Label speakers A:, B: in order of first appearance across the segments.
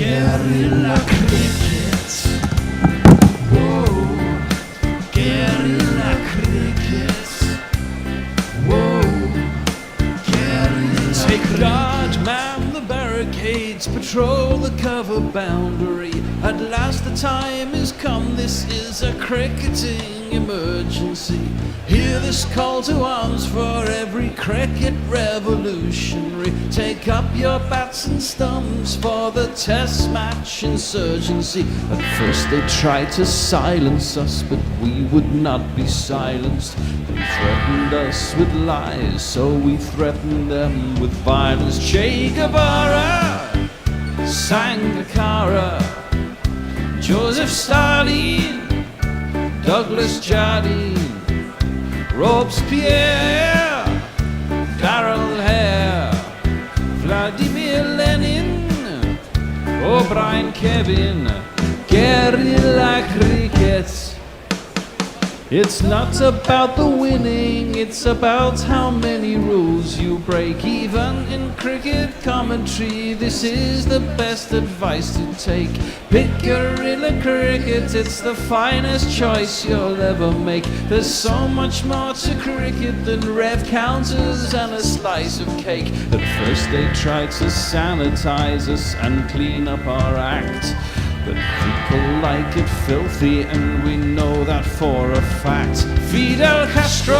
A: Guerrilla cricket. Whoa. Guerrilla cricket. Whoa. Guerrilla. Take guard, man the barricades, patrol the cover boundary. At last the time is come, this is a cricketing emergency. Hear this call to arms for every cricket revolutionary. Take up your bats and stumps for the test match insurgency. At first they tried to silence us, but we would not be silenced. They threatened us with lies, so we threatened them with violence. Che Guevara, Sangakkara, Joseph Stalin, Douglas Jardine, Robespierre, Darrell Hare, Vladimir Lenin, O'Brien Kevin, guerrilla cricket. It's not about the winning, it's about how many rules you break. Even in cricket commentary, this is the best advice to take. Pick guerrilla cricket, it's the finest choice you'll ever make. There's so much more to cricket than rev counters and a slice of cake. At first they tried to sanitize us and clean up our act, but people like it filthy, and we know that for a fact. Fidel Castro,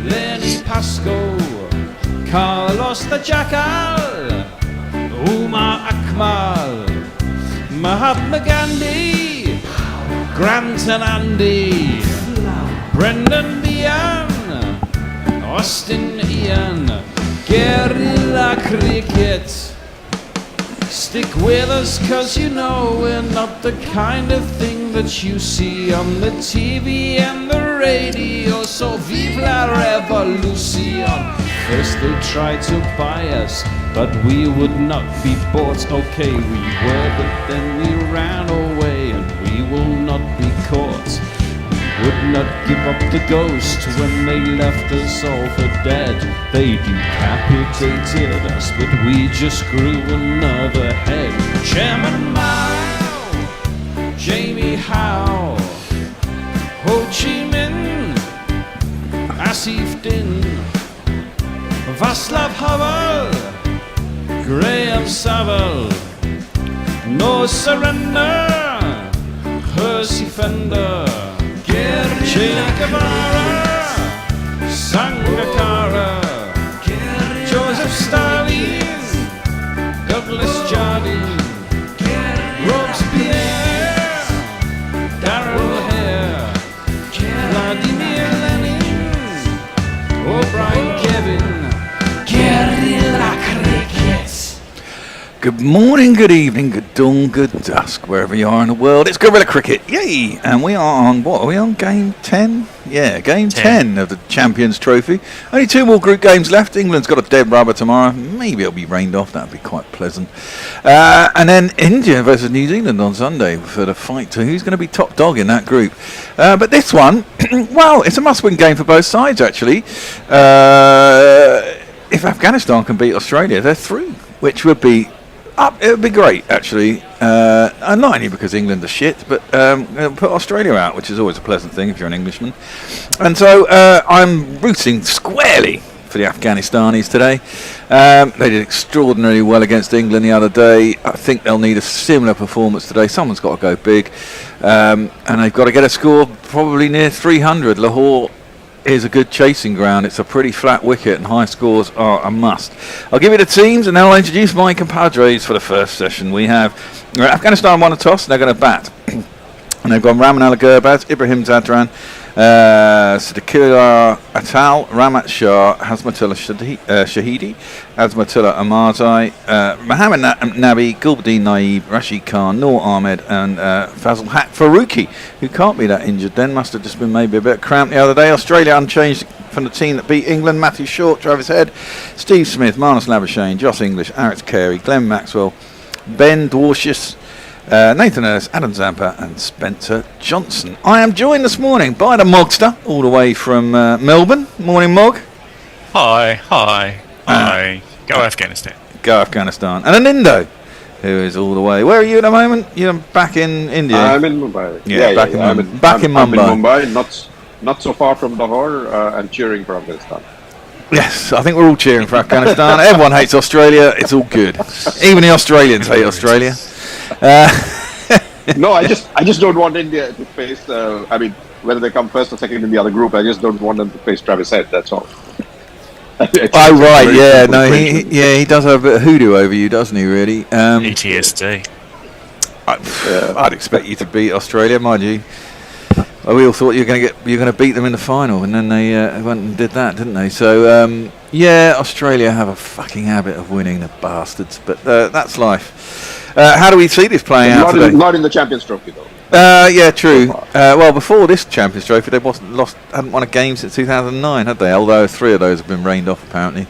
A: Lenny Pascoe, Carlos the Jackal, Umar Akmal, Mahatma Gandhi, Grant and Andy, Brendan Behan, Austin Ian, guerrilla cricket. Stick with us, cause you know we're not the kind of thing that you see on the TV and the radio. So vive la revolution. First they tried to buy us, but we would not be bought. Okay, we were, but then we ran away, and we will not be caught. We would not give up the ghost when they left us all for dead. They decapitated us, but we just grew another head. Chairman Mao, Jamie Howe, Ho Chi Minh, Asif Din, Václav Havel, Graham Saville, No Surrender, Percy Fender, Che Guevara, Sangakkara, Joseph Stalin, Douglas Jardine, Robespierre, Darrell Hare, Vladimir Lenin, O'Brien Kevin, guerrilla cricket.
B: Good morning, good evening, good dawn, good dusk, wherever you are in the world. It's Guerrilla Cricket, yay! And we are on, what are we on, game 10? Yeah, game 10 of the Champions Trophy. Only 2 more group games left. England's got a dead rubber tomorrow. Maybe it'll be rained off, that'd be quite pleasant. And then India versus New Zealand on Sunday for the fight to who's going to be top dog in that group. But this one, well, it's a must-win game for both sides, actually. If Afghanistan can beat Australia, they're through, which would be it would be great, actually, and not only because England are shit, but put Australia out, which is always a pleasant thing if you're an Englishman. And so I'm rooting squarely for the Afghanistanis today. They did extraordinarily well against England the other day. I think they'll need a similar performance today. Someone's got to go big, and they've got to get a score probably near 300. Lahore is a good chasing ground. It's a pretty flat wicket, and high scores are a must. I'll give you the teams, and then I'll introduce my compadres for the first session. We have Afghanistan won a toss, and they're going to bat. And they've got Rahman Al Gurbaz, Ibrahim Zadran, Siddiqullah Atal, Ramat Shah, Hazmatullah Shahidi, Azmatullah Amarzai, Mohammed Nabi, Gulbuddin Naib, Rashid Khan, Noor Ahmed, and Fazal Haq Faruqi, who can't be that injured then. Must have just been maybe a bit cramped the other day. Australia unchanged from the team that beat England. Matthew Short, Travis Head, Steve Smith, Marnus Labuschagne, Joss English, Alex Carey, Glenn Maxwell, Ben Dwarshus, Nathan Earls, Adam Zampa, and Spencer Johnson. I am joined this morning by the Mogster, all the way from Melbourne. Morning, Mog.
C: Hi. Go Afghanistan.
B: Go Afghanistan. And an Indo, who is all the way. Where are you at the moment? You're back in India.
C: I'm in Mumbai.
B: Back in Mumbai.
C: I'm in Mumbai, not so far from Lahore, and cheering for Afghanistan.
B: Yes, I think we're all cheering for Afghanistan. Everyone hates Australia. It's all good. Even the Australians hate Australia.
C: No, I just don't want India to face. I mean, whether they come first or second in the other group, I just don't want them to face Travis Head. That's all.
B: Oh right, yeah, no, he does have a bit of hoodoo over you, doesn't he? Really?
D: PTSD.
B: I'd expect you to beat Australia, mind you. Well, we all thought you're going to beat them in the final, and then they went and did that, didn't they? So yeah, Australia have a fucking habit of winning, the bastards. But that's life. How do we see this playing out today?
C: Not in the Champions Trophy though.
B: Yeah, true. Well, before this Champions Trophy, they hadn't won a game since 2009, had they? Although 3 of those have been rained off, apparently.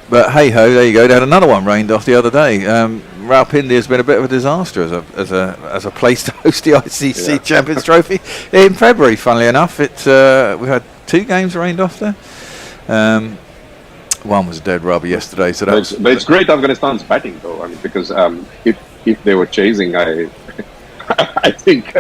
B: But hey ho, there you go. They had another one rained off the other day. Rawalpindi has been a bit of a disaster as a place to host the ICC Champions Trophy in February. Funnily enough, we had 2 games rained off there. One was a dead rubber yesterday. So
C: but it's great Afghanistan's batting though. I mean, because if they were chasing, I think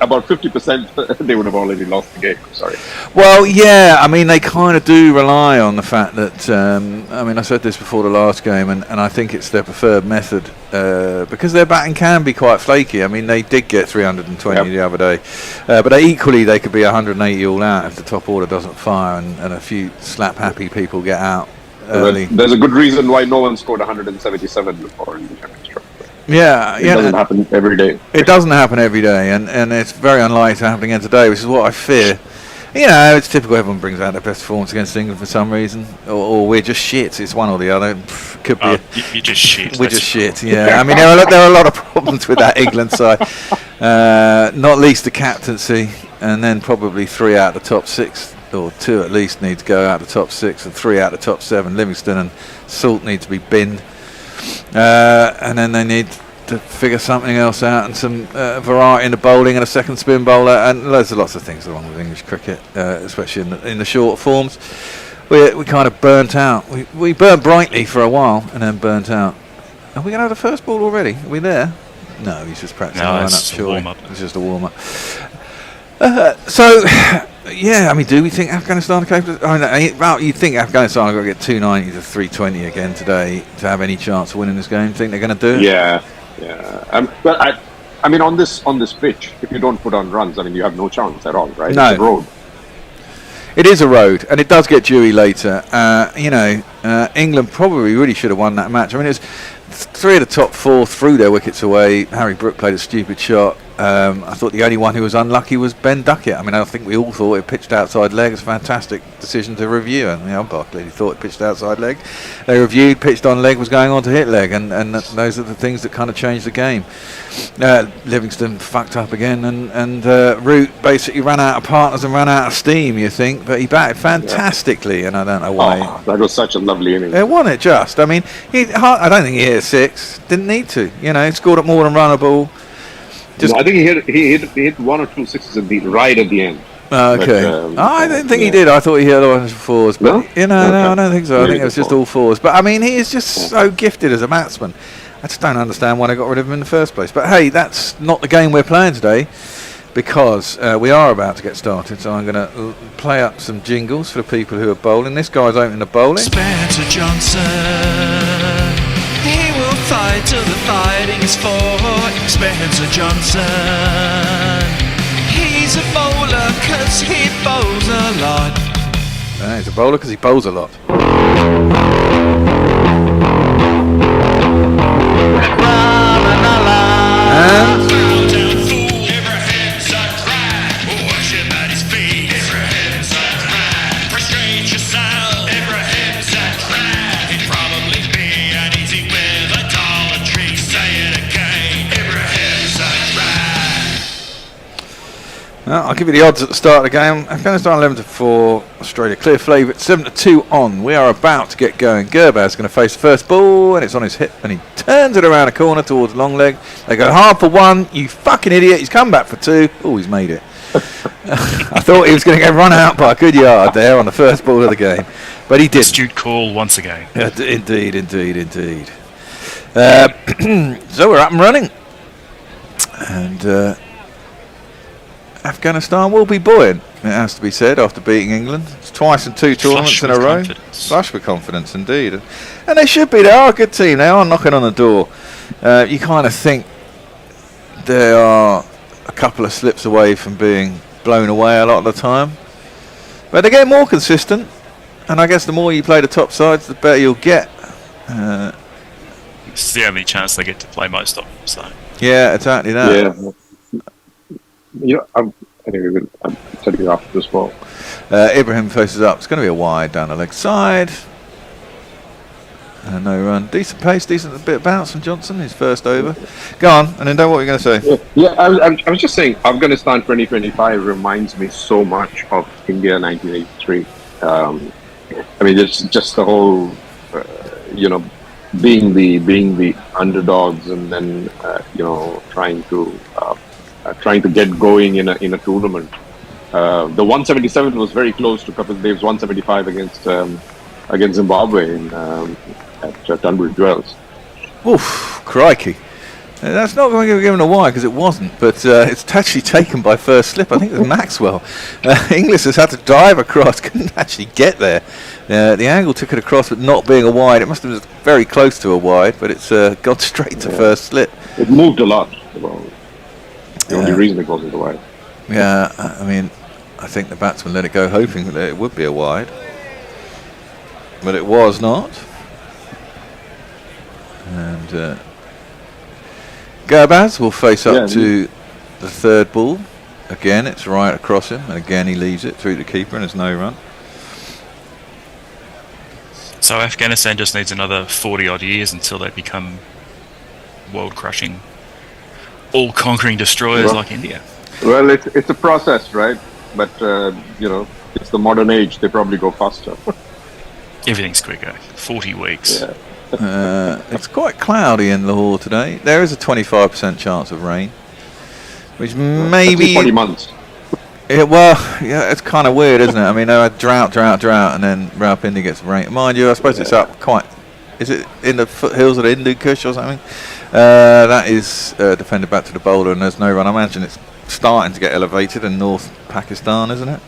C: about 50% they would have already lost the game. Sorry.
B: Well, yeah, I mean, they kind of do rely on the fact that, I mean, I said this before the last game, and I think it's their preferred method, because their batting can be quite flaky. I mean, they did get 320 the other day, but they could be 180 all out if the top order doesn't fire and a few slap-happy people get out early.
C: There's a good reason why no one scored 177 before in the Champions Trophy.
B: Yeah,
C: it doesn't happen every day.
B: It doesn't happen every day, and it's very unlikely to happen again today, which is what I fear. You know, it's typical. Everyone brings out their best performance against England for some reason, or we're just shit. It's one or the other. Could be.
D: You're just shit.
B: We're just shit. Yeah, I mean, there are a lot of problems with that England side. Not least the captaincy, and then probably 3 out of the top 6, or 2 at least, need to go out of the top 6, and 3 out of the top 7. Livingston and Salt need to be binned. And then they need to figure something else out, and some variety in the bowling and a second spin bowler, and there's lots of things wrong with English cricket, especially in the short forms. We kind of burnt out. We burnt brightly for a while and then burnt out. Are we going to have the first ball already? Are we there? No, he's just practicing.
D: No, it's just a warm-up.
B: It's just a warm-up. So, yeah, I mean, do we think Afghanistan are capable? You think Afghanistan are going to get 290 to 320 again today to have any chance of winning this game? Think they're going to do it?
C: Yeah. But I mean, on this pitch, if you don't put on runs, I mean, you have no chance at all, right?
B: No.
C: It's a road.
B: It is a road, and it does get dewy later. England probably really should have won that match. I mean, it's 3 of the top 4 threw their wickets away. Harry Brook played a stupid shot. I thought the only one who was unlucky was Ben Duckett. I mean, I think we all thought it pitched outside leg. It's a fantastic decision to review, and the umpire clearly thought it pitched outside leg. They reviewed, pitched on leg, was going on to hit leg, and those are the things that kind of changed the game. Livingston fucked up again, and Root basically ran out of partners and ran out of steam, you think, but he batted fantastically, and I don't know why.
C: Oh, that was such a lovely inning.
B: It won it just. I mean, I don't think he hit a 6. Didn't need to. You know, he scored at more than run a ball.
C: I think he hit 1 or 2 sixes right at the end.
B: Okay.
C: But,
B: I didn't think he did. I thought he hit a lot of 4s. But, no, I don't think so. I think it was just all 4s. But, I mean, he is just so gifted as a batsman. I just don't understand why they got rid of him in the first place. But, hey, that's not the game we're playing today, because we are about to get started. So I'm going to play up some jingles for the people who are bowling. This guy's opening the bowling.
E: Spencer Johnson, he will fight till the fighting is for. Spencer Johnson, he's a bowler cause he bowls a lot.
B: He's a bowler because he bowls a lot. And I'll give you the odds at the start of the game. Afghanistan 11-4, Australia clear favourite, 7-2 on. We are about to get going. Gurbaz is going to face the first ball, and it's on his hip, and he turns it around a corner towards long leg. They go hard for 1. You fucking idiot! He's come back for 2. Oh, he's made it. I thought he was going to get run out by a good yard there on the first ball of the game, but he did.
D: Astute call once again.
B: Indeed. So we're up and running. And Afghanistan will be buoyant, it has to be said, after beating England. It's twice in 2 tournaments in a row. Flush with confidence, indeed. And they should be. They are a good team. They are knocking on the door. You kind of think they are a couple of slips away from being blown away a lot of the time. But they get more consistent. And I guess the more you play the top sides, the better you'll get.
D: It's the only chance they get to play most of them. So
B: Yeah, exactly that.
C: Yeah. You know, I think I'll tell you after this ball.
B: Ibrahim faces up. It's going to be a wide down the leg side. No run. Decent pace, decent bit of bounce from Johnson, his first over. Go on, and then what were you going to say?
C: Yeah, I was just saying, Afghanistan 2025 reminds me so much of India 1983. I mean, it's just the whole, being the underdogs and then trying to get going in a tournament. The 177 was very close to Kapil Dev's 175 against Zimbabwe at Tunbridge Wells.
B: Oof, crikey. That's not going to be given a wide because it wasn't, but it's actually taken by first slip. I think it was Maxwell. Inglis has had to dive across, couldn't actually get there. The angle took it across, but not being a wide. It must have been very close to a wide, but it's gone straight to first slip.
C: It moved a lot. The only reason it wasn't a wide.
B: Yeah, I mean, I think the batsman let it go, hoping that it would be a wide, but it was not. And Garbaz will face up to the third ball. Again, it's right across him, and again he leaves it through the keeper, and there's no run.
D: So Afghanistan just needs another 40 odd years until they become world-crushing, all-conquering destroyers like India.
C: Well, it's a process, right? But it's the modern age. They probably go faster.
D: Everything's quicker. 40 weeks.
C: Yeah.
B: It's quite cloudy in Lahore today. There is a 25% chance of rain, which maybe
C: 20 months.
B: It's kind of weird, isn't it? I mean, they had drought, and then Rawalpindi gets rain. Mind you, I suppose it's up quite. Is it in the foothills of the Hindu Kush or something? That is defended back to the bowler, and there's no run. I imagine it's starting to get elevated in North Pakistan, isn't it?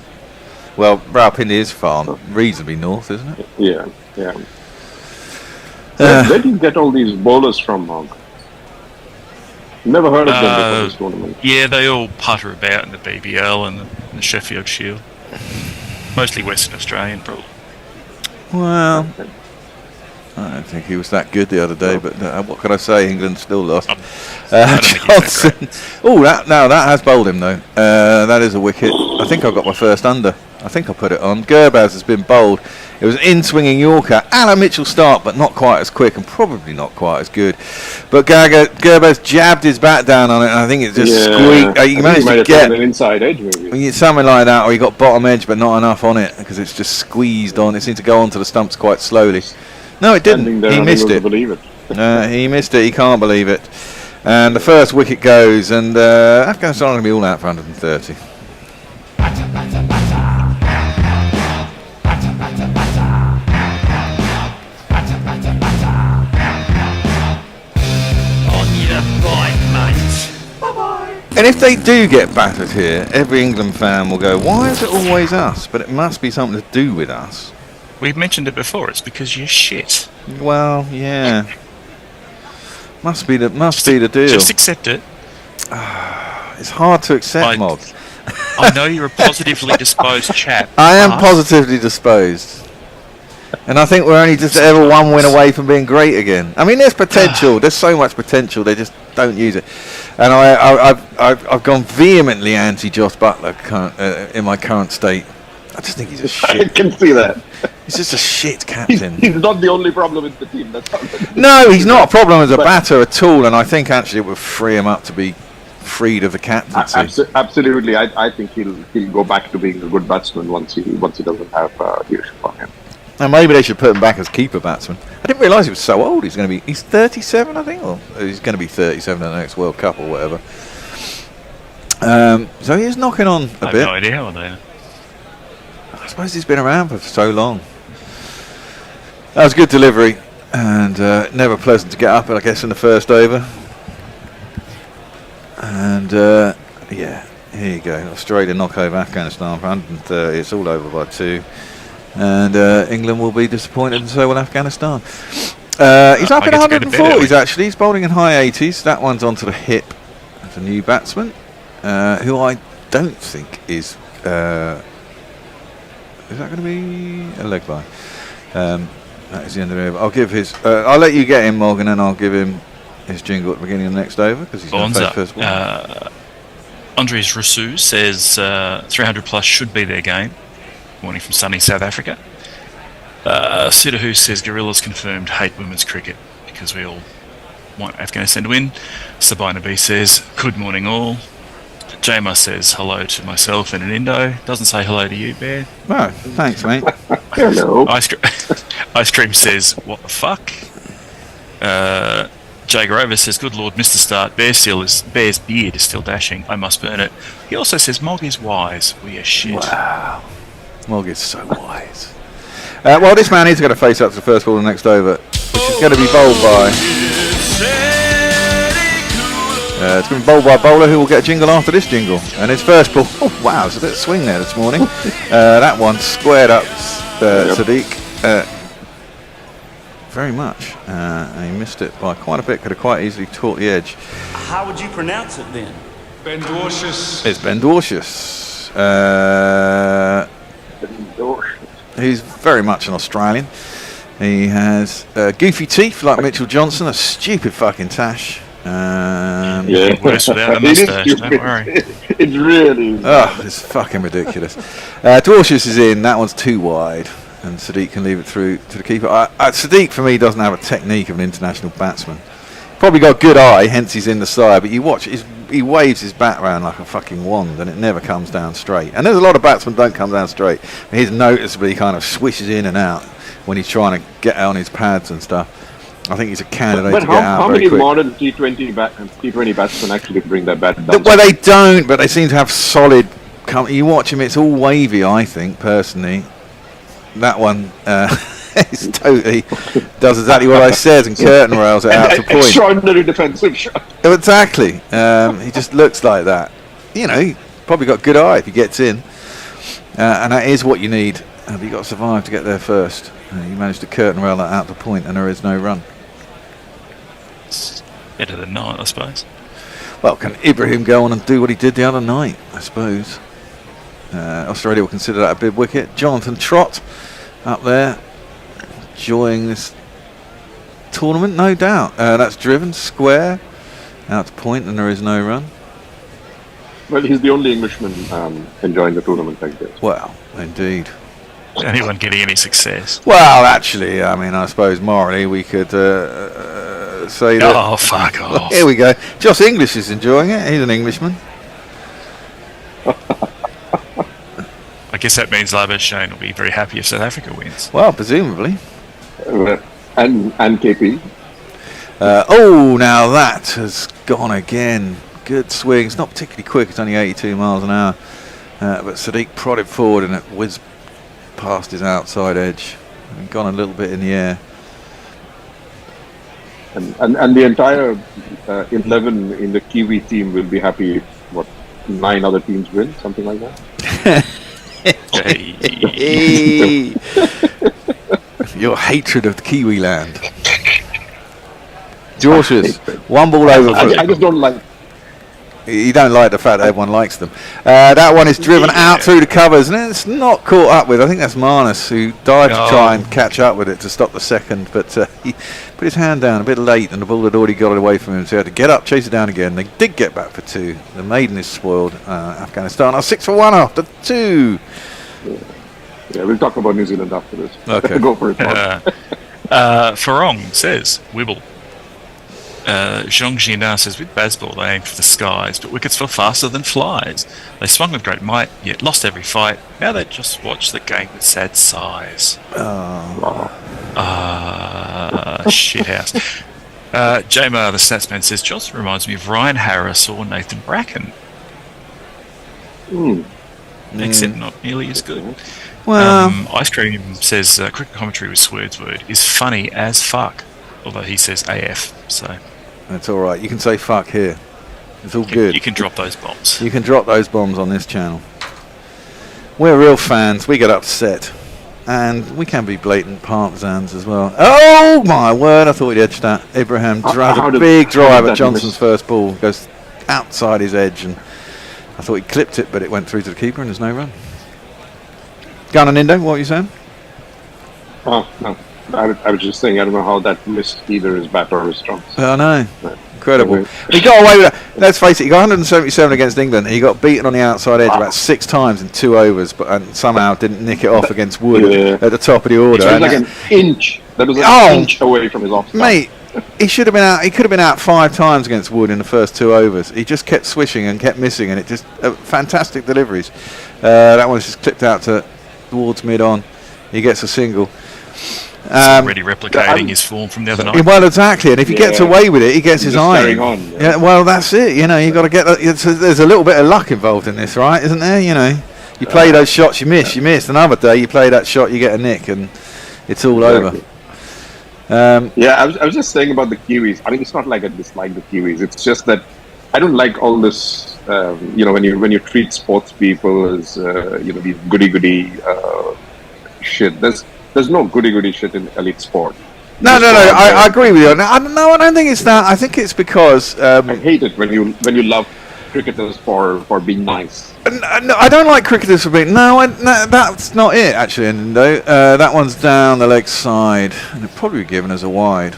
B: Well, Rawalpindi is far reasonably north, isn't it?
C: Yeah. Where do you get all these bowlers from, Mog? Never heard of them before this tournament.
D: Yeah, they all putter about in the BBL and the Sheffield Shield. Mostly Western Australian, probably.
B: Well, I don't think he was that good the other day, but what can I say? England still lost. Johnson. Oh, that has bowled him though. That is a wicket. I think I got my first under. I think I put it on. Gurbaz has been bowled. It was an in-swinging Yorker. Alan Mitchell start, but not quite as quick and probably not quite as good. But Gurbaz jabbed his bat down on it, and I think it just squeaked. He managed to get
C: an inside edge, maybe.
B: Something like that, or he got bottom edge, but not enough on it because it's just squeezed on. It seemed to go onto the stumps quite slowly. No, it didn't. He missed it. He missed it. He can't believe it. And the first wicket goes, and Afghanistan are going to be all out for 130. And if they do get battered here, every England fan will go, why is it always us? But it must be something to do with us.
D: We've mentioned it before, it's because you're shit.
B: Well, yeah. Must be the deal.
D: Just accept it.
B: It's hard to accept, Mog.
D: I know you're a positively disposed chap.
B: I am positively disposed. And I think we're only just ever one win away from being great again. I mean, there's potential. There's so much potential. They just don't use it. And I've gone vehemently anti-Joss Buttler in my current state. I just think he's a shit.
C: I can see that.
B: He's just a shit captain.
C: He's not the only problem with the team.
B: No, he's not a problem as a batter at all. And I think actually it would free him up to be freed of the captaincy.
C: Absolutely. I think he'll go back to being a good batsman once he doesn't have leadership on him.
B: And maybe they should put him back as keeper batsman. I didn't realise he was so old. He's 37, I think, or he's going to be 37 in the next World Cup or whatever. So he is knocking on a bit.
D: I have no idea how they are.
B: I suppose he's been around for so long. That was good delivery. And never pleasant to get up, I guess, in the first over. And yeah, here you go. Australia knock over Afghanistan for 130. It's all over by 2. And England will be disappointed, and so will Afghanistan. He's up in 140s, actually. He's bowling in high 80s. That one's onto the hip. That's a new batsman, who I don't think is that going to be a leg by? That is the end of the over. I'll give his. I'll let you get him, Morgan, and I'll give him his jingle at the beginning of the next over because he's going to face first ball.
D: Andres Rousseau says 300 plus should be their game. Morning from sunny South Africa. Sudahu says Gorillas confirmed hate women's cricket because we all want Afghanistan to win. Sabina B says good morning all. Jama says hello to myself and an Indo. Doesn't say hello to you, Bear.
B: No, thanks, mate.
C: Hello.
D: Ice Cream says what the fuck. Jay Grover says good lord, Mr. Start. Bear's beard is still dashing. I must burn it. He also says Mog is wise. We are shit.
B: Wow, Mog is so wise. Well, this man is going to face up to the first ball in the next over, which is going to be bowled by. It's going to be bowled by a bowler who will get a jingle after this jingle. And his first ball, oh wow, there's a bit of swing there this morning. That one squared up Sadiq very much. And he missed it by quite a bit, could have quite easily taught the edge.
F: How would you pronounce it then?
A: Bendwashus.
B: It's Bendwashus. He's very much an Australian. He has goofy teeth like Mitchell Johnson, a stupid fucking tash.
C: Yeah.
D: Worse without a mustache, don't worry.
C: It really is.
B: Oh, it's fucking ridiculous. Dwarcius is in, that one's too wide, and Sadiq can leave it through to the keeper. Sadiq, for me, doesn't have a technique of an international batsman. Probably got a good eye, hence he's in the side, but you watch, he waves his bat around like a fucking wand, and it never comes down straight. And there's a lot of batsmen don't come down straight. His noticeably kind of swishes in and out when he's trying to get on his pads and stuff. I think he's a candidate to get out
C: how
B: very
C: many
B: quick.
C: modern T20 batsmen actually bring their bat down?
B: Well, they don't, but they seem to have solid. You watch him; it's all wavy. I think personally, that one is totally does exactly what I said and curtain rails it out to point.
C: Extraordinary defensive shot.
B: Exactly. He just looks like that. You know, he probably got a good eye if he gets in, and that is what you need. But you got to survive to get there first. You managed to curtain rail that out to point, and there is no run.
D: It's better than not, I suppose.
B: Well, can Ibrahim go on and do what he did the other night? I suppose. Australia will consider that a big wicket. Jonathan Trott up there, enjoying this tournament, no doubt. That's driven square out to point, and there is no run.
C: Well, he's the only Englishman enjoying the tournament like this.
B: Well, indeed.
D: Anyone getting any success?
B: Well, actually, I mean, I suppose morally we could say that.
D: Oh, fuck off.
B: Here we go. Josh English is enjoying it. He's an Englishman.
D: I guess that means Labor Shane will be very happy if South Africa wins.
B: Well, presumably.
C: And KP.
B: Oh, now that has gone again. Good swing. It's not particularly quick. It's only 82 miles an hour. But Sadiq prodded forward and it whizzed past his outside edge and gone a little bit in the air.
C: And the entire 11 in the Kiwi team will be happy if, 9 other teams win, something like that?
D: Hey.
B: Your hatred of the Kiwi land. George's one ball over.
C: I just don't like.
B: You don't like the fact that everyone likes them. That one is driven out through the covers, and it's not caught up with. I think that's Marnus who dived to try and catch up with it to stop the second, but he put his hand down a bit late, and the ball had already got it away from him, so he had to get up, chase it down again. They did get back for 2. The maiden is spoiled. Afghanistan are 6 for 1 after 2.
C: Yeah, we'll talk about New Zealand after this.
B: Okay.
C: Go for it.
D: Farong says, Wibble. Zhong Jinan says, with baseball they aim for the skies, but wickets fell faster than flies. They swung with great might, yet lost every fight. Now they just watch the game with sad sighs. Shithouse. J-Mar, the statsman, says, Johnson reminds me of Ryan Harris or Nathan Bracken. Except not nearly as good. Ice Cream says cricket commentary with Swordsword is funny as fuck, although he says AF, so
B: That's all right. You can say fuck here. It's all good.
D: you can drop those bombs.
B: You can drop those bombs on this channel. We're real fans. We get upset. And we can be blatant partisans as well. Oh my word, I thought he'd edged that. Ibrahim drives a big drive at Johnson's first ball. Goes outside his edge, and I thought he clipped it, but it went through to the keeper and there's no run. Gunnar Nindo, what are you saying?
C: Oh, no. I was just saying, I don't know how that missed either his bat or his trumps.
B: I know.
C: Right.
B: Incredible. He got away with that. Let's face it, he got 177 against England. He got beaten on the outside edge about 6 times in 2 overs, but and somehow didn't nick it off against Wood at the top of the order.
C: It was like an inch. That was an inch away from his off stump.
B: Mate, he should have been out. He could have been out 5 times against Wood in the first 2 overs. He just kept swishing and kept missing, and it just fantastic deliveries. That one's just clipped out towards mid-on. He gets a single.
D: Already replicating his form from the other night.
B: Well, exactly, and if he gets away with it, he gets his eye.
C: Yeah,
B: well, that's it. You know, you got to get. There's a little bit of luck involved in this, right? Isn't there? You know, you play those shots, you miss. You miss. Another day, you play that shot, you get a nick, and it's all over.
C: I was just saying about the Kiwis. I mean, it's not like I dislike the Kiwis. It's just that I don't like all this. When you treat sports people as these goody shit. There's no goody shit in elite sport.
B: No. I agree with you. I don't think it's that. I think it's because
C: I hate it when you love cricketers for being nice.
B: No, I don't like cricketers for being. No, that's not it. Actually, no. That one's down the leg side, and it'd probably be given as a wide.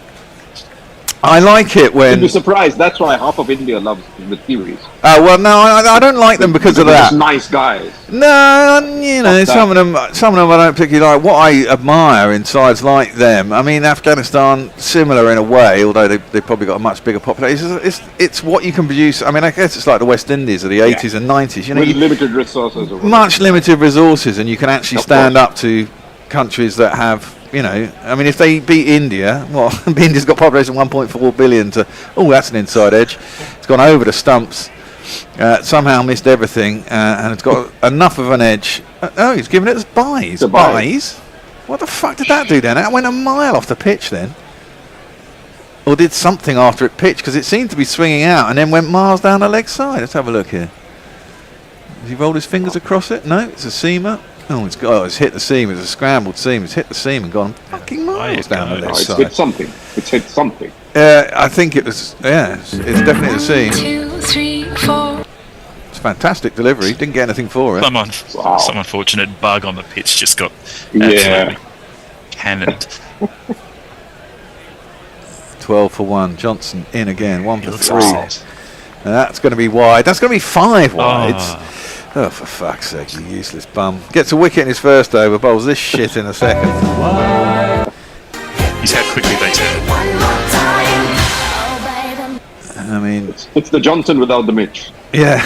B: I like it when.
C: You'd be surprised. That's why half of India loves the Kiwis.
B: Well, no, I don't like them because of that.
C: They're nice guys.
B: No, some of them I don't particularly like. What I admire in sides like them, I mean, Afghanistan similar in a way, although they probably got a much bigger population. It's what you can produce. I mean, I guess it's like the West Indies of the 80s and 90s. You know,
C: with limited resources.
B: Much limited resources, and you can actually stand up to countries that have. You know, I mean, if they beat India, well, India's got population 1.4 billion to. Oh, that's an inside edge. It's gone over the stumps. Somehow missed everything, and it's got enough of an edge. He's giving it as buys. Buys? What the fuck did that do then? That went a mile off the pitch then. Or did something after it pitched, because it seemed to be swinging out and then went miles down the leg side. Let's have a look here. Has he rolled his fingers across it? No, it's a seamer. It's hit the seam. It's a scrambled seam. It's hit the seam and gone fucking miles down the left side.
C: It's hit something.
B: I think it was. Yeah, it's definitely the seam.
G: 2, 3, 4.
B: It's a fantastic delivery. Didn't get anything for it.
D: Some unfortunate bug on the pitch just got absolutely cannoned.
B: 12 for 1. Johnson in again. 1 for 3. And that's going to be wide. That's going to be 5 wides. Oh, for fuck's sake, you useless bum. Gets a wicket in his first over, bowls this shit in a second.
D: He's how quickly they turn.
B: I mean...
C: It's the Johnson without the Mitch.
B: Yeah.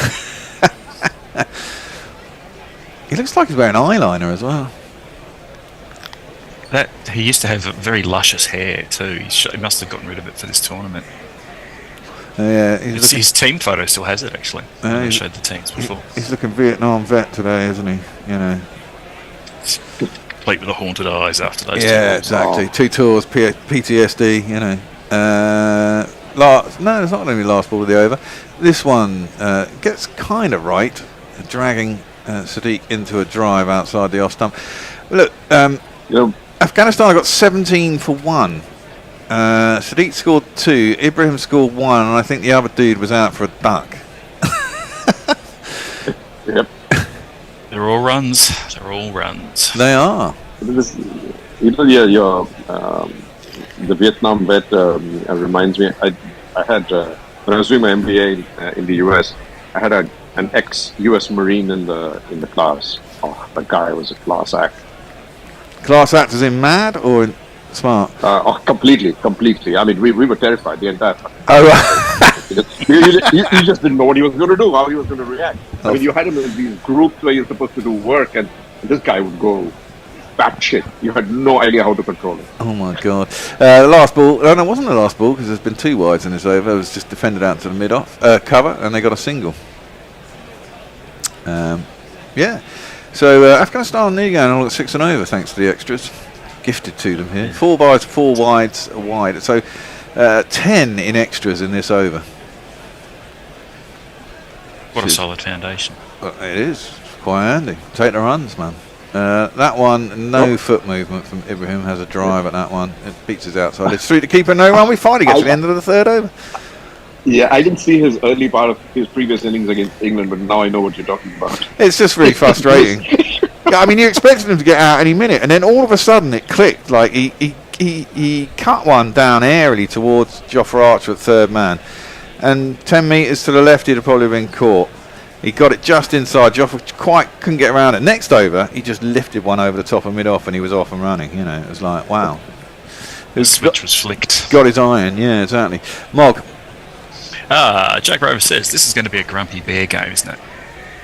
B: He looks like he's wearing eyeliner as well.
D: He used to have very luscious hair too. He must have gotten rid of it for this tournament.
B: Yeah,
D: his team photo still has it actually. I showed the teams before.
B: He's looking Vietnam vet today, isn't he? You know,
D: complete with the haunted eyes after those.
B: Yeah, exactly. 2 tours, PTSD. You know. No, it's not only last ball of the over. This one gets kind of right, dragging Sadiq into a drive outside the off stump. Look, Afghanistan have got 17 for 1. Sadiq scored 2, Ibrahim scored 1, and I think the other dude was out for a duck.
C: Yep.
D: They're all runs.
B: They are.
C: The Vietnam vet reminds me. I had when I was doing my MBA in the US, I had an ex-US Marine in the class. Oh, that guy was a class act. Class act
B: as in mad or smart?
C: Completely. I mean, we were terrified the entire time.
B: Oh, right.
C: you just didn't know what he was going to do, how he was going to react. I mean, you had him in these groups where you're supposed to do work, and this guy would go batshit. You had no idea how to control it.
B: Oh my god! The last ball. No, it wasn't the last ball because there's been 2 wides in this over. It was just defended out to the mid-off cover, and they got a single. Yeah. So Afghanistan nearly going all at 6 and over thanks to the extras gifted to them here. 4 byes, 4 wides, a wide. So 10 in extras in this over.
D: What a solid foundation.
B: It is quite handy. Take the runs, man. That one, no foot movement from Ibrahim, has a drive at that one. It beats his outside. It's through to keeper, no run. We finally get to the end of the third over.
C: Yeah, I didn't see his early part of his previous innings against England, but now I know what you're talking about.
B: It's just really frustrating. Yeah, I mean, you expected him to get out any minute, and then all of a sudden it clicked. Like he cut one down airily towards Jofra Archer at third man, and 10 metres to the left he'd have probably been caught. He got it just inside. Jofra quite couldn't get around it. Next over, he just lifted one over the top of mid-off, and he was off and running. You know, it was like, wow.
D: The switch was flicked.
B: Got his iron, yeah, exactly. Mog.
D: Jack Rover says this is going to be a grumpy bear game, isn't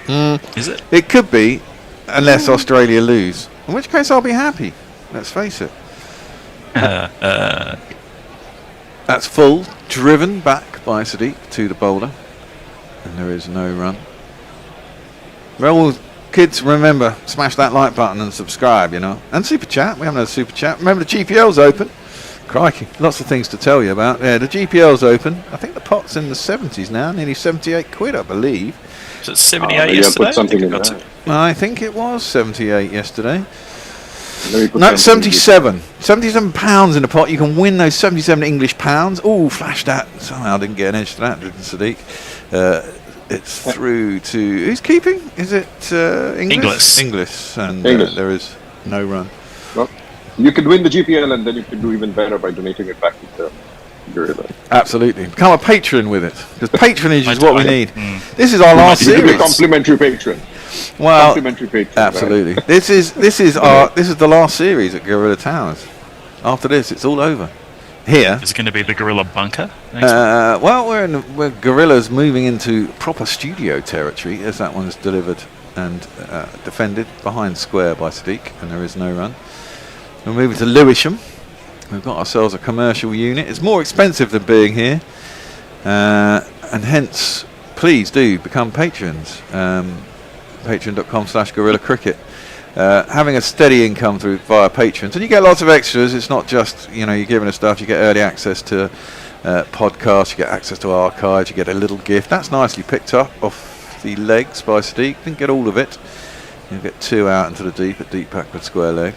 D: it? Is it?
B: It could be, unless Australia lose. In which case, I'll be happy. Let's face it. That's full, driven back by Sadiq to the bowler, and there is no run. Well, kids, remember, smash that like button and subscribe, you know. And super chat. We haven't had a super chat. Remember, the GPL's open. Crikey, lots of things to tell you about. Yeah, the GPL's open. I think the pot's in the 70s now, nearly 78 quid, I believe.
D: So it's 78 yesterday?
C: Put something in there.
B: I think it was 78 yesterday.
C: No,
B: 77. 77 pounds in the pot. You can win those 77 English pounds. Oh, flash that. Somehow I didn't get an edge to that, didn't Sadiq? It's through to... Who's keeping? Is it English? English. And there is no run.
C: Well, you could win the GPL and then you could do even better by donating it back to the Gorilla.
B: Absolutely. Become a patron with it. Because patronage is what we need. This is our last
C: You could be
B: series.
C: a complimentary patron.
B: Well,
C: Complimentary patron.
B: absolutely. This is the last series at Gorilla Towers. After this, it's all over. Here,
D: Is it going to be the Gorilla Bunker next week?
B: well, we're Gorilla's moving into proper studio territory as that one's delivered and defended behind square by Sadiq, and there is no run. We're moving to Lewisham. We've got ourselves a commercial unit. It's more expensive than being here, and hence, please do become patrons. Patreon.com/Gorilla Cricket. Having a steady income through via patrons, and you get lots of extras. It's not just you're giving us stuff. You get early access to podcasts. You get access to archives. You get a little gift. That's nicely picked up off the legs by Sadiq. Didn't get all of it. You'll get 2 out into the deep at deep backward square leg.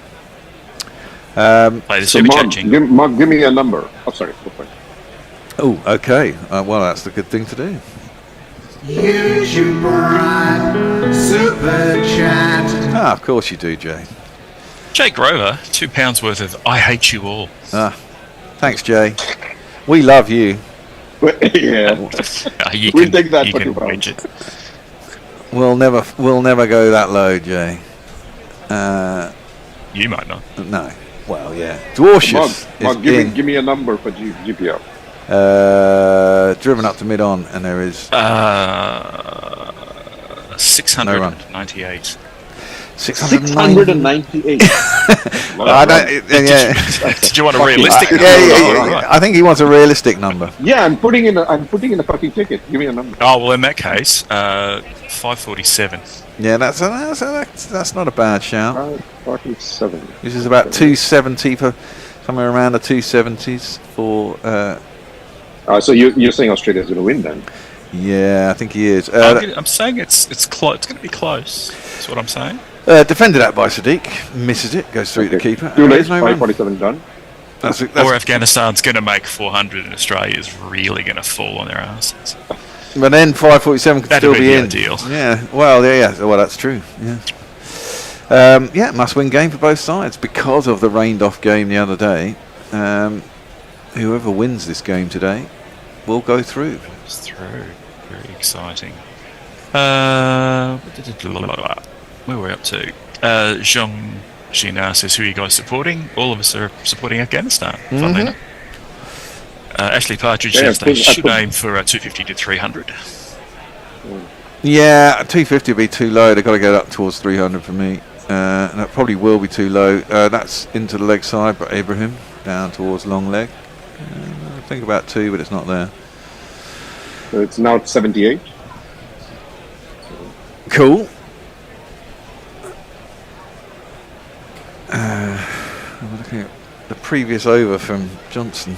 D: Play the super chat jingle.
C: Mark, give me a number. Oh, sorry.
B: Oh, okay. Well, that's the good thing to do.
E: YouTube Super Chat.
B: Of course you do, Jay.
D: Jake Grover, £2 worth of I Hate You All.
B: Thanks, Jay. We love you.
C: Yeah.
D: You
C: We'll
D: can-
C: take that
D: you
C: for
D: can
C: £2.
D: wage it.
B: We'll never go that low, Jay.
D: You might not.
B: No. Well, yeah. Dwarcious
C: Mark,
B: is
C: give me a number for GPL.
B: driven up to mid-on, and there is
D: 698.
C: 698.
B: I don't, yeah.
D: Did you want a realistic number?
B: Yeah. I think he wants a realistic number.
C: Yeah, I'm putting in a fucking ticket. Give me a number.
D: Oh, well, in that case, 547.
B: Yeah, that's not a bad shout.
C: 47.
B: This is about 270 for somewhere around the 270s for.
C: So you're saying Australia's going to win then?
B: Yeah, I think he is.
D: I'm saying it's close. It's going to be close. That's what I'm saying.
B: Defended out by Sadiq, misses it, goes through to the keeper.
C: Too late.
B: There's no run.
C: 547 done.
D: Or Afghanistan's going to make 400 and Australia's really going to fall on their asses.
B: But then 547 could
D: That'd
B: still
D: be
B: be
D: the
B: in.
D: ideal.
B: Yeah, well, yeah. Well, that's true. Yeah. Must-win game for both sides because of the rained-off game the other day. Whoever wins this game today will go through.
D: It's through. Very exciting. Where were we up to? Jean Gina says, who are you guys supporting? All of us are supporting Afghanistan. Funnily enough. Ashley Partridge says they should aim for 250 to 300.
B: Yeah, 250 would be too low. They've got to get up towards 300 for me. And that probably will be too low. That's into the leg side, but Ibrahim down towards long leg. I think about 2, but it's not there.
C: So it's now 78.
B: Cool. the previous over from Johnson,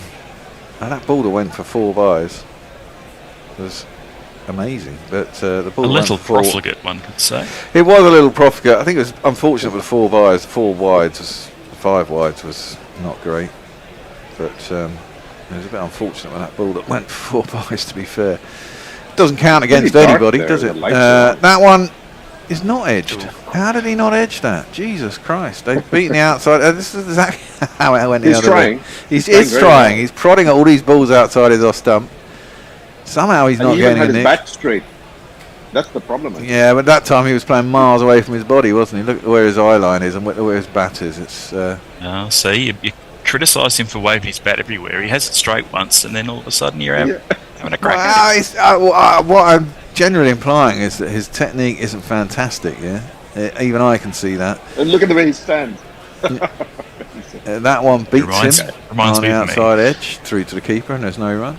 B: and that ball that went for 4 byes was amazing. But the ball
D: A
B: went
D: little
B: for 4.
D: profligate, one could say.
B: It was a little profligate. I think it was unfortunate with the 4 byes. The 4 wides, 5 wides was not great. But it was a bit unfortunate with that ball that went for 4 byes, to be fair. Doesn't count against
C: dark
B: anybody,
C: there,
B: does
C: the
B: it?
C: lights are on.
B: That one is not edged. How did he not edge that? Jesus Christ. They've beaten the outside. This is exactly how it went the
C: He's
B: other
C: trying.
B: way. He's
C: He's trying
B: trying.
C: very well.
B: He's prodding at all these balls outside his off stump. Somehow he's
C: And
B: not
C: he even
B: getting
C: had
B: a
C: his
B: nick.
C: bat straight. That's the problem. I think.
B: Yeah, but that time he was playing miles away from his body, wasn't he? Look at where his eye line is and where his bat is. It's
D: Oh, see, you criticise him for waving his bat everywhere. He has it straight once, and then all of a sudden you're having a crack at it.
B: what I'm generally implying is that his technique isn't fantastic. Yeah, even I can see that.
C: And look at the way he stands.
B: That one beats
D: Reminds
B: him
D: me
B: on the
D: of me.
B: outside edge through to the keeper, and there's no run.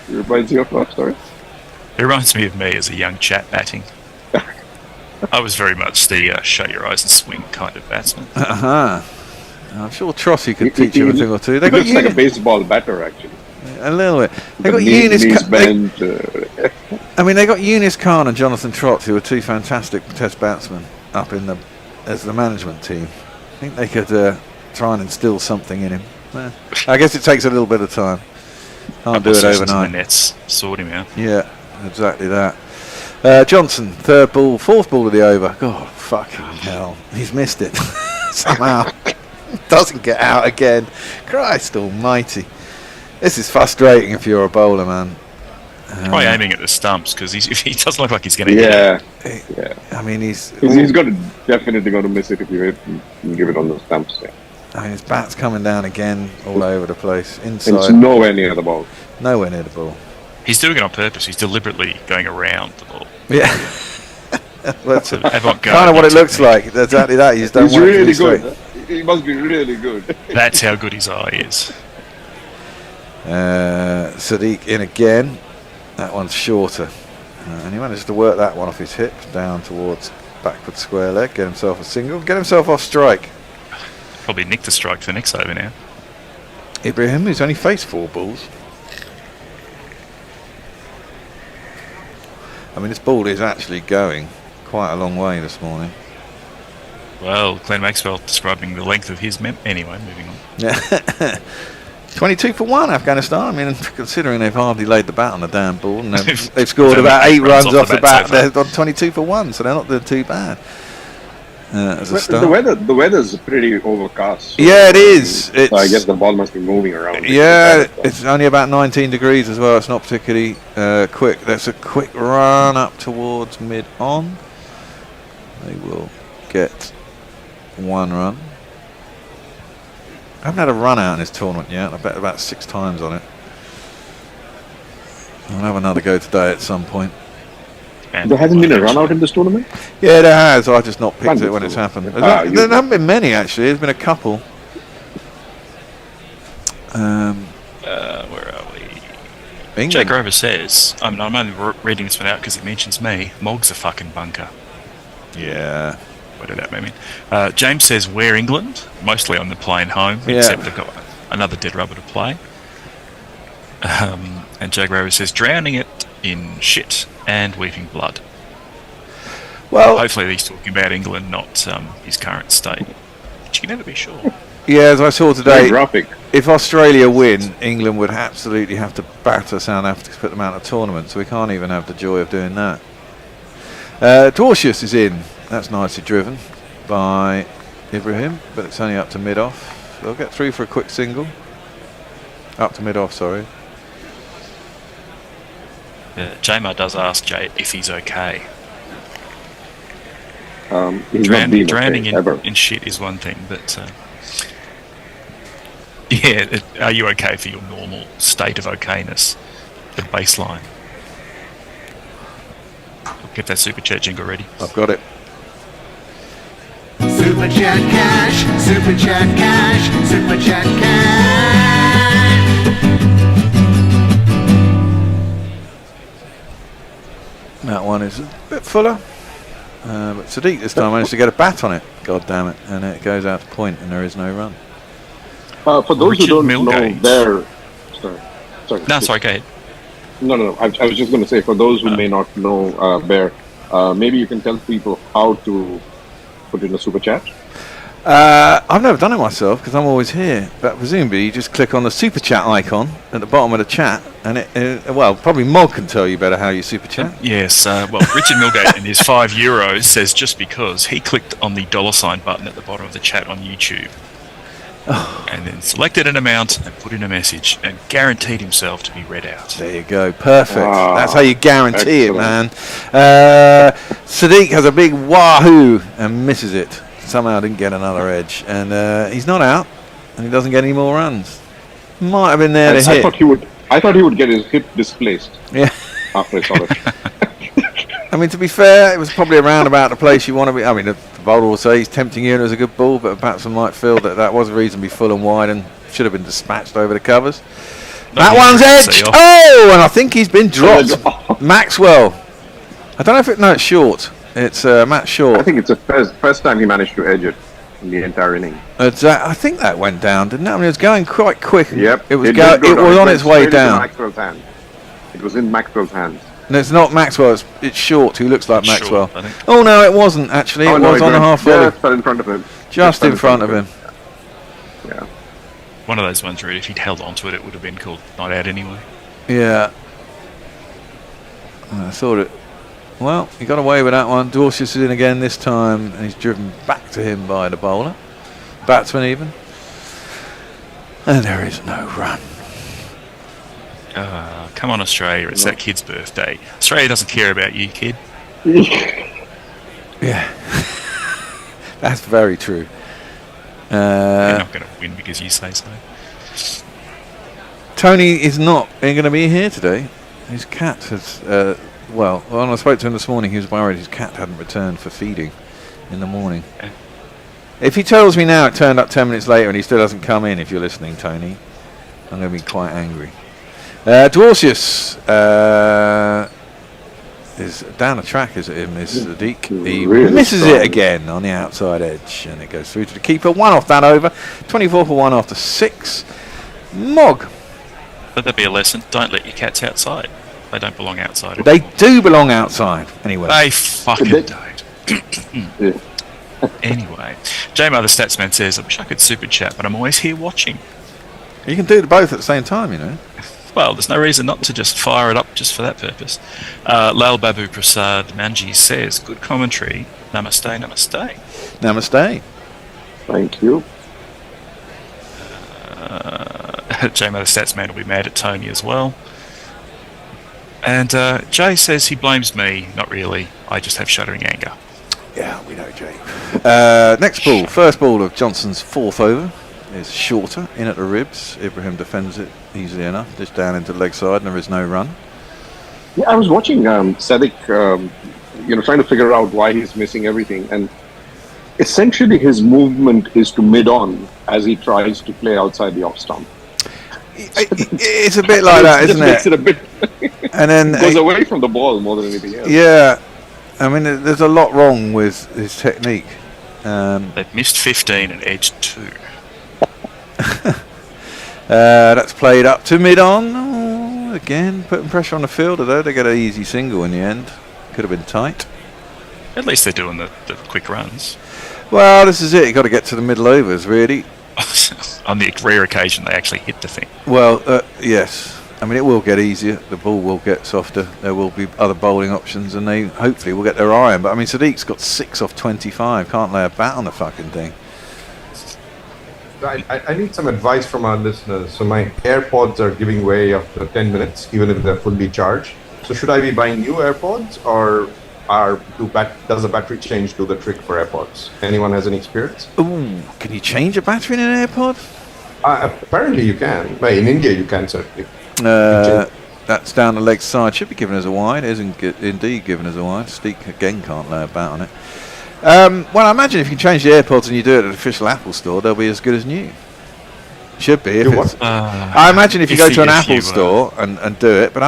C: It reminds you of what? Sorry.
D: It reminds me of me as a young chap batting. I was very much the shut your eyes and swing kind of batsman.
B: I'm sure Trossie could
C: He-
B: teach you a
C: he-
B: thing or two.
C: He
B: They got
C: looks like a baseball batter, actually.
B: a little bit. They got
C: Knee-
B: Eunice.
C: knees
B: They
C: bent.
B: got Eunice Khan and Jonathan Trott, who are 2 fantastic Test batsmen up in as the management team. I think they could try and instill something in him. I guess it takes a little bit of time. Can't do it
D: Sessions in
B: overnight.
D: The nets sort him out.
B: Yeah, exactly that. Johnson, 3rd ball, 4th ball of the over. God, fucking hell. He's missed it. Somehow. Doesn't get out again. Christ almighty. This is frustrating if you're a bowler, man.
D: Try aiming at the stumps, because he doesn't look like he's going to hit it.
C: Yeah.
B: I mean,
C: He's definitely going to miss it if you give it on the stumps. Yeah.
B: I mean, his bat's coming down again all over the place.
C: And it's
B: Inside,
C: nowhere near the ball.
B: nowhere near the ball.
D: He's doing it on purpose. He's deliberately going around the ball.
B: Yeah. That's
D: Avant-garde
B: kind of what it looks
D: technique.
B: like. That's exactly that. You just don't
C: He's
B: want it to
C: really
B: be straight.
C: good. He must be really good.
D: That's how good his eye is.
B: Sadiq in again. That one's shorter. And he managed to work that one off his hip down towards backward square leg. Get himself a single. Get himself off strike.
D: Probably nicked the strike for the next over now.
B: Ibrahim, who's only faced 4 balls. I mean, this ball is actually going quite a long way this morning.
D: Well, Glenn Maxwell describing the length of his anyway, moving on.
B: Yeah. 22 for 1, Afghanistan. I mean, considering they've hardly laid the bat on the damn ball, and they've scored
D: They've
B: about
D: only
B: 8 runs off the bat.
D: so far.
B: They're on 22 for 1, so they're not doing too bad. As a
C: But
B: start.
C: the weather's pretty overcast. So
B: Yeah, it is.
C: So I guess the ball must be moving around.
B: Yeah, it's only about 19 degrees as well. It's not particularly quick. That's a quick run up towards mid-on. They will get 1 run. I haven't had a run out in this tournament yet. I bet about 6 times on it. I'll have another go today at some point.
D: And
C: There hasn't been a run out in this tournament?
B: Yeah, there has. I've just not picked it when it's
C: Wonderful.
B: happened.
C: You-
B: There haven't been many, actually. There's been a couple.
D: where are we? Jake
B: England.
D: Grover says, I'm only reading this one out because it mentions me. Mog's a fucking bunker.
B: Yeah.
D: What did that mean? James says, we're England, mostly on the plane home,
B: Yeah.
D: except they've got another dead rubber to play. And Jake Grover says, drowning it in shit and weeping blood.
B: Well,
D: Hopefully he's talking about England, not his current state. But you can never be sure.
B: yeah, as I saw
C: Very
B: today,
C: graphic.
B: if Australia win, England would absolutely have to batter South Africa to put them out of the tournament, so we can't even have the joy of doing that. Dorcius is in. That's nicely driven by Ibrahim, but it's only up to mid-off. They'll get through for a quick single. Up to mid-off, sorry.
D: Jamar does ask Jay if he's okay.
C: He's not been
D: Drowning
C: okay, ever.
D: in shit is one thing, but yeah, are you okay for your normal state of okayness, the baseline? Get that super chat jingle ready.
B: I've got it.
E: Super chat cash, super chat cash, super chat cash.
B: That one is a bit fuller. But Sadiq this time managed to get a bat on it. God damn it. And it goes out to point and there is no run.
C: For those
D: Richard
C: who don't know,
D: Milgate.
C: Sorry.
D: No, sorry, go ahead.
C: No. I was just going to say, for those who may not know Bear, maybe you can tell people how to put in a super chat.
B: I've never done it myself because I'm always here. But presumably you just click on the super chat icon at the bottom of the chat, and probably Mog can tell you better how you super chat.
D: Yes, Richard Milgate in his €5 says just because he clicked on the $ button at the bottom of the chat on YouTube and then selected an amount and put in a message and guaranteed himself to be read out.
B: There you go, perfect. That's how you guarantee it, man. Sadiq has a big wahoo and misses it. Somehow didn't get another edge, and he's not out, and he doesn't get any more runs. Might have been there to hit.
C: I thought he would get his hip displaced.
B: Yeah.
C: After I saw it.
B: I mean, to be fair, it was probably around about the place you want to be. I mean, the bowler will say he's tempting you and it was a good ball, but perhaps I might feel that was reasonably full and wide and should have been dispatched over the covers. That one's edged. Oh, and I think he's been dropped. Maxwell. I don't know if it's short. It's Matt Short.
C: I think it's the first time he managed to edge it in the entire inning.
B: I think that went down, didn't it? I mean, it was going quite quick.
C: Yep.
B: It was on its way down.
C: Maxwell's hand. It was in Maxwell's hands.
B: No, it's not Maxwell. It's Short who looks like Maxwell.
D: Short, I think.
B: Oh no, it wasn't actually. It was on the half volley.
C: Just fell in front of him.
B: Just in front of him.
C: Yeah.
D: One of those ones where if he'd held onto it, it would have been called not out anyway.
B: Yeah. I thought it. Well, he got away with that one. Dorsius is in again this time, and he's driven back to him by the bowler. Batsman even. And there is no run.
D: Come on, Australia, it's that kid's birthday. Australia doesn't care about you, kid.
B: Yeah. That's very true.
D: You're not going to win because you say so.
B: Tony is not going to be here today. His cat has... when I spoke to him this morning, he was worried his cat hadn't returned for feeding in the morning.
D: Okay.
B: If he tells me now it turned up 10 minutes later and he still hasn't come in, if you're listening, Tony, I'm going to be quite angry. Dwarsius is down the track, is Sadiq. He
C: Really
B: misses
C: strong.
B: it again on the outside edge, and it goes through to the keeper. One off that over. 24 for one after 6. Mog.
D: Let that be a lesson. Don't let your cats outside. They don't belong outside.
B: They do belong outside. Anyway.
D: They fucking don't.
C: Yeah.
D: Anyway, J-Mo the Statsman says, I wish I could super chat, but I'm always here watching.
B: You can do both at the same time, you know.
D: Well, there's no reason not to just fire it up just for that purpose. Lal Babu Prasad Manji says, good commentary. Namaste, namaste.
B: Namaste.
C: Thank you.
D: J-Mo the Statsman will be mad at Tony as well. And Jay says he blames me. Not really. I just have shuddering anger.
B: Yeah, we know, Jay. Next ball. First ball of Johnson's fourth over is shorter, in at the ribs. Ibrahim defends it easily enough, just down into the leg side, and there is no run.
C: Yeah, I was watching Sadiq, trying to figure out why he's missing everything. And essentially his movement is to mid-on as he tries to play outside the off stump.
B: It's a bit like that, isn't it?
C: Makes it a bit
B: And then
C: goes away from the ball more than anything else.
B: Yeah, I mean, there's a lot wrong with his technique.
D: They've missed 15 and edged 2.
B: That's played up to mid-on. Oh, again, putting pressure on the fielder, though. They get an easy single in the end. Could have been tight.
D: At least they're doing the quick runs.
B: Well, this is it. You've got to get to the middle overs, really.
D: On the rare occasion they actually hit the thing.
B: Well, yes. I mean, it will get easier. The ball will get softer. There will be other bowling options, and they hopefully will get their iron. But I mean, Sadiq's got 6 off 25. Can't lay a bat on the fucking thing.
H: I need some advice from our listeners. So my AirPods are giving way after 10 minutes, even if they're fully charged. So should I be buying new AirPods, or does a battery change do the trick for AirPods? Anyone has any experience?
B: Ooh, can you change a battery in an AirPod?
H: Apparently you can. Well, in India you can certainly.
B: That's down the leg side. Should be given as a wide. Isn't indeed given as a wide. Steek again can't lay a bat on it. Well, I imagine if you change the AirPods and you do it at an official Apple store, they'll be as good as new. Should be. I imagine if you go to an Apple store and do it, but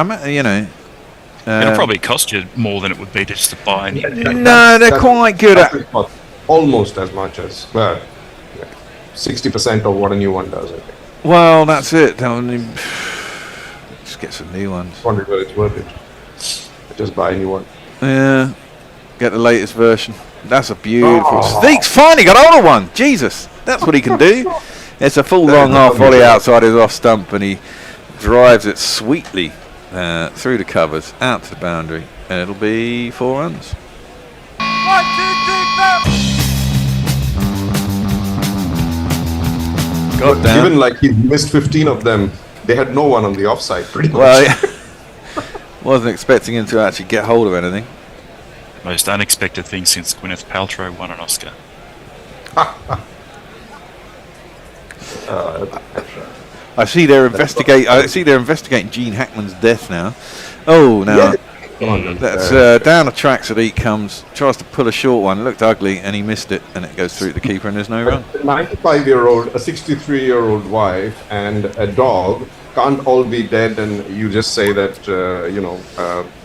D: it'll probably cost you more than it would be just to buy a new.
B: No, they're quite good at.
H: Almost as much as 60% of what a new one does, I think.
B: Well, that's it. Just get some new ones.
H: Wonder whether it's worth it. Just buy a new one.
B: Yeah, get the latest version. That's a beautiful. Sneak's finally got hold of one. Jesus, that's what he can do. It's a full long half volley outside his off stump, and he drives it sweetly through the covers out to the boundary, and it'll be 4 runs.
I: 1, 2, 3, 4.
B: God damn.
H: Given like he missed 15 of them, they had no one on the offside, pretty much.
B: Well, yeah. Wasn't expecting him to actually get hold of anything.
D: Most unexpected thing since Gwyneth Paltrow won an Oscar.
B: I see they're investigating Gene Hackman's death now. Oh, now that's down the track. Sadiq comes, tries to pull a short one. It looked ugly, and he missed it, and it goes through the keeper, and there's no run.
H: A 95-year-old, a 63-year-old wife, and a dog can't all be dead, and you just say that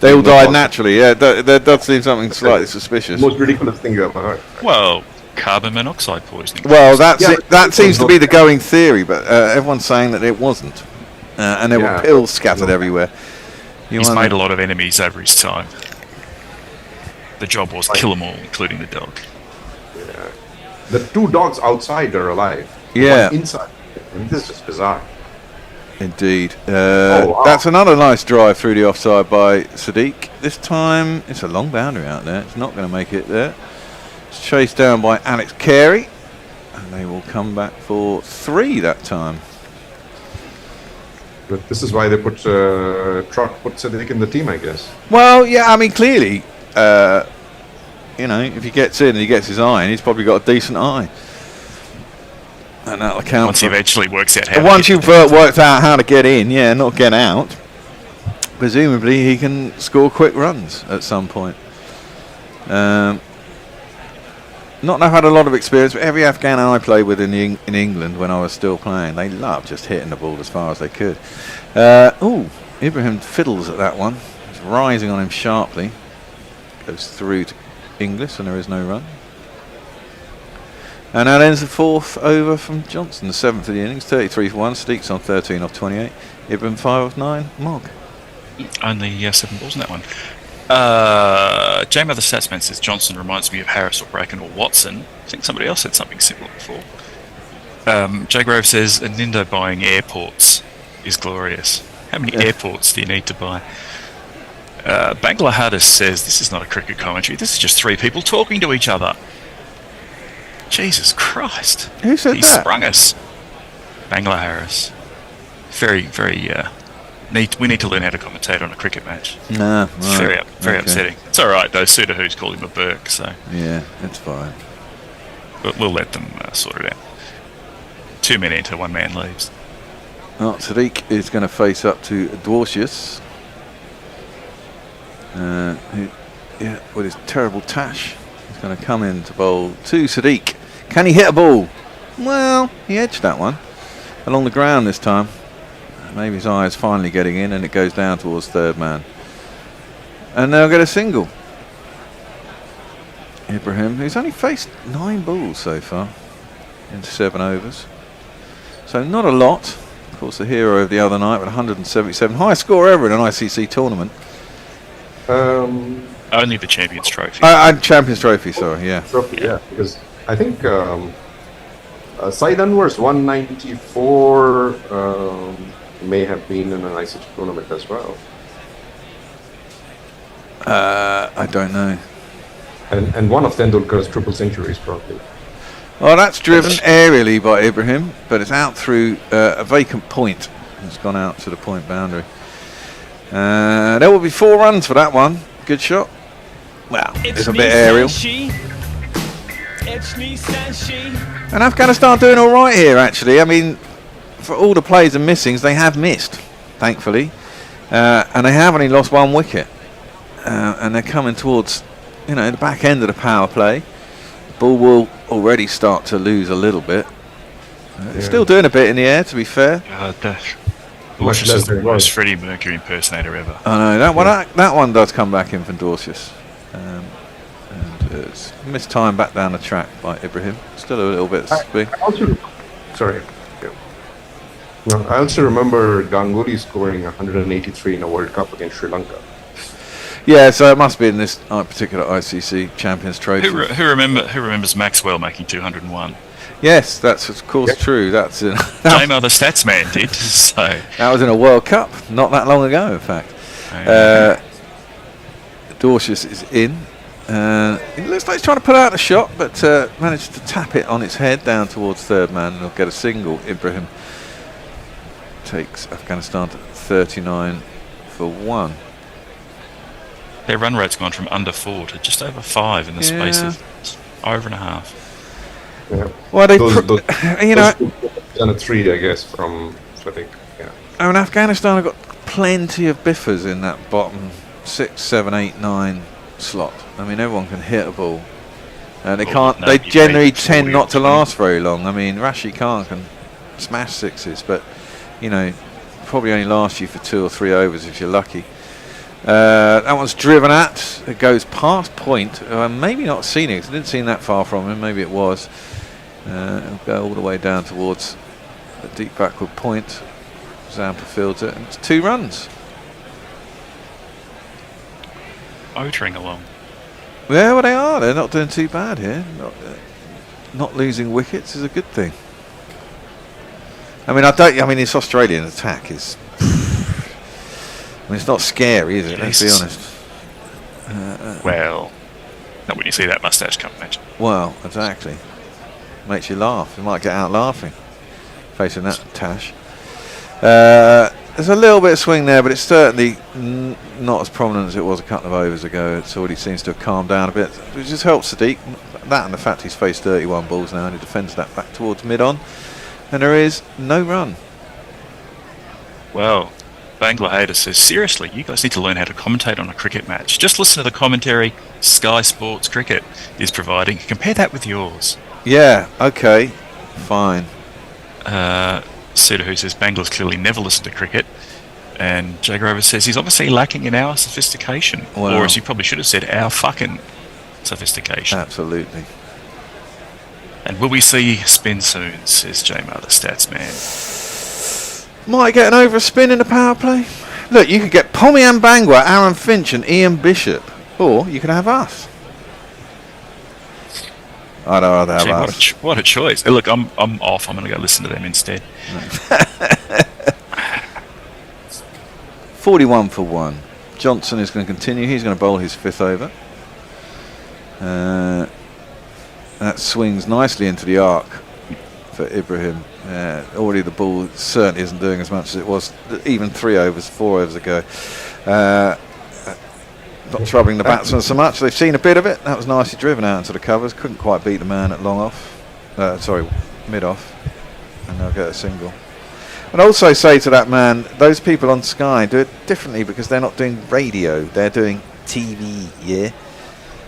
B: they all died naturally. Yeah, there does seem something slightly suspicious.
H: Most ridiculous thing you ever heard.
D: Well, carbon monoxide poisoning.
B: Well, that seems to be the going theory, but everyone's saying that it wasn't, and there were pills scattered everywhere.
D: He's made a lot of enemies over his time. The job was kill them all, including the dog.
H: Yeah. The 2 dogs outside are alive.
B: Yeah.
H: One inside. I mean, this is just bizarre.
B: Indeed.
H: Wow.
B: That's another nice drive through the offside by Sadiq. This time, it's a long boundary out there. It's not going to make it there. It's chased down by Alex Carey, and they will come back for 3 that time.
H: But this is why they put Sadiq in the team, I guess.
B: Well, yeah, I mean, clearly, if he gets in and he gets his iron, he's probably got a decent eye. And that'll account
D: once he eventually works out how.
B: Once you've worked out how to get in, not get out, presumably he can score quick runs at some point. Not that I've had a lot of experience, but every Afghan I played with in England when I was still playing, they loved just hitting the ball as far as they could. Ibrahim fiddles at that one. He's rising on him sharply. Goes through to Inglis, and there is no run. And that ends the 4th over from Johnson, the 7th of the innings, 33 for 1. Sadiq's on 13 off 28. Ibrahim 5 off 9. Mog.
D: Only 7 balls in that one. J-Mother Statsman says Johnson reminds me of Harris or Bracken or Watson. I think somebody else said something similar before. J Grove says Nindo buying airports is glorious. How many airports do you need to buy? Bangla Hardis says this is not a cricket commentary. This is just 3 people talking to each other. Jesus Christ!
B: Who said
D: he
B: that?
D: Sprung us. Bangla Harris. Very, very. We need to learn how to commentate on a cricket match.
B: Nah,
D: It's
B: right.
D: very upsetting. It's all right though. Suda Who's called him a Burke, so
B: Yeah, it's fine.
D: we'll let them sort it out. 2 men enter, 1 man leaves.
B: Well, Sadiq is going to face up to Dwarcius. With his terrible tash, he's going to come in to bowl to Sadiq. Can he hit a ball? Well, he edged that one along the ground this time. Maybe his eye is finally getting in, and it goes down towards third man. And they'll get a single. Ibrahim, who's only faced 9 balls so far in 7 overs. So not a lot. Of course, the hero of the other night with 177. Highest score ever in an ICC tournament.
D: Only the Champions Trophy.
B: Champions Trophy, sorry, yeah.
H: Trophy, yeah, because I think Said Anwar's 194 may have been in an ICC tournament as well.
B: I don't know.
H: And one of Tendulkar's triple centuries, probably.
B: Well, that's driven aerially by Ibrahim, but it's out through a vacant point. It's gone out to the point boundary. There will be 4 runs for that one. Good shot. Well, it's a bit aerial. And Afghanistan doing all right here, actually. I mean, for all the plays and missings, they have missed, thankfully. And they have only lost 1 wicket. And they're coming towards, the back end of the power play. Ball will already start to lose a little bit. Still doing a bit in the air, to be fair.
D: Dorcius is the most Freddie Mercury impersonator ever.
B: I know that one does come back in from Dorcius, and it's missed time back down the track by Ibrahim. Still a little bit speed.
H: Sorry. Yeah. No, I also remember Ganguly scoring 183 in a World Cup against Sri Lanka.
B: Yeah, so it must be in this particular ICC Champions Trophy.
D: Who remembers Maxwell making 201?
B: Yes, that's of course true. That's in
D: J-Mo the stats man did. So
B: that was in a World Cup not that long ago, in fact. Dorsius is in. It looks like he's trying to put out a shot, but managed to tap it on its head down towards third man, and he'll get a single. Ibrahim takes Afghanistan to 39 for 1.
D: their run rate's gone from under 4 to just over 5 in the space of over and a half.
H: Yeah.
B: Well, they
H: you know, done a 3, I guess, from I think. Yeah.
B: I mean, Afghanistan have got plenty of biffers in that bottom 6, 7, 8, 9 slot. I mean, everyone can hit a ball, and they can't. They generally tend not to last very long. I mean, Rashid Khan can smash 6s, but you know, probably only last you for 2 or 3 overs if you're lucky. That one's driven at. It goes past point. Maybe not seen it. I didn't see that far from him. Maybe it was. It'll go all the way down towards a deep backward point. Zampa fields it, and it's 2 runs.
D: Motoring along.
B: Yeah, well, they are. They're not doing too bad here. Not losing wickets is a good thing. I mean, I mean, this Australian attack is. I mean, it's not scary, is it? Let's be honest.
D: Well, not when you see that moustache come, imagine.
B: Well, exactly. Makes you laugh. You might get out laughing facing that Tash. There's a little bit of swing there, but it's certainly not as prominent as it was a couple of overs ago. It already seems to have calmed down a bit, which just helps Sadiq. That and the fact he's faced 31 balls now and he defends that back towards mid-on. And there is no run.
D: Well, Bangladesh says, seriously, you guys need to learn how to commentate on a cricket match. Just listen to the commentary Sky Sports Cricket is providing. Compare that with yours.
B: Yeah, okay, fine.
D: Sudahu says, Bangla's clearly never listened to cricket. And Jay Grover says, he's obviously lacking in our sophistication.
B: Wow.
D: Or as he probably should have said, our fucking sophistication.
B: Absolutely.
D: And will we see spin soon, says J-Mo, the stats man.
B: Might get an over a spin in the power play. Look, you could get Pomian Bangwa, Aaron Finch and Ian Bishop. Or you could have us. I'd rather have us.
D: What a choice. Hey, look, I'm off. I'm going to go listen to them instead.
B: 41 for 1. Johnson is going to continue. He's going to bowl his 5th over. That swings nicely into the arc for Ibrahim. Already the ball certainly isn't doing as much as it was even 3 overs, 4 overs ago. Not troubling the batsmen so much. They've seen a bit of it. That was nicely driven out into the covers. Couldn't quite beat the man at long off. Mid off. And they'll get a single. And also say to that man, those people on Sky do it differently because they're not doing radio. They're doing TV, yeah?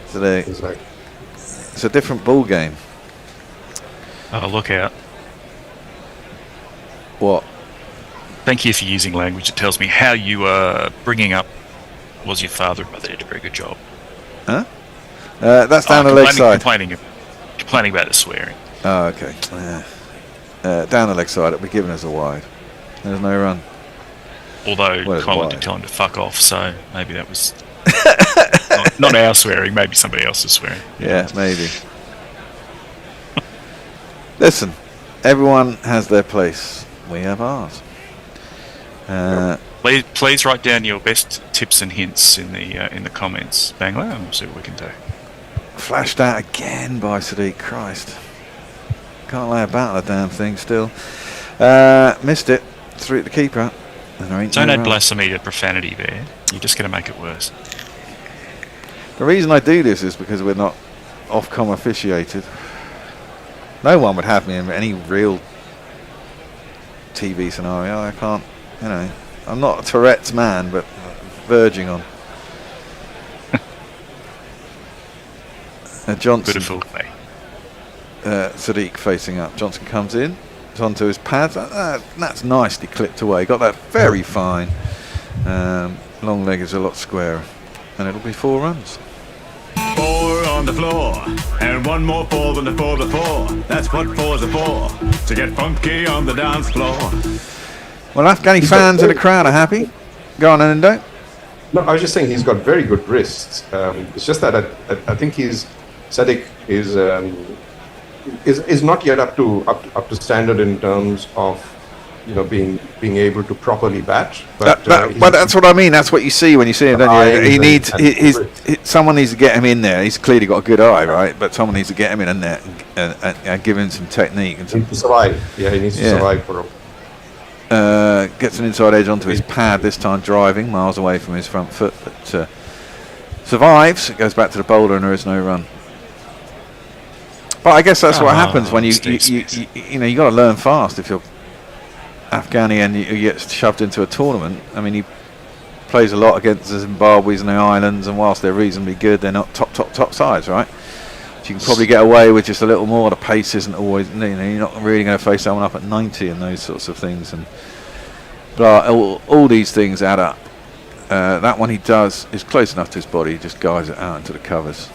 B: So it's a different ball game.
D: Oh, look out.
B: What?
D: Thank you for using language that tells me how you are bringing up was your father and mother did a very good job.
B: Huh? That's down the leg side.
D: Complaining about the swearing.
B: Oh, okay. Down the leg side, it'll be given as a wide. There's no run.
D: Although Colin did tell him to fuck off, so maybe that was not our swearing, maybe somebody else's swearing.
B: Yeah, maybe. Listen, everyone has their place. We have ours.
D: Please write down your best tips and hints in the comments, Bangla, and we'll see what we can do.
B: Flashed out again by Sadiq. Christ. Can't lay about the damn thing still. Missed it. Threw it the keeper. And there ain't
D: Don't
B: no
D: add
B: run.
D: blasphemy to profanity there. You're just going to make it worse.
B: The reason I do this is because we're not Ofcom officiated. No one would have me in any real TV scenario. I can't, you know. I'm not a Tourette's man, but verging on. Johnson.
D: Beautiful.
B: Sadiq facing up. Johnson comes in. It's onto his pads. That's nicely clipped away. Got that very fine. Long leg is a lot squarer. And it'll be 4 runs.
E: 4
J: on the floor. And one more fall than the four before. That's what fours are for. To get funky on the dance floor.
B: Well, Afghani fans in the crowd are happy. Go on, Endo.
H: No, I was just saying he's got very good wrists. It's just that I think Sadiq is not yet up to standard in terms of being able to properly bat. But
B: that's what I mean. That's what you see when you see him. Don't you? He needs someone needs to get him in there. He's clearly got a good eye, right? But someone needs to get him in there and give him some technique and
H: he needs to survive. Yeah, he needs to survive for him.
B: Gets an inside edge onto his pad this time, driving miles away from his front foot, but survives. It goes back to the bowler, and there is no run. But I guess that's what happens when you got to learn fast if you're Afghani and you get shoved into a tournament. I mean, he plays a lot against the Zimbabwe's and the islands, and whilst they're reasonably good, they're not top sides, right? So you can probably get away with just a little more. The pace isn't always, you're not really going to face someone up at 90 and those sorts of things. But all these things add up. That one he does is close enough to his body. He just guides it out into the covers,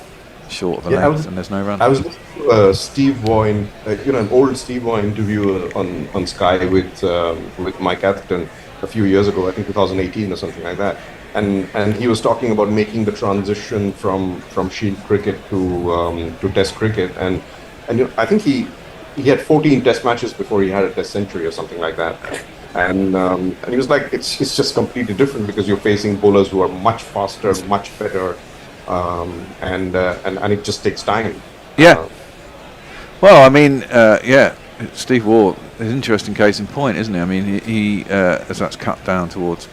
B: short of the length, and there's no run.
H: I was listening to Steve Waugh, an old Steve Waugh interview on Sky with Mike Atherton a few years ago, I think 2018 or something like that. And he was talking about making the transition from Shield cricket to Test cricket, and I think he had 14 Test matches before he had a Test century or something like that, and he was like, it's just completely different because you're facing bowlers who are much faster, much better, and it just takes time.
B: Yeah. Well, I mean, Steve Waugh is an interesting case in point, isn't he? I mean, he as that's cut down towards.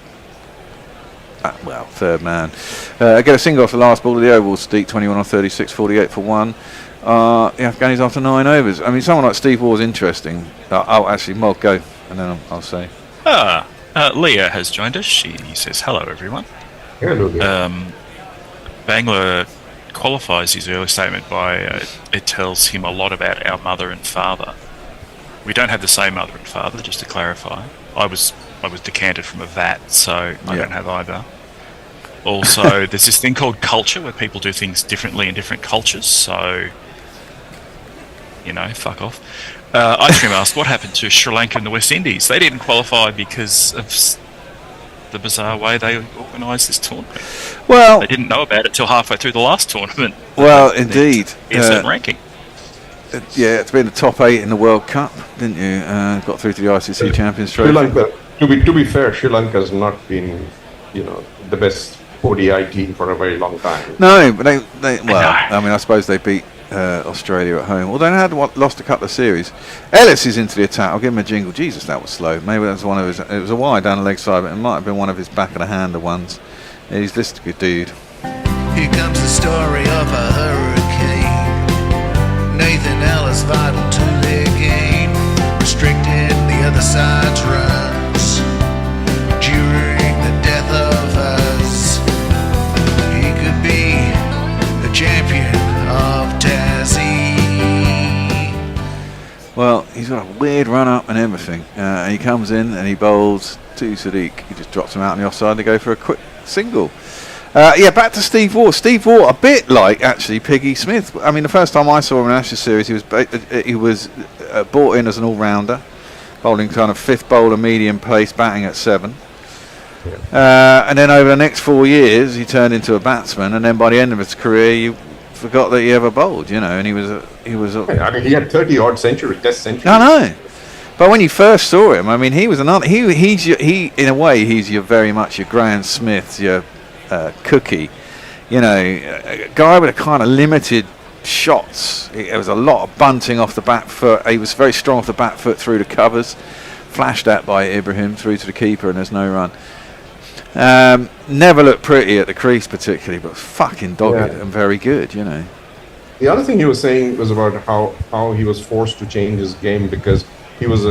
B: Third man. Get a single off the last ball of the oval. Steak 21 on 36, 48 for one. The Afghanis after 9 overs. I mean, someone like Steve Waugh is interesting. Actually, Mog, go, and then I'll say.
D: Leah has joined us. She says, hello, everyone.
H: Hello.
D: Bangla qualifies his early statement by it tells him a lot about our mother and father. We don't have the same mother and father, just to clarify. I was decanted from a vat, so I don't have either. Also, there's this thing called culture where people do things differently in different cultures, so, fuck off. Ice Cream asked, what happened to Sri Lanka and the West Indies? They didn't qualify because of the bizarre way they organised this tournament.
B: Well,
D: they didn't know about it till halfway through the last tournament.
B: Well, indeed.
D: It's a ranking.
B: It's been the top 8 in the World Cup, didn't you? Got through to the ICC Champions Trophy.
H: Sri Lanka, to be fair, Sri Lanka has not been, the best ODI team for a very long time.
B: No, but I suppose they beat Australia at home. Although they had lost a couple of series. Ellis is into the attack. I'll give him a jingle. Jesus, that was slow. Maybe that was one of his. It was a wide down the leg side, but it might have been one of his back of the hander ones. He's this good dude.
E: Here comes the story of a hurricane. Nathan Ellis vital to their game. Restricted the other side's runs during the death of us. He could be the champion of Tassie.
B: Well, he's got a weird run up and everything. And he comes in and he bowls to Sadiq. He just drops him out on the offside to go for a quick single. Back to Steve Waugh. Steve Waugh, a bit like actually Piggy Smith. I mean, the first time I saw him in an Ashes series, he was brought in as an all-rounder, bowling kind of fifth bowler, medium pace, batting at 7. And then over the next 4 years, he turned into a batsman. And then by the end of his career, you forgot that he ever bowled. And he was.
H: I mean, he had 30 odd centuries, Test centuries.
B: I know. But when you first saw him, I mean, he was another. He in a way, he's very much your Graham Smith, your Cookie, a guy with a kind of limited shots. There was a lot of bunting off the back foot. He was very strong off the back foot through the covers, flashed at by Ibrahim through to the keeper, and there's no run. Never looked pretty at the crease particularly, but fucking dogged and very good.
H: The other thing he was saying was about how he was forced to change his game because he was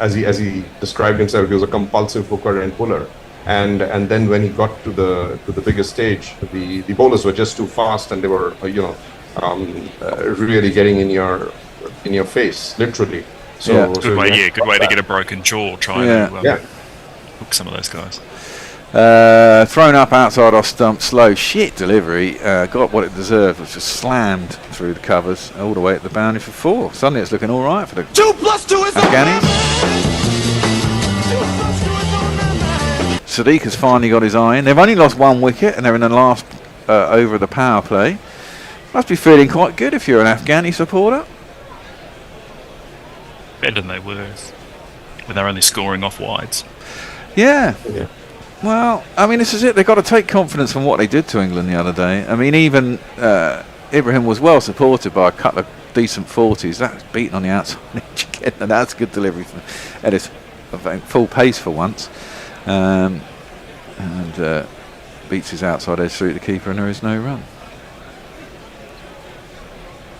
H: as he described himself, he was a compulsive hooker and puller. And then when he got to the bigger stage, the bowlers were just too fast, and they were really getting in your face, literally.
D: Good way to get a broken jaw trying to hook some of those guys.
B: Thrown up outside off stump, slow shit delivery. Got what it deserved, was just slammed through the covers all the way at the boundary for 4. Suddenly it's looking all right for the
I: 2 plus 2 is
B: Afghanis. Sadiq has finally got his eye in. They've only lost 1 wicket and they're in the last over of the power play. Must be feeling quite good if you're an Afghani supporter.
D: Better than they were when they're only scoring off wides.
B: Yeah. Well, I mean, this is it. They've got to take confidence from what they did to England the other day. I mean, even Ibrahim was well supported by a couple of decent 40s. That's beaten on the outside edge again, and that's good delivery from Ellis. Full pace for once. And beats his outside edge through the keeper, and there is no run.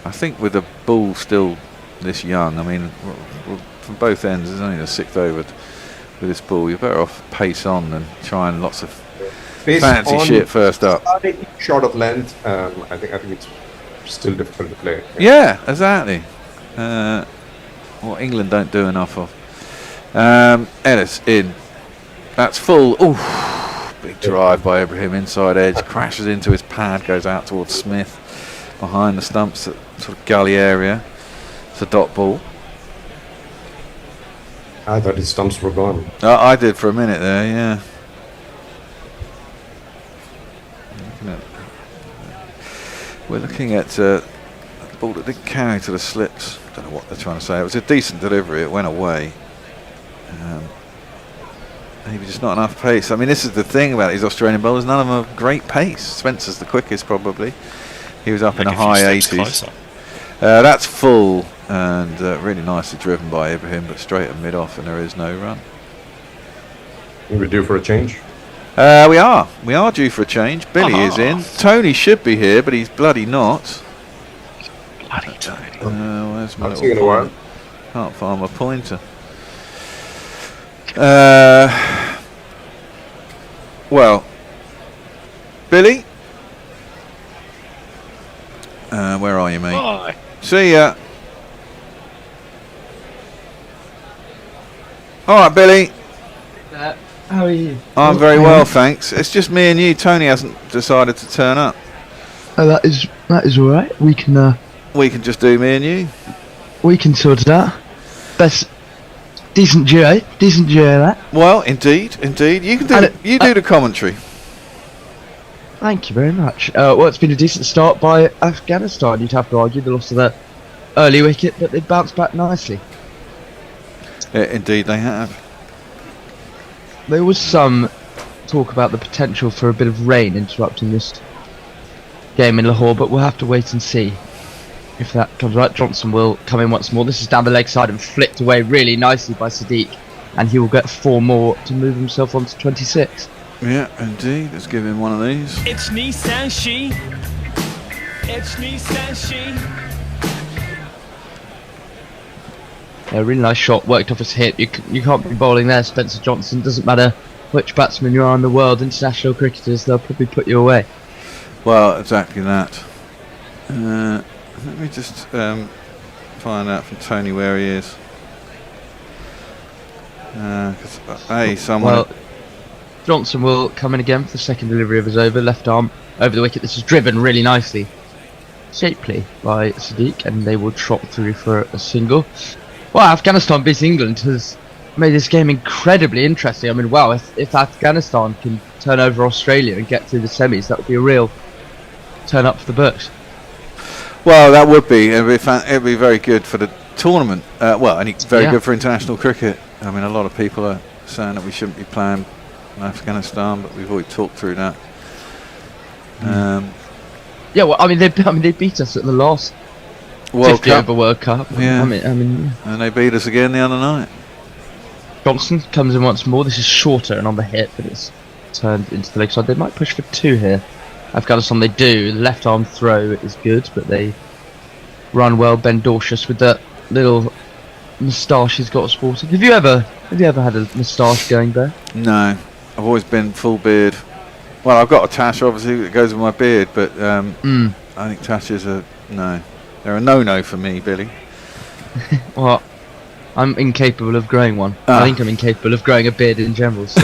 B: I think with the ball still this young, I mean, from both ends, there's only the 6th over with this ball. You're better off pace on than trying lots of fancy shit first up.
H: Short of length, I think it's still difficult to play.
B: Yeah, exactly. What England don't do enough of. Ellis in. That's full. Ooh, big drive by Ibrahim, inside edge, crashes into his pad, goes out towards Smith behind the stumps at sort of gully area. It's a dot ball.
H: I thought his stumps were gone.
B: I did for a minute there, yeah. We're looking at a ball that didn't carry to the slips. Don't know what they're trying to say. It was a decent delivery. It went away. Maybe just not enough pace. I mean, this is the thing about these Australian bowlers. None of them have great pace. Spencer's the quickest, probably. He was up in the high 80s. That's full and really nicely driven by Ibrahim, but straight at mid-off, and there is no run.
H: We're due for a change?
B: We are due for a change. Billy is in. Tony should be here, but he's bloody not.
D: Bloody Tony.
B: Where's my
H: I'll see you in a while.
B: Can't find my pointer. Well, Billy, where are you, mate?
D: Bye.
B: See ya. All right, Billy.
K: How are you?
B: I'm very well, thanks. It's just me and you. Tony hasn't decided to turn up.
K: Oh, that is all right. We can
B: just do me and you.
K: We can sort it out. Decent duo, that.
B: Well, indeed. You can do do the commentary.
K: Thank you very much. Well, it's been a decent start by Afghanistan. You'd have to argue the loss of that early wicket, but they've bounced back nicely.
B: Indeed, they have.
K: There was some talk about the potential for a bit of rain interrupting this game in Lahore, but we'll have to wait and see if that comes right. Johnson will come in once more. This is down the leg side and flicked away really nicely by Sadiq, and he will get 4 more to move himself on to 26.
B: Yeah, indeed. Let's give him one of these.
I: It's Nissan She. It's Nissan She.
K: A really nice shot, worked off his hip. You can't be bowling there, Spencer Johnson. Doesn't matter which batsman you are in the world. International cricketers, they'll probably put you away.
B: Well, exactly that. Let me just find out from Tony where he is. Someone.
K: Well, Johnson will come in again for the second delivery of his over. Left arm over the wicket. This is driven really nicely, shapely by Sadiq, and they will trot through for a single. Well, Afghanistan beating England has made this game incredibly interesting. I mean, wow, if Afghanistan can turn over Australia and get through the semis, that would be a real turn up for the books.
B: Well, that would be. It'd be very good for the tournament. And it's very good for international cricket. I mean, a lot of people are saying that we shouldn't be playing in Afghanistan, but we've already talked through that.
K: Yeah, well, I mean, they beat us at the last World Cup.
B: Yeah.
K: I mean,
B: and they beat us again the other night.
K: Johnson comes in once more. This is shorter and on the hip, but it's turned into the leg side. They might push for 2 here. Afghanistan, they do. The left arm throw is good, but they run well. Ben Dorshus with that little moustache he's got sporting. Have you ever had a moustache going there?
B: No, I've always been full beard. Well, I've got a tash obviously that goes with my beard, but I think tashes are no. They're a no-no for me, Billy.
K: Well, I'm incapable of growing one. I think I'm incapable of growing a beard in general. So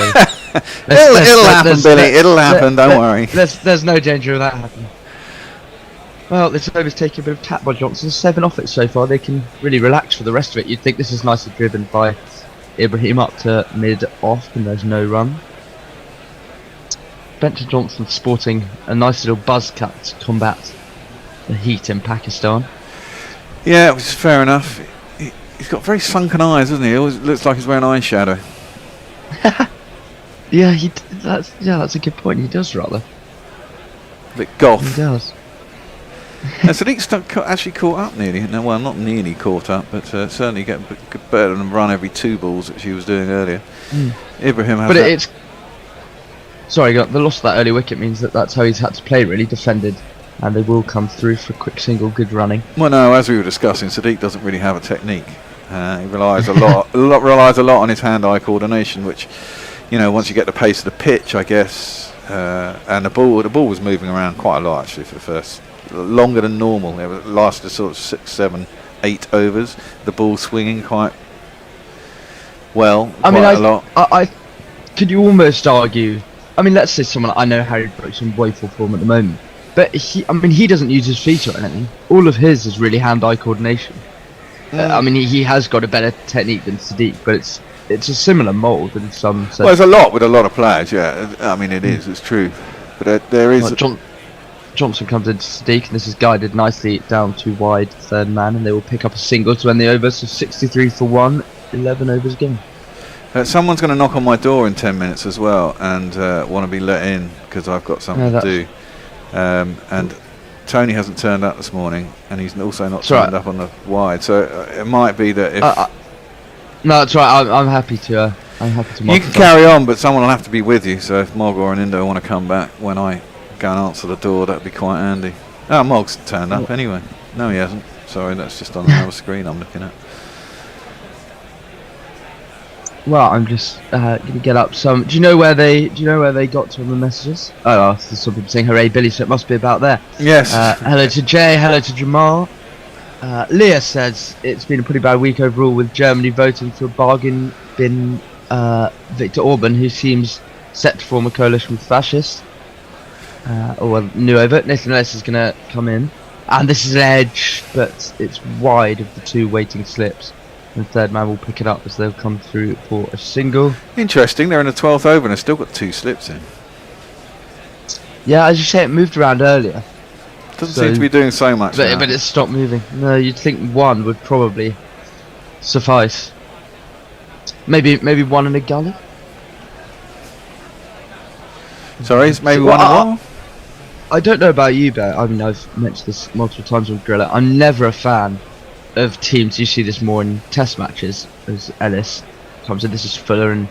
B: It'll happen, Billy. It'll happen. Don't worry.
K: There's no danger of that happening. Well, this over's taking a bit of tap by Johnson. 7 off it so far. They can really relax for the rest of it. You'd think this is nicely driven by Ibrahim up to mid-off, and there's no run. Benton Johnson sporting a nice little buzz cut to combat the heat in Pakistan.
B: Yeah, which is fair enough. He's got very sunken eyes, doesn't he? He always looks like he's wearing eyeshadow.
K: Yeah, that's a good point. He does rather.
B: A bit goth.
K: He does.
B: Sadiq's actually caught up nearly. No, well, not nearly caught up, but certainly get better than run every 2 balls that she was doing earlier. Ibrahim has.
K: But it's. Sorry, the loss of that early wicket means that's how he's had to play, really, defended. And they will come through for a quick single, good running.
B: Well, no, as we were discussing, Sadiq doesn't really have a technique. He relies a lot on his hand-eye coordination, which, once you get the pace of the pitch, I guess, and the ball was moving around quite a lot actually for the first, longer than normal. It lasted sort of 6, 7, 8 overs. The ball swinging quite well, a lot.
K: I could you almost argue? I mean, let's say someone I know Harry Brooks in woeful form at the moment. But he doesn't use his feet or anything. All of his is really hand-eye coordination. He has got a better technique than Sadiq, but it's a similar mould in some sense.
B: Well, there's a lot with a lot of players, yeah. It is, it's true. But there is...
K: Johnson comes into Sadiq, and this is guided nicely down to wide third man, and they will pick up a single to end the over, so 63 for 1, 11 overs game.
B: Someone's going to knock on my door in 10 minutes as well, and want to be let in, because I've got something to do. And Tony hasn't turned up this morning, and he's also not turned up on the wide. So it might be that if
K: no, that's right. I'm happy to.
B: You can carry on, but someone will have to be with you. So if Mog or an Indo want to come back when I go and answer the door, that'd be quite handy. Oh, Mog's turned up anyway. No, he hasn't. Sorry, that's just on another screen I'm looking at.
K: Well, I'm just going to get up some. Do you know where they got to on the messages? Oh, there's some people saying "Hooray, Billy!" So it must be about there.
B: Yes.
K: Hello to Jay. Hello to Jamal. Leah says it's been a pretty bad week overall, with Germany voting for a bargain bin Viktor Orban, who seems set to form a coalition with fascists. New over. Nathan Ellis is going to come in, and this is an edge, but it's wide of the 2 waiting slips. And third man will pick it up as they'll come through for a single.
B: Interesting, they're in the 12th over and they've still got 2 slips in.
K: Yeah, as you say, it moved around earlier.
B: Doesn't seem to be doing so much now.
K: But it's stopped moving. No, you'd think 1 would probably suffice. Maybe 1 in a gully?
B: Sorry, it's maybe 1 in a what?
K: I don't know about you, but I've mentioned this multiple times with Grilla. I'm never a fan of teams. You see this more in test matches as Ellis comes in. This is Fuller and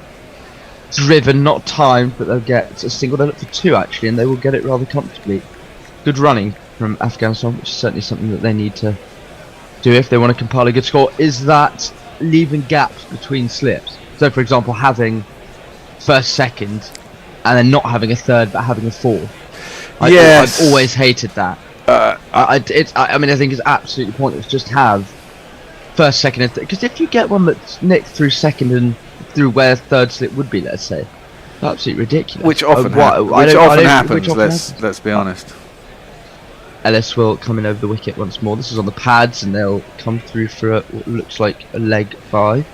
K: driven, not timed, but they'll get a single. They look for 2 actually, and they will get it rather comfortably. Good running from Afghanistan, which is certainly something that they need to do if they want to compile a good score. Is that leaving gaps between slips? So, for example, having first, second, and then not having a third, but having a fourth.
B: Yes.
K: I've always hated that. I think it's absolutely pointless. Just have first, second, and third. Because if you get one that's nicked through second and through where third slip would be, let's say, absolutely ridiculous.
B: Which often happens. Let's be honest.
K: Ellis will come in over the wicket once more. This is on the pads, and they'll come through for what looks like a leg bye.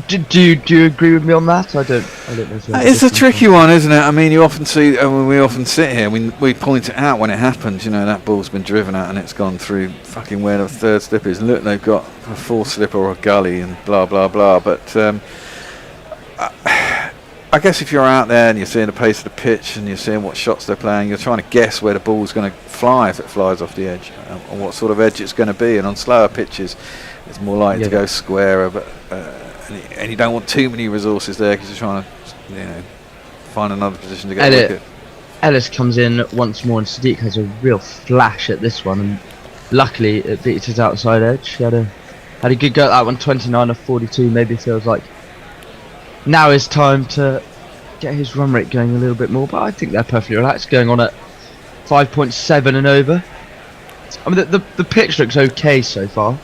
K: Do you agree with me on that? I don't know.
B: It's a tricky one, isn't it? I mean, you often see, we often sit here, we point it out when it happens. That ball's been driven out and it's gone through fucking where the third slip is. Look, they've got a 4th slip or a gully and blah blah blah. But I guess if you're out there and you're seeing the pace of the pitch and you're seeing what shots they're playing, you're trying to guess where the ball's going to fly if it flies off the edge, and what sort of edge it's going to be. And on slower pitches, it's more likely to go squarer, but. And you don't want too many resources there because you're trying to, find another position to get a wicket.
K: Ellis comes in once more, and Sadiq has a real flash at this one, and luckily it beats his outside edge. He had a good go at that one, 29 of 42. Maybe feels like now is time to get his run rate going a little bit more, but I think they're perfectly relaxed, going on at 5.7 and over. I mean, the pitch looks okay so far.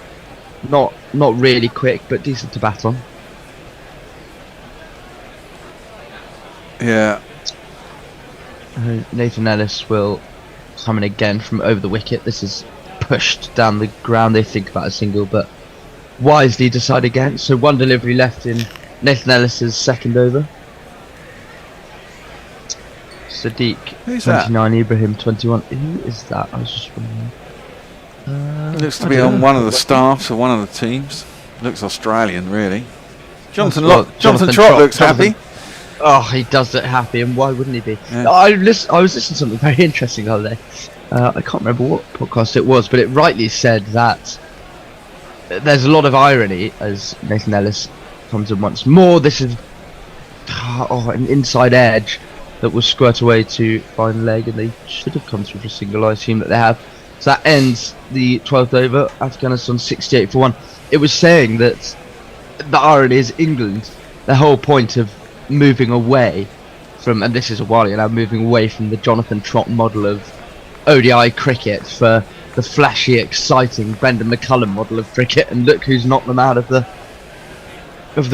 K: Not really quick, but decent to bat on.
B: Yeah.
K: Nathan Ellis will come in again from over the wicket. This is pushed down the ground. They think about a single, but wisely decide against. So one delivery left in Nathan Ellis's second over. Sadiq,
B: Who's
K: 29, Ibrahim, 21. Who is that? I was just wondering.
B: Looks to be on one of the staffs or one of the teams. Looks Australian, really. Jonathan Trott looks happy.
K: Oh, he does look happy, and why wouldn't he be?
B: Yeah.
K: I was listening to something very interesting the other day. I can't remember what podcast it was, but it rightly said that there's a lot of irony as Nathan Ellis comes in once more. This is an inside edge that will squirt away to fine leg, and they should have come through for a single. I assume that they have. So that ends the 12th over. Afghanistan 68 for 1. It was saying that the irony is England, the whole point of moving away from, and this is a while ago now, moving away from the Jonathan Trott model of ODI cricket for the flashy, exciting Brendan McCullum model of cricket, and look who's knocked them out of the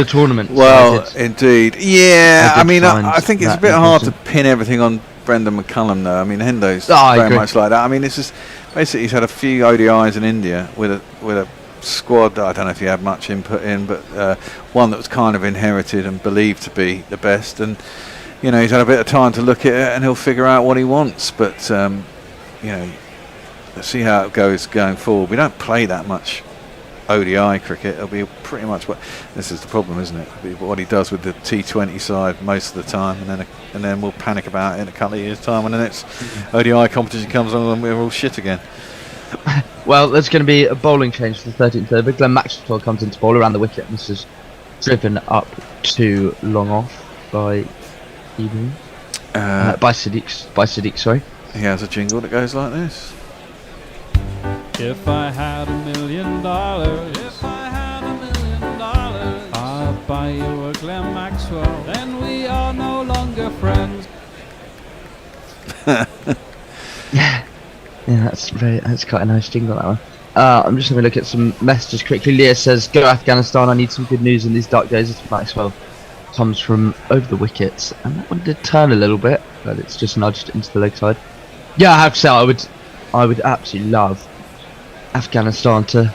K: tournament.
B: Well, indeed. Yeah, I mean, I think it's a bit hard to
K: interesting.
B: pin everything on Brendan McCullum, though. I mean, Hendo's
K: I
B: very
K: agree.
B: much like that. I mean, it's just basically he's had a few ODIs in India with a squad that I don't know if he had much input in, but one that was kind of inherited and believed to be the best. And you know, he's had a bit of time to look at it, and he'll figure out what he wants. But you know, let's see how it goes going forward. We don't play that much ODI cricket. It'll be pretty much what this is the problem, isn't it? It'll be what he does with the T20 side most of the time, and then we'll panic about it in a couple of years' time when the next ODI competition comes along and we're all shit again.
K: Well, there's going to be a bowling change for the 13th over. Glenn Maxwell comes into bowl around the wicket, and this is driven up to long off by Ibrahim. By Sadiq, sorry.
B: He has a jingle that goes like this.
A: If I had $1 million, I'd buy you a Glenn Maxwell. Then we are no longer friends.
K: Yeah, that's quite a nice jingle, that one. I'm just having a look at some messages quickly. Leah says, "Go Afghanistan, I need some good news in these dark days." As Maxwell comes from over the wickets, and that one did turn a little bit, but it's just nudged into the leg side. Yeah, I have to say, I would absolutely love Afghanistan to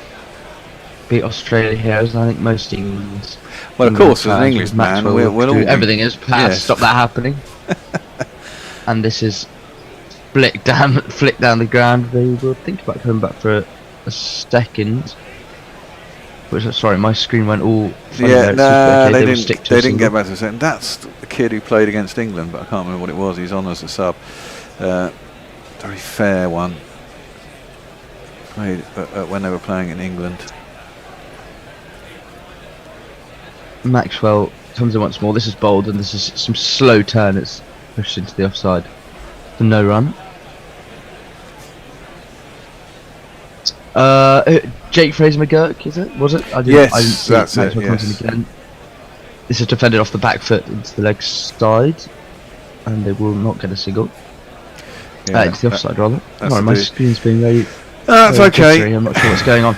K: beat Australia here, as I think most England.
B: Well, of course, as an Englishman, we'll all
K: everything is planned to stop that happening. And this is flick down the ground. They will think about coming back for a second. Which, sorry, my screen went all.
B: Yeah, no,
K: okay,
B: they didn't get back to a second. That's the kid who played against England, but I can't remember what it was. He's on as a sub. Very fair one. Played when they were playing in England.
K: Maxwell comes in once more. This is bold, and this is some slow turn. It's pushed into the offside for no run. Jake Fraser McGurk, is it? Was it?
B: Yes, that's it.
K: Yes. Again. This is defended off the back foot into the leg side, and they will not get a single.
B: Yeah,
K: into the offside, rather. Sorry, my screen's being very.
B: That's
K: very
B: okay.
K: jittery. I'm not sure what's going on.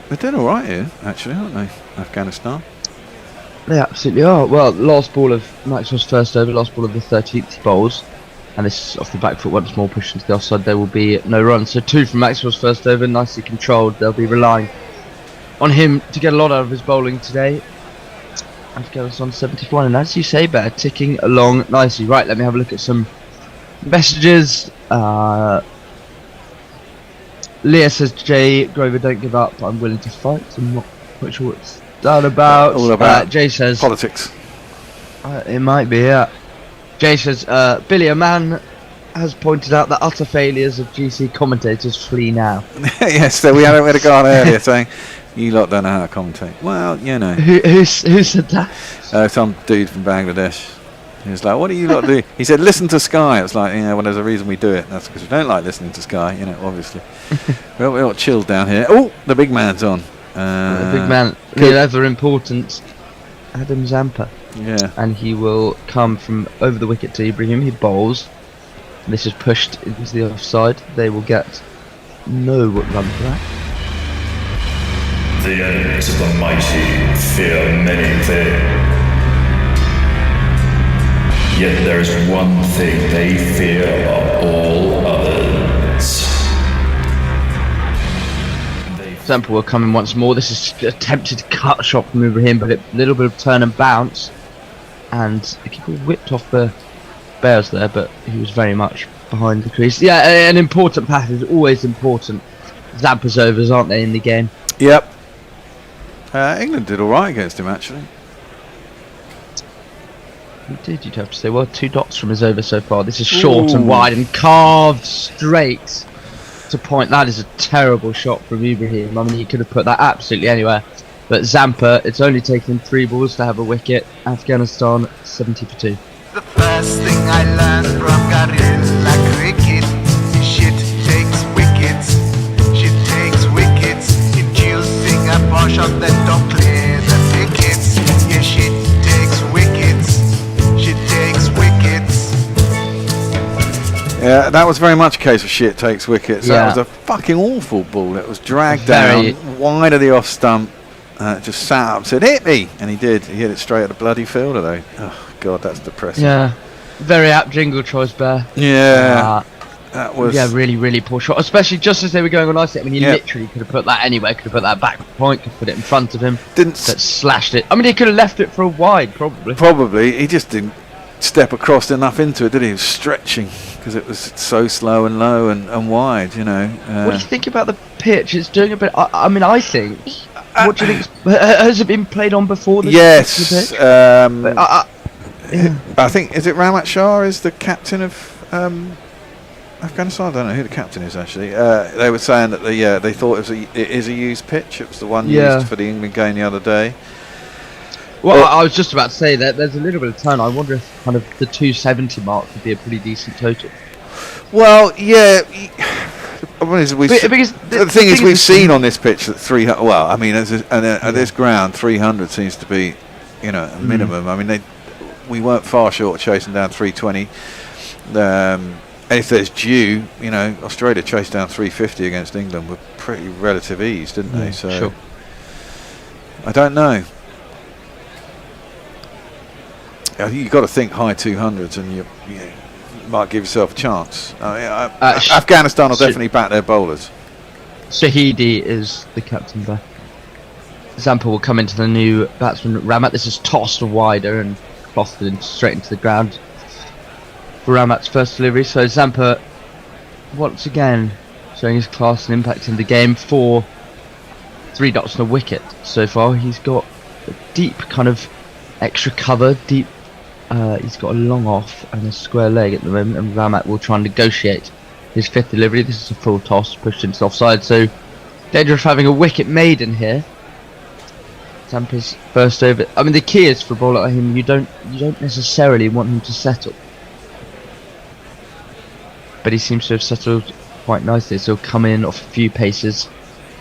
B: They're doing all right here, actually, aren't they? Afghanistan.
K: They absolutely are. Well, last ball of Maxwell's first over, last ball of the 13th bowls, and this is off the back foot once more, pushed into the offside. There will be no run. So 2 from Maxwell's first over, nicely controlled. They'll be relying on him to get a lot out of his bowling today. Afghanistan 71, and as you say, Bear, ticking along nicely. Right, let me have a look at some messages. Leah says, "Jay Grover, don't give up. I'm willing to fight." I'm not quite sure what's that about.
B: All about
K: Jay says
B: politics.
K: It might be, yeah. Jay says, "Billy, a man has pointed out the utter failures of GC commentators. Flee now."
B: Yes, so we had a guy on earlier saying, "You lot don't know how to commentate." Well, you know.
K: Who said that?
B: Some dude from Bangladesh. He was like, "What do you lot do?" He said, "Listen to Sky." It's like, well, there's a reason we do it. That's because we don't like listening to Sky, obviously. We're all chilled down here. Oh, the big man's on.
K: The big man, the ever important Adam Zampa.
B: Yeah.
K: And he will come from over the wicket to Ibrahim. He bowls. This is pushed into the offside. They will get no run for that.
J: The enemies of the mighty fear many things.
L: Yet there's one thing they fear above all others.
K: Example will come in once more. This is attempted cut shot from Ibrahim, but a little bit of turn and bounce, and the keeper whipped off the Bears there, but he was very much behind the crease. Yeah, an important pass is always important. Zampa's overs, aren't they, in the game?
B: Yep. England did all right against him, actually.
K: He did, you'd have to say. Well, 2 dots from his over so far. This is short and wide and carved straight to point. That is a terrible shot from Ibrahim. I mean, he could have put that absolutely anywhere. But Zampa, it's only taken 3 balls to have a wicket. Afghanistan 70 for 2.
E: The first thing I learned from Gorilla Cricket is shit takes wickets. Shit takes wickets. Inducing a posh shot that don't clear the tickets. Yeah, shit takes wickets. Shit takes wickets.
B: Yeah, that was very much a case of shit takes wickets.
K: Yeah.
B: That was a fucking awful ball. It was dragged down wide of the off stump. Just sat up and said, hit me! And he did. He hit it straight at the bloody fielder, though. Oh, God, that's depressing.
K: Yeah, very apt jingle choice, Bear.
B: Yeah. That was...
K: Yeah, really, really poor shot. Especially just as they were going on ice. I mean, he literally could have put that anywhere. Could have put that back point. Could have put it in front of him. But slashed it. I mean, he could have left it for a wide, probably.
B: Probably. He just didn't step across enough into it, did he? He was stretching because it was so slow and low and wide, you know.
K: What do you think about the pitch? It's doing a bit... I mean, I think... What do you think? Has it been played on before?
B: Yes.
K: Yeah.
B: I think, is it Ramat Shah is the captain of Afghanistan? I don't know who the captain is, actually. They were saying that they thought it is a used pitch. It was the one used for the England game the other day.
K: Well, I was just about to say that there's a little bit of turn. I wonder if kind of the 270 mark would be a pretty decent total.
B: Well, yeah. The thing is, we've seen on this pitch that 300. Well, I mean, at this ground, 300 seems to be, you know, a minimum. I mean, we weren't far short of chasing down 320. If there's due, you know, Australia chased down 350 against England with pretty relative ease, didn't they? So,
K: sure.
B: I don't know. You've got to think high 200s, and you might give yourself a chance. Afghanistan will definitely back their bowlers.
K: Shahidi is the captain there. Zampa will come into the new batsman Ramat. This is tossed wider and clothed straight into the ground for Ramat's first delivery. So Zampa once again showing his class and impact in the game for 3 dots and a wicket so far. He's got a deep kind of extra cover, deep. He's got a long off and a square leg at the moment, and Ramat will try and negotiate his 5th delivery. This is a full toss pushed into the offside, so danger of having a wicket maiden here. Zampa's first over. I mean, the key is for a bowler like him, you don't necessarily want him to settle, but he seems to have settled quite nicely. So he'll come in off a few paces,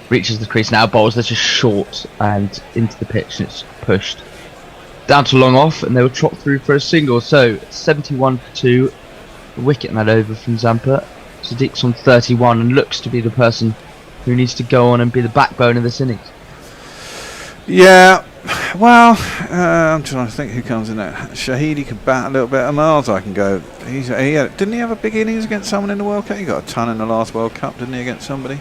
K: reaches the crease now, bowls. That's just short and into the pitch, and it's pushed down to long off, and they will trot through for a single. So 71 for 2, a wicket in that over from Zampa. Sadiq's on 31 and looks to be the person who needs to go on and be the backbone of this innings.
B: Yeah, well, I'm trying to think who comes in there. Shahidi can bat a little bit. Miles, I can go. Didn't he have a big innings against someone in the World Cup? He got a ton in the last World Cup, didn't he, against somebody?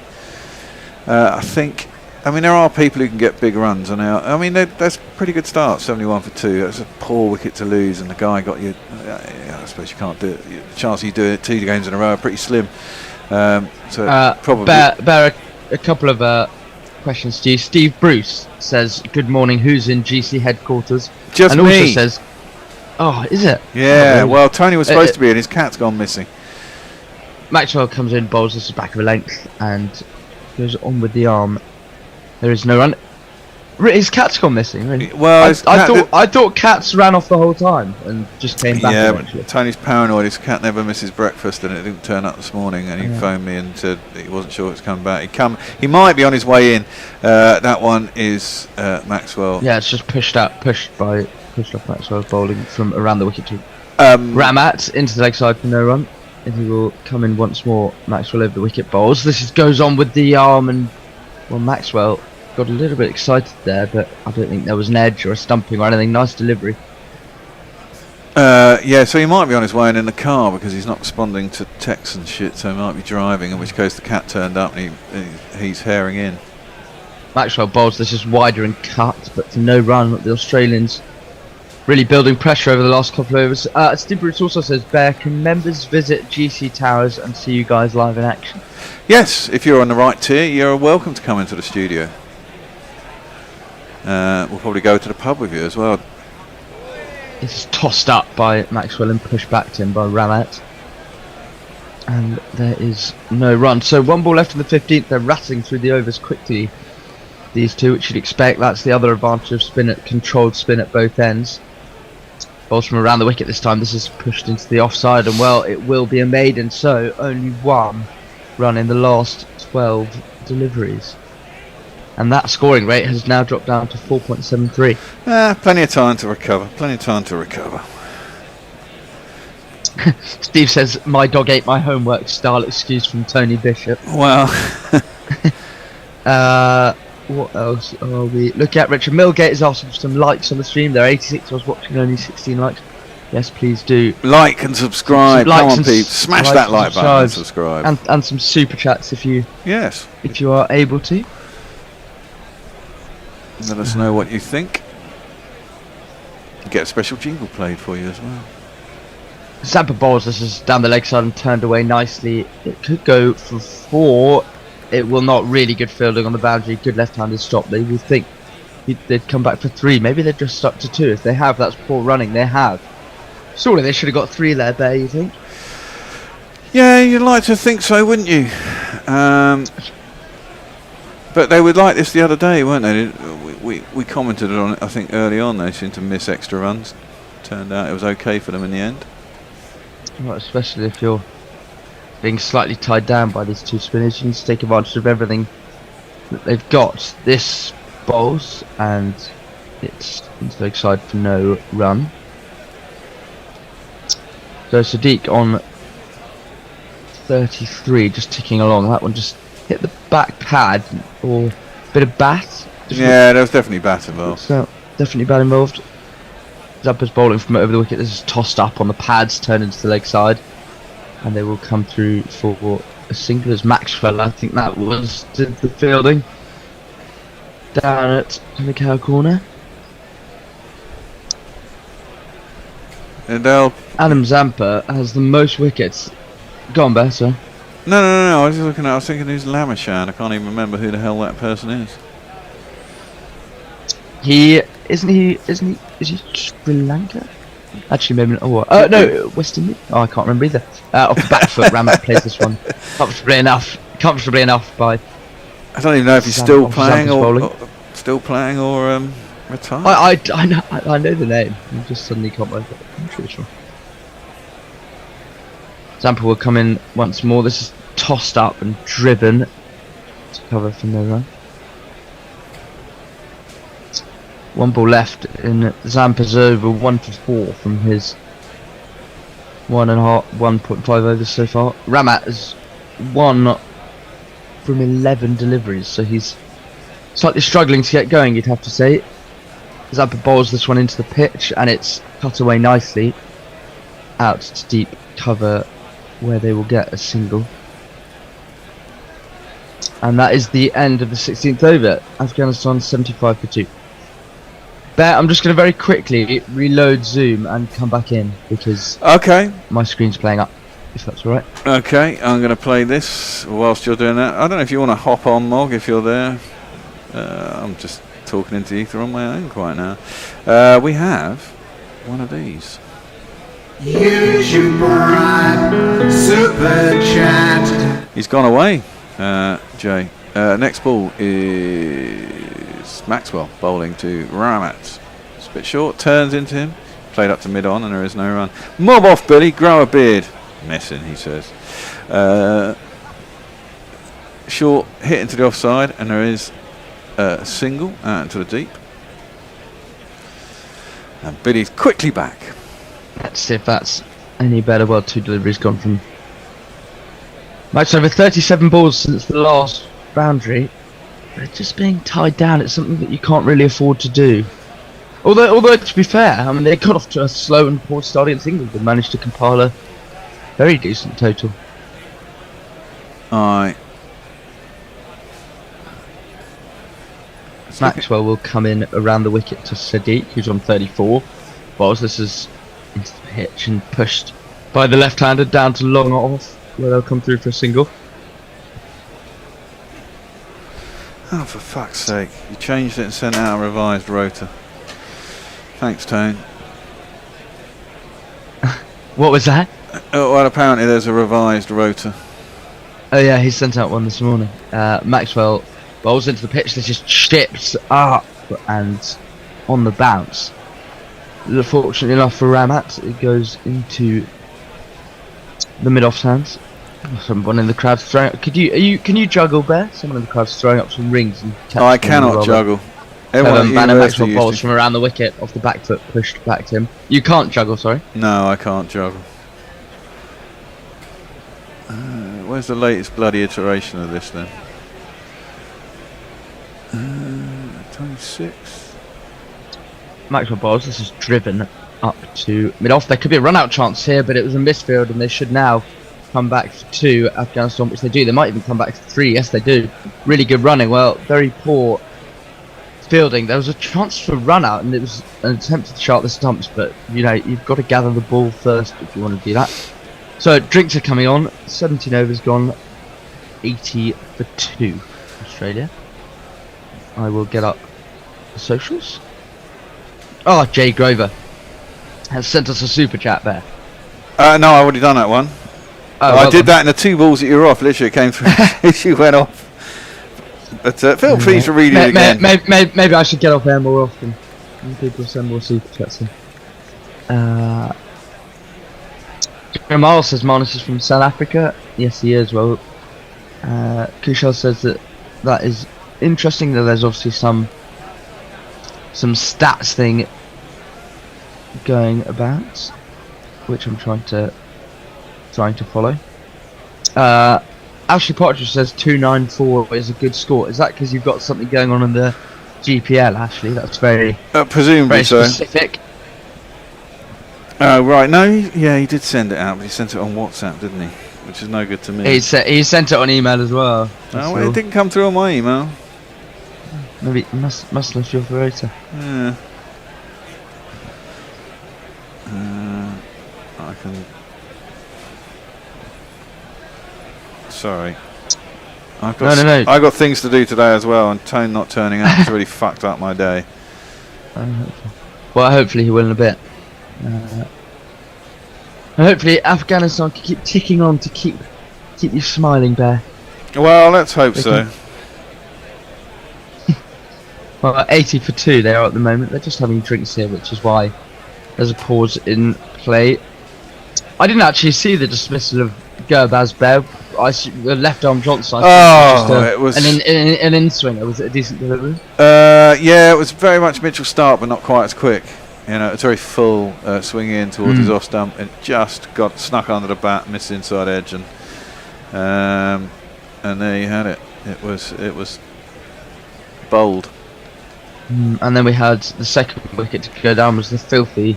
B: I think. I mean, there are people who can get big runs, and I mean, that's a pretty good start. 71 for 2. That's a poor wicket to lose, and the guy got you. I suppose you can't do it. The chance you do it 2 games in a row are pretty slim. Probably.
K: Bear a couple of questions to you. Steve Bruce says, "Good morning. Who's in GC headquarters?"
B: Just
K: and
B: me.
K: Also says, "Oh, is it?"
B: Yeah. Well, Tony was supposed to be, and his cat's gone missing.
K: Maxwell comes in, bowls this back of a length, and goes on with the arm. There is no run. His cat's gone missing. Really.
B: Well,
K: I thought cats ran off the whole time and just came back.
B: Yeah,
K: eventually.
B: Tony's paranoid. His cat never misses breakfast, and it didn't turn up this morning. And he phoned me and said he wasn't sure it's coming back. He might be on his way in. That one is Maxwell.
K: Yeah, it's just pushed off Maxwell bowling from around the wicket to Ramat into the leg side for no run, and he will come in once more. Maxwell over the wicket bowls. This goes on with the arm, and well, Maxwell got a little bit excited there, but I don't think there was an edge or a stumping or anything. Nice delivery.
B: Yeah, so he might be on his way and in the car because he's not responding to texts and shit, so he might be driving, in which case the cat turned up and he's herring in.
K: Maxwell bowls this is wider and cut, but to no run. The Australians really building pressure over the last couple of overs. Steve Bruce also says, Bear, can members visit GC Towers and see you guys live in action?
B: Yes, if you're on the right tier, you're welcome to come into the studio. We'll probably go to the pub with you as well.
K: This is tossed up by Maxwell and pushed back to him by Ramat. And there is no run. So 1 ball left in the 15th. They're rattling through the overs quickly. These two, which you'd expect. That's the other advantage of controlled spin at both ends. Balls from around the wicket this time. This is pushed into the offside, and well, it will be a maiden. So only 1 run in the last 12 deliveries. And that scoring rate has now dropped down to 4.73.
B: Plenty of time to recover. Plenty of time to recover.
K: Steve says, my dog ate my homework style excuse from Tony Bishop.
B: Well.
K: What else are we looking at? Richard Millgate is asking for some likes on the stream. There are 86. I was watching, only 16 likes. Yes, please do.
B: Like and subscribe. Come on, peeps. Smash that like button and subscribe.
K: And some super chats if you are able to.
B: Let us know what you think. Get a special jingle played for you as well.
K: Zampa bowls this is down the leg side and turned away nicely. It could go for 4. It will not. Really good fielding on the boundary. Good left-handed stop. They would think they'd come back for 3. Maybe they're just stuck to 2. If they have, that's poor running. They have. Surely they should have got 3 there, Bear, you think?
B: Yeah, you'd like to think so, wouldn't you? But they were like this the other day, weren't they? We commented on it, I think, early on. They seemed to miss extra runs. Turned out it was okay for them in the end.
K: Well, especially if you're being slightly tied down by these 2 spinners, you need to take advantage of everything that they've got. This bowls, and it's into the leg side for no run. So Sadiq on 33, just ticking along. That one just hit the back pad, or a bit of bat.
B: Yeah, there was definitely bat involved.
K: So definitely bat involved. Zampa's bowling from over the wicket. This is tossed up on the pads, turned into the leg side, and they will come through for a single as Maxwell. I think that was did the fielding down at the cow corner.
B: And
K: Adam Zampa has the most wickets. Go on, Bear, sir.
B: No. I was thinking who's Lamashan. I can't even remember who the hell that person is.
K: Is he Sri Lanka? Actually, maybe not. Oh, no, West Indies. Oh, I can't remember either. Off the back foot, Ramat plays this one comfortably enough by.
B: I don't even know if he's still playing or retired.
K: I know the name. I just suddenly can't remember. I'm pretty sure. Zampa will come in once more. This is tossed up and driven to cover for no run. 1 ball left in Zampa's over, 1 for 4 from his 1.5 overs so far. Ramat has 1 from 11 deliveries, so he's slightly struggling to get going, you'd have to say. Zampa bowls this one into the pitch, and it's cut away nicely out to deep cover, where they will get a single. And that is the end of the 16th over. Afghanistan 75 for 2. Bear, I'm just going to very quickly reload Zoom and come back in because my screen's playing up, if that's alright.
B: Okay, I'm going to play this whilst you're doing that. I don't know if you want to hop on, Mog, if you're there. I'm just talking into ether on my own quite now. We have one of these.
E: Use your bright super chat.
B: He's gone away, Jay. Next ball is Maxwell bowling to Ramat. It's a bit short, turns into him, played up to mid on, and there is no run. Mob off, Billy, grow a beard. Messing, he says. Short hit into the offside, and there is a single out into the deep. And Billy's quickly back.
K: Let's see if that's any better. Well, 2 deliveries gone from Max over 37 balls since the last boundary. They're just being tied down. It's something that you can't really afford to do. Although to be fair, I mean they got off to a slow and poor start against England and managed to compile a very decent total.
B: Alright.
K: Maxwell will come in around the wicket to Sadiq, who's on 34. Whilst this is into the pitch and pushed by the left-hander down to long off, where they'll come through for a single.
B: Oh, for fuck's sake. You changed it and sent out a revised rota. Thanks, Tone.
K: What was that?
B: Oh, well, apparently there's a revised rota.
K: Oh yeah, he sent out one this morning. Maxwell bowls into the pitch, this just chips up and on the bounce. Fortunately enough for Ramat, it goes into the mid-off hands. Someone in the crowd's throwing. Can you juggle, Bear? Someone in the crowd's throwing up some rings and
B: I cannot juggle.
K: Maxwell bowls from around the wicket off the back foot, pushed back to him. You can't juggle, sorry.
B: No, I can't juggle. Where's the latest bloody iteration of this then? 26.
K: Maxwell bowls. This is driven up to mid-off. There could be a run-out chance here, but it was a misfield, and they should now come back for 2, Afghanistan, which they do. They might even come back for 3. Yes, they do. Really good running. Well, very poor fielding. There was a chance for run-out, and it was an attempt to chart the stumps, but you know you've got to gather the ball first if you want to do that. So drinks are coming on. 17 overs gone. 80 for 2. Australia. I will get up the socials. Oh, Jay Grover has sent us a super chat there.
B: No, I already done that one.
K: Oh,
B: I did that in the 2 balls that you were off. Literally, it came through. She went off. But feel free to read it again.
K: Maybe I should get off air more often. People send more super chats in. Jamal says Marnus is from South Africa. Yes, he is. Well, Kushal says that is interesting. That there's obviously some stats thing going about, which I'm trying to follow. Ashley Partridge says 294 is a good score. Is that because you've got something going on in the GPL, Ashley? That's very
B: presumably
K: very specific.
B: Right, no, he did send it out, but he sent it on WhatsApp, didn't he? Which is no good to me.
K: He sent it on email as well.
B: Oh, well, it didn't come through on my email.
K: Maybe it must left your rota.
B: Yeah. I can. Sorry. I've got
K: No.
B: I've got things to do today as well, and Tone not turning up has really fucked up my day.
K: Well, hopefully he will in a bit. And hopefully Afghanistan can keep ticking on to keep you smiling, Bear.
B: Well, let's hope so.
K: Well, 80 for 2 they are at the moment. They're just having drinks here, which is why there's a pause in play. I didn't actually see the dismissal of Gurbaz, Bear. The left arm Johnson.
B: It was
K: an in-swinger. Was it a decent delivery?
B: Yeah, it was very much Mitchell start, but not quite as quick. You know, it's very full swing in towards his off stump, and just got snuck under the bat, missed inside edge, and there you had it. It was bold.
K: And then we had the second wicket to go down was the filthy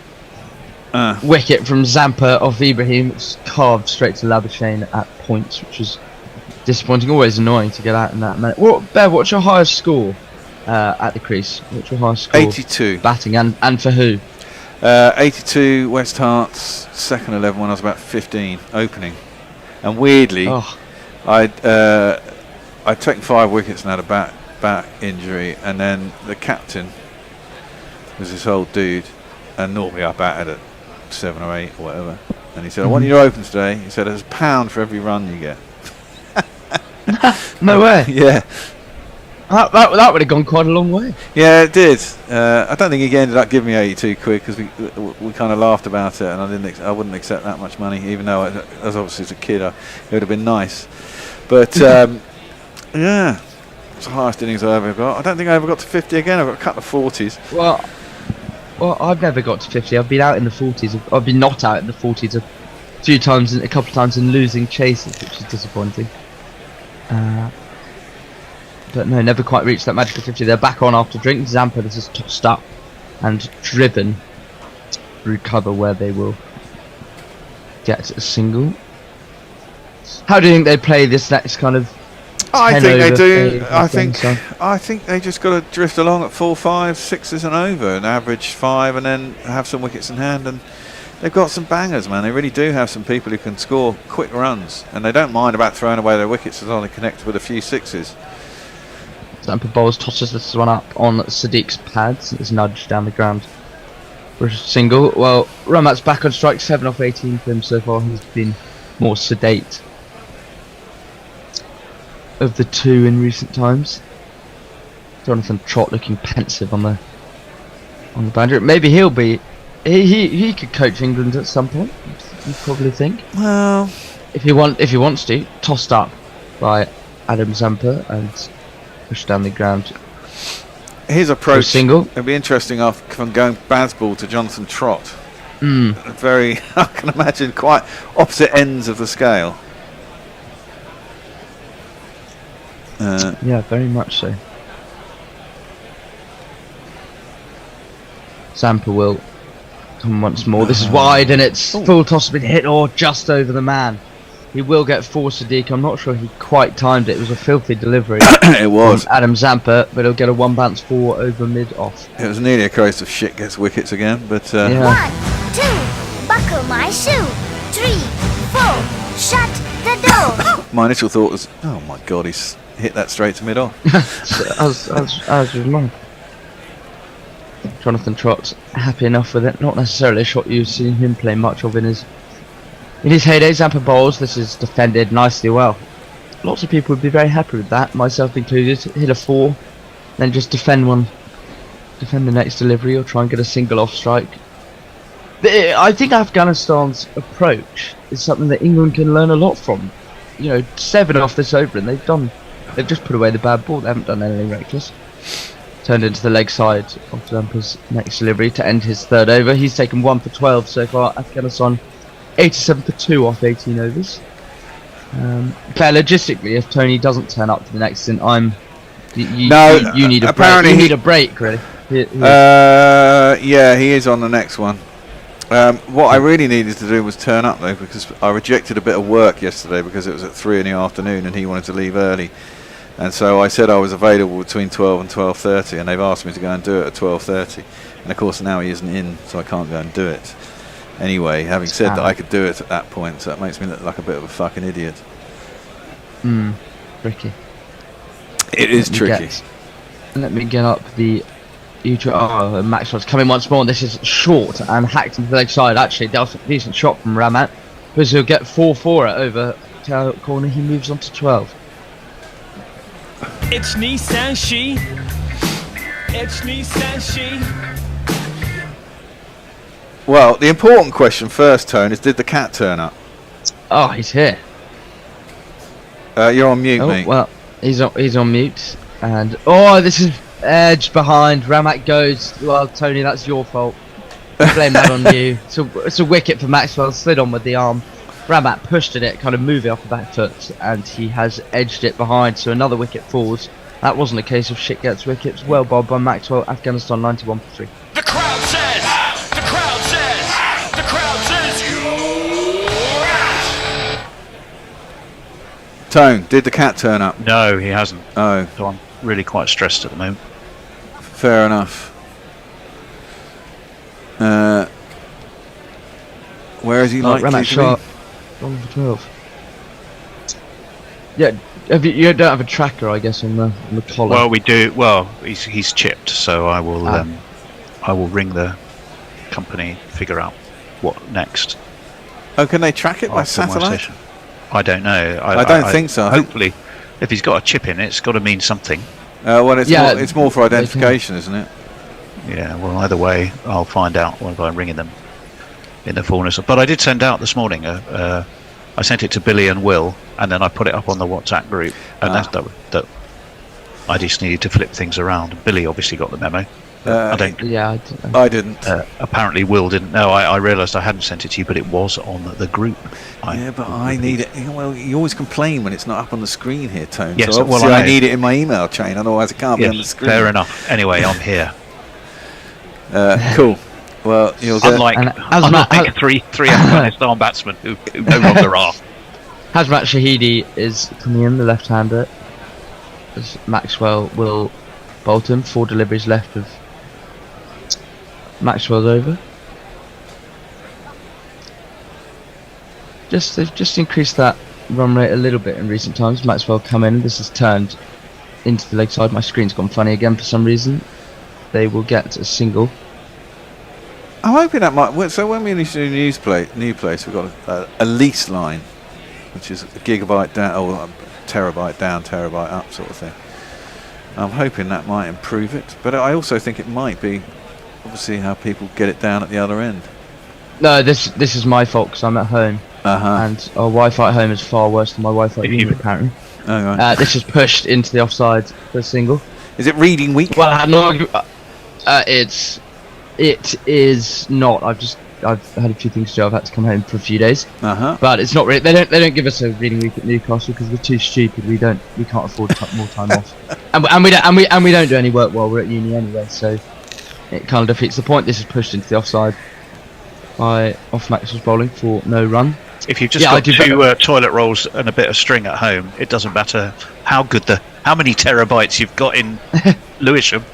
K: wicket from Zampa off Ibrahim, which was carved straight to Labuschagne at points, which was disappointing. Always annoying to get out in that minute. Bear, what's your highest score at the crease? What's your highest score?
B: 82.
K: Batting and for who?
B: 82 West Hart's second 11 when I was about 15 opening, and weirdly, I'd taken 5 wickets and had a back injury, and then the captain was this old dude, and normally I batted at 7 or 8 or whatever, and he said, I want you to open today. He said, there's £1 for every run you get.
K: No way.
B: Yeah.
K: That would have gone quite a long way.
B: Yeah, it did. I don't think he ended up giving me 82 quid because we kind of laughed about it, and I wouldn't accept that much money, even though as obviously as a kid it would have been nice. But yeah, it's the highest innings I ever got. I don't think I ever got to 50 again. I've got a couple of 40s.
K: Well, I've never got to 50. I've been out in the 40s. I've been not out in the 40s a few times, a couple of times in losing chases, which is disappointing. But no, never quite reached that magical 50. They're back on after drink. Zampa, this is tossed up and driven through cover where they will get a single. How do you think they play this next kind of?
B: I think they do.
K: Afghanistan?
B: I think they just got to drift along at 4, 5, 6s and over, and average 5, and then have some wickets in hand. And they've got some bangers, man. They really do have some people who can score quick runs, and they don't mind about throwing away their wickets as long as they connect with a few 6s.
K: Zampa bowls, tosses this one up on Sadiq's pads. It's nudged down the ground for a single. Well, Ramat's back on strike, 7 off 18 for him so far. He's been more sedate of the two in recent times. Jonathan Trott looking pensive on the boundary. Maybe he'll be. He could coach England at some point. You probably think.
B: Well,
K: if he wants to, tossed up by Adam Zampa and pushed down the ground.
B: His approach
K: single.
B: It'll be interesting from going Bazball to Jonathan Trott.
K: Mm.
B: I can imagine quite opposite ends of the scale.
K: Yeah, very much so. Zampa will come once more. This is wide and it's full toss has been hit or just over the man. He will get 4 Sadiq. I'm not sure he quite timed it. It was a filthy delivery.
B: It was.
K: Adam Zampa, but he'll get a 1 bounce 4 over mid off.
B: It was nearly a case of shit gets wickets again, but
K: yeah.
G: 1, 2, buckle my shoe. 3, 4, shut the door.
B: My initial thought was, oh my god, he's hit that straight to mid off.
K: as was mine. Jonathan Trott's happy enough with it. Not necessarily a shot you've seen him play much of in his heyday. Zampa bowls. This is defended nicely well. Lots of people would be very happy with that, myself included. Hit a 4, then just defend the next delivery or try and get a single off strike. I think Afghanistan's approach is something that England can learn a lot from. 7 off this over and they've just put away the bad ball. They haven't done anything reckless. Turned into the leg side of Zampa's next delivery to end his 3rd over. He's taken 1 for 12 so far. Afghanistan 87 for 2 off 18 overs. Claire, logistically, if Tony doesn't turn up for the next stint, you need a break. You need a break, really.
B: Yeah, he is on the next one. What I really needed to do was turn up though, because I rejected a bit of work yesterday because it was at 3 in the afternoon and he wanted to leave early, and so I said I was available between 12 and 12:30, and they've asked me to go and do it at 12:30, and of course now he isn't in, so I can't go and do it. Anyway, having said that, I could do it at that point, so that makes me look like a bit of a fucking idiot.
K: Tricky.
B: It is tricky.
K: Let me get up the Maxwell's coming once more, and this is short and hacked into the leg side. Actually, that was a decent shot from Ramat, because he'll get 4 over tail corner. He moves on to 12.
I: It's Nissan She. It's Nissan She.
B: Well, the important question first, Tone, is did the cat turn up?
K: Oh, he's here.
B: You're on mute, mate.
K: Well, he's on mute, and this is edge behind. Ramat goes. Well, Tony, that's your fault. I blame that on you. It's a wicket for Maxwell. Slid on with the arm. Ramat pushed at it, kind of moving off the back foot, and he has edged it behind. So another wicket falls. That wasn't a case of shit gets wickets. Well bowled by Maxwell. Afghanistan 91 for 3.
I: The crowd says. The crowd says. The crowd says you're out.
B: Tone, did the cat turn up?
D: No, he hasn't.
B: Oh.
D: So I'm really quite stressed at the moment.
B: Fair enough. Where is he likely
K: Ramat
B: to
K: shot. 1 for 12. Yeah, you don't have a tracker, I guess, on the collar.
D: Well, we do. Well, he's chipped, so I will ring the company, figure out what next.
B: Oh, can they track it by satellite?
D: I don't know.
B: I don't think so.
D: Hopefully, if he's got a chip in it, it's got to mean something.
B: Well, it's more for identification, isn't it?
D: Yeah. Well, either way, I'll find out by ringing them in the fullness. But I did send out this morning. I sent it to Billy and Will, and then I put it up on the WhatsApp group. And that I just needed to flip things around. Billy obviously got the memo. I don't.
K: Yeah,
B: I didn't.
D: Apparently, Will didn't know. I realised I hadn't sent it to you, but it was on the group.
B: I need it. Well, you always complain when it's not up on the screen here, Tone.
D: Yes,
B: so I need it in my email chain, otherwise it can't be on the screen.
D: Fair enough. Anyway, I'm here.
B: Cool. Well, you'll get...
D: Unlike three Afghanistan batsmen who no longer are.
K: Hazmat Shahidi is coming in, the left-hander. As Maxwell will bolt him. 4 deliveries left of Maxwell's over. They've just increased that run rate a little bit in recent times. Maxwell come in. This has turned into the leg side. My screen's gone funny again for some reason. They will get a single.
B: I'm hoping that might... So when we initially do new place, we've got a lease line, which is a gigabyte down, or a terabyte down, terabyte up sort of thing. I'm hoping that might improve it, but I also think it might be obviously how people get it down at the other end.
K: No, this is my fault because I'm at home, and our Wi-Fi at home is far worse than my Wi-Fi at uni, apparently.
B: Oh, right.
K: This is pushed into the offside for a single.
B: Is it reading week?
K: Well, no, it is not. I've had a few things to do. I've had to come home for a few days. But it's not really. They don't give us a reading week at Newcastle because we're too stupid. We can't afford more time off, and we don't do any work while we're at uni anyway. So it kind of defeats the point. This is pushed into the offside by off Maxwell's bowling for no run.
D: If you've just got 2 toilet rolls and a bit of string at home, it doesn't matter how many terabytes you've got in Lewisham.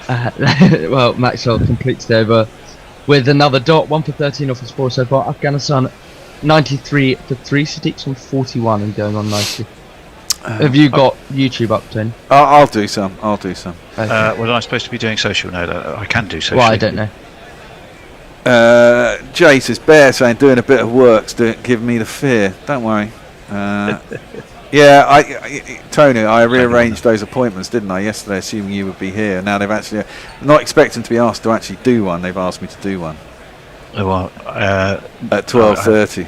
K: Well, Maxwell completes the over with another dot. 1 for 13 off his 4 so far. Afghanistan 93 for 3. Sadiq's on 41 and going on nicely. Have you got YouTube up, Tony?
B: I'll do some. Okay.
D: Was I supposed to be doing social? No, I can do social.
K: Well, I don't know.
B: Jay says, Bear saying doing a bit of work's giving me the fear. Don't worry. Yeah, Tony, I rearranged those appointments, didn't I, yesterday, assuming you would be here. Now they've actually, not expecting to be asked to actually do one, they've asked me to do one.
D: Oh, well,
B: at 12:30.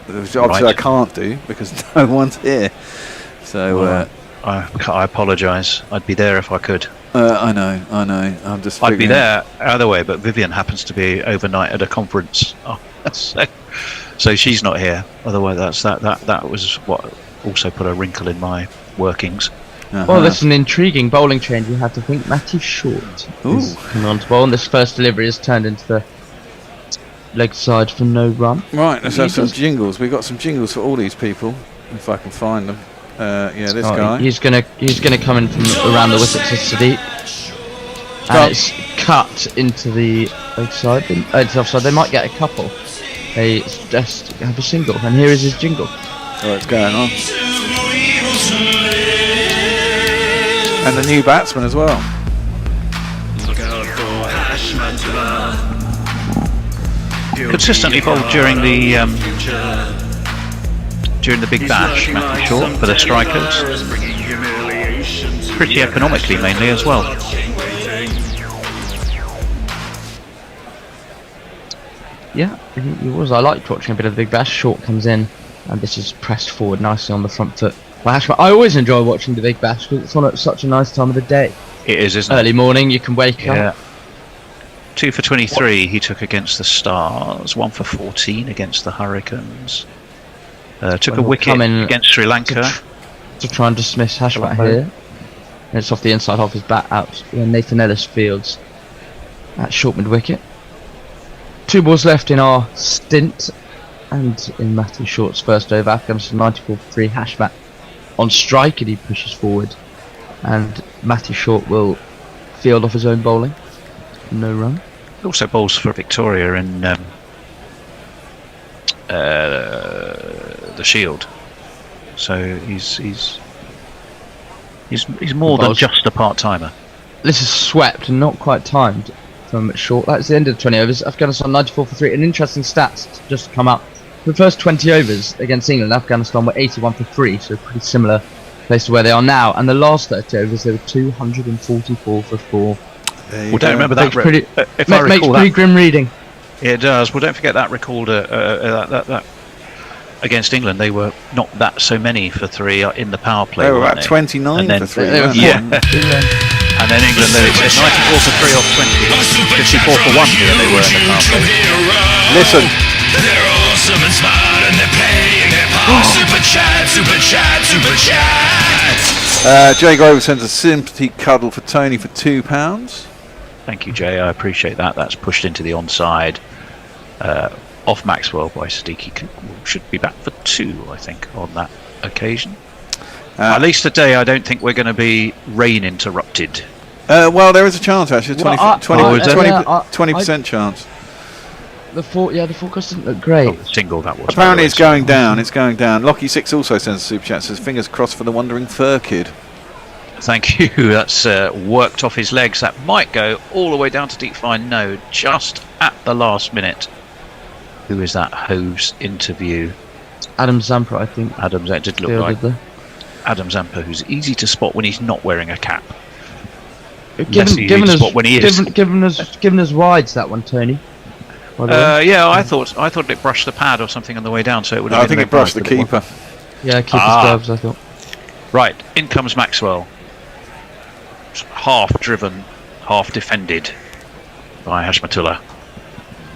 B: Which obviously I can't do because no one's here. So
D: well, I apologise. I'd be there if I could.
B: I know. I'm just.
D: I'd be there either way, but Vivian happens to be overnight at a conference. So she's not here. Otherwise, that was what also put a wrinkle in my workings.
K: Well, that's an intriguing bowling change. You have to think Matthew Short is coming on to bowl, and this first delivery has turned into the leg side for no run.
B: Right, let's have some jingles. We've got some jingles for all these people, if I can find them. This guy.
K: He's gonna come in from around the wicket to Sadiq, and it's cut into the leg side. It's offside. They might get a couple. They just have a single, and here is his jingle.
B: What's going on? And the new batsman as well.
D: Consistently bowled during the Big Bash, Matthew Short for the strikers. Pretty economically, mainly as well.
K: Yeah, he was. I liked watching a bit of the Big Bash. Short comes in, and this is pressed forward nicely on the front foot. I always enjoy watching the Big Bash because it's on at such a nice time of the day.
D: It is, isn't it?
K: Early morning, you can wake up.
D: 2 for 23 he took against the Stars. 1 for 14 against the Hurricanes. Took a wicket against Sri Lanka
K: to try and dismiss Hashmat here. And it's off the inside half his bat out where Nathan Ellis fields at short mid wicket. 2 balls left in our stint, and in Matthew Short's first over, Afghanistan 94 for 3. Hashmat on strike, and he pushes forward, and Matthew Short will field off his own bowling. No run.
D: Also bowls for Victoria in the Shield, so he's more than just a part-timer.
K: This is swept and not quite timed from Short. That's the end of the 20 overs. Afghanistan 94 for 3. An interesting stats just come up. The first 20 overs against England, Afghanistan were 81 for 3, so pretty similar place to where they are now. And the last 30 overs, they were 244 for 4.
D: Well, don't remember that.
K: Makes pretty grim reading.
D: Yeah, it does. Well, don't forget that record that against England, they were not that so many for 3 in the power play.
B: They were about 29 for 3.
D: And then England, they said 94 for 3 off 20, 54 for 1 here they were in the power play.
B: Listen.
I: They're awesome and smart and they're playing their part. Super chat, super chat, super chat.
B: Jay Grover sends a sympathy cuddle for Tony for £2.
M: Thank you, Jay. I appreciate that. That's pushed into the onside. Off Maxwell by Siddiqui. Should be back for 2, I think, on that occasion. At least today, I don't think we're going to be rain interrupted.
B: Well, there is a chance actually. 20% chance.
K: The forecast didn't look great.
M: Single that was.
B: Apparently, it's going down. It's going down. Lockie6 also sends a super chat. Says fingers crossed for the wandering fur kid.
M: Thank you. That's worked off his legs. That might go all the way down to deep fine. No, just at the last minute. Who is that host interview?
K: Adam Zampa, I think.
M: Adam Zampa did look like Adam Zampa, who's easy to spot when he's not wearing a cap.
K: Given us wides that one, Tony.
M: Yeah, I thought it brushed the pad or something on the way down, so it would.
B: I think it brushed the keeper.
K: Yeah, keeper's gloves, I thought.
M: Right, in comes Maxwell. Half driven, half defended by Hashmatullah.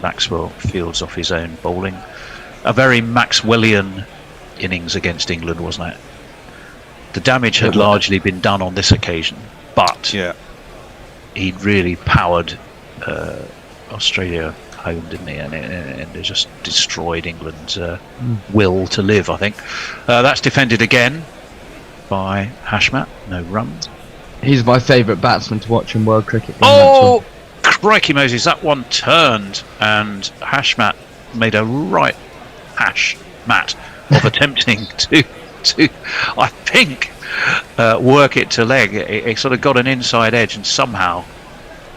M: Maxwell fields off his own bowling. A very Maxwellian innings against England, wasn't it? The damage had largely been done on this occasion, but he'd really powered Australia home, didn't he? And it just destroyed England's will to live, I think. That's defended again by Hashmat. No run.
K: He's my favourite batsman to watch in world cricket.
M: Oh, crikey Moses, that one turned and Hashmat made a right mat of attempting to I think work it to leg. It sort of got an inside edge and somehow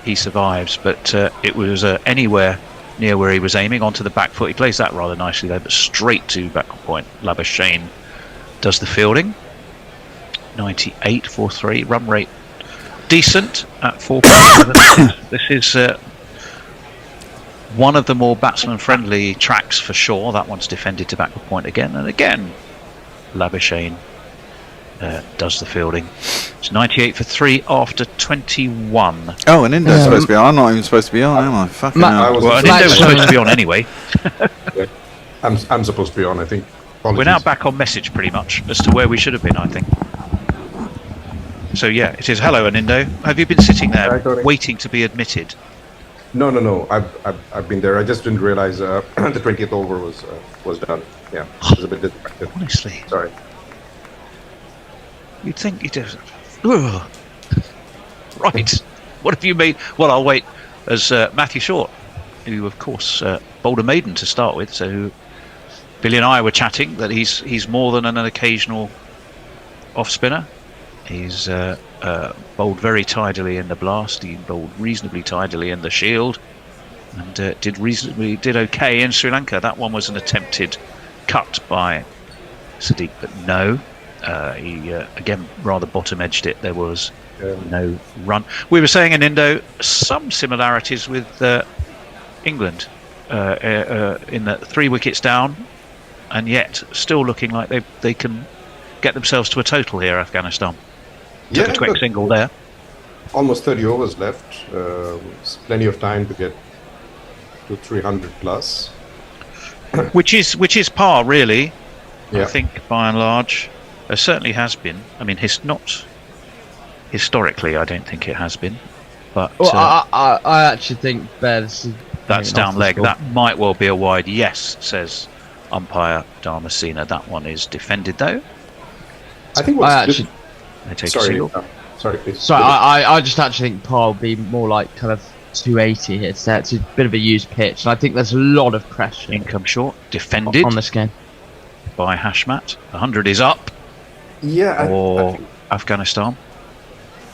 M: he survives, but it was anywhere near where he was aiming onto the back foot. He plays that rather nicely though, but straight to back point. Labuschagne does the fielding. 98 for 3, run rate decent at 4.7. This is one of the more batsman friendly tracks for sure. That one's defended to back point again and again. Labuschagne does the fielding. It's 98 for 3 after 21.
B: Oh, and Indo's supposed to be on. I'm not even supposed to be on, am I? Fucking hell.
M: Well, Indo was supposed to be on anyway.
H: I'm supposed to be on, I think. Apologies.
M: We're now back on message pretty much as to where we should have been, I think. So yeah, it is hello Anindo. Have you been sitting there waiting to be admitted?
H: No. I've been there. I just didn't realise the 20th over was done. Yeah, I was a bit distracted.
M: Honestly,
H: sorry.
M: You'd think you do. Right. What have you made? Well, I'll wait as Matthew Short, who of course bowled a maiden to start with. So Billy and I were chatting that he's more than an occasional off spinner. He's bowled very tidily in the blast. He bowled reasonably tidily in the Shield, and did okay in Sri Lanka. That one was an attempted cut by Sadiq, but no. He again rather bottom edged it. There was no run. We were saying in Indo some similarities with England in that 3 wickets down, and yet still looking like they can get themselves to a total here. Afghanistan took a quick single there.
H: Almost 30 overs left. Plenty of time to get to 300 plus.
M: which is par really.
H: Yeah.
M: I think by and large. There certainly has been. I mean, not historically. I don't think it has been. But
K: I actually think that's
M: down leg. That might well be a wide. Yes, says umpire Dharmasena. That one is defended though.
H: I think
M: they take a single.
H: Sorry, please.
K: Sorry, I just actually think par will be more like kind of 280 here. So it's a bit of a used pitch, and I think there's a lot of pressure.
M: Income short, defended
K: on this game
M: by Hashmat. 100 is up.
H: Yeah,
M: or Afghanistan.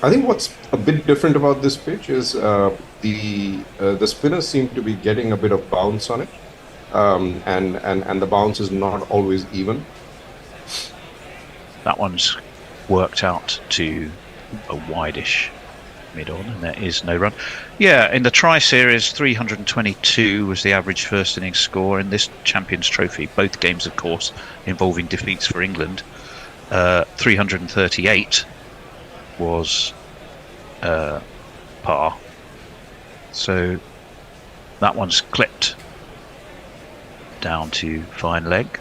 H: I think what's a bit different about this pitch is the spinners seem to be getting a bit of bounce on it, and the bounce is not always even.
M: That one's worked out to a wide-ish mid-on, and there is no run. Yeah, in the Tri-Series, 322 was the average first innings score in this Champions Trophy. Both games, of course, involving defeats for England. 338 was par. So that one's clipped down to fine leg.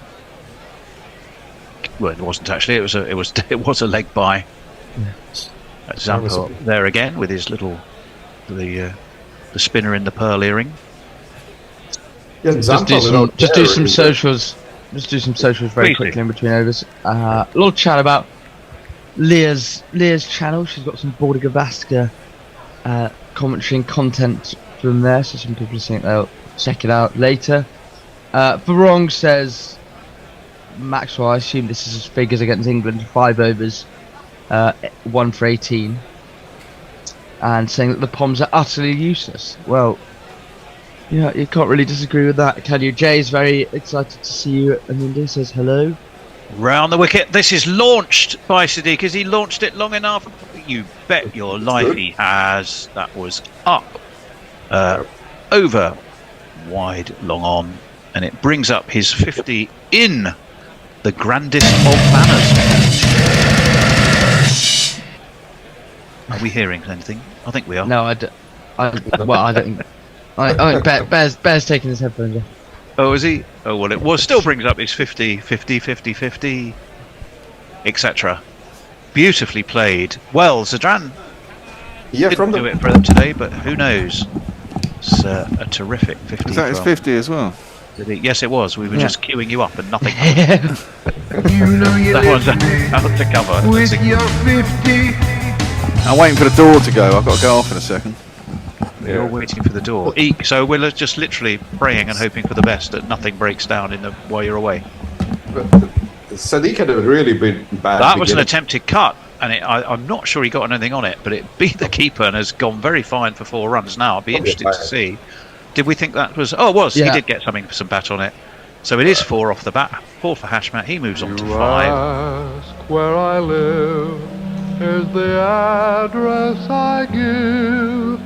M: Well, it wasn't actually. It was a leg by Zampa there again with his the the spinner in the pearl earring.
H: Yeah,
K: Just do some socials. Just do some socials very
M: Please do.
K: quickly in between overs. A lot of chat about Leah's channel. She's got some Border Gavaska commentary and content from there, so some people are saying they'll check it out later. Varong says, Maxwell, I assume this is his figures against England, 5 overs, 1 for 18, and saying that the Poms are utterly useless. Well, yeah, you can't really disagree with that, can you? Jay's very excited to see you, and India says hello.
M: Round the wicket. This is launched by Sadiq. Has he launched it long enough? You bet your life he has. That was up, over, wide, long on, and it brings up his 50 in the grandest of manners. Are we hearing anything? I think we are.
K: No, I don't think. I think Bear's taking his headphones off.
M: Oh, is he? Oh, well, it was still brings up his 50, 50, 50, 50, etc. Beautifully played. Well, Zadran didn't do it for them today, but who knows? It's a terrific 50.
B: Is that his 50 as well?
M: Yes, it was. We were just queuing you up and nothing happened. That one's out to cover.
E: With your 50.
B: I'm waiting for the door to go. I've got to go off in a second.
M: You're waiting for the door. Eek, so we're just literally praying and hoping for the best that nothing breaks down while you're away.
H: Sadiq had a really bad.
M: That was an attempted cut, and I'm not sure he got anything on it, but it beat the keeper and has gone very fine for 4 runs now. I'd be interested to see. Did we think that was... Oh, it was. Yeah. He did get some bat on it. So it is 4 off the bat. 4 for Hashmat. He moves on to 5.
N: Ask where I live. Here's the address I give.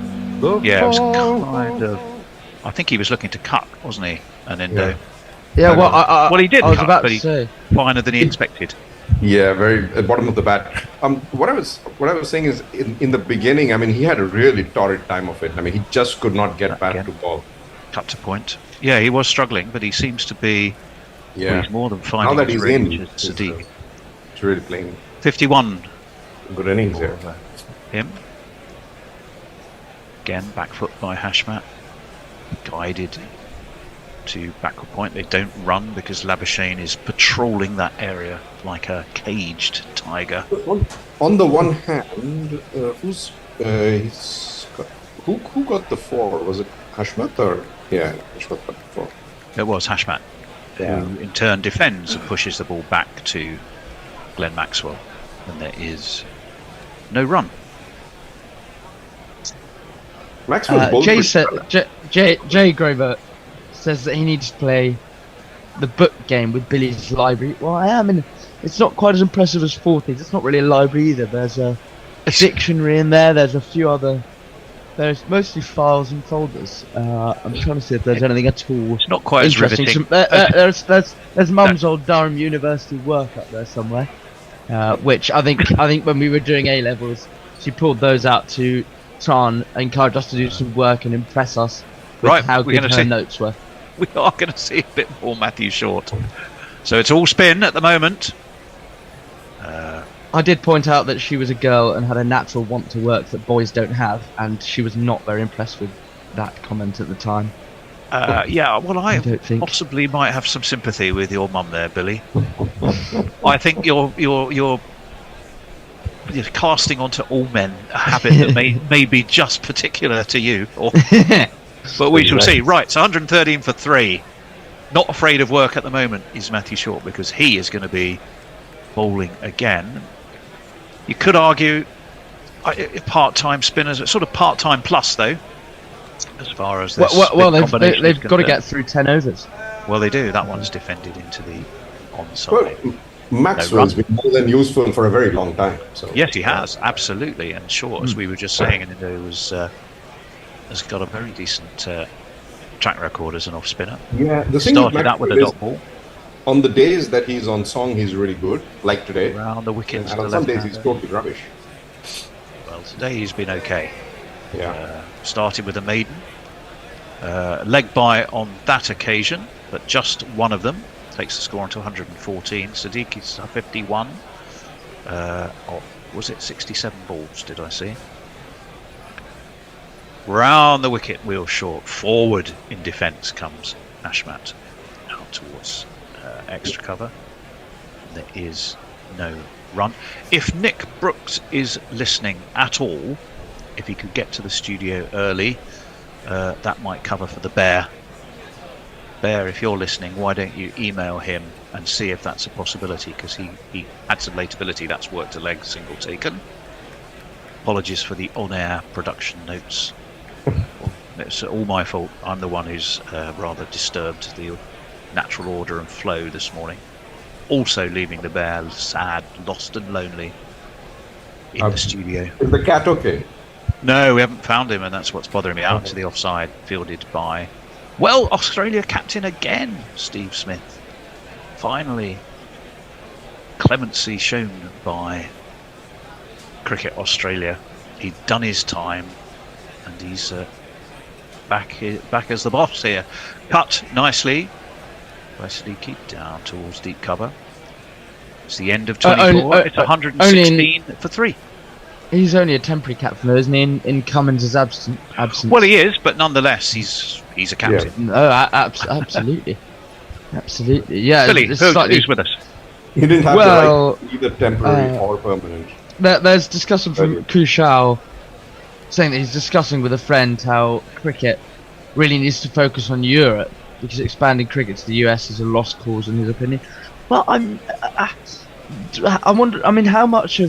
M: Yeah, it was kind of... I think he was looking to cut, wasn't he? And then...
K: Yeah, well,
M: he did
K: I was
M: cut,
K: about
M: but
K: to say.
M: Finer than he expected.
H: Yeah, very at bottom of the bat. What I was saying is, in the beginning, I mean, he had a really torrid time of it. I mean, he just could not get back to ball.
M: Cut to point. Yeah, he was struggling, but he seems to be...
H: Yeah.
M: Well, he's more than finding
H: now that he's in,
M: Sadiq.
H: It's really playing.
M: 51.
H: Good innings there.
M: Him. Again, back foot by Hashmat. Guided to backward point. They don't run because Labuschagne is patrolling that area like a caged tiger.
H: On the one hand, who got the 4? Was it Hashmat or Hashmat got the 4?
M: It was Hashmat, who in turn defends and pushes the ball back to Glenn Maxwell, and there is no run.
K: Jay Grover says that he needs to play the book game with Billy's library. Well, I am, and it's not quite as impressive as 40s. It's not really a library either. There's a dictionary in there. There's a few other. There's mostly files and folders. I'm trying to see if there's anything at all.
M: It's not quite as riveting.
K: There's Mum's old Durham University work up there somewhere, which I think when we were doing A levels, she pulled those out to try and encourage us to do some work and impress us with how good her notes were.
M: We are going to see a bit more Matthew Short. So it's all spin at the moment.
K: I did point out that she was a girl and had a natural want to work that boys don't have, and she was not very impressed with that comment at the time.
M: Yeah, well, I possibly might have some sympathy with your mum there, Billy. I think you're casting onto all men a habit that may be just particular to you. But we shall see. Right, so 113 for 3. Not afraid of work at the moment is Matthew Short, because he is going to be bowling again. You could argue part-time spinners, sort of part-time plus though, as far as this.
K: Well, they've got to get through 10 overs.
M: Well, they do. That one's defended into the onside.
H: Well, Maxwell's been more than useful for a very long time. So.
M: Yes, he has, absolutely. And Short, as we were just saying, and has got a very decent track record as an off spinner.
H: Yeah, the thing
M: started out with a dot ball.
H: On the days that he's on song, he's really good, like today.
M: Around the wickets.
H: And on some days, he's totally rubbish.
M: Well, today he's been okay.
H: Yeah.
M: Started with a maiden. Leg by on that occasion, but just one of them. Takes the score on to 114. Sadiq is 51. Was it 67 balls, did I see? Round the wicket, wheel short. Forward in defence comes Ashmat. Out towards extra cover. There is no run. If Nick Brooks is listening at all, if he could get to the studio early, that might cover for the Bear. Bear, if you're listening, why don't you email him and see if that's a possibility, because he had some late ability. That's worked a leg, single taken. Apologies for the on-air production notes. It's all my fault. I'm the one who's rather disturbed the natural order and flow this morning. Also leaving the Bear sad, lost and lonely in the studio.
H: Is the cat okay?
M: No, we haven't found him, and that's what's bothering me. Out to the offside, fielded by, well, Australia captain again, Steve Smith. Finally, clemency shown by Cricket Australia. He'd done his time, and he's back as the boss here. Cut nicely by Siddiqui down towards deep cover. It's the end of 24. It's 116 for 3.
K: He's only a temporary captain, though, isn't he? In Cummins' absence.
M: Well, he is, but nonetheless, he's a captain.
K: Yeah. No, absolutely, absolutely. Yeah,
M: Billy, who's with us?
H: He didn't have the right either temporary or permanent.
K: There's discussion from Kushal saying that he's discussing with a friend how cricket really needs to focus on Europe because expanding cricket to the US is a lost cause in his opinion. Well, I wonder. I mean, how much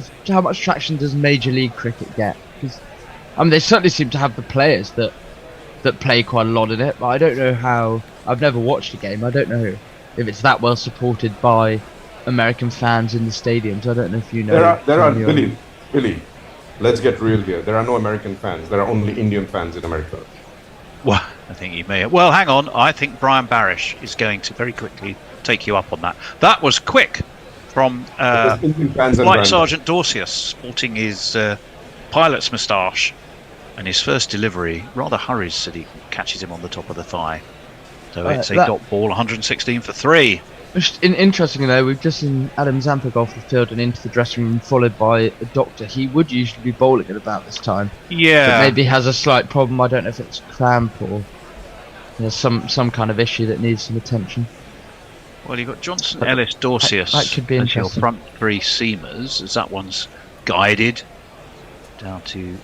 K: traction does Major League Cricket get? Because they certainly seem to have the players that play quite a lot in it. But I don't know how. I've never watched a game. I don't know if it's that well supported by American fans in the stadiums. I don't know if you know.
H: There are Billy. Let's get real here. There are no American fans. There are only Indian fans in America.
M: Well, I think you may. Well, hang on. I think Brian Barish is going to very quickly take you up on that. That was quick. From Flight Sergeant Dorsius, sporting his pilot's moustache, and his first delivery rather hurries Siddiq, catches him on the top of the thigh. So it's a dot ball, 116 for 3.
K: Interestingly, though, we've just seen Adam Zampa go off the field and into the dressing room, followed by a doctor. He would usually be bowling at about this time.
M: Yeah,
K: but maybe has a slight problem. I don't know if it's cramp or some kind of issue that needs some attention.
M: Well, you've got Johnson, Ellis, Dorsius
K: that could be
M: as your front 3 seamers, as that one's guided down to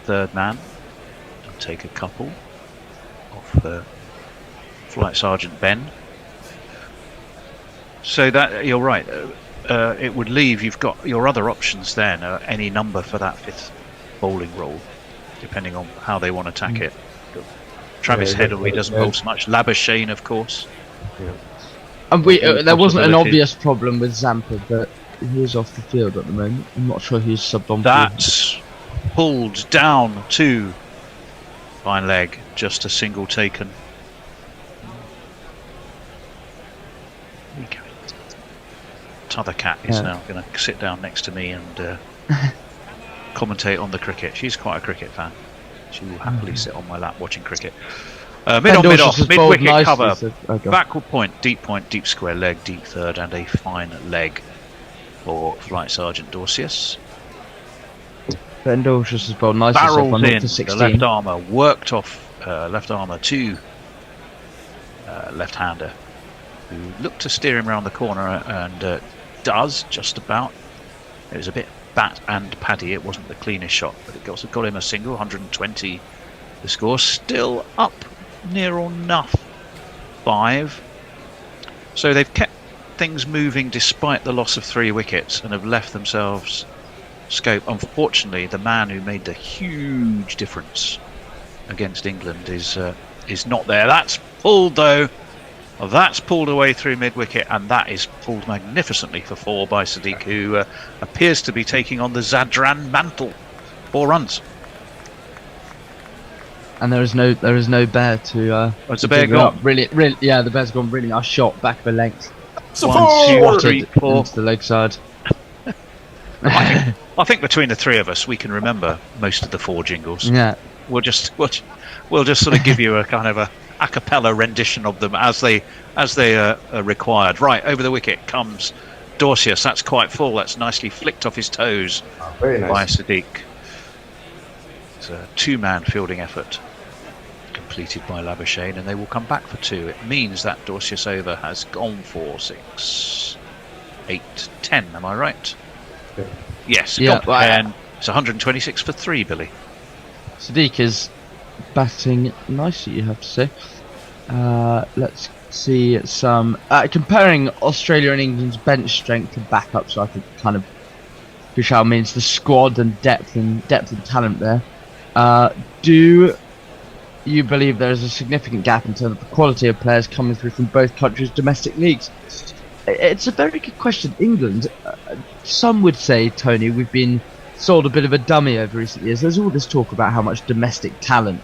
M: third man. I'll take a couple off Flight Sergeant Ben. So that you're right. It would leave. You've got your other options then. Any number for that 5th bowling role, depending on how they want to attack it. Travis Heddle, he doesn't bowl so much. Labuschagne, of course.
H: Yeah.
K: And there wasn't an obvious problem with Zampa, but he is off the field at the moment. I'm not sure who's subbed on.
M: That's pulled down to fine leg, just a single taken. T'other cat is now going to sit down next to me and commentate on the cricket. She's quite a cricket fan. She will happily sit on my lap watching cricket. Mid on, mid off, mid wicket cover, backward point, deep square leg, deep third, and a fine leg for Flight Sergeant Dorsius.
K: Ben Dorsius has bowled nicely.
M: Barrels in the left armour, worked off left armour to left-hander, who looked to steer him around the corner and does just about. It was a bit bat and paddy. It wasn't the cleanest shot, but it also got him a single. 120 the score, still up near enough 5. So they've kept things moving despite the loss of 3 wickets and have left themselves scope. Unfortunately, the man who made the huge difference against England is not there. That's pulled though. That's pulled away through mid-wicket, and that is pulled magnificently for 4 by Siddiq, who appears to be taking on the Zadran mantle. 4 runs.
K: And there is no bear to.
M: What's the bear gone?
K: Really, yeah, the bear's gone really nice shot, back of a length.
M: 1, 2, 3, 4
K: into the leg side.
M: I think between the 3 of us, we can remember most of the 4 jingles.
K: Yeah,
M: we'll just sort of give you a kind of a cappella rendition of them as they are required. Right, over the wicket comes Dorsius. That's quite full. That's nicely flicked off his toes
H: very nice
M: by Siddiq. It's a two-man fielding effort completed by Labuschagne, and they will come back for 2. It means that Dorsius over has gone for 6, 8, 10. Am I right?
H: Yeah.
M: Yes.
K: Yeah,
M: Gone for 10. It's 126 for 3, Billy.
K: Sadiq is batting nicely, you have to say. Let's see some comparing Australia and England's bench strength and backup. So I think kind of Vishal means the squad and depth and talent there. Do you believe there is a significant gap in terms of the quality of players coming through from both countries' domestic leagues? It's a very good question. England, some would say, Tony, we've been sold a bit of a dummy over recent years. There's all this talk about how much domestic talent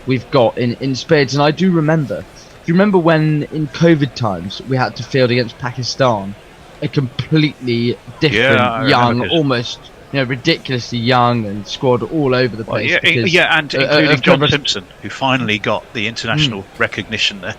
K: we've got in spades, and I do remember. Do you remember when in COVID times we had to field against Pakistan, a completely different, young, almost ridiculously young and squad all over the place?
M: And including John Simpson, who finally got the international recognition there.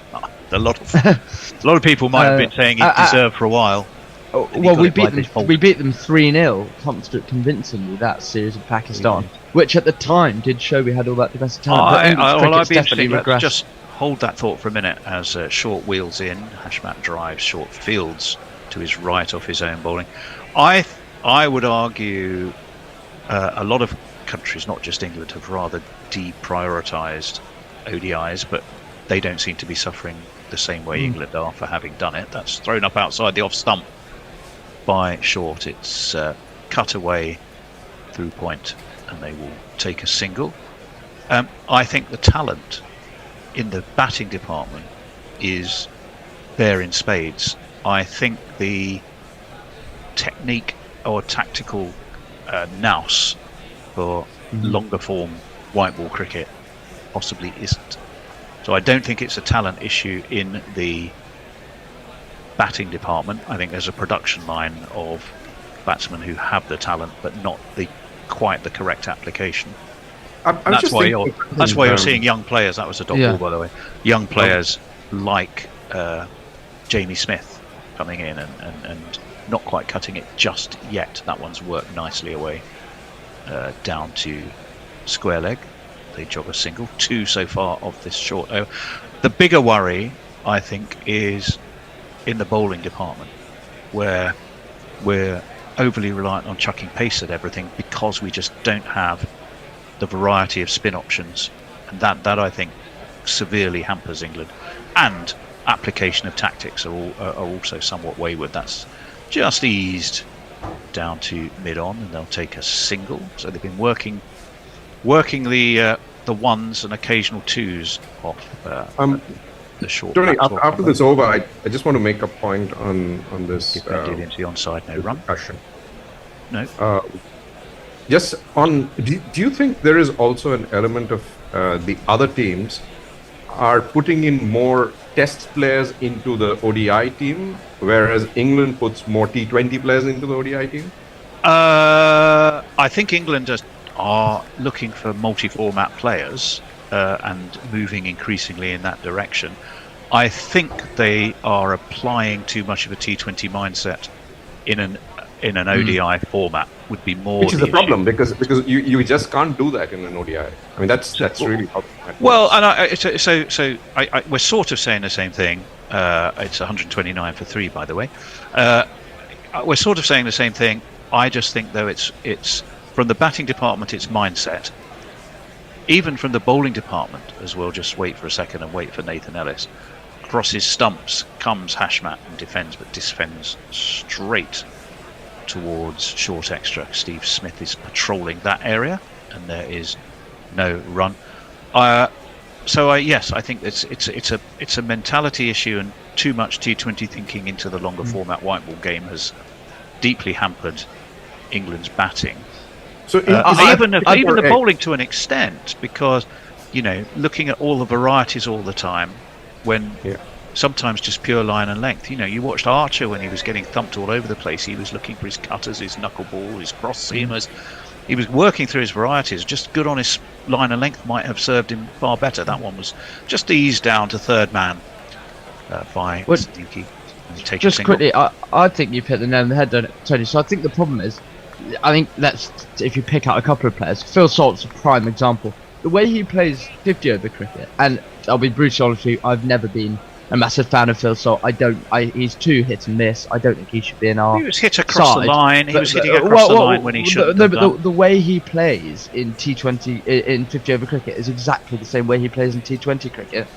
M: A lot of people might have been saying he deserved for a while.
K: Well, we beat them 3-0 convincingly, that series of Pakistan, which at the time did show we had all that domestic talent.
M: I'd be interested. Let's just hold that thought for a minute as Short wheels in. Hashmat drives, Short fields to his right off his own bowling. I would argue a lot of countries, not just England, have rather deprioritised ODIs, but they don't seem to be suffering the same way England are for having done it. That's thrown up outside the off stump by Short. It's cut away through point, and they will take a single. I think the talent in the batting department is there in spades. I think the technique or tactical nous for longer form white ball cricket possibly isn't. So I don't think it's a talent issue in the batting department. I think there's a production line of batsmen who have the talent but not quite the correct application. That's why you're seeing young players. That was a dot ball, by the way. Young players like Jamie Smith coming in and not quite cutting it just yet. That one's worked nicely away down to square leg. They jog a single. 2 so far of this short over. The bigger worry, I think, is in the bowling department, where we're overly reliant on chucking pace at everything because we just don't have the variety of spin options, and that I think severely hampers England. And application of tactics are also somewhat wayward. That's just eased down to mid-on, and they'll take a single. So they've been working the ones and occasional twos off the short.
H: Tony, after this over, I just want to make a point on this.
M: Into the onside, no run.
H: Discussion.
M: No.
H: Just on, do you think there is also an element of the other teams are putting in more test players into the ODI team, whereas England puts more T20 players into the ODI team?
M: I think England are looking for multi-format players and moving increasingly in that direction. I think they are applying too much of a T20 mindset in an ODI format. Would be more.
H: Which is the problem, because you just can't do that in an ODI. I mean, that's really how.
M: Well, and we're sort of saying the same thing. It's 129 for 3, by the way. We're sort of saying the same thing. I just think, though, it's from the batting department, it's mindset. Even from the bowling department, as well. Just wait for a second and wait for Nathan Ellis. Crosses stumps, comes Hashmat and defends, but defends straight towards short extra. Steve Smith is patrolling that area, and there is no run. Yes, I think it's a mentality issue, and too much T20 thinking into the longer format white ball game has deeply hampered England's batting.
H: So
M: even the bowling to an extent, because looking at all the varieties all the time, when sometimes just pure line and length. You watched Archer when he was getting thumped all over the place. He was looking for his cutters, his knuckleball, his cross seamers. He was working through his varieties. Just good on his line and length might have served him far better. That one was just eased down to third man by Siddiqui.
K: Just quickly, I think you've hit the nail on the head, don't it, Tony? So I think the problem is I think if you pick out a couple of players, Phil Salt's a prime example. The way he plays 50 over cricket, and I'll be brutally honest with you, I've never been a massive fan of Phil Salt. He's too hit and miss. I don't think he should be in our
M: He was hit across the line. He was hitting across the line when he shouldn't have done.
K: The way he plays in T20 in 50 over cricket is exactly the same way he plays in T20 cricket.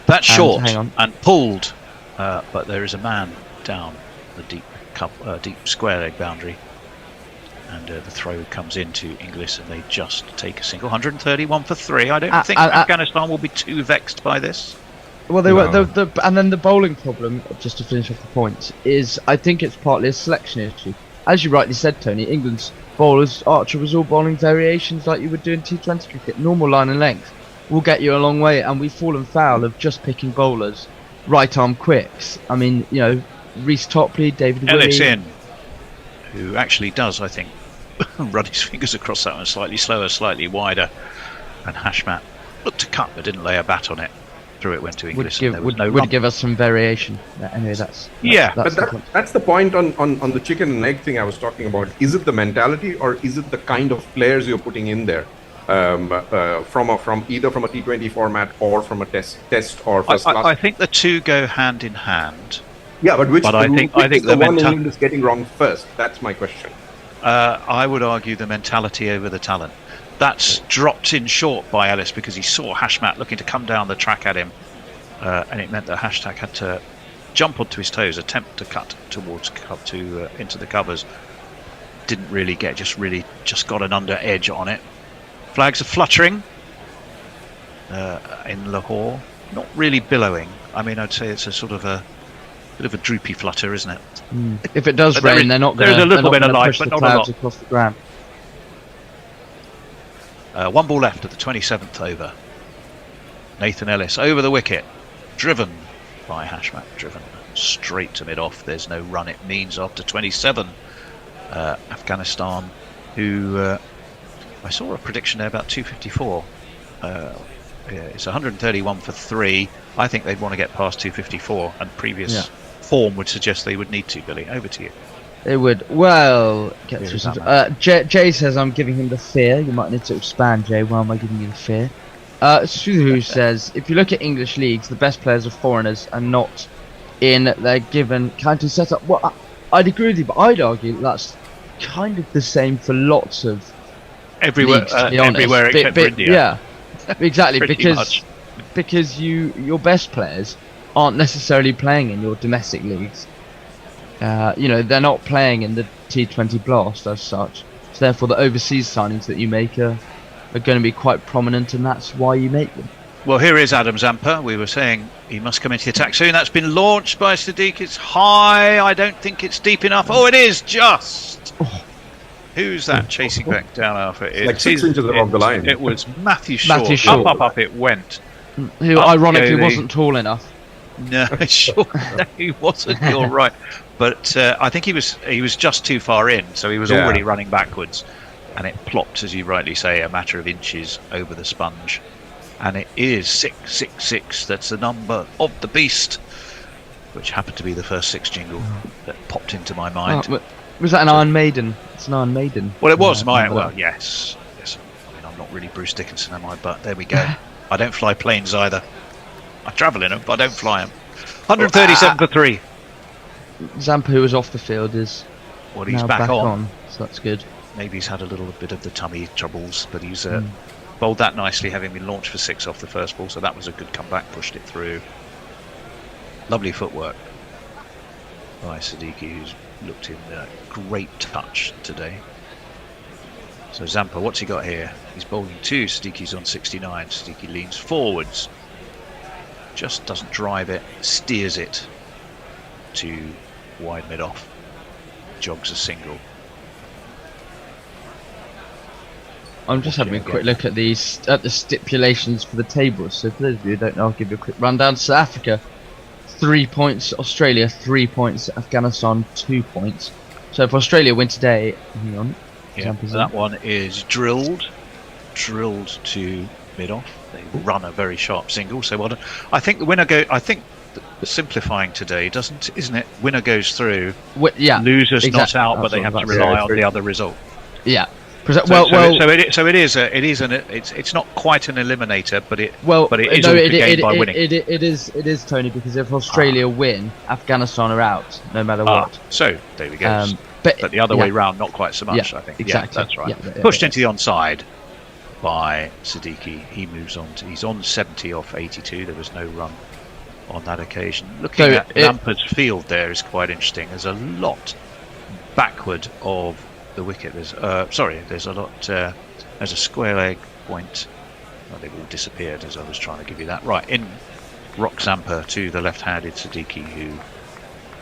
M: That's short and pulled, but there is a man down the deep square leg boundary, and the throw comes into Inglis, and they just take a single. 131 for 3. I don't think Afghanistan will be too vexed by this.
K: Well, they were, and then the bowling problem, just to finish off the points, is I think it's partly a selection issue. As you rightly said, Tony, England's bowlers, Archer was all bowling variations like you would do in T20 cricket. Normal line and length will get you a long way, and we've fallen foul of just picking bowlers, right arm quicks. I mean, you know, Reece Topley, David
M: Ellis
K: Willey,
M: in, who actually does, I think, run his fingers across that one slightly slower, slightly wider, and Hashmat looked to cut but didn't lay a bat on it. Through it went to English.
K: Would give us some variation. Anyway, that's
H: the point on the chicken and egg thing I was talking about. Is it the mentality or is it the kind of players you're putting in there, from either from a T20 format or from a test or first class?
M: I think the two go hand in hand.
H: Yeah, but I think the one England is getting wrong first. That's my question.
M: I would argue the mentality over the talent. That's dropped in short by Ellis because he saw Hashmat looking to come down the track at him, and it meant that Hashtag had to jump onto his toes, attempt to cut towards into the covers. Didn't really get, just got an under edge on it. Flags are fluttering in Lahore, not really billowing. I mean, I'd say it's a sort of a bit of a droopy flutter, isn't it?
K: If it does rain, they're not going to.
M: There's a little bit of light, but not a lot.
K: Across the ground.
M: One ball left at the 27th over. Nathan Ellis over the wicket, driven by Hashmat, driven straight to mid-off. There's no run, it means, after 27. Afghanistan, who I saw a prediction there about 254. It's 131 for 3. I think they'd want to get past 254, and previous form would suggest they would need to. Billy, over to you.
K: They would. Well, get through some. Jay says I'm giving him the fear. You might need to expand, Jay. Why am I giving you the fear? Suhu says if you look at English leagues, the best players are foreigners and not in their given county setup. Well, I'd agree with you, but I'd argue that's kind of the same for lots of
M: everywhere,
K: leagues, to be honest.
M: everywhere except for India.
K: Yeah, exactly.
M: because
K: your best players aren't necessarily playing in your domestic leagues. You know, they're not playing in the T20 Blast as such, so therefore the overseas signings that you make are going to be quite prominent, and that's why you make them.
M: Well, here is Adam Zampa. We were saying he must come into the attack soon. That's been launched by Sadiq. It's high. I don't think it's deep enough. Oh, it is just. Who's that chasing back down after it?
H: Like 6 inches above the line.
M: It was Matthew Short. Up it went.
K: Who ironically wasn't tall enough.
M: No, sure, no, he wasn't. You're right. But I think he was just too far in, so he was already running backwards, and it plopped, as you rightly say, a matter of inches over the sponge. And it is 666. That's the number of the beast, which happened to be the first 6 jingle that popped into my mind.
K: Was that an Iron Maiden? It's an Iron Maiden.
M: Well, it was my. Well, yes. I mean, I'm not really Bruce Dickinson, am I? But there we go. I don't fly planes either. I travel in them, but I don't fly them. 137 for 3.
K: Zampa, who was off the field, is
M: he's
K: now back on, so that's good.
M: Maybe he's had a little bit of the tummy troubles, but he's bowled that nicely, having been launched for 6 off the first ball, so that was a good comeback, pushed it through. Lovely footwork by Siddiqui, who's looked in great touch today. So Zampa, what's he got here? He's bowling 2, Siddiqui's on 69. Siddiqui leans forwards, just doesn't drive it, steers it to wide mid-off, jogs a single.
K: I'm just having a quick look at the stipulations for the tables. So for those of you who don't know, I'll give you a quick rundown. South Africa, 3 points. Australia, 3 points. Afghanistan, 2 points. So if Australia win today, hang on.
M: Yeah, that one is drilled to mid-off. They run a very sharp single. So well done. I think the winner the simplifying today isn't it? Winner goes through. Losers not out, but they have to rely on the other result.
K: Yeah.
M: It's not quite an eliminator, but it is all to gain by winning.
K: It is, Tony, because if Australia win, Afghanistan are out no matter what.
M: So there we go. But the other way round, not quite so much. I think.
K: Exactly.
M: Yeah, that's right.
K: Yeah,
M: Pushed into the onside by Siddiqui. He moves on. He's on 70 off 82. There was no run on that occasion. Looking at Lampard's field there is quite interesting. There's a lot backward of the wicket. There's a lot. There's a square leg point. Well, they've all disappeared as I was trying to give you that. Right, in Rock Zampa to the left-handed Siddiqui, who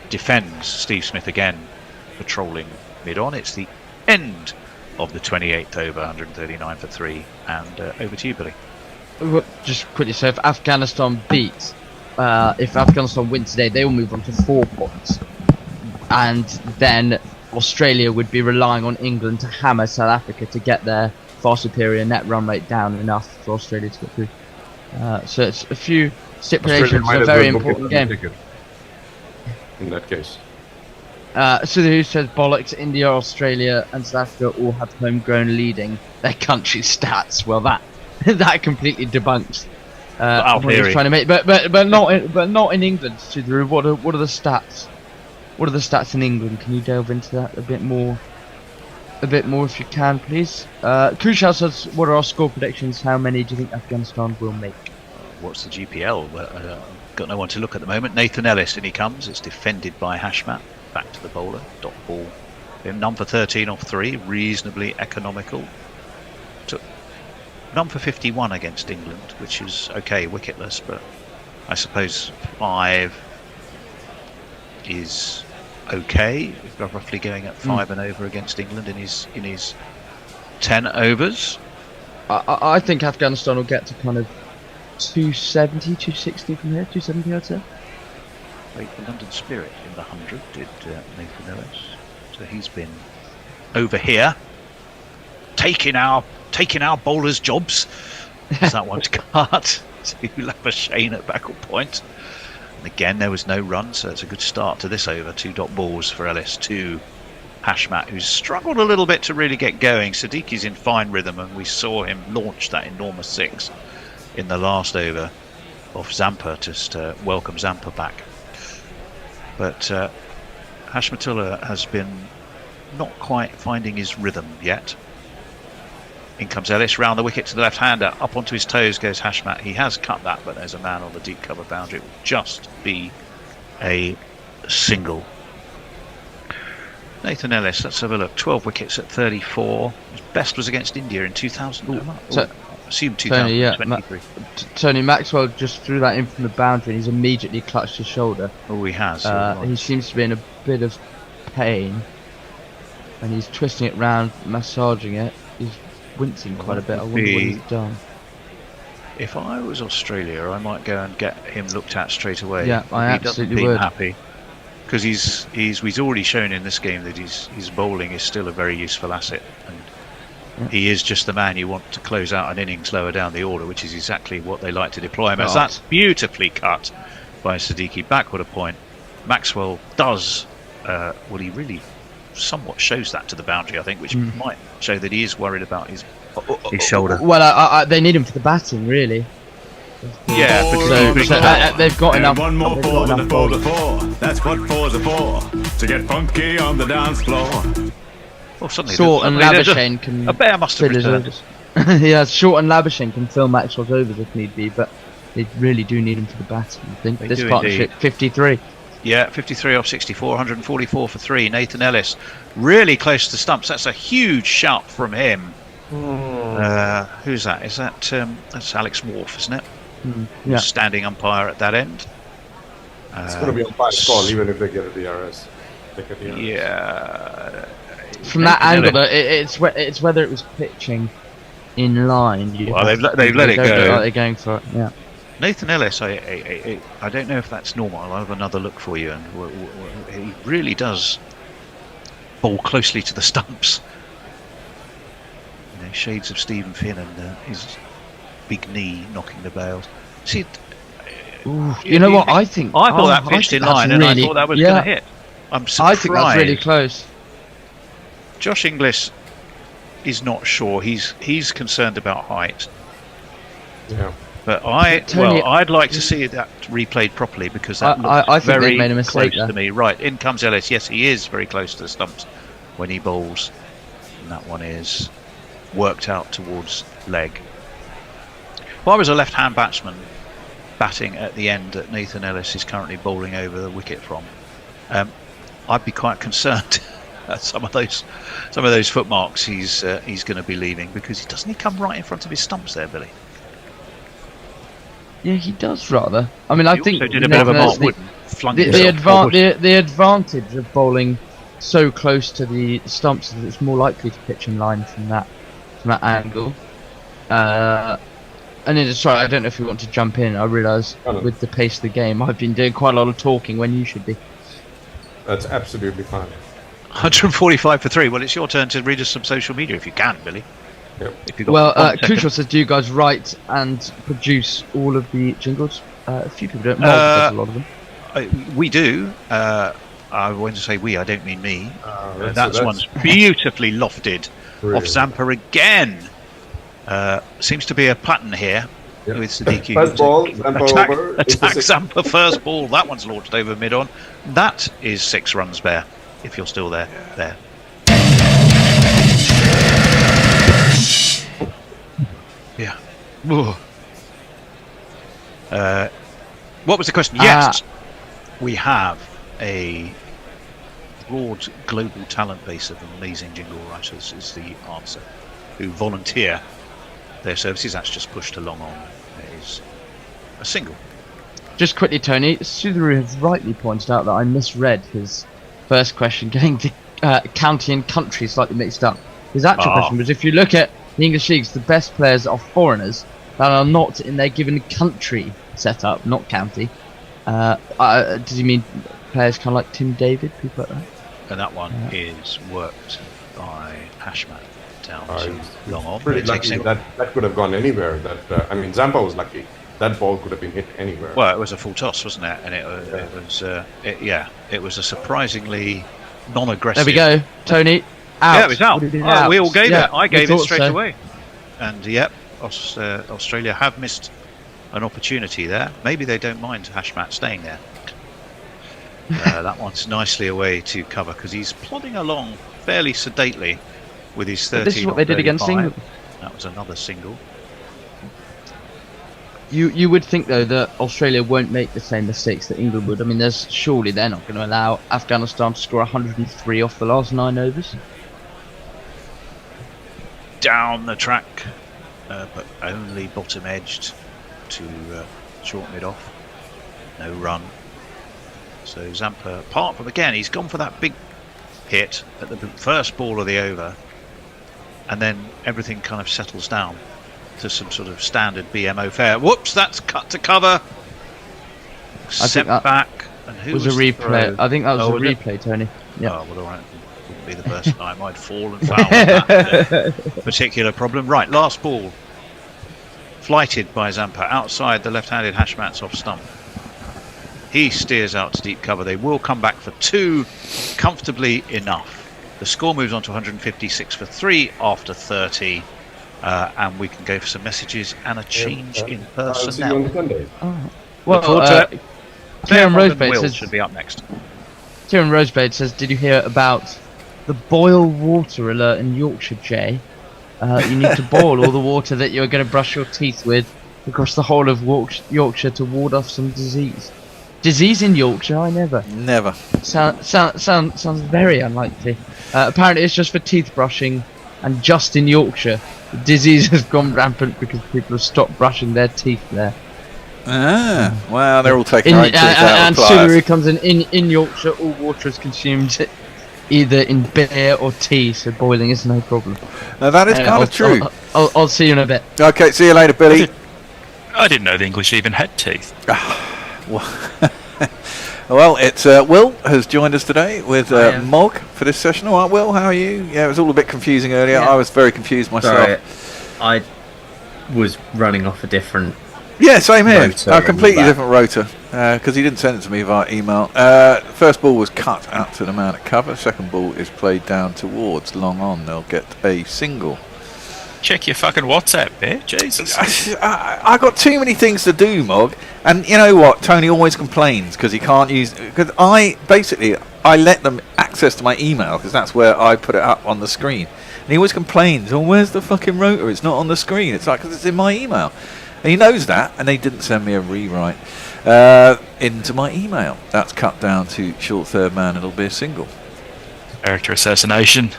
M: defends Steve Smith again, patrolling mid-on. It's the end of the 28th over, 139 for 3, and over to you, Billy.
K: Just quickly, so if Afghanistan beats, if Afghanistan wins today, they will move on to 4 points, and then Australia would be relying on England to hammer South Africa to get their far superior net run rate down enough for Australia to get through. So it's a few stipulations. A very important game.
H: In that case.
K: So who says bollocks? India, Australia, and South Africa all have homegrown leading their country stats. Well, that completely debunks what he's trying to make. But not in England. Sidhu, what are the stats? What are the stats in England? Can you delve into that a bit more if you can, please? Kushal says, what are our score predictions? How many do you think Afghanistan will make?
M: What's the GPL? Got no one to look at the moment. Nathan Ellis, in he comes. It's defended by Hashmat. Back to the bowler. Dot ball. Number 13 off 3. Reasonably economical. Took number 51 against England, which is okay, wicketless, but I suppose 5 is okay. We're roughly going at 5 and over against England in his 10 overs.
K: I think Afghanistan will get to kind of 270, 260 from here. 270, I'd say.
M: The London Spirit in the 100 did Nathan Ellis. So he's been over here taking our bowlers' jobs. Is that one's cut to Labuschagne at backward point. And again, there was no run, so it's a good start to this over. 2 dot balls for Ellis to Hashmat, who's struggled a little bit to really get going. Siddiqui's in fine rhythm, and we saw him launch that enormous 6 in the last over off Zampa, just to welcome Zampa back. But Hashmatullah has been not quite finding his rhythm yet. In comes Ellis, round the wicket to the left-hander, up onto his toes goes Hashmat. He has cut that, but there's a man on the deep cover boundary. It will just be a single. Nathan Ellis, let's have a look. 12 wickets at 34. His best was against India in 2000. Assume 2023.
K: Tony Maxwell just threw that in from the boundary, and he's immediately clutched his shoulder.
M: Oh, he has.
K: He seems to be in a bit of pain, and he's twisting it round, massaging it. He's wincing quite a bit. I wonder what he's done.
M: If I was Australia, I might go and get him looked at straight away.
K: Yeah, I absolutely would.
M: Happy because he's already shown in this game that his bowling is still a very useful asset, and he is just the man you want to close out an innings lower down the order, which is exactly what they like to deploy him as. That's beautifully cut by Siddiqui. Backward a point. Maxwell does he really somewhat shows that to the boundary, I think, which might show that he is worried about his shoulder.
K: Well, they need him for the batting, really.
M: Yeah,
K: they've got enough.
J: One more four than the 4 before. That's what 4's are for. To get funky on the dance floor.
M: Well,
K: Short and Labuschagne can.
M: A bear must have returned.
K: Yeah, Short and Labuschagne can fill Maxwell's overs if need be, but they really do need him for the batting. I think this partnership, indeed. 53.
M: Yeah, 53 off 64, 144 for 3. Nathan Ellis, really close to the stumps. That's a huge shout from him. Who's that? Is that that's Alex Wharf, isn't it?
K: Yeah.
M: Standing umpire at that end.
H: It's going to be umpire's call, even if they get a DRS.
M: Yeah.
K: From that angle, though, it's whether it was pitching in line.
M: They've let it go.
K: They're going for it. Yeah.
M: Nathan Ellis, I don't know if that's normal. I'll have another look for you, and he really does bowl closely to the stumps. Shades of Stephen Finn and his big knee knocking the bails. See,
K: you know what? I thought
M: that pitched in line, and I thought that was going to hit. I'm surprised.
K: I think that's really close.
M: Josh Inglis is not sure. He's concerned about height.
H: Yeah.
M: But
K: Tony,
M: I'd like to see that replayed properly because that
K: I
M: looks
K: think
M: very
K: they've made a mistake
M: close
K: there.
M: to me. Right, in comes Ellis. Yes, he is very close to the stumps when he bowls. And that one is worked out towards leg. If I was a left-hand batsman batting at the end that Nathan Ellis is currently bowling over the wicket from, I'd be quite concerned at some of those footmarks he's going to be leaving, because he come right in front of his stumps there, Billy.
K: Yeah, he does rather. I mean, I
M: He
K: think
M: also did a bit of a Mark Wood, flung himself forward.
K: the advantage of bowling so close to the stumps is it's more likely to pitch in line from that angle. And then, sorry, I don't know if you want to jump in. I realise with the pace of the game, I've been doing quite a lot of talking when you should be.
H: That's absolutely fine.
M: 145 for 3. Well, it's your turn to read us some social media if you can, Billy.
H: Yep.
M: If you've got 1 second.
K: Kushal says, do you guys write and produce all of the jingles? A few people don't. Mark does a lot of them.
M: We do. When I say we, I don't mean me.
H: That's
M: One's beautifully lofted off Zampa again. Seems to be a pattern here with Siddiqui.
H: First ball, Zampa over.
M: Attack Zampa first ball. That one's launched over mid-on. That is 6 runs, Bear, if you're still there. There. Yeah. What was the question? Yes, we have a broad global talent base of amazing jingle writers, is the answer, who volunteer their services. That's just pushed along on. It is a single.
K: Just quickly, Tony, Sudaru has rightly pointed out that I misread his first question, getting the county and country slightly mixed up. His actual question was, if you look at the English leagues, the best players are foreigners that are not in their given country setup, not county. Does he mean players kind of like Tim David, people like that?
M: And that one is worked by Hashmat down to long on.
H: Pretty lucky. That could have gone anywhere. I mean, Zampa was lucky. That ball could have been hit anywhere.
M: Well, it was a full toss, wasn't it? And it was a surprisingly non-aggressive.
K: There we go, Tony. Out.
M: Yeah, it was out. We all gave it. I gave it straight
K: so.
M: away. And Australia have missed an opportunity there. Maybe they don't mind Hashmat staying there. That one's nicely away to cover because he's plodding along fairly sedately with his 13.
K: This is what they did against England.
M: That was another single.
K: You would think though that Australia won't make the same mistakes that England would. I mean, surely they're not going to allow Afghanistan to score 103 off the last 9 overs.
M: Down the track, but only bottom edged to short mid off. No run. So Zampa, apart from again, he's gone for that big hit at the first ball of the over, and then everything kind of settles down to some sort of standard BMO fare. Whoops, that's cut to cover. Sent back. And who
K: was a replay? I think that was a replay, Tony.
M: Yeah. Oh, well, all right. Wouldn't be the first time I'd fallen foul of that particular problem. Right, last ball. Flighted by Zampa outside the left-handed Hashmat's off stump. He steers out to deep cover. They will come back for 2 comfortably enough. The score moves on to 156 for 3 after 30. And we can go for some messages and a change in personnel.
K: Well, Kieran Rosebade says,
M: should be up next.
K: Kieran Rosebade says, did you hear about the boil water alert in Yorkshire, Jay? You need to boil all the water that you're going to brush your teeth with across the whole of Yorkshire to ward off some disease. Disease in Yorkshire? I never. Sounds very unlikely. Apparently it's just for teeth brushing, and just in Yorkshire the disease has gone rampant because people have stopped brushing their teeth there.
B: Well, they're all taking their own teeth out
K: and Subaru comes in Yorkshire, all water is consumed either in beer or tea, so boiling is no problem.
B: Now that is kind of true.
K: I'll see you in a bit.
B: Okay, see you later, Billy.
D: I didn't know the English even had teeth.
B: Well, it's Will has joined us today with Mog for this session. All right, Will, how are you? Yeah, it was all a bit confusing earlier. I was very confused myself.
O: Sorry, I was running off a different
B: Yeah, same here.
O: rotor
B: A
O: and
B: completely
O: that.
B: different rotor because he didn't send it to me via email. First ball was cut out to the man at cover. Second ball is played down towards long on. They'll get a single.
D: Check your fucking WhatsApp there, Jesus.
B: I got too many things to do, Mog. And you know what? Tony always complains because he can't use. Because I let them access to my email because that's where I put it up on the screen. And he always complains, "Oh, where's the fucking rotor? It's not on the screen." It's like, because it's in my email. And he knows that, and they didn't send me a rewrite into my email. That's cut down to short third man. It'll be a single.
D: Character assassination.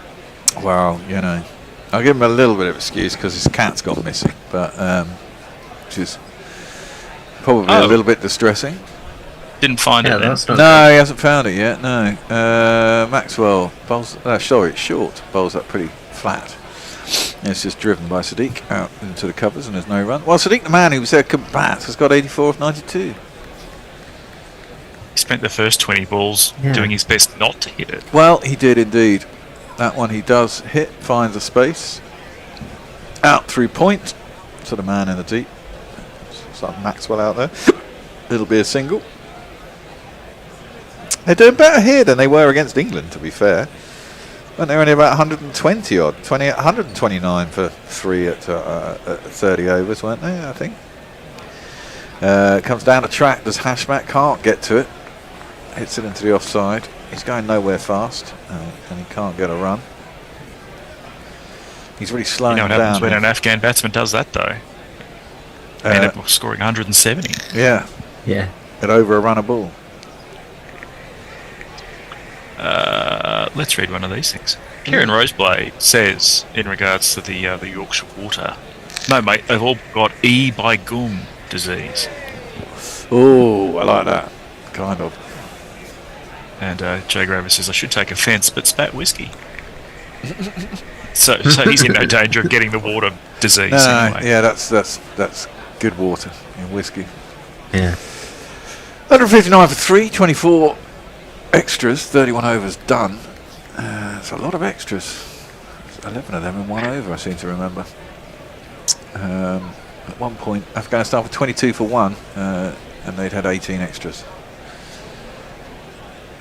B: Well, you know, I'll give him a little bit of excuse because his cat's gone missing, but which is probably a little bit distressing.
D: Didn't find it then.
O: That's not
B: No, he hasn't found it yet. No, Maxwell bowls. Sorry, it's short. Bowls up pretty flat. It's just driven by Sadiq out into the covers, and there's no run. Well, Sadiq, the man who was there could bat, has got 84 of 92.
D: He spent the first 20 balls doing his best not to hit it.
B: Well, he did indeed. That one he does hit, finds a space. Out through point to the man in the deep. It's like Maxwell out there. It'll be a single. They're doing better here than they were against England, to be fair. And they're only about 120 odd, 129 for 3 at 30 overs, weren't they? I think. Comes down the track. Does Hashmat? Can't get to it. Hits it into the offside. He's going nowhere fast, and he can't get a run. He's really slowing
D: what
B: down.
D: happens when an Afghan batsman does that, though? They end up scoring 170.
B: Yeah.
O: Yeah.
B: At over a run a ball.
D: Let's read one of these things. Kieran Roseblade says, in regards to the Yorkshire Water, no, mate, they've all got E by Gum disease.
B: Oh, I like that. Kind of.
D: And Joe Graver says, I should take offence, but spat whiskey. so he's in no danger of getting the water disease anyway.
B: Yeah, that's good water in whiskey.
O: Yeah.
B: 159 for 3, 24 extras, 31 overs done. It's a lot of extras. 11 of them in 1 over, I seem to remember. At one point, Afghanistan were 22 for 1, and they'd had 18 extras.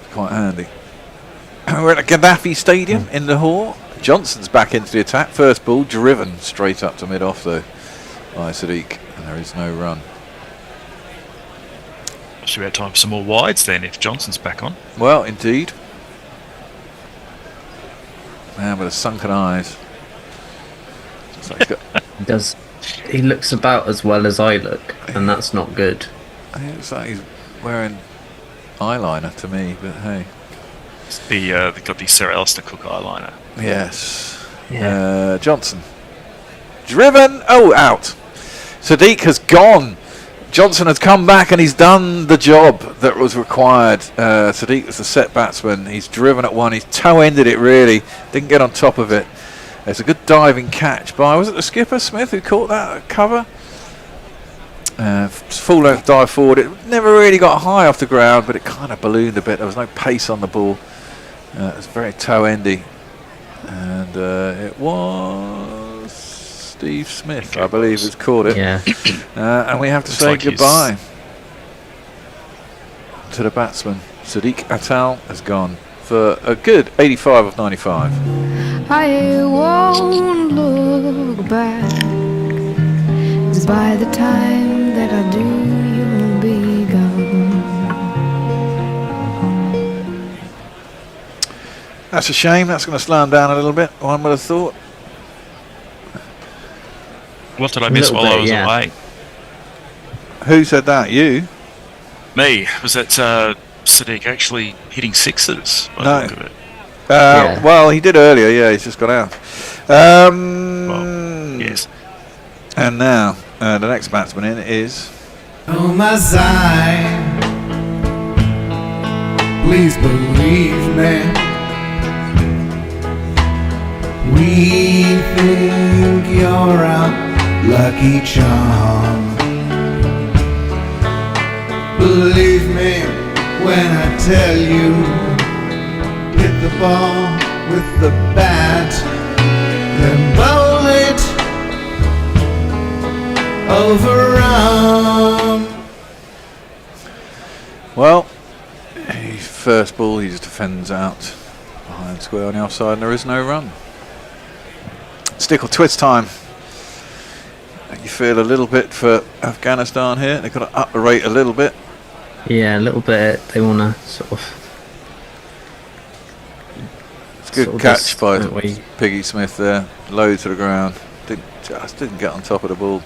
B: It's quite handy. We're at the Gaddafi Stadium in Lahore. Johnson's back into the attack. First ball driven straight up to mid-off, though, by Sadiq, and there is no run.
D: Should we have time for some more wides then, if Johnson's back on?
B: Well, indeed. Man with the sunken eyes. Looks like he's got
O: He looks about as well as I look, and that's not good.
B: It looks like he's wearing eyeliner to me, but hey.
D: It's they've got the Sarah Alistair Cook eyeliner.
B: Yes.
O: Yeah.
B: Johnson. Driven. Oh, out. Sadiq has gone. Johnson has come back and he's done the job that was required. Sadiq was the set batsman. He's driven at one. He's toe-ended it, really. Didn't get on top of it. It's a good diving catch by, was it the skipper, Smith, who caught that at cover? Full length dive forward. It never really got high off the ground, but it kind of ballooned a bit. There was no pace on the ball. It was very toe-endy. And it was Steve Smith, I believe, has caught it.
O: Yeah.
B: And we have to say goodbye to the batsman. Sadiq Atal has gone for a good 85 of 95.
P: I won't look back, 'cause by the time that I do, you'll be gone.
B: That's a shame. That's going to slow him down a little bit, one would have thought.
D: What did I miss while I was away?
B: Who said that? You?
D: Me. Was that Sadiq actually hitting sixes? By the look of it?
B: Well, he did earlier. Yeah, he's just got out.
D: Yes.
B: And now the next batsman in is.
E: Oh my side, please believe me. We think you're a lucky charm. Believe me when I tell you, hit the ball with the bat, then bowl it
O: overrun.
B: Well, first ball, he just defends out behind square on the offside, and there is no run. Stick or twist time. You feel a little bit for Afghanistan here. They've got to up the rate a little bit.
O: Yeah, a little bit. They want to sort of.
B: It's a good catch by Piggy Smith there. Low to the ground. Just didn't get on top of the ball.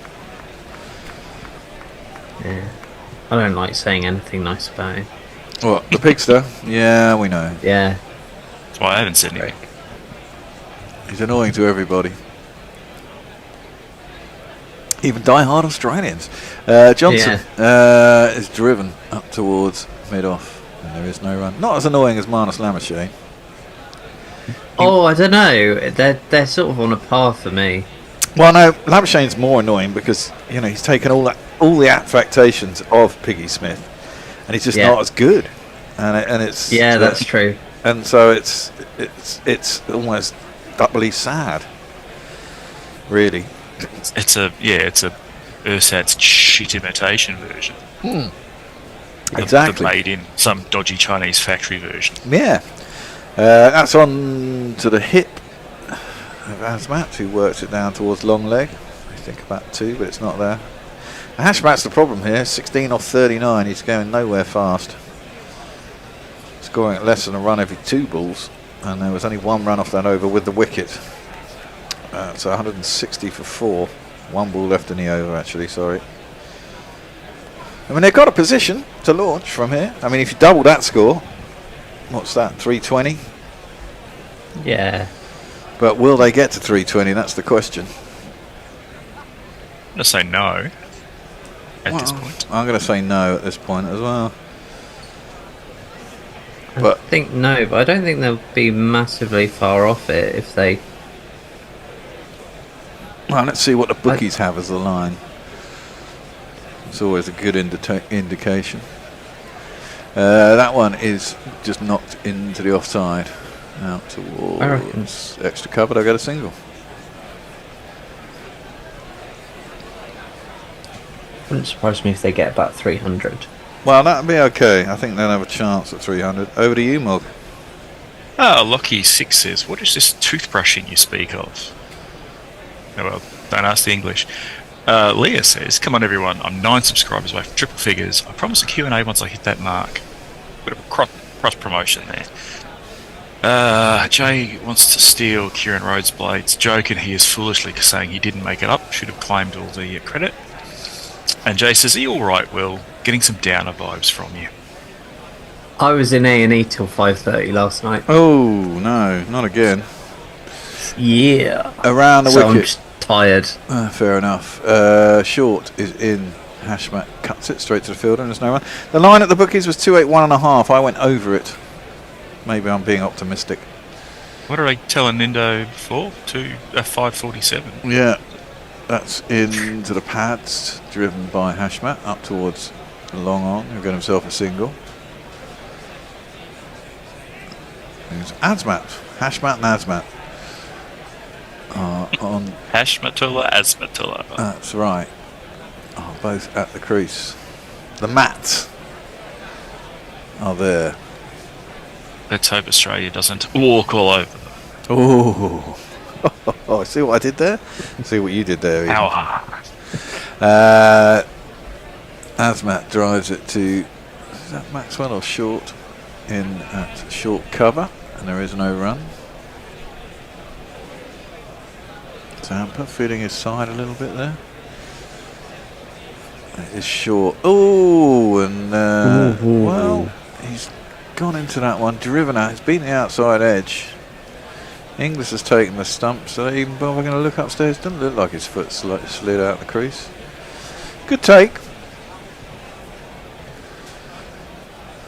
O: Yeah. I don't like saying anything nice about him.
B: What, the Pigster? Yeah, we know.
O: Yeah.
D: That's why I haven't said anything.
B: He's annoying to everybody. Even die-hard Australians. Johnson is driven up towards mid-off, and there is no run. Not as annoying as Marnus Lamachey.
O: Oh, I don't know. They're sort of on a par for me.
B: Well, no, Lamachey's more annoying because he's taken all the affectations of Piggy Smith, and he's just not as good. And it's
O: that's true.
B: And so it's almost doubly sad, really.
D: It's a Ursat's shit imitation version.
B: Exactly.
D: Made in some dodgy Chinese factory version.
B: Yeah. That's on to the hip of Azmat, who works it down towards long leg. I think about 2, but it's not there. Hashmat's the problem here. 16 off 39. He's going nowhere fast. Scoring at less than a run every 2 balls. And there was only 1 run off that over with the wicket. So 160 for 4. 1 ball left in the over, actually, sorry. I mean, they've got a position to launch from here. I mean, if you double that score, what's that, 320?
O: Yeah.
B: But will they get to 320? That's the question.
D: I'm going to say no at this point.
B: I'm going to say no at this point as well.
O: I think no, but I don't think they'll be massively far off it if they...
B: Well, let's see what the bookies have as the line. It's always a good indication. That one is just knocked into the offside. Out towards extra cover. They'll get a single.
O: Wouldn't surprise me if they get about 300.
B: Well, that'd be okay. I think they'll have a chance at 300. Over to you, Mog.
D: Oh, Lockie 6 says, what is this toothbrushing you speak of? Oh, well, don't ask the English. Leah says, come on everyone, I'm 9 subscribers away from triple figures. I promise a Q&A once I hit that mark. Bit of a cross promotion there. Jay wants to steal Kieran Rhodes' blades. Joking, he is foolishly saying he didn't make it up. Should have claimed all the credit. And Jay says, are you alright, Will? Getting some downer vibes from you.
O: I was in A&E till 5:30 last night.
B: Oh, no, not again.
O: Yeah.
B: Around the
O: wicket.
B: I'm
O: just tired.
B: Fair enough. Short is in. Hashmat cuts it straight to the fielder and there's no run. The line at the bookies was 281.5. I went over it. Maybe I'm being optimistic.
D: What are they telling Nindo for? 547.
B: Yeah. That's into the pads, driven by Hashmat up towards long on, who got himself a single. There's Azmat, Hashmat and Azmat. On
D: Hashmatullah, Azmatullah.
B: That's right. Both at the crease. The mats are there.
D: Let's hope Australia doesn't walk all over them.
B: Oh. Oh, see what I did there? See what you did there.
D: How hard?
B: Azmat drives it to, is that Maxwell or Short? In at short cover, and there is no run. Zampa feeling his side a little bit there. It is Short. Oh, and well, he's gone into that one, driven out. He's beaten the outside edge. Inglis has taken the stump, so they even bother going to look upstairs. Doesn't look like his foot slid out the crease. Good take.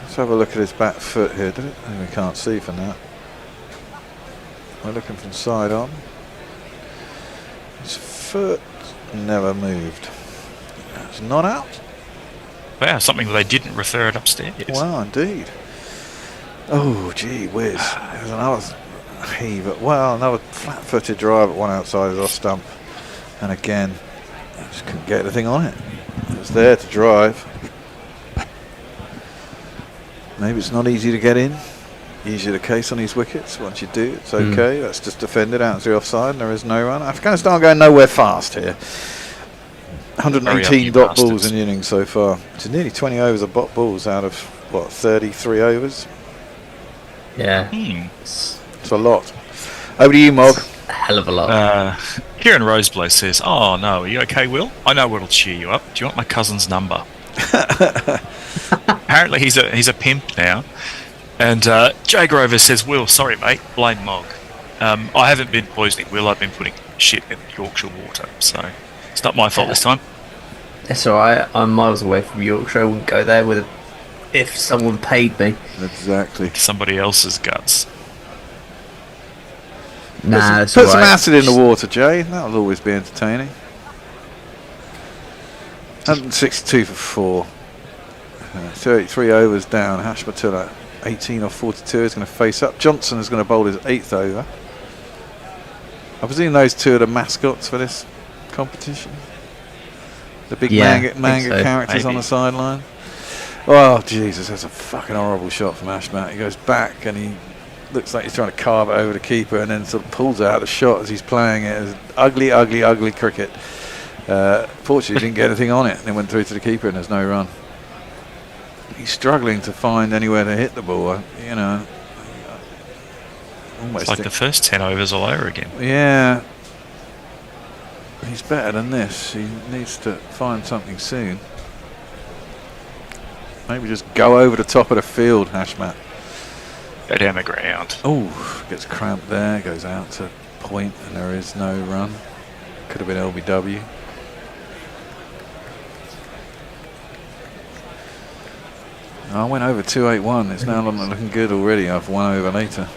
B: Let's have a look at his back foot here. We can't see for now. We're looking from side on. His foot never moved. It's not out.
D: Wow, something they didn't refer it upstairs.
B: Wow, indeed. Oh, gee whiz. There's another heave. Well, another flat-footed drive at one outside his off stump. And again, Just couldn't get anything on it. It was there to drive. Maybe it's not easy to get in. Usually the case on these wickets. Once you do, it's okay. That's just defended out to the offside, and there is no run. Afghanistan going nowhere fast here. 118 dot balls in the innings so far. It's nearly 20 overs of dot balls out of, what, 33 overs?
O: Yeah.
B: It's a lot. Over to you, Mog.
O: A hell of a lot.
D: Kieran Roseblow says, "Oh no, are you okay, Will? I know what'll cheer you up. Do you want my cousin's number?" Apparently he's a pimp now. And Jay Grover says, "Will, sorry mate, blame Mog. I haven't been poisoning Will. I've been putting shit in Yorkshire water, so it's not my fault this time."
O: That's alright. I'm miles away from Yorkshire. I wouldn't go there if someone paid me.
B: Exactly.
D: Somebody else's guts.
O: Nah,
B: put some acid in the water, Jay. That'll always be entertaining. 162 for 4. 33 overs down. Hashmatullah, 18 off 42, is going to face up. Johnson is going to bowl his 8th over. I presume those two are the mascots for this competition. The big manga characters on the sideline. Oh, Jesus, that's a fucking horrible shot from Ashmat. He goes back and he looks like he's trying to carve it over the keeper and then sort of pulls out the shot as he's playing it. It's ugly, ugly, ugly cricket. Fortunately, he didn't get anything on it and it went through to the keeper and there's no run. He's struggling to find anywhere to hit the ball, you know.
D: It's like the first 10 overs all over again.
B: Yeah. He's better than this. He needs to find something soon. Maybe just go over the top of the field, Hashmat.
D: Go down the ground.
B: Oh, gets cramped there, goes out to point, and there is no run. Could have been LBW. I went over 281. It's now not looking good already. I've 1 over later.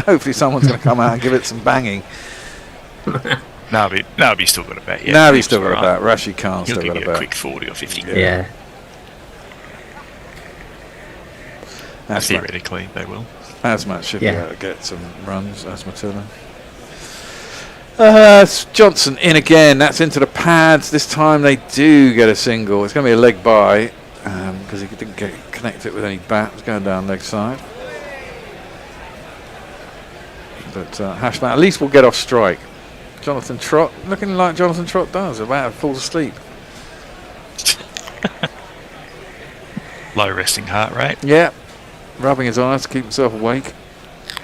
B: Hopefully someone's going to come out and give it some banging.
D: Nabi's still got a bat. Yeah,
B: Nabi's still got a bat. Rashid Khan's
D: He'll
B: still
D: give
B: got a
D: you
B: bat.
D: A quick 40 or 50.
O: Yeah.
D: Theoretically, they will.
B: Asmat should be able to get some runs. Asmatullah. Johnson in again. That's into the pads. This time they do get a single. It's going to be a leg by because he didn't connect it with any bat. It's going down leg side. But Hashmat at least will get off strike. Jonathan Trott, looking like Jonathan Trott does. About falls asleep.
D: Low resting heart rate.
B: Yeah. Rubbing his eyes to keep himself awake.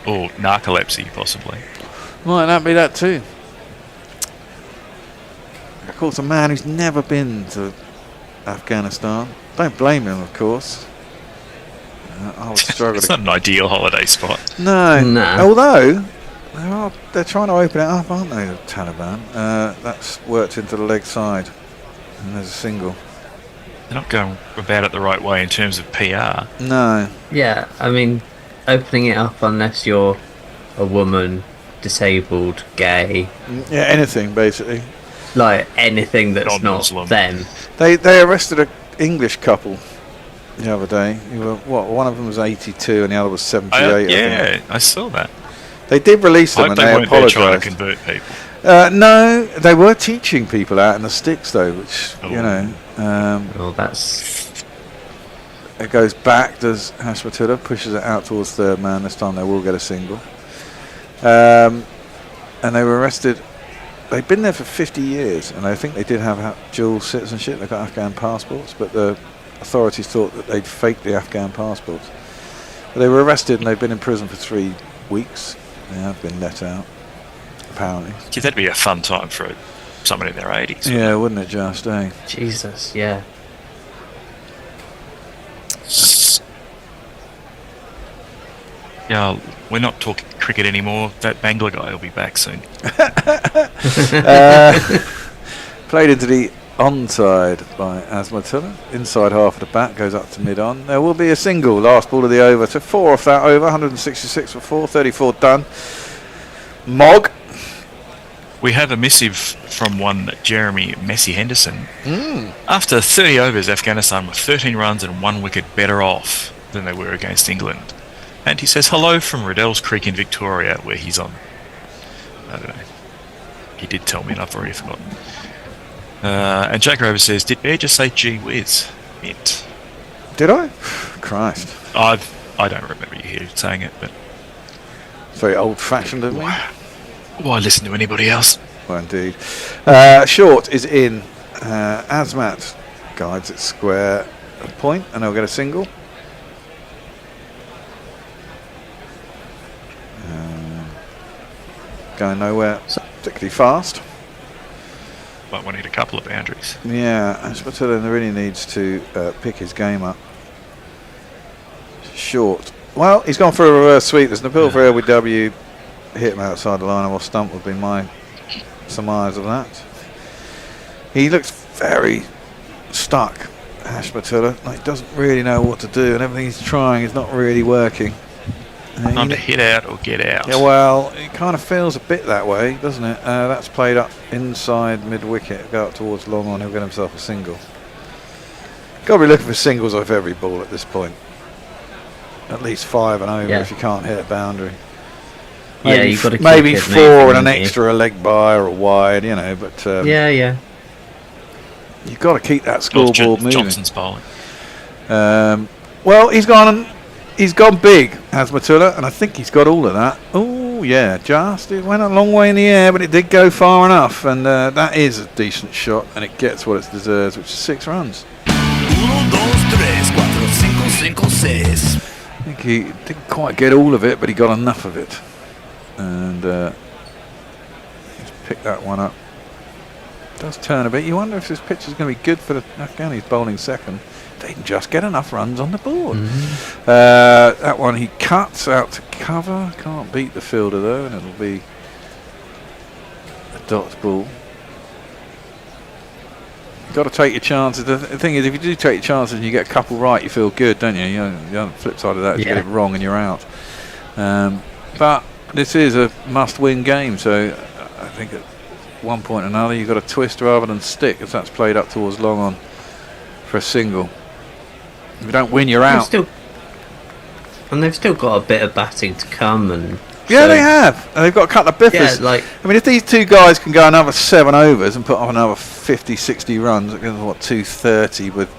D: Or narcolepsy, possibly.
B: Might that be that too? Of course, a man who's never been to Afghanistan. Don't blame him, of course. I would struggle.
D: It's not an ideal holiday spot.
B: No.
O: Nah.
B: Although they're trying to open it up, aren't they, the Taliban? That's worked into the leg side, and there's a single.
D: They're not going about it the right way in terms of PR.
B: No.
O: Yeah, I mean, opening it up unless you're a woman, disabled, gay.
B: Yeah, anything basically.
O: Like anything that's not them.
B: They arrested an English couple the other day. One of them was 82 and the other was 78.
D: Yeah, I saw that.
B: They did release them and they
D: weren't trying to
B: apologised.
D: convert people.
B: No, they were teaching people out in the sticks though, which you know.
O: Well, that's.
B: It goes back. Does Hashmatullah pushes it out towards third man? This time they will get a single. And they were arrested. They've been there for 50 years, and I think they did have dual citizenship. They got Afghan passports, but the authorities thought that they'd faked the Afghan passports. But they were arrested, and they've been in prison for 3 weeks. They have been let out, apparently.
D: Gee, that'd be a fun time for someone in their 80s.
B: Yeah, wouldn't it just, eh?
O: Jesus, yeah.
D: Yeah, we're not talking cricket anymore. That Bangla guy will be back soon.
B: Played into the onside by Asmatullah. Inside half of the bat goes up to mid-on. There will be a single. Last ball of the over. So 4 off that over. 166 for 4. 34 done. Mog.
D: We have a missive from one Jeremy Messi Henderson. After 30 overs, Afghanistan were 13 runs and 1 wicket better off than they were against England. And he says hello from Riddell's Creek in Victoria, where he's on. I don't know. He did tell me, and I've already forgotten. And Jack Rover says, did Bear just say gee whiz? Mint.
B: Did I? Christ.
D: I don't remember you here saying it, but...
B: Very old-fashioned of me.
D: Why listen to anybody else?
B: Well, indeed. Short is in. Azmat guides at square point, and they'll get a single. Going nowhere particularly fast.
D: But we need a couple of boundaries.
B: Yeah, Ashburton really needs to pick his game up. Short. Well, he's gone for a reverse sweep. There's an appeal for LBW. Hit him outside the line of off stump would be my surmise of that. He looks very stuck, Ashburton. Like, he doesn't really know what to do, and everything he's trying is not really working.
D: Time to hit out or get out.
B: Yeah, well, it kind of feels a bit that way, doesn't it? That's played up inside mid-wicket. Go up towards long on, he'll get himself a single. Got to be looking for singles off every ball at this point. At least 5 and over if you can't hit a boundary. Maybe,
O: you've got to
B: maybe
O: keep it
B: 4
O: moving,
B: and an
O: haven't you?
B: extra, a leg by or a wide, you know. But
O: yeah.
B: You've got to keep that scoreboard moving.
D: Johnson's bowling.
B: Well, he's gone big, Hasmatullah, and I think he's got all of that. Oh, yeah, it went a long way in the air, but it did go far enough, and that is a decent shot, and it gets what it deserves, which is 6 runs.
I: 1, 2, 3, 4, 5, 5, 6.
B: I think he didn't quite get all of it, but he got enough of it, and he's picked that one up. Does turn a bit. You wonder if this pitch is going to be good for the Afghanis bowling second. They can just get enough runs on the board. That one he cuts out to cover. Can't beat the fielder though, and it'll be a dot ball. You've got to take your chances. The thing is, if you do take your chances and you get a couple right, you feel good, don't you? The flip side of that is you get it wrong and you're out. But this is a must-win game, so I think at one point or another you've got to twist rather than stick, if that's played up towards long on for a single. If you don't win, you're out.
O: They've still got a bit of batting to come, and
B: they have. And they've got a couple of biffers.
O: Yeah,
B: I mean, if these two guys can go another 7 overs and put off another 50, 60 runs, it gives them, 230 with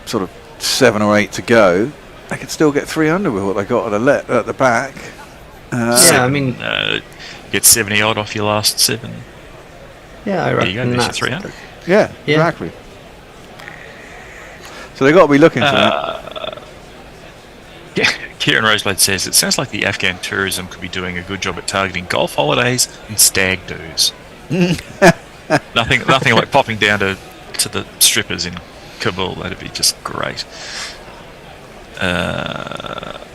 B: sort of 7 or 8 to go, they could still get 300 with what they got at the back.
D: Get 70 odd off your last 7.
O: Yeah, I reckon
D: there you go,
O: that's
D: 300.
B: Yeah, exactly. So they've got to be looking for that.
D: Kieran Roseblade says, it sounds like the Afghan tourism could be doing a good job at targeting golf holidays and stag do's. nothing like popping down to the strippers in Kabul. That'd be just great.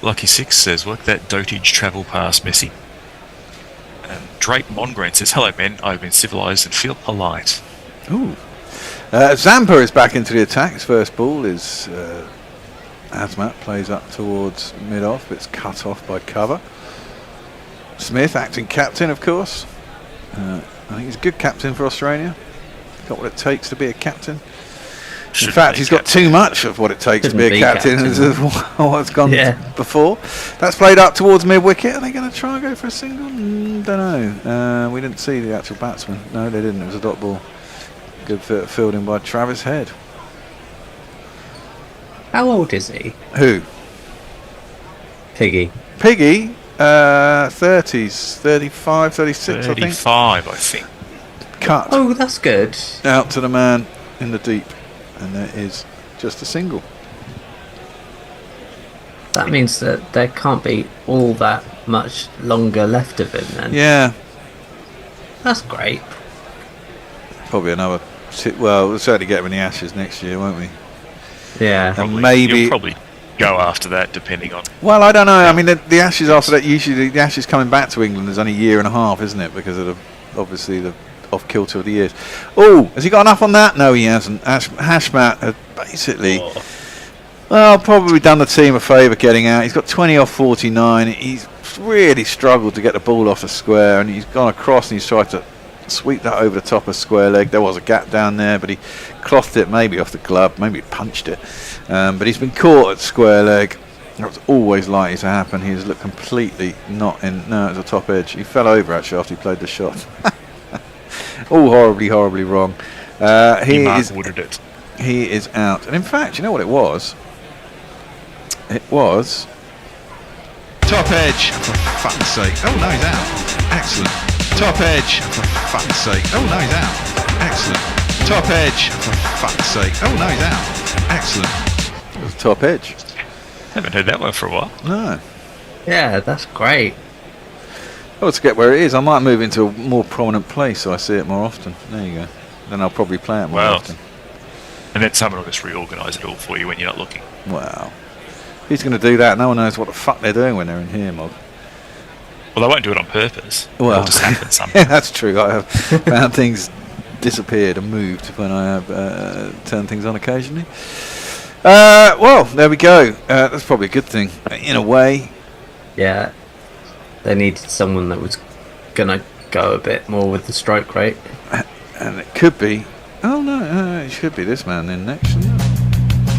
D: Lucky Six says, work that dotage travel pass, Messi. Drake Mongrant says, hello men, I've been civilised and feel polite.
B: Ooh. Zampa is back into the attack. His first ball is Azmat, plays up towards mid-off, but it's cut off by cover. Smith, acting captain, of course. I think he's a good captain for Australia. Got what it takes to be a captain. In fact, he's got too much of what it takes to be a captain. What's gone before. That's played up towards mid-wicket. Are they going to try and go for a single? Don't know. We didn't see the actual batsman. No, they didn't. It was a dot ball. Good fielding by Travis Head.
O: How old is he?
B: Who?
O: Piggy.
B: 30s, 35, 36,
D: 35, I think.
B: Cut.
O: Oh, that's good.
B: Out to the man in the deep. And there is just a single.
O: That means that there can't be all that much longer left of him then.
B: Yeah.
O: That's great.
B: Probably another... Well, we'll certainly get him in the Ashes next year, won't we?
O: Yeah.
B: And maybe...
D: You'll probably go after that, depending on...
B: Well, I don't know. I mean, the Ashes after that, usually the Ashes coming back to England is only a year and a half, isn't it? Because of obviously the off-kilter of the years. Oh, has he got enough on that? No, he hasn't. Hashmat had basically... Well, probably done the team a favour getting out. He's got 20 off 49. He's really struggled to get the ball off the square, and he's gone across and he's tried to sweep that over the top of square leg. There was a gap down there, but he clothed it maybe off the glove, maybe punched it. But he's been caught at square leg. That was always likely to happen. He has looked completely not in. No, it was a top edge. He fell over actually after he played the shot. All horribly wrong. He is
D: wooded it.
B: He is out. And in fact, you know what it was? It was
Q: top edge. For fuck's sake! Oh no, he's out. Excellent. Top edge. For fuck's sake! Oh no, he's out. Excellent. Top edge. For fuck's sake! Oh no, he's out. Excellent.
B: It was top edge.
D: Haven't heard that one for a while.
B: No.
O: Yeah, that's great.
B: Well, to get where it is, I might move into a more prominent place so I see it more often. There you go. Then I'll probably play it more often.
D: And then someone will just reorganise it all for you when you're not looking.
B: Wow. Who's going to do that? No one knows what the fuck they're doing when they're in here, Mog.
D: Well, they won't do it on purpose.
B: Well,
D: It'll just happen somehow.
B: That's true. I have found things disappeared and moved when I have turned things on occasionally. Well, there we go. That's probably a good thing, in a way.
O: Yeah. They needed someone that was gonna go a bit more with the strike rate.
B: And it could be. Oh no, it should be this man then next.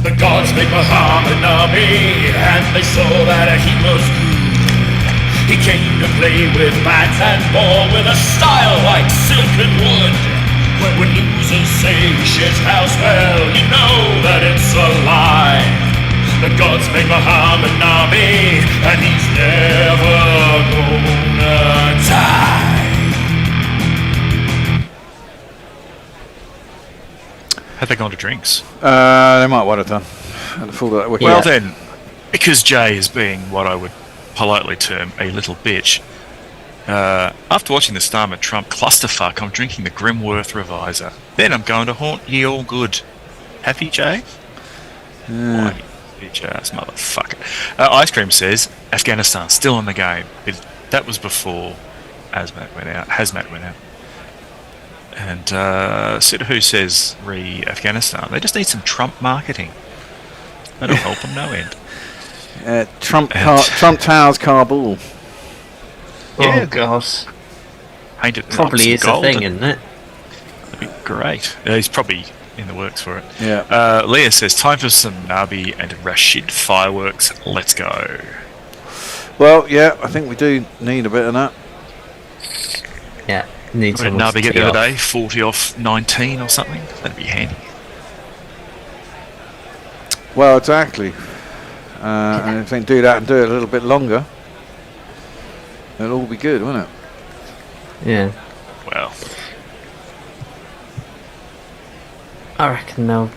I: The gods made Muhammad Nabi, and they saw that he was good. He came to play with bat and ball with a style like silk and wood. When losers say shit house, well, you know that it's a lie. The gods made Muhammad Nabi, and he's never gonna die.
D: Have they gone to drinks?
B: They might well have done.
D: Well then, because Jay is being what I would politely term a little bitch, after watching the Starmer Trump clusterfuck, I'm drinking the Grimworth Reviser. Then I'm going to haunt ye all good. Happy, Jay?
B: Yeah.
D: Bitch ass motherfucker. Ice Cream says Afghanistan still in the game. That was before Hazmat went out. And Sidahu says Afghanistan. They just need some Trump marketing. That'll help them no end.
B: Trump Towers Kabul.
O: Oh gosh. Probably is a thing, isn't it?
D: That'd be great. He's probably in the works for it.
B: Yeah.
D: Leah says time for some Nabi and Rashid fireworks. Let's go.
B: Well, yeah, I think we do need a bit of that.
O: Yeah, need
D: some. What did Nabi get the other day? 40 off 19 or something. That'd be handy.
B: Well, exactly. And if they do that and do it a little bit longer, it'll all be good, won't it?
O: Yeah.
D: Well,
O: I reckon they'll.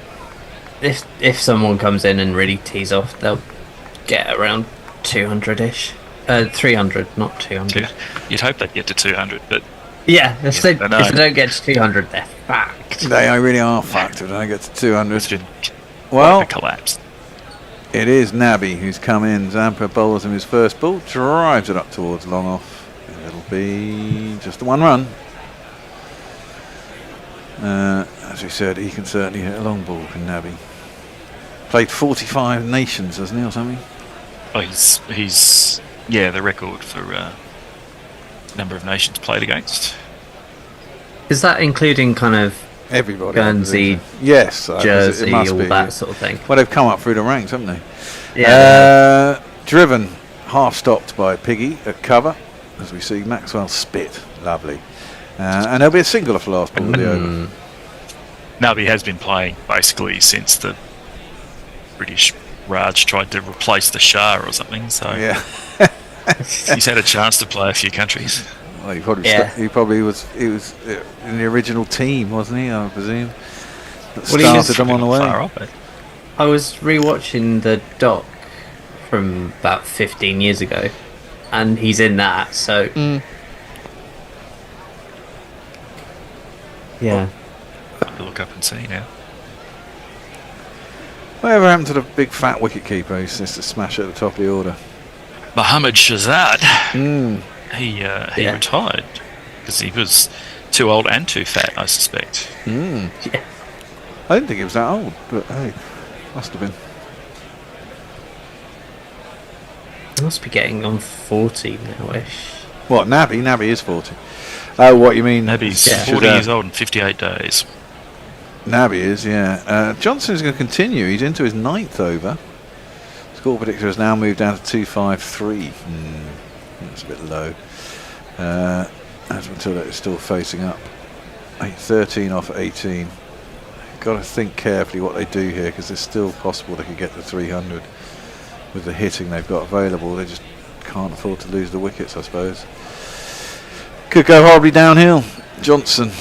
O: If someone comes in and really tees off, they'll get around 200-ish. 300, not 200.
D: You'd hope they'd get to 200, but
O: yeah, if they don't get to 200, they're fucked.
B: They really are fucked if they don't get to 200. Well,
D: collapsed.
B: It is Nabi who's come in. Zampa bowls him his first ball, drives it up towards long off. It'll be just the one run. As we said, he can certainly hit a long ball, can Nabi. Played 45 nations, hasn't he, or something?
D: Oh, he's the record for number of nations played against.
O: Is that including kind of
B: everybody?
O: Guernsey,
B: yes,
O: Jersey,
B: it must
O: all
B: be,
O: that sort of thing.
B: Well, they've come up through the ranks, haven't they?
O: Yeah.
B: Driven, half stopped by Piggy at cover, as we see Maxwell spit. Lovely. And there'll be a single off the last ball of the over.
D: Nabi has been playing basically since the British Raj tried to replace the Shah or something. So
B: yeah,
D: he's had a chance to play a few countries.
B: Well, he probably was in the original team, wasn't he? I presume. That started them on the way.
O: I was rewatching the doc from about 15 years ago, and he's in that. So yeah.
D: To look up and see now.
B: Whatever happened to the big fat wicket keeper who used to smash at the top of the order?
D: Mohammed Shahzad. He retired because he was too old and too fat, I suspect.
O: Yeah.
B: I didn't think he was that old, but hey, must have been.
O: He must be getting on 40 now-ish.
B: What, Nabi? Nabi is 40. Oh, what you mean?
D: Nabi's 40 years old in 58 days.
B: Nabi is, yeah. Johnson is going to continue. He's into his 9th over. Score predictor has now moved down to 253. That's a bit low. As Matilda is still facing up. 13 off 18. Got to think carefully what they do here, because it's still possible they could get to 300 with the hitting they've got available. They just can't afford to lose the wickets, I suppose. Could go horribly downhill. Johnson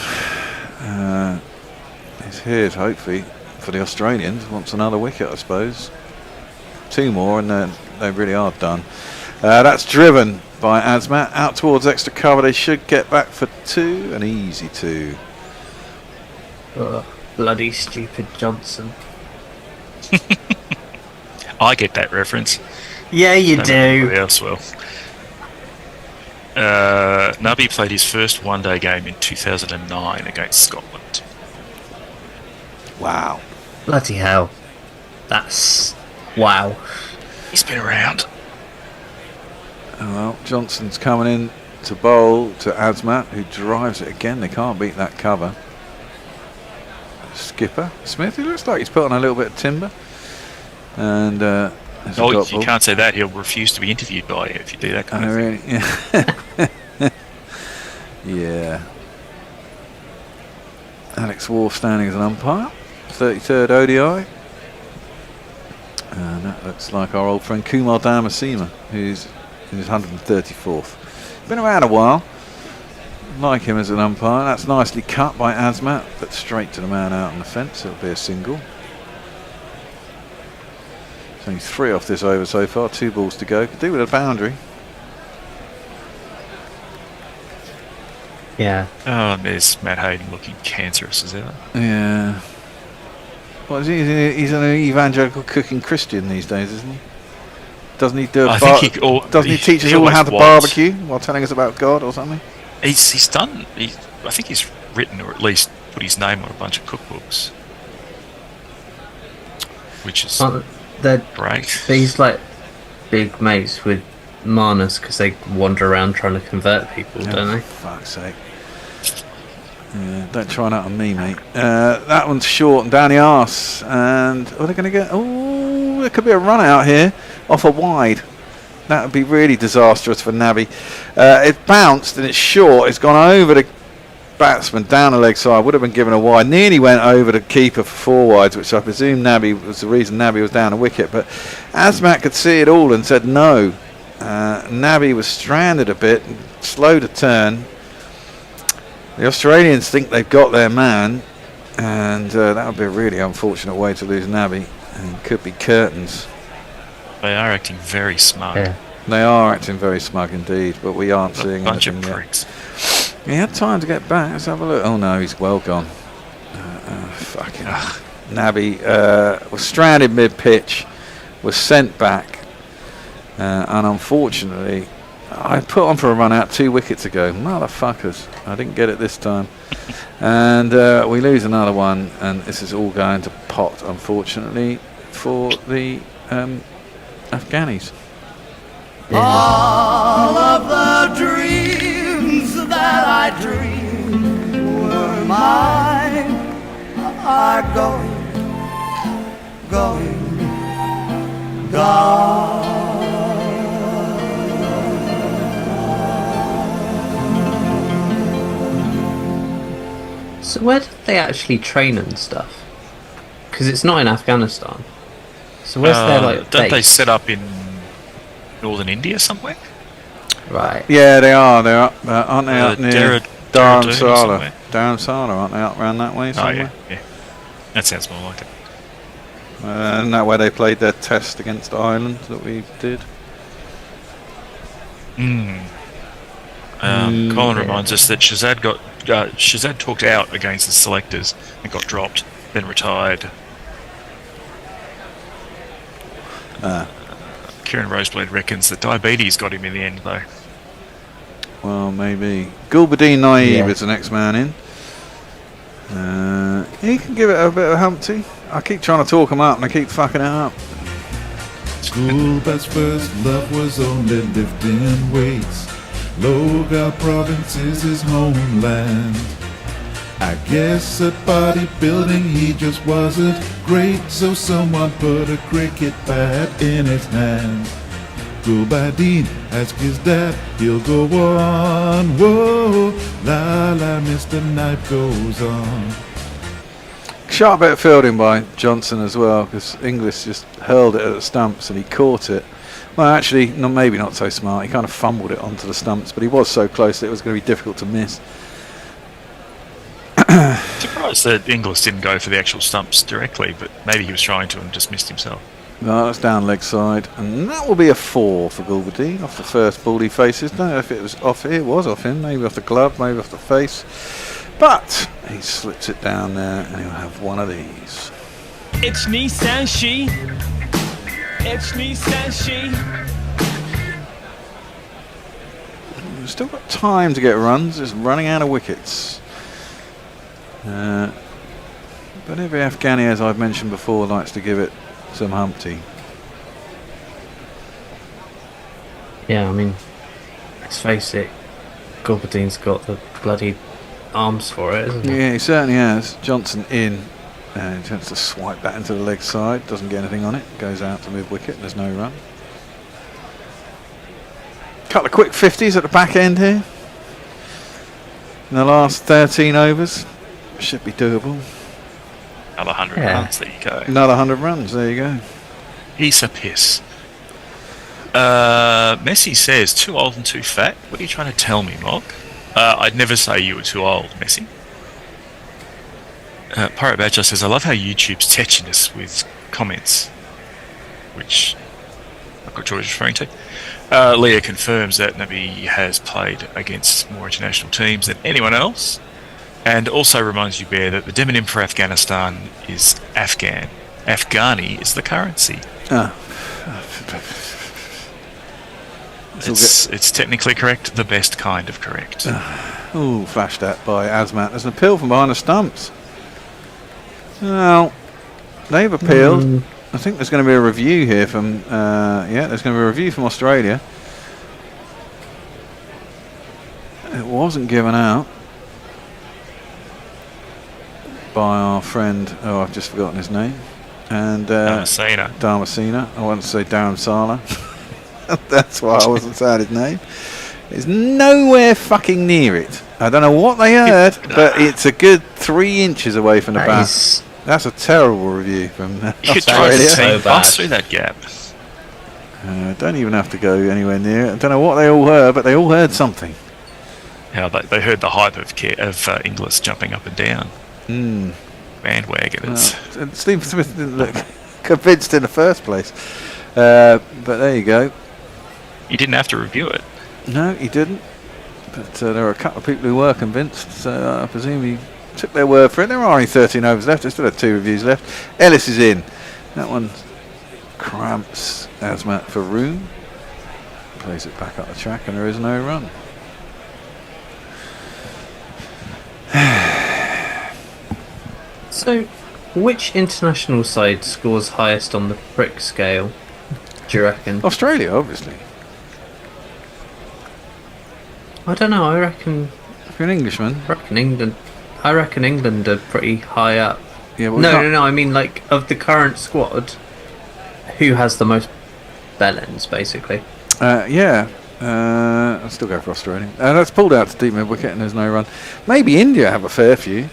B: is here, hopefully, for the Australians. Wants another wicket, I suppose. 2 more, and they really are done. That's driven by Azmat out towards extra cover. They should get back for 2, an easy 2.
O: Bloody stupid Johnson.
D: I get that reference.
O: Yeah, you
D: Don't
O: do.
D: know anybody else will. Nabi played his first one-day game in 2009 against Scotland.
B: Wow.
O: Bloody hell. That's... wow.
D: He's been around.
B: Oh, well, Johnson's coming in to bowl to Azmat, who drives it again. They can't beat that cover. Skipper Smith, he looks like he's put on a little bit of timber. And
D: you can't say that. He'll refuse to be interviewed by you if you do that kind of thing.
B: Really? Yeah. Yeah. Alex Wharf standing as an umpire. 33rd ODI. And that looks like our old friend Kumar Damasima, who's in his 134th. Been around a while. Like him as an umpire. That's nicely cut by Azmat, but straight to the man out on the fence. It'll be a single. It's only 3 off this over so far. 2 balls to go. Could do with a boundary.
O: Yeah.
D: Oh, and there's Matt Hayden looking cancerous as ever.
B: Yeah. What is he? He's an evangelical cooking Christian these days, isn't he? Doesn't he do? Doesn't he teach us all how to barbecue while telling us about God or something?
D: He's done. I think he's written, or at least put his name on a bunch of cookbooks, which is great.
O: He's like big mates with Marnus because they wander around trying to convert people, don't they?
B: For fuck's sake. Yeah, don't try that on me, mate. That one's short and down the arse. And they're going to get... Oh, there could be a run out here off a wide. That would be really disastrous for Nabi. It bounced and it's short. It's gone over the batsman down the leg side. Would have been given a wide. Nearly went over the keeper for 4 wides, which I presume Nabi was the reason Nabi was down a wicket. But Azmat could see it all and said no. Nabi was stranded a bit, slow to turn. The Australians think they've got their man, and that would be a really unfortunate way to lose Nabi. And it could be curtains.
D: They are acting very smug.
B: Yeah. They are acting very smug indeed, but we aren't seeing
D: bunch of
B: anything
D: pricks.
B: yet. He had time to get back. Let's have a look. Oh no, he's well gone. Fucking Nabi was stranded mid-pitch, was sent back, and unfortunately, I put on for a run out 2 wickets ago. Motherfuckers. I didn't get it this time. And we lose another one, and this is all going to pot, unfortunately, for the Afghanis.
E: All of the dreams that I dreamed were mine are gone.
O: So where did they actually train and stuff? Because it's not in Afghanistan. So where's their
D: Don't
O: base?
D: they set up in northern India somewhere?
O: Right.
B: Yeah, they are. They're up, aren't they? Up near
D: Dharamsala.
B: Dharamsala, aren't they? Up around that way somewhere.
D: Oh yeah. That sounds more like it.
B: And that where they played their test against Ireland that we did.
D: Colin reminds us that Shazad talked out against the selectors and got dropped, then retired. Kieran Roseblade reckons that diabetes got him in the end, though.
B: Well, maybe. Gulbadine Naib is the next man in. He can give it a bit of a humpty. I keep trying to talk him up and I keep fucking it up.
R: Schoolbus first love was only lifting weights. Logar province is his homeland. I guess at bodybuilding he just wasn't great, so someone put a cricket bat in his hand. Gulbadine, ask his dad, he'll go on. Whoa, la la, Mr. Knife goes on.
B: Sharp bit of fielding by Johnson as well, because Inglis just hurled it at the stumps and he caught it. Well, actually, maybe not so smart. He kind of fumbled it onto the stumps, but he was so close that it was going to be difficult to miss.
D: Surprised that Inglis didn't go for the actual stumps directly, but maybe he was trying to and just missed himself.
B: No, that's down leg side, and that will be a 4 for Gulbadine off the first ball he faces. Don't know if it was off here. It was off him, maybe off the glove, maybe off the face. But he slips it down there, and he'll have one of these.
S: It's Nissan She. It's Nissan She.
B: We've still got time to get runs. It's running out of wickets. But every Afghani, as I've mentioned before, likes to give it some Humpty.
O: Yeah, I mean, let's face it, Gulbadine's got the bloody arms for it, isn't he?
B: Yeah, he certainly has. Johnson in. And he tends to swipe that into the leg side. Doesn't get anything on it. Goes out to mid wicket. There's no run. Couple of quick 50s at the back end here. In the last 13 overs. Should be doable.
D: Another 100 runs, there you go.
B: Another 100 runs, there you go.
D: He's a piss. Messi says, too old and too fat. What are you trying to tell me, Mock? I'd never say you were too old, Messi. Pirate Badger says, I love how YouTube's tetching us with comments. Which I've got George referring to. Leah confirms that Nabi has played against more international teams than anyone else. And also reminds you, Bear, that the demonym for Afghanistan is Afghan. Afghani is the currency. It's technically correct, the best kind of correct.
B: Ooh, flashed at by Azmat. There's an appeal from behind the stumps. Well, they've appealed. I think there's going to be a review here from... yeah, there's going to be a review from Australia. It wasn't given out by our friend... Oh, I've just forgotten his name. And Dharmasena. I want to say Dharamsala. That's why I wasn't saying his name. It's nowhere fucking near it. I don't know what they heard, but it's a good 3 inches away from the bat. That's a terrible review from
D: you could try to bust through that gap.
B: Don't even have to go anywhere near it. I don't know what they all heard, but they all heard something.
D: Yeah, they heard the hype of Inglis jumping up and down. Bandwagoners.
B: Well, Steve Smith didn't look convinced in the first place. But there you go.
D: He didn't have to review it.
B: No, he didn't. But there are a couple of people who were convinced, so I presume he took their word for it. There are only 13 overs left. There's still 2 reviews left. Ellis is in. That one cramps Azmat for room. Plays it back up the track, and there is no run.
O: So, which international side scores highest on the prick scale, do you reckon?
B: Australia, obviously.
O: I don't know, I reckon...
B: If you're an Englishman...
O: I reckon England are pretty high up.
B: Yeah, well,
O: no, I mean, like, of the current squad, who has the most bell-ends, basically?
B: Yeah. I'll still go for Australia. That's pulled out to deep mid-wicket and there's no run. Maybe India have a fair few.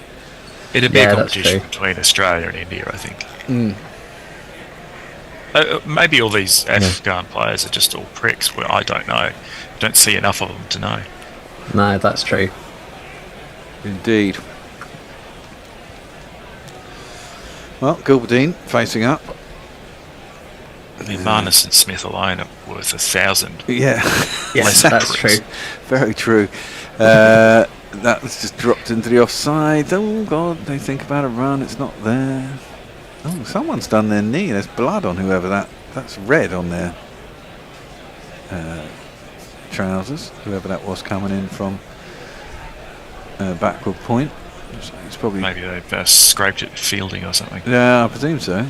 D: It'd be a competition between Australia and India, I think. Maybe all these Afghan players are just all pricks. Well, I don't know. Don't see enough of them to know.
O: No, that's true.
B: Indeed. Well, Gulbadine facing up.
D: I mean, Marnus and Smith alone are worth 1,000.
B: Yeah.
O: Yes, that's true.
B: Very true. That's just dropped into the offside. Oh, God, they think about a run. It's not there. Oh, someone's done their knee. There's blood on whoever that's red on their trousers. Whoever that was coming in from backward point. It's probably
D: maybe they've scraped it fielding or something.
B: Yeah, I presume so.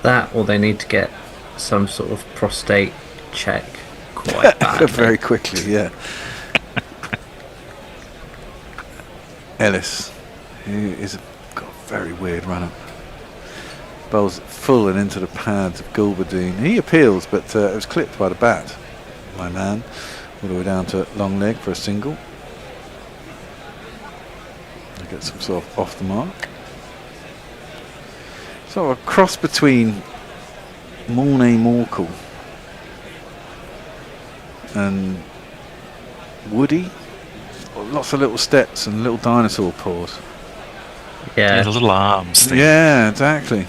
O: That, or they need to get some sort of prostate check quite badly.
B: Very quickly, yeah. Ellis, who is got a very weird run-up. Bowls it full and into the pads of Gulbadine. He appeals, but it was clipped by the bat. My man, all the way down to long leg for a single. Gets himself off the mark. So a cross between Mornay Morkel and Woody. Lots of little steps and little dinosaur paws.
O: Yeah,
D: the little arms thing.
B: Yeah, exactly.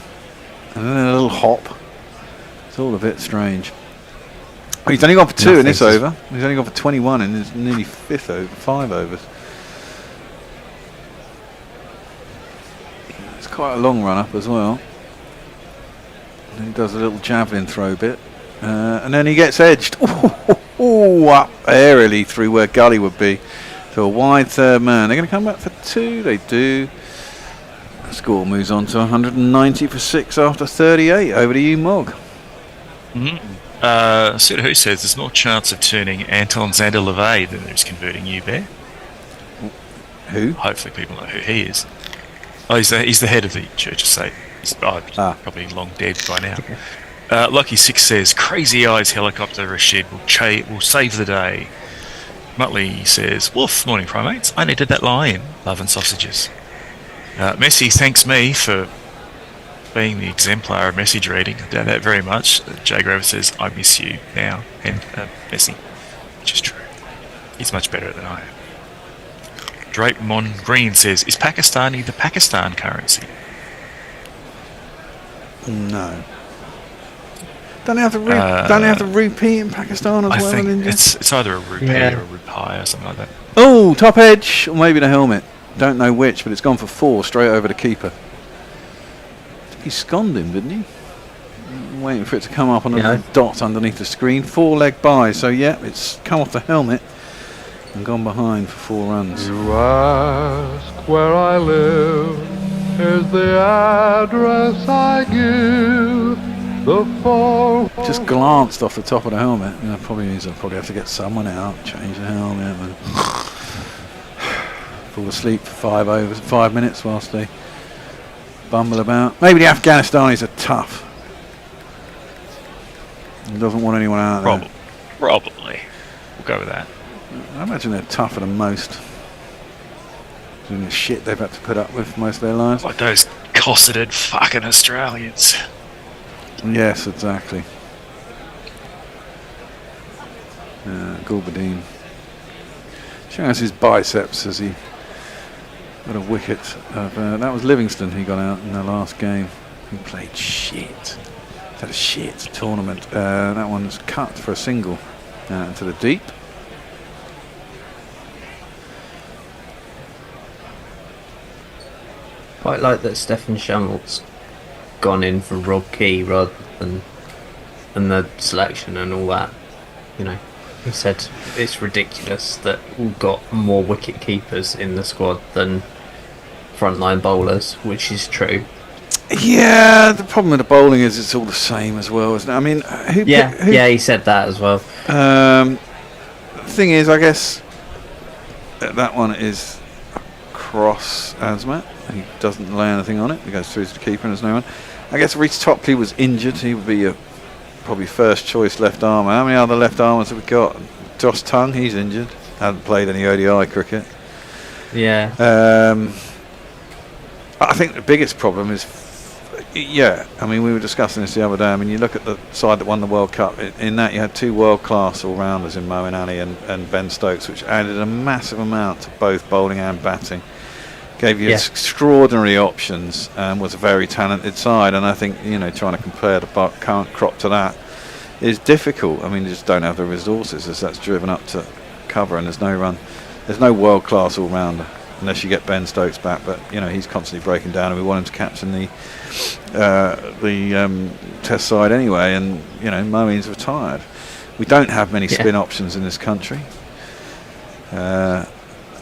B: And then a little hop. It's all a bit strange. Oh, he's only gone for 2 in this over. He's only gone for 21 in his nearly 5 overs. It's quite a long run up as well. And he does a little javelin throw bit. And then he gets edged. Up aerially through where Gully would be. So a wide third man. They're going to come back for 2. They do. The score moves on to 190 for 6 after 38. Over to you, Mog.
D: Suda Who says there's more chance of turning Anton Zander LeVay than there is converting you, Bear.
B: Who?
D: Hopefully people know who he is. Oh, he's the head of the Church of Satan. He's probably long dead by now. Lucky Six says Crazy Eyes helicopter Rashid will save the day. Muttley says, Woof, morning primates. I needed that lie-in. Love and sausages. Messi thanks me for being the exemplar of message reading. I doubt that very much. Jay Grover says, I miss you now. And Messi. Which is true. He's much better than I am. Drake Mon Green says, is Pakistani the Pakistan currency?
B: No. Don't they have the rupee in Pakistan as
D: I
B: well?
D: think
B: in India?
D: it's either a rupee or a rupee or something like that.
B: Oh, top edge, or maybe the helmet. Don't know which, but it's gone for 4 straight over the keeper. He sconned him, didn't he? Waiting for it to come up on a dot underneath the screen. 4-leg by, so yeah, it's come off the helmet and gone behind for 4 runs.
N: You ask where I live, is the address I give.
B: Just glanced off the top of the helmet. You know, probably have to get someone out, change the helmet, and fall asleep for 5 minutes whilst they bumble about. Maybe the Afghanistanis are tough. He doesn't want anyone out there.
D: Probably. We'll go with that.
B: I imagine they're tougher than most. Doing the shit they've had to put up with most of their lives.
D: Like those cosseted fucking Australians.
B: Yes, exactly. Gulbadine showing us his biceps as he got a wicket. That was Livingston. He got out in the last game. He played shit. Had a shit tournament. That one's cut for a single into the deep.
O: Quite like that Stephen Shammel's gone in for Rob Key rather than the selection and all that. You know, he said it's ridiculous that we've got more wicket keepers in the squad than frontline bowlers, which is true.
B: Yeah, the problem with the bowling is it's all the same as well, isn't it? I mean,
O: he said that as well.
B: The thing is, I guess that one is cross Azmat. He doesn't lay anything on it. He goes through to the keeper and there's no one. I guess Reece Topley was injured. He would be probably first choice left armer. How many other left armers have we got? Josh Tongue, he's injured. Hasn't played any ODI cricket.
O: Yeah.
B: I think the biggest problem is, I mean, we were discussing this the other day. I mean, you look at the side that won the World Cup. In that, you had 2 world-class all-rounders in Moeen Ali and Ben Stokes, which added a massive amount to both bowling and batting. Gave you extraordinary options and was a very talented side. And I think, trying to compare the current crop to that is difficult. I mean, you just don't have the resources as that's driven up to cover, and there's no world-class all-rounder unless you get Ben Stokes back. But he's constantly breaking down, and we want him to captain the Test side anyway. And Moeen's retired. We don't have many spin options in this country.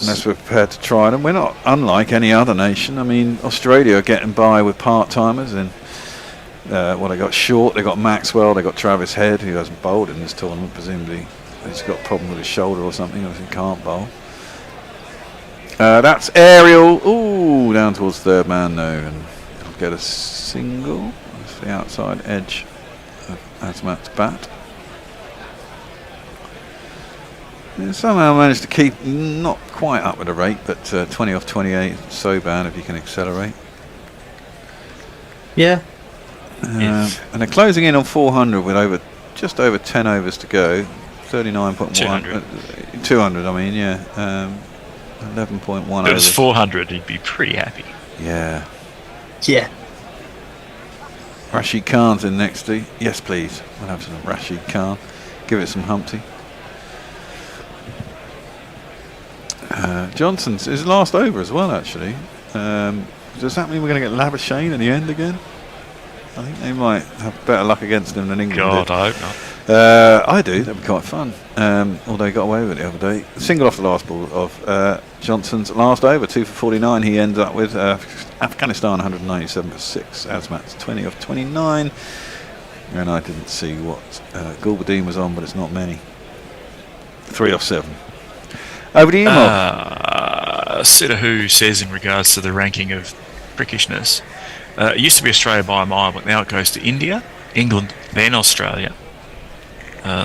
B: Unless we're prepared to try them. We're not unlike any other nation. I mean, Australia are getting by with part-timers. And they got Short, they got Maxwell, they got Travis Head, who hasn't bowled in this tournament. Presumably he's got a problem with his shoulder or something, or he can't bowl. That's Ariel. Ooh, down towards third man though, and he'll get a single. off the outside edge of Azmat's bat. And somehow managed to keep, not quite up with the rate, but 20 off 28, so bad if you can accelerate.
O: Yeah.
B: And they're closing in on 400 with just over 10 overs to go. 39.1. 200, I mean, yeah. 11.1
D: If it
B: overs.
D: was 400, he'd be pretty happy.
B: Yeah.
O: Yeah.
B: Rashid Khan's in next to you. Yes, please. We'll have some Rashid Khan. Give it some Humpty. Johnson's his last over as well, actually. Does that mean we're going to get Labuschagne in the end again? I think they might have better luck against him than England
D: God,
B: did.
D: I hope not.
B: I do. That'd be quite fun. Although he got away with it the other day. Single off the last ball of Johnson's last over, 2 for 49. He ends up with Afghanistan 197 for 6. Azmat's 20 off 29. And I didn't see what Gulbadine was on, but it's not many. 3 off 7. Over to you, Mark.
D: Sidahu says in regards to the ranking of prickishness, it used to be Australia by a mile, but now it goes to India, England, then Australia.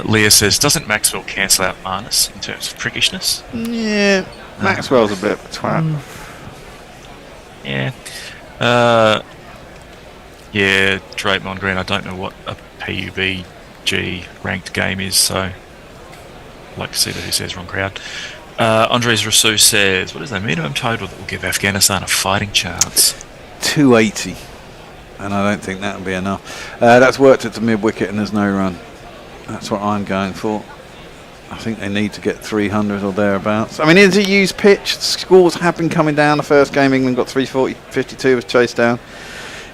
D: Leah says, doesn't Maxwell cancel out Marnus in terms of prickishness?
B: Yeah, Maxwell's a bit of a twat.
D: Yeah. Yeah, Drayton on green, I don't know what a PUBG ranked game is, so I'd like to see who says wrong crowd. Andres Rousseau says, what is the minimum total that will give Afghanistan a fighting chance?
B: 280. And I don't think that will be enough. That's worked at the mid-wicket and there's no run. That's what I'm going for. I think they need to get 300 or thereabouts. I mean, it's a used pitch. Scores have been coming down. The first game, England got 340-52, was chased down.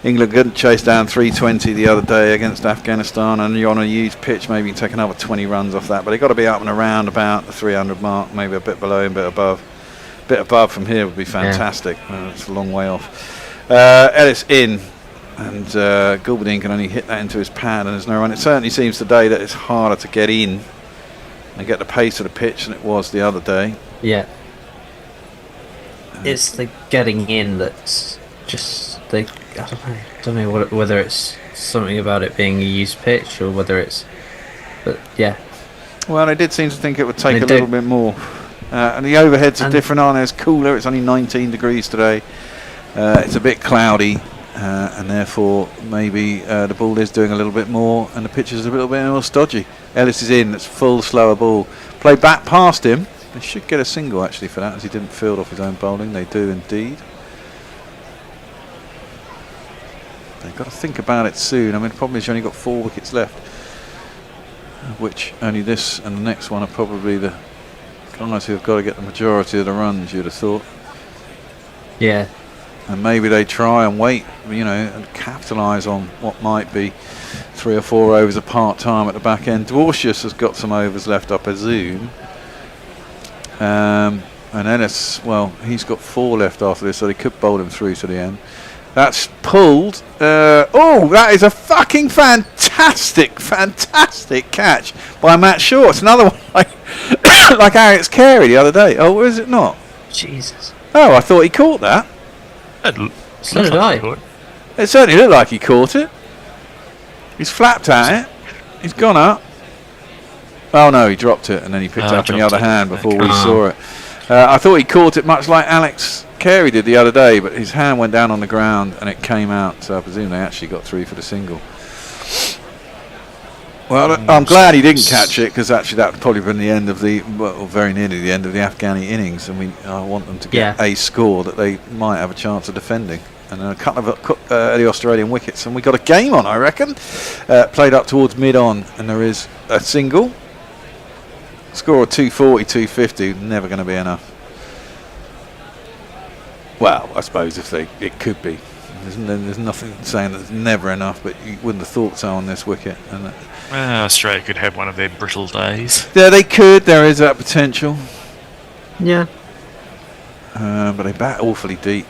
B: England couldn't chase down 320 the other day against Afghanistan, and you're on a used pitch, maybe you can take another 20 runs off that. But they've got to be up and around about the 300 mark, maybe a bit below and a bit above. A bit above from here would be fantastic. It's a long way off. Ellis in, and Gulbadine can only hit that into his pad, and there's no run. It certainly seems today that it's harder to get in and get the pace of the pitch than it was the other day.
O: Yeah. It's the getting in that's just I don't know whether it's something about it being a used pitch or whether it's, but yeah.
B: Well, they did seem to think it would take a little bit more, and the overheads are different, aren't they? It's cooler. It's only 19 degrees today. It's a bit cloudy, and therefore maybe the ball is doing a little bit more, and the pitch is a little bit more stodgy. Ellis is in. It's full slower ball. Play back past him. They should get a single actually for that, as he didn't field off his own bowling. They do indeed. They've got to think about it soon. I mean, the problem is you've only got 4 wickets left, of which only this and the next one are probably the guys who have got to get the majority of the runs, you'd have thought.
O: Yeah.
B: And maybe they try and wait, you know, and capitalise on what might be 3 or 4 overs of part-time at the back end. Dvorcius has got some overs left, I presume. And Ellis, well, he's got 4 left after this, so they could bowl him through to the end. That's pulled. That is a fucking fantastic catch by Matt Shaw. It's another one like Alex Carey the other day. Oh, is it not?
O: Jesus.
B: Oh, I thought he caught that.
O: So did I.
B: It certainly looked like he caught it. He's flapped at it. He's gone up. Oh no, he dropped it and then he picked it up in the other hand before we saw it. I thought he caught it much like Alex Carey did the other day, but his hand went down on the ground and it came out, so I presume they actually got through for the single. Well, I'm glad he didn't catch it, because actually that would probably been the end of the, well, very nearly the end of the Afghani innings, and I want them to get a score that they might have a chance of defending. And a couple of the Australian wickets, and we got a game on, I reckon. Played up towards mid-on, and there is a single. Score of 240, 250, never going to be enough. Well, I suppose it could be. There's nothing saying that it's never enough, but you wouldn't have thought so on this wicket. And
D: Australia could have one of their brittle days.
B: Yeah, they could. There is that potential.
O: Yeah.
B: But they bat awfully deep.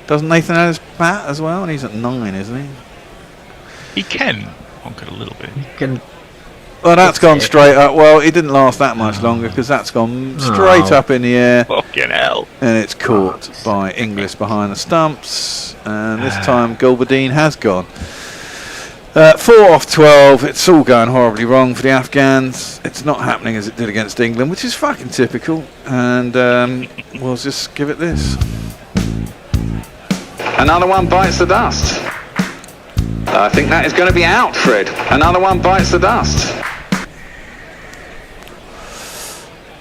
B: Doesn't Nathan Ellis bat as well? And he's at 9, isn't he?
D: He can honk it a little bit.
O: He can.
B: Well, that's gone straight up. Well, it didn't last that much longer because that's gone straight up in the air.
M: Fucking hell.
B: And it's caught by Inglis behind the stumps. And this time Gulbadine has gone. 4 off 12. It's all going horribly wrong for the Afghans. It's not happening as it did against England, which is fucking typical. And we'll just give it this. Another one bites the dust. I think that is going to be out, Fred. Another one bites the dust.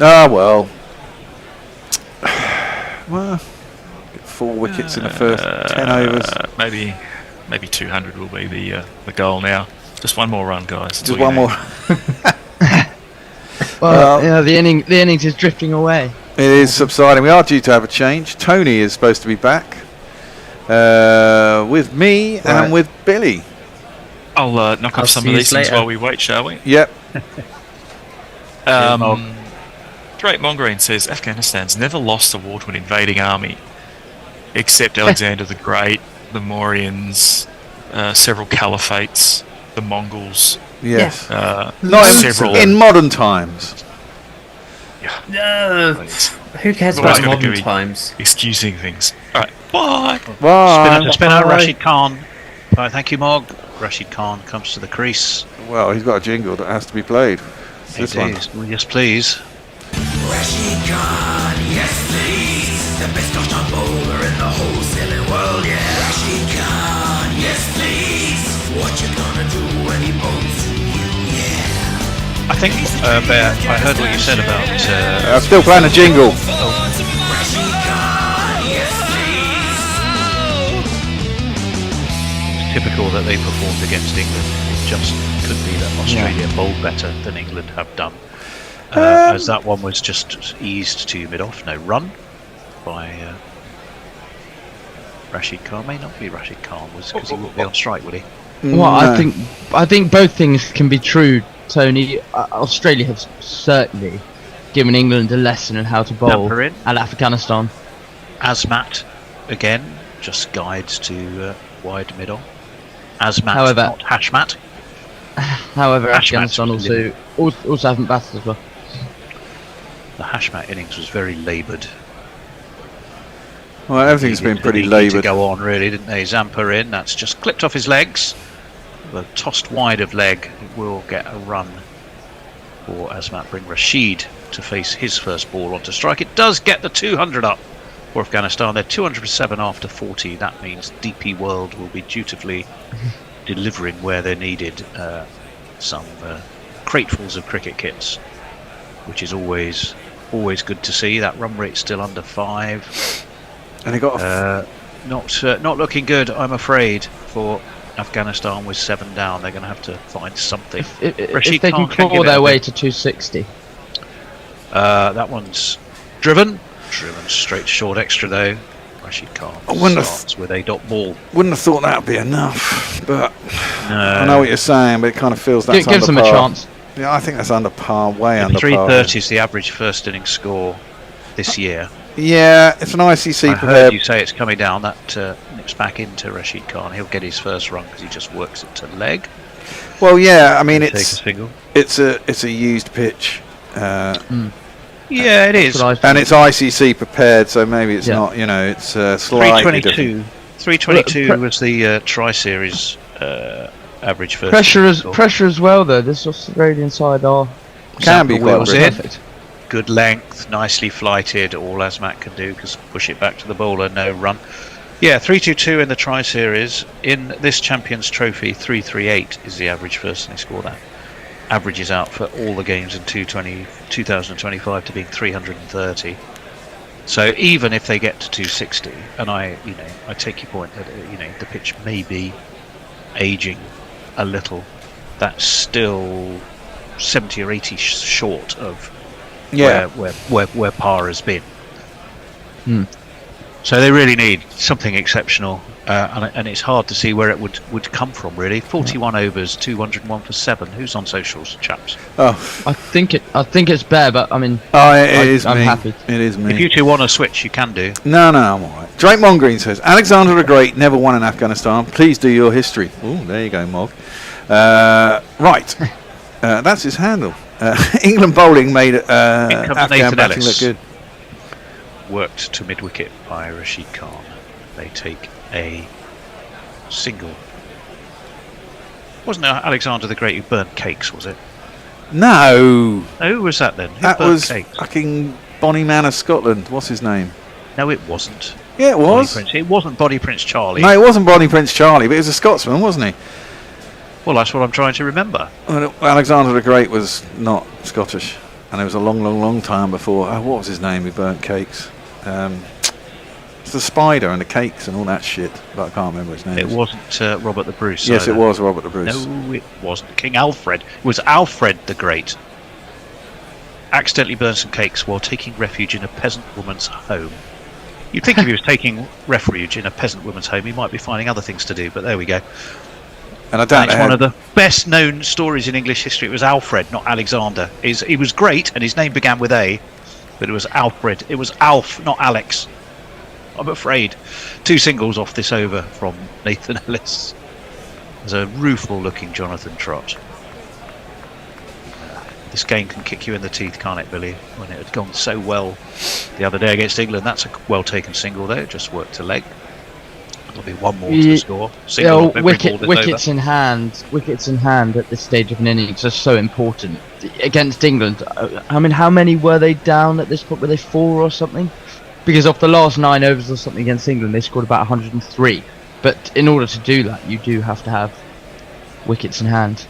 B: Ah, well. Well, get 4 wickets in the first 10 overs.
D: Maybe 200 will be the goal now. Just one more run, guys.
B: Just one more.
K: Well, yeah, the innings is drifting away.
B: It is subsiding. We are due to have a change. Tony is supposed to be back with me and with Billy.
D: I'll knock off some of these things while we wait, shall we?
B: Yep.
D: Drake Mongreen says Afghanistan's never lost a war to an invading army, except Alexander the Great, the Mauryans, several caliphates, the Mongols.
B: Yes.
D: Several
B: in modern times.
O: No. Who cares about modern times?
D: Excusing things. All right. Bye.
B: Bye.
M: Spinner, Rashid Khan. Right, thank you, Mog. Rashid Khan comes to the crease.
B: Well, he's got a jingle that has to be played. It's this one.
M: Well, yes, please.
E: Rashid Khan, yes please. The best touchdown bowler in the whole silly world, yeah. Rashid Khan, yes please. What you gonna do when he bowls to you, yeah.
M: I think, Bear, I heard what you said about...
B: I'm still playing a jingle.
E: Rashid Khan, yes please.
M: Typical that they performed against England. It just could be that Australia bowled better than England have done. As that one was just eased to mid-off. No run by Rashid Khan. May not be Rashid Khan, because he wouldn't be on strike, would he?
K: Well, I think both things can be true, Tony. Australia have certainly given England a lesson in how to bowl at Afghanistan.
M: Azmat again just guides to wide mid-on. Azmat,
K: However,
M: not Hashmat.
K: However, Afghanistan also haven't batted as well.
M: The Hashmat innings was very laboured.
B: Well, everything's been pretty laboured.
M: To go on, really, didn't they? Zampa in. That's just clipped off his legs. The tossed wide of leg will get a run for Azmat. Bring Rashid to face his first ball onto strike. It does get the 200 up for Afghanistan. They're 207 after 40. That means DP World will be dutifully delivering where they're needed some cratefuls of cricket kits, which is always good to see. That run rate's still under 5,
B: and they got
M: not looking good, I'm afraid, for Afghanistan with 7 down. They're going to have to find something.
K: If they can claw their way to 260.
M: That one's driven straight short extra though. Rashid Khan starts with a dot ball.
B: Wouldn't have thought that'd be enough, but I know what you're saying, but it kind of feels that's
K: gives them a chance.
B: Yeah, I think that's under par, way under par.
M: 330 is the average first innings score this year.
B: Yeah, it's an ICC.
M: I heard you say it's coming down. That nips back into Rashid Khan. He'll get his first run because he just works it to leg.
B: Well, yeah, I mean it's a used pitch.
M: Yeah, it is.
B: And it's ICC prepared, so maybe it's not, it's slightly
M: 322. 322 was the Tri-Series average first.
K: Pressure as well, though. This Australian side
B: can be quite perfect.
M: Good length, nicely flighted. All Azmat can do because push it back to the bowler, no run. Yeah, 322 in the Tri-Series. In this Champions Trophy, 338 is the average first inning score. That averages out for all the games in 2025 to being 330. So even if they get to 260, and I take your point that the pitch may be aging a little, that's still 70 or 80 short of where par has been. So they really need something exceptional, and it's hard to see where it would come from, really. 41 overs, 201 for 7. Who's on socials, chaps?
B: Oh,
K: I think it's Bear, but I mean,
B: I'm
K: me. Happy.
B: It is me.
M: If you two want to switch, you can do.
B: No, I'm all right. Drake Mongreen says Alexander the Great never won in Afghanistan. Please do your history. Oh, there you go, Mog. Right. That's his handle. England bowling made Afghan
M: Nathan
B: batting
M: Ellis.
B: look good.
M: Worked to mid-wicket by Rashid Khan. They take a single. Wasn't it Alexander the Great who burnt cakes, was it?
B: No.
M: Who was that then? Who
B: That
M: burnt
B: was
M: cakes?
B: fucking Bonnie Man of Scotland. What's his name?
M: No, it wasn't.
B: Yeah, it was.
M: It wasn't Bonnie Prince Charlie.
B: No, it wasn't Bonnie Prince Charlie, but he was a Scotsman, wasn't he?
M: Well, that's what I'm trying to remember.
B: Well, Alexander the Great was not Scottish, and it was a long, long, long time before. What was his name? Who burnt cakes? It's the spider and the cakes and all that shit, but I can't remember his name.
M: It wasn't Robert the Bruce.
B: Yes,
M: either.
B: it was Robert the Bruce.
M: No, it wasn't. King Alfred. It was Alfred the Great. Accidentally burned some cakes while taking refuge in a peasant woman's home. You'd think if he was taking refuge in a peasant woman's home, he might be finding other things to do, but there we go.
B: And I don't know.
M: It's one of the best known stories in English history. It was Alfred, not Alexander. He was great, and his name began with A, but it was Alfred. It was Alf, not Alex. I'm afraid. 2 singles off this over from Nathan Ellis. There's a rueful-looking Jonathan Trott. This game can kick you in the teeth, can't it, Billy? When it had gone so well the other day against England. That's a well-taken single there. Just worked to leg. There'll be one more to score. Single
K: wickets in hand. Wickets in hand at this stage of an innings are so important against England. I mean, how many were they down at this point? Were they 4 or something? Because off the last 9 overs or something against England, they scored about 103. But in order to do that, you do have to have wickets in hand,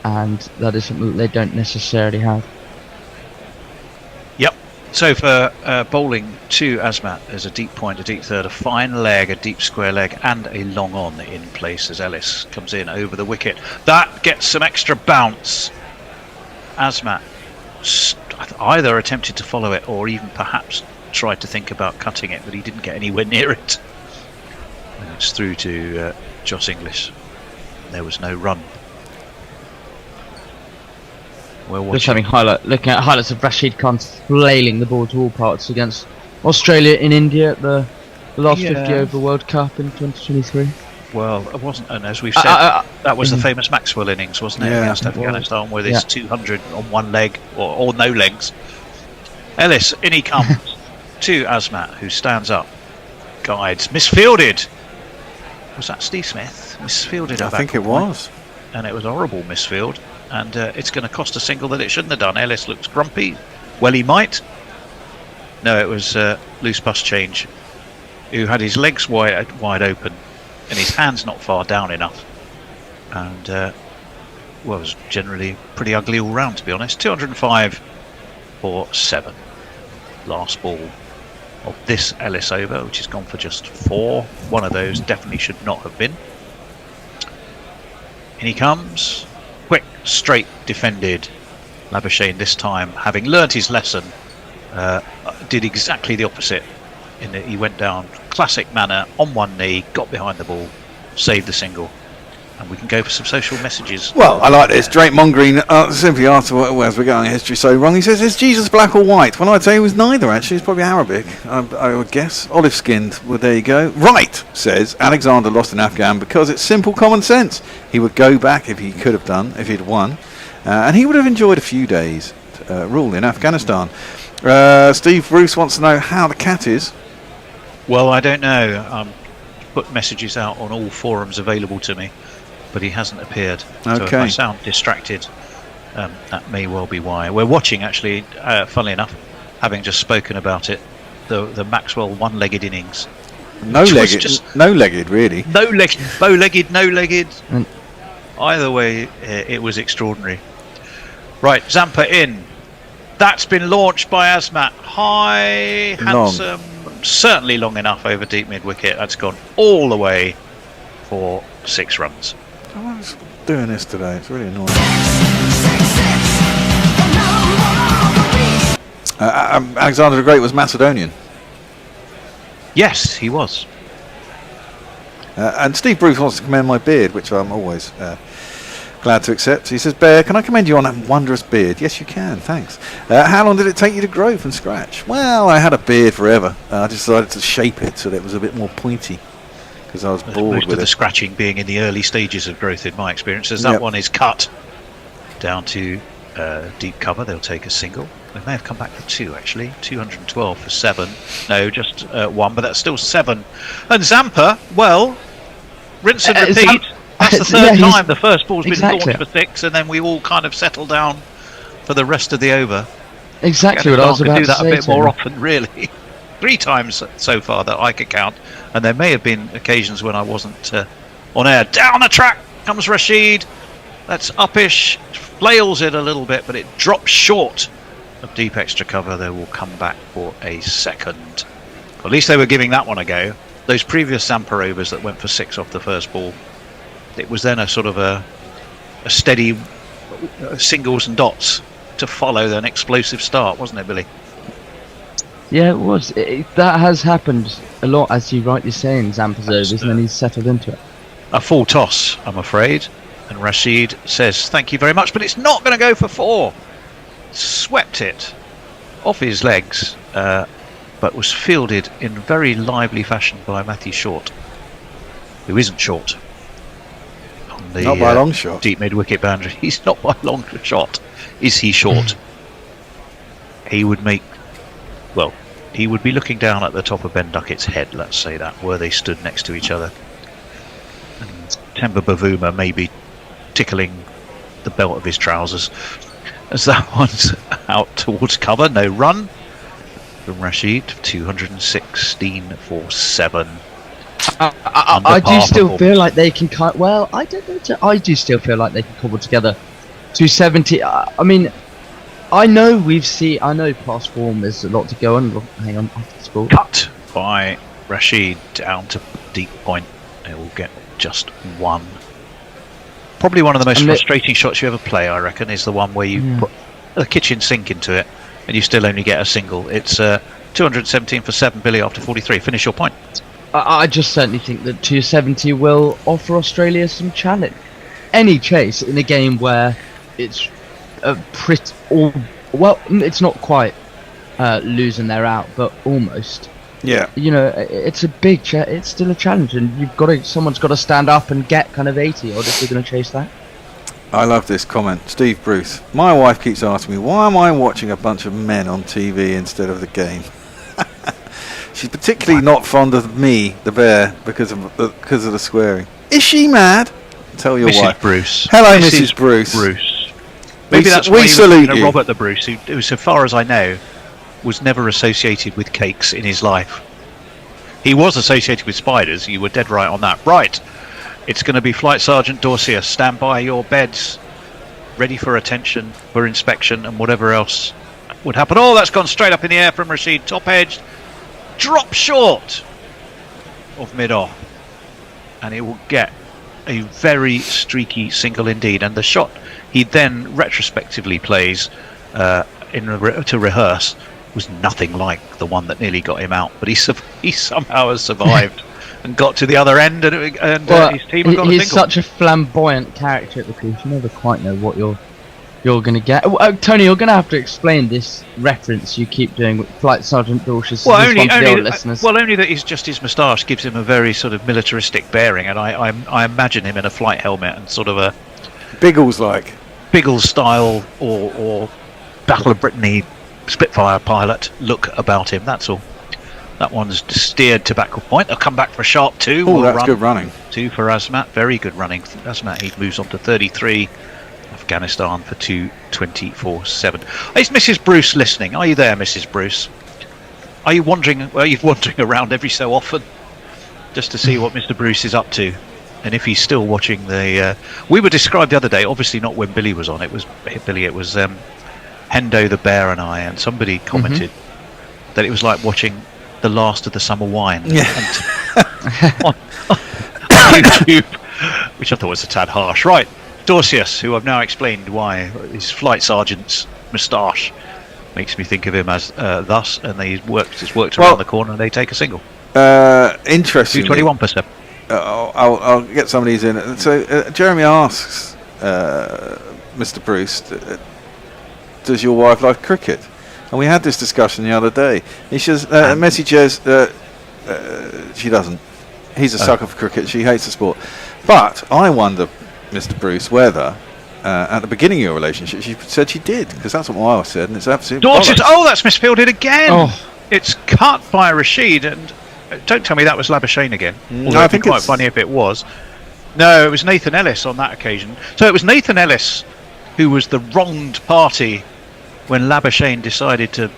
K: and that is something that they don't necessarily have.
M: Yep. So for bowling to Asmat, there's a deep point, a deep third, a fine leg, a deep square leg, and a long on in place as Ellis comes in over the wicket. That gets some extra bounce. Asmat either attempted to follow it or even perhaps tried to think about cutting it, but he didn't get anywhere near it. And it's through to Joss English. There was no run.
K: Just looking at highlights of Rashid Khan flailing the ball to all parts against Australia in India at the last 50 over World Cup in 2023.
M: Well, it wasn't, and as we've said, that was the famous Maxwell innings, wasn't it, against Afghanistan, with his 200 on one leg or no legs. Ellis, in he comes to Asmat, who stands up, guides, misfielded. Was that Steve Smith? Misfielded.
B: I think it was,
M: and it was a horrible misfield. And it's going to cost a single that it shouldn't have done. Ellis looks grumpy. Well, he might. No, it was loose bus change, who had his legs wide open and his hands not far down enough. And well, it was generally pretty ugly all round, to be honest. 205 for 7. Last ball of this Ellis over, which has gone for just 4. One of those definitely should not have been. In he comes. Quick, straight, defended. Labuschagne this time, having learnt his lesson, did exactly the opposite. In that he went down classic manner on one knee, got behind the ball, saved the single, and we can go for some social messages.
B: Well, I like this. Drake Mongreen simply asked, as we're going history so wrong, he says, is Jesus black or white? Well, I'd say he was neither, actually. He's probably Arabic, I would guess. Olive-skinned. Well, there you go. Right, says Alexander lost in Afghan because it's simple common sense. He would go back if he could have done, if he'd won, and he would have enjoyed a few days rule in Afghanistan. Steve Bruce wants to know how the cat is.
M: Well, I don't know. Put messages out on all forums available to me, but he hasn't appeared. So if I sound distracted, that may well be why. We're watching, actually, funnily enough, having just spoken about it, the Maxwell one-legged innings.
B: No-legged, really.
M: No-legged, bow-legged, no-legged. Either way, it was extraordinary. Right, Zampa in. That's been launched by Asmat. High, handsome, certainly long enough over deep mid-wicket. That's gone all the way for 6 runs.
B: I was doing this today. It's really annoying. Alexander the Great was Macedonian.
M: Yes, he was.
B: And Steve Bruce wants to commend my beard, which I'm always glad to accept. He says, Bear, can I commend you on that wondrous beard? Yes, you can, thanks. How long did it take you to grow from scratch? Well, I had a beard forever. I decided to shape it so that it was a bit more pointy, because I was bored with it.
M: The scratching being in the early stages of growth, in my experience, as that one is cut. down to deep cover. They'll take a single. They may have come back for 2 actually. 212 for 7. No, just 1, but that's still 7. And Zampa, well, rinse and repeat. That's the third time the first ball's been launched for 6, and then we all kind of settle down for the rest of the over.
K: Exactly what I was about to say.
M: Do that a bit more often, really. 3 times so far that I could count, and there may have been occasions when I wasn't on air. Down the track comes Rashid. That's uppish, flails it a little bit, but it drops short of deep extra cover. They will come back for a second. At least they were giving that one a go. Those previous Zampa overs that went for 6 off the first ball, it was then a sort of a steady singles and dots to follow an explosive start, wasn't it, Billy?
K: Yeah, it was. That has happened a lot, as you rightly say, in Zampa's overs, and then he's settled into it.
M: A full toss, I'm afraid. And Rashid says, thank you very much, but it's not going to go for 4. Swept it off his legs, but was fielded in very lively fashion by Matthew Short, who isn't short. On the,
B: not by a long shot.
M: Deep mid-wicket boundary. He's not by a long shot. Is he short? He would make... Well, he would be looking down at the top of Ben Duckett's head, let's say that, where they stood next to each other. And Temba Bavuma may be tickling the belt of his trousers as that one's out towards cover. No run from Rashid. 216 for 7.
K: I do still feel like they can well, I don't know. I do still feel like they can cobble together 270. I mean, I know past form there's a lot to go on. Hang on, off the score.
M: Cut by Rashid down to deep point. They will get just 1. Probably one of the most frustrating shots you ever play, I reckon, is the one where you put a kitchen sink into it and you still only get a single. It's 217 for 7, Billy, after 43. Finish your point.
K: I just certainly think that 270 will offer Australia some challenge. Any chase in a game where it's it's not quite losing their out, but almost.
B: Yeah.
K: You know, it's a big it's still a challenge, and someone's got to stand up and get kind of 80, or if they're going to chase that.
B: I love this comment. Steve Bruce. My wife keeps asking me, why am I watching a bunch of men on TV instead of the game? She's particularly not fond of me, the bear, because of the swearing. Is she mad? Tell your
M: Mrs.
B: wife.
M: Bruce.
B: Hello, Mrs. Bruce.
M: Maybe that's why
B: we salute you.
M: Robert the Bruce, who, so far as I know, was never associated with cakes in his life. He was associated with spiders. You were dead right on that. Right. It's going to be Flight Sergeant Dorsia. Stand by your beds, ready for attention, for inspection, and whatever else would happen. Oh, that's gone straight up in the air from Rashid. Top edge. Drop short of mid-off. And it will get a very streaky single indeed. And the shot he then retrospectively plays to rehearse was nothing like the one that nearly got him out. But he somehow has survived. And got to the other end, and his team have got a single.
K: He's such a flamboyant character at the crease. You never quite know what you're going to get. Tony, you're going to have to explain this reference you keep doing with Flight Sergeant Dorsius.
M: Well, only that his moustache gives him a very sort of militaristic bearing, and I imagine him in a flight helmet and sort of a Biggles style or Battle of Brittany Spitfire pilot look about him. That's all. That one's steered to backward point. They'll come back for a sharp 2.
B: Oh, that's good running.
M: 2 for Azmat. Very good running. Azmat, he moves on to 33. Afghanistan for 224.7. Is Mrs. Bruce listening? Are you there, Mrs. Bruce? Are you wandering around every so often just to see what Mr. Bruce is up to? And if he's still watching the... we were described the other day, obviously not when Billy was on. It was Hendo the Bear and I, and somebody commented that it was like watching the last of the summer wine on YouTube, which I thought was a tad harsh. Right, Dorsius, who I've now explained why his flight sergeant's moustache makes me think of him as thus, and he's worked around the corner and they take a single.
B: Interesting.
M: 221%.
B: I'll get some of these in. So Jeremy asks Mr. Bruce, does your wife like cricket? And we had this discussion the other day. He says, Messi says she doesn't. He's a sucker for cricket. She hates the sport. But I wonder, Mr. Bruce, whether at the beginning of your relationship, she said she did, because that's what I said, and it's absolutely
M: Dorset,
B: bollocks.
M: oh, that's misfielded again.
B: Oh.
M: It's cut by Rashid, and don't tell me that was Labuschagne again.
B: No, I think
M: it'd be quite
B: it's
M: funny if it was. No, it was Nathan Ellis on that occasion. So it was Nathan Ellis who was the wronged party when Labuschagne decided to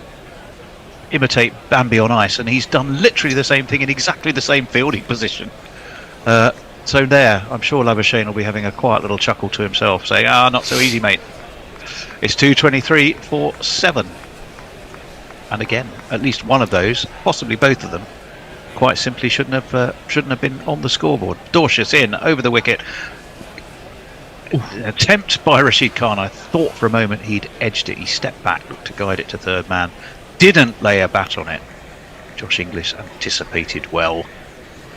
M: imitate Bambi on ice, and he's done literally the same thing in exactly the same fielding position. So there, I'm sure Labuschagne will be having a quiet little chuckle to himself, saying, not so easy, mate. It's 2:23 for 7. And again, at least one of those, possibly both of them, quite simply shouldn't have been on the scoreboard. Dorsius in over the wicket. An attempt by Rashid Khan. I thought for a moment he'd edged it. He stepped back, looked to guide it to third man. Didn't lay a bat on it. Josh Inglis anticipated well,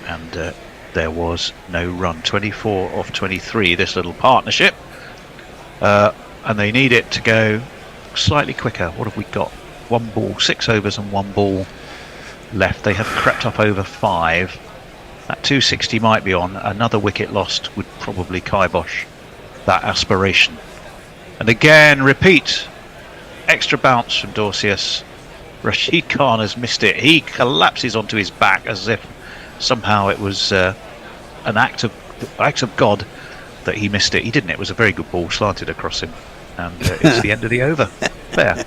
M: and there was no run. 24 off 23, this little partnership. And they need it to go slightly quicker. What have we got? 1 ball, 6 overs and 1 ball left. They have crept up over 5. That 260 might be on. Another wicket lost would probably kibosh that aspiration. And again, repeat. Extra bounce from Dorsius. Rashid Khan has missed it. He collapses onto his back as if somehow it was an act of God that he missed it. He didn't. It was a very good ball slanted across him. And it's the end of the over. There.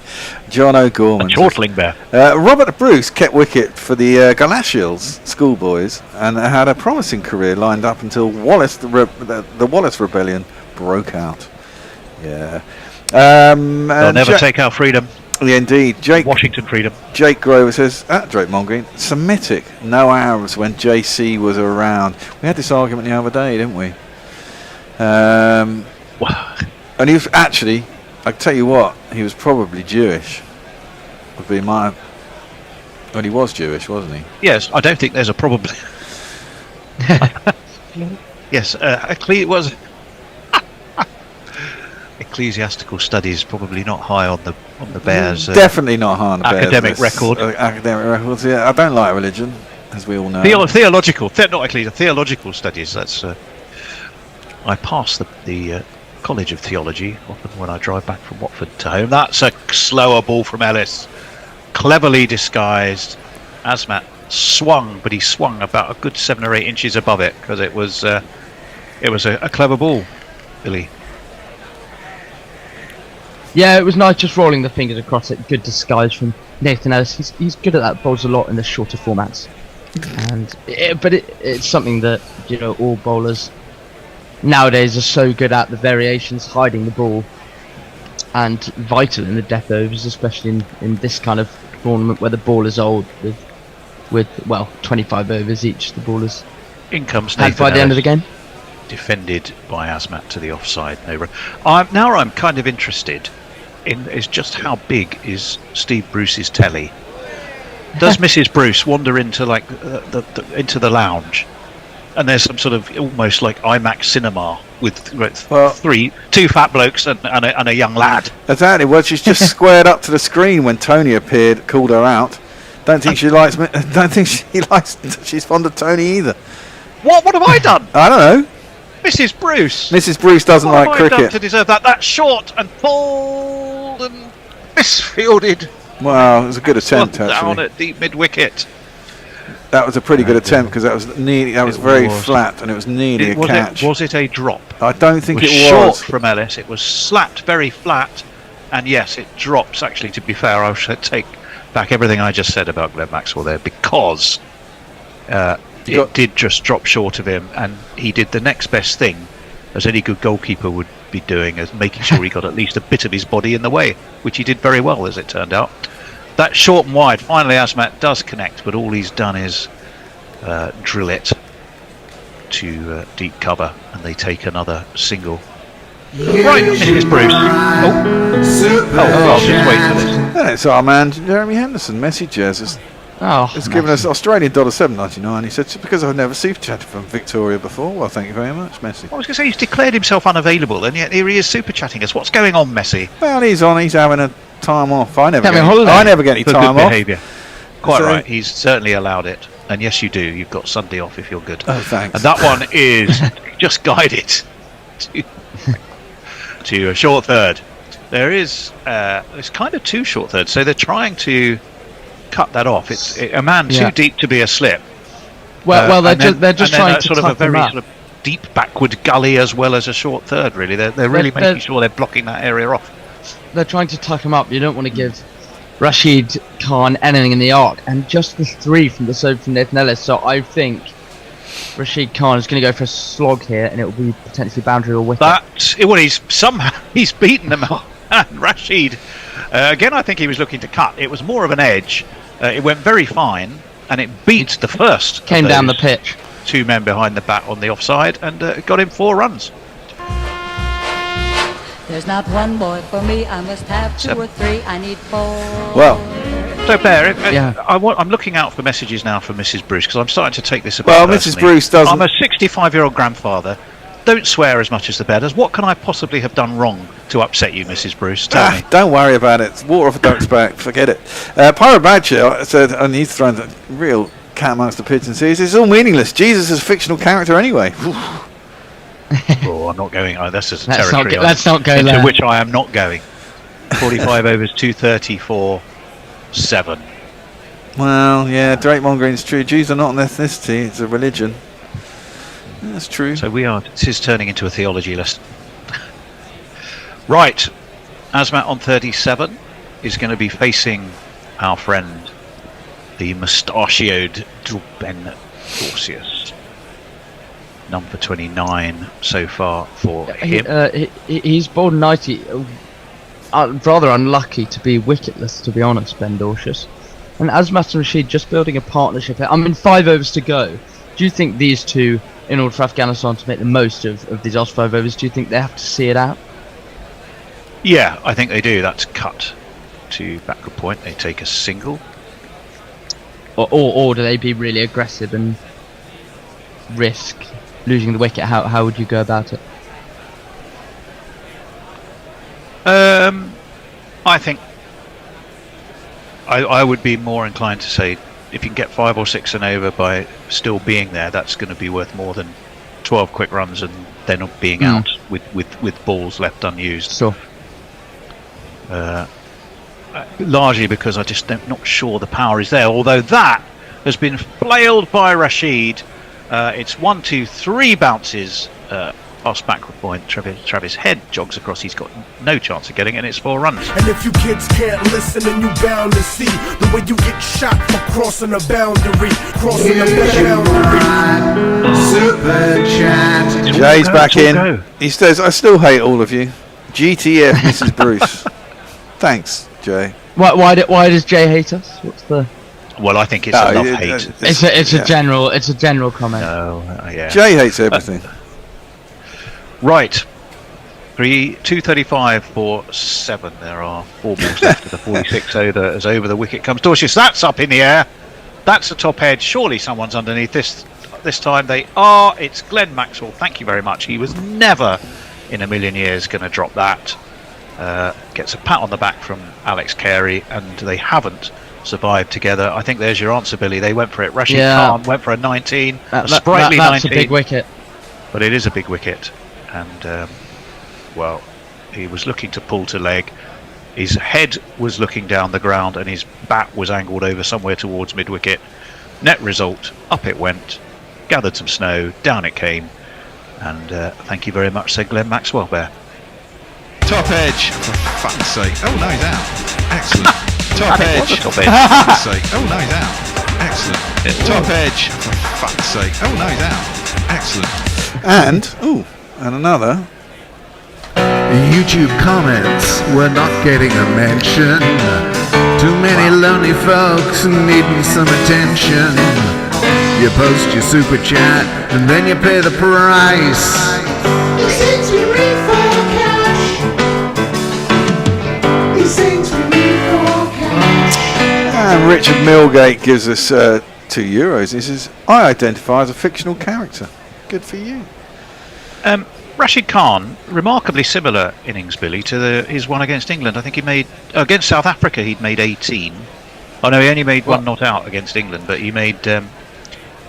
B: John O'Gorman.
M: A chortling there.
B: Robert Bruce kept wicket for the Galashiels schoolboys and had a promising career lined up until Wallace, the Wallace Rebellion broke out. Yeah.
M: They'll never take our freedom.
B: Yeah, indeed.
M: Washington freedom.
B: Jake Grover says, Drake Mongreen, Semitic, no arrows when JC was around. We had this argument the other day, didn't we? And he was actually, I tell you what, he was probably Jewish. Would be my. Well, he was Jewish, wasn't he?
M: Yes, I don't think there's a probably. Yes, it was. Ecclesiastical studies probably not high on the Bears.
B: Definitely not high on the
M: academic
B: Bears.
M: record.
B: Academic records. Yeah, I don't like religion, as we all know.
M: Theological studies. That's. I passed the College of Theology often when I drive back from Watford to home. That's a slower ball from Ellis, cleverly disguised. Asmat swung, but he swung about a good 7 or 8 inches above it because it was a clever ball, Billy.
K: Yeah, it was nice just rolling the fingers across it. Good disguise from Nathan Ellis. He's good at that. Bowls a lot in the shorter formats, and it's something that all bowlers nowadays are so good at, the variations, hiding the ball, and vital in the death overs, especially in this kind of tournament where the ball is old with 25 overs each. The ballers
M: comes
K: had by the end of the game.
M: Defended by Asmat to the offside. I'm kind of interested in is just how big is Steve Bruce's telly. Does Mrs. Bruce wander into into the lounge, and there's some sort of almost like IMAX cinema with 2 fat blokes and a young lad?
B: Exactly. Well, she's just squared up to the screen when Tony appeared, called her out. Don't think she likes me. Don't think she likes. She's fond of Tony either.
M: What have I done?
B: I don't know.
M: Mrs. Bruce.
B: Mrs. Bruce doesn't like
M: What have I
B: cricket.
M: done to deserve that? That's short and pulled and misfielded.
B: Well, it was a good attempt,
M: Down
B: actually.
M: at deep mid wicket.
B: That was a pretty good attempt because that was very flat and it was nearly a catch.
M: Was it a drop?
B: I don't think it was.
M: Short from Ellis. It was slapped very flat, and yes, it drops. Actually, to be fair, I should take back everything I just said about Glenn Maxwell there, because it did just drop short of him, and he did the next best thing, as any good goalkeeper would be doing, as making sure he got at least a bit of his body in the way, which he did very well, as it turned out. That short and wide, finally Asmat does connect, but all he's done is drill it to deep cover, and they take another single. Right, Mrs. Bruce. I'll just wait for this.
B: And it's our man Jeremy Henderson messages. It's given us Australian $7.99. He said, it's because I've never super chatted from Victoria before. Well, thank you very much, Messi.
M: I was going to say, he's declared himself unavailable, and yet here he is super chatting us. What's going on, Messi?
B: Well, he's having a time off. I never get any
M: For
B: time
M: good
B: off.
M: behaviour. Quite right, he's certainly allowed it. And yes, you do. You've got Sunday off if you're good.
B: Oh, thanks.
M: And that one is just guided to a short third. There's kind of 2 short thirds, so they're trying to cut that off. It's a man too deep to be a slip.
K: Well, they're just trying to
M: sort of a
K: tuck him
M: very
K: up.
M: sort of deep backward gully as well as a short third. Really, they're really making sure they're blocking that area off.
K: They're trying to tuck him up. You don't want to give Rashid Khan anything in the arc, and just the 3 from the serve from Nathan Ellis. So I think Rashid Khan is going to go for a slog here, and it will be potentially boundary or wicket.
M: He's beaten them out. And Rashid, again, I think he was looking to cut. It was more of an edge. It went very fine, and it beat the first.
K: Came down the pitch.
M: 2 men behind the bat on the offside, and got him 4 runs.
T: There's not one boy for me. I must have 2 or 3. I need 4.
B: Well,
M: so Bear, I'm looking out for messages now from Mrs. Bruce, because I'm starting to take this a bit
B: Well,
M: personally.
B: Mrs. Bruce doesn't.
M: I'm a 65-year-old grandfather. Don't swear as much as the Bear does. What can I possibly have done wrong to upset you, Mrs. Bruce? Tell me.
B: Don't worry about it. It's water off a duck's back. Forget it. Pyro Badger said, and he's thrown a real cat amongst the pigeons. It's all meaningless. Jesus is a fictional character anyway.
M: Oh, I'm not going. That's just a
K: Let's
M: territory.
K: let's not go
M: into
K: there.
M: which I am not going. 45 overs, 230 for 7.
B: Well, yeah, Drake Mongerin's true. Jews are not an ethnicity; it's a religion. That's true.
M: So this is turning into a theology lesson. Right, Azmat on 37 is going to be facing our friend, the mustachioed Ben Dorsius. Number 29 so far for him.
K: He's bowled 90. Rather unlucky to be wicketless, to be honest, Ben Dorsius. And Azmat and Rashid just building a partnership here. 5 overs to go. Do you think these two, in order for Afghanistan to make the most of these last 5 overs, do you think they have to see it out?
M: Yeah, I think they do. That's cut to backward point. They take a single.
K: Or do they be really aggressive and risk losing the wicket? How would you go about it?
M: I think I would be more inclined to say if you can get 5 or 6 and over by still being there, that's going to be worth more than 12 quick runs and then not being out with balls left unused.
K: Sure.
M: Largely because I just not sure the power is there. Although that has been flailed by Rashid. It's 1, 2, 3 bounces past backward point. Travis Head jogs across. He's got no chance of getting it, and it's 4 runs.
U: And if you kids can't listen, then you bound to see the way you get shot for crossing a boundary. Crossing a boundary.
Q: Super chat.
B: Jay's back in. He says, I still hate all of you. GTF, Mrs. Bruce. Thanks, Jay.
K: Why does Jay hate us? What's the?
M: Well, I think it's a love-hate.
K: It's a general comment.
M: No, yeah.
B: Jay hates everything.
M: Right. 235 for 7. There are 4 balls left of the 46 as over the wicket comes Dorsius. That's up in the air. That's the top edge. Surely someone's underneath this time. They are. It's Glenn Maxwell. Thank you very much. He was never in a million years going to drop that. Gets a pat on the back from Alex Carey, and they haven't survived together. I think there's your answer, Billy. They went for it. Rashid Khan went for a 19, a sprightly 19.
K: That's a big wicket.
M: But it is a big wicket, and well, he was looking to pull to leg. His head was looking down the ground, and his bat was angled over somewhere towards mid-wicket. Net result, up it went, gathered some snow, down it came, and thank you very much, said Glenn Maxwell there.
Q: Top edge, for fuck's sake. Oh, no, he's out. Excellent. Top edge.
M: Top
Q: for
M: edge.
Q: fuck's sake. Oh, no, he's out. Excellent. Top edge, for fuck's sake. Oh, no, he's out. Excellent.
B: And another.
E: YouTube comments were not getting a mention. Too many lonely folks needing some attention. You post your super chat and then you pay the price.
B: And Richard Millgate gives us €2. He says, I identify as a fictional character. Good for you.
M: Rashid Khan, remarkably similar innings, Billy, to his one against England. I think he made against South Africa. He'd made 18. Oh no, he only made one not out against England, but he made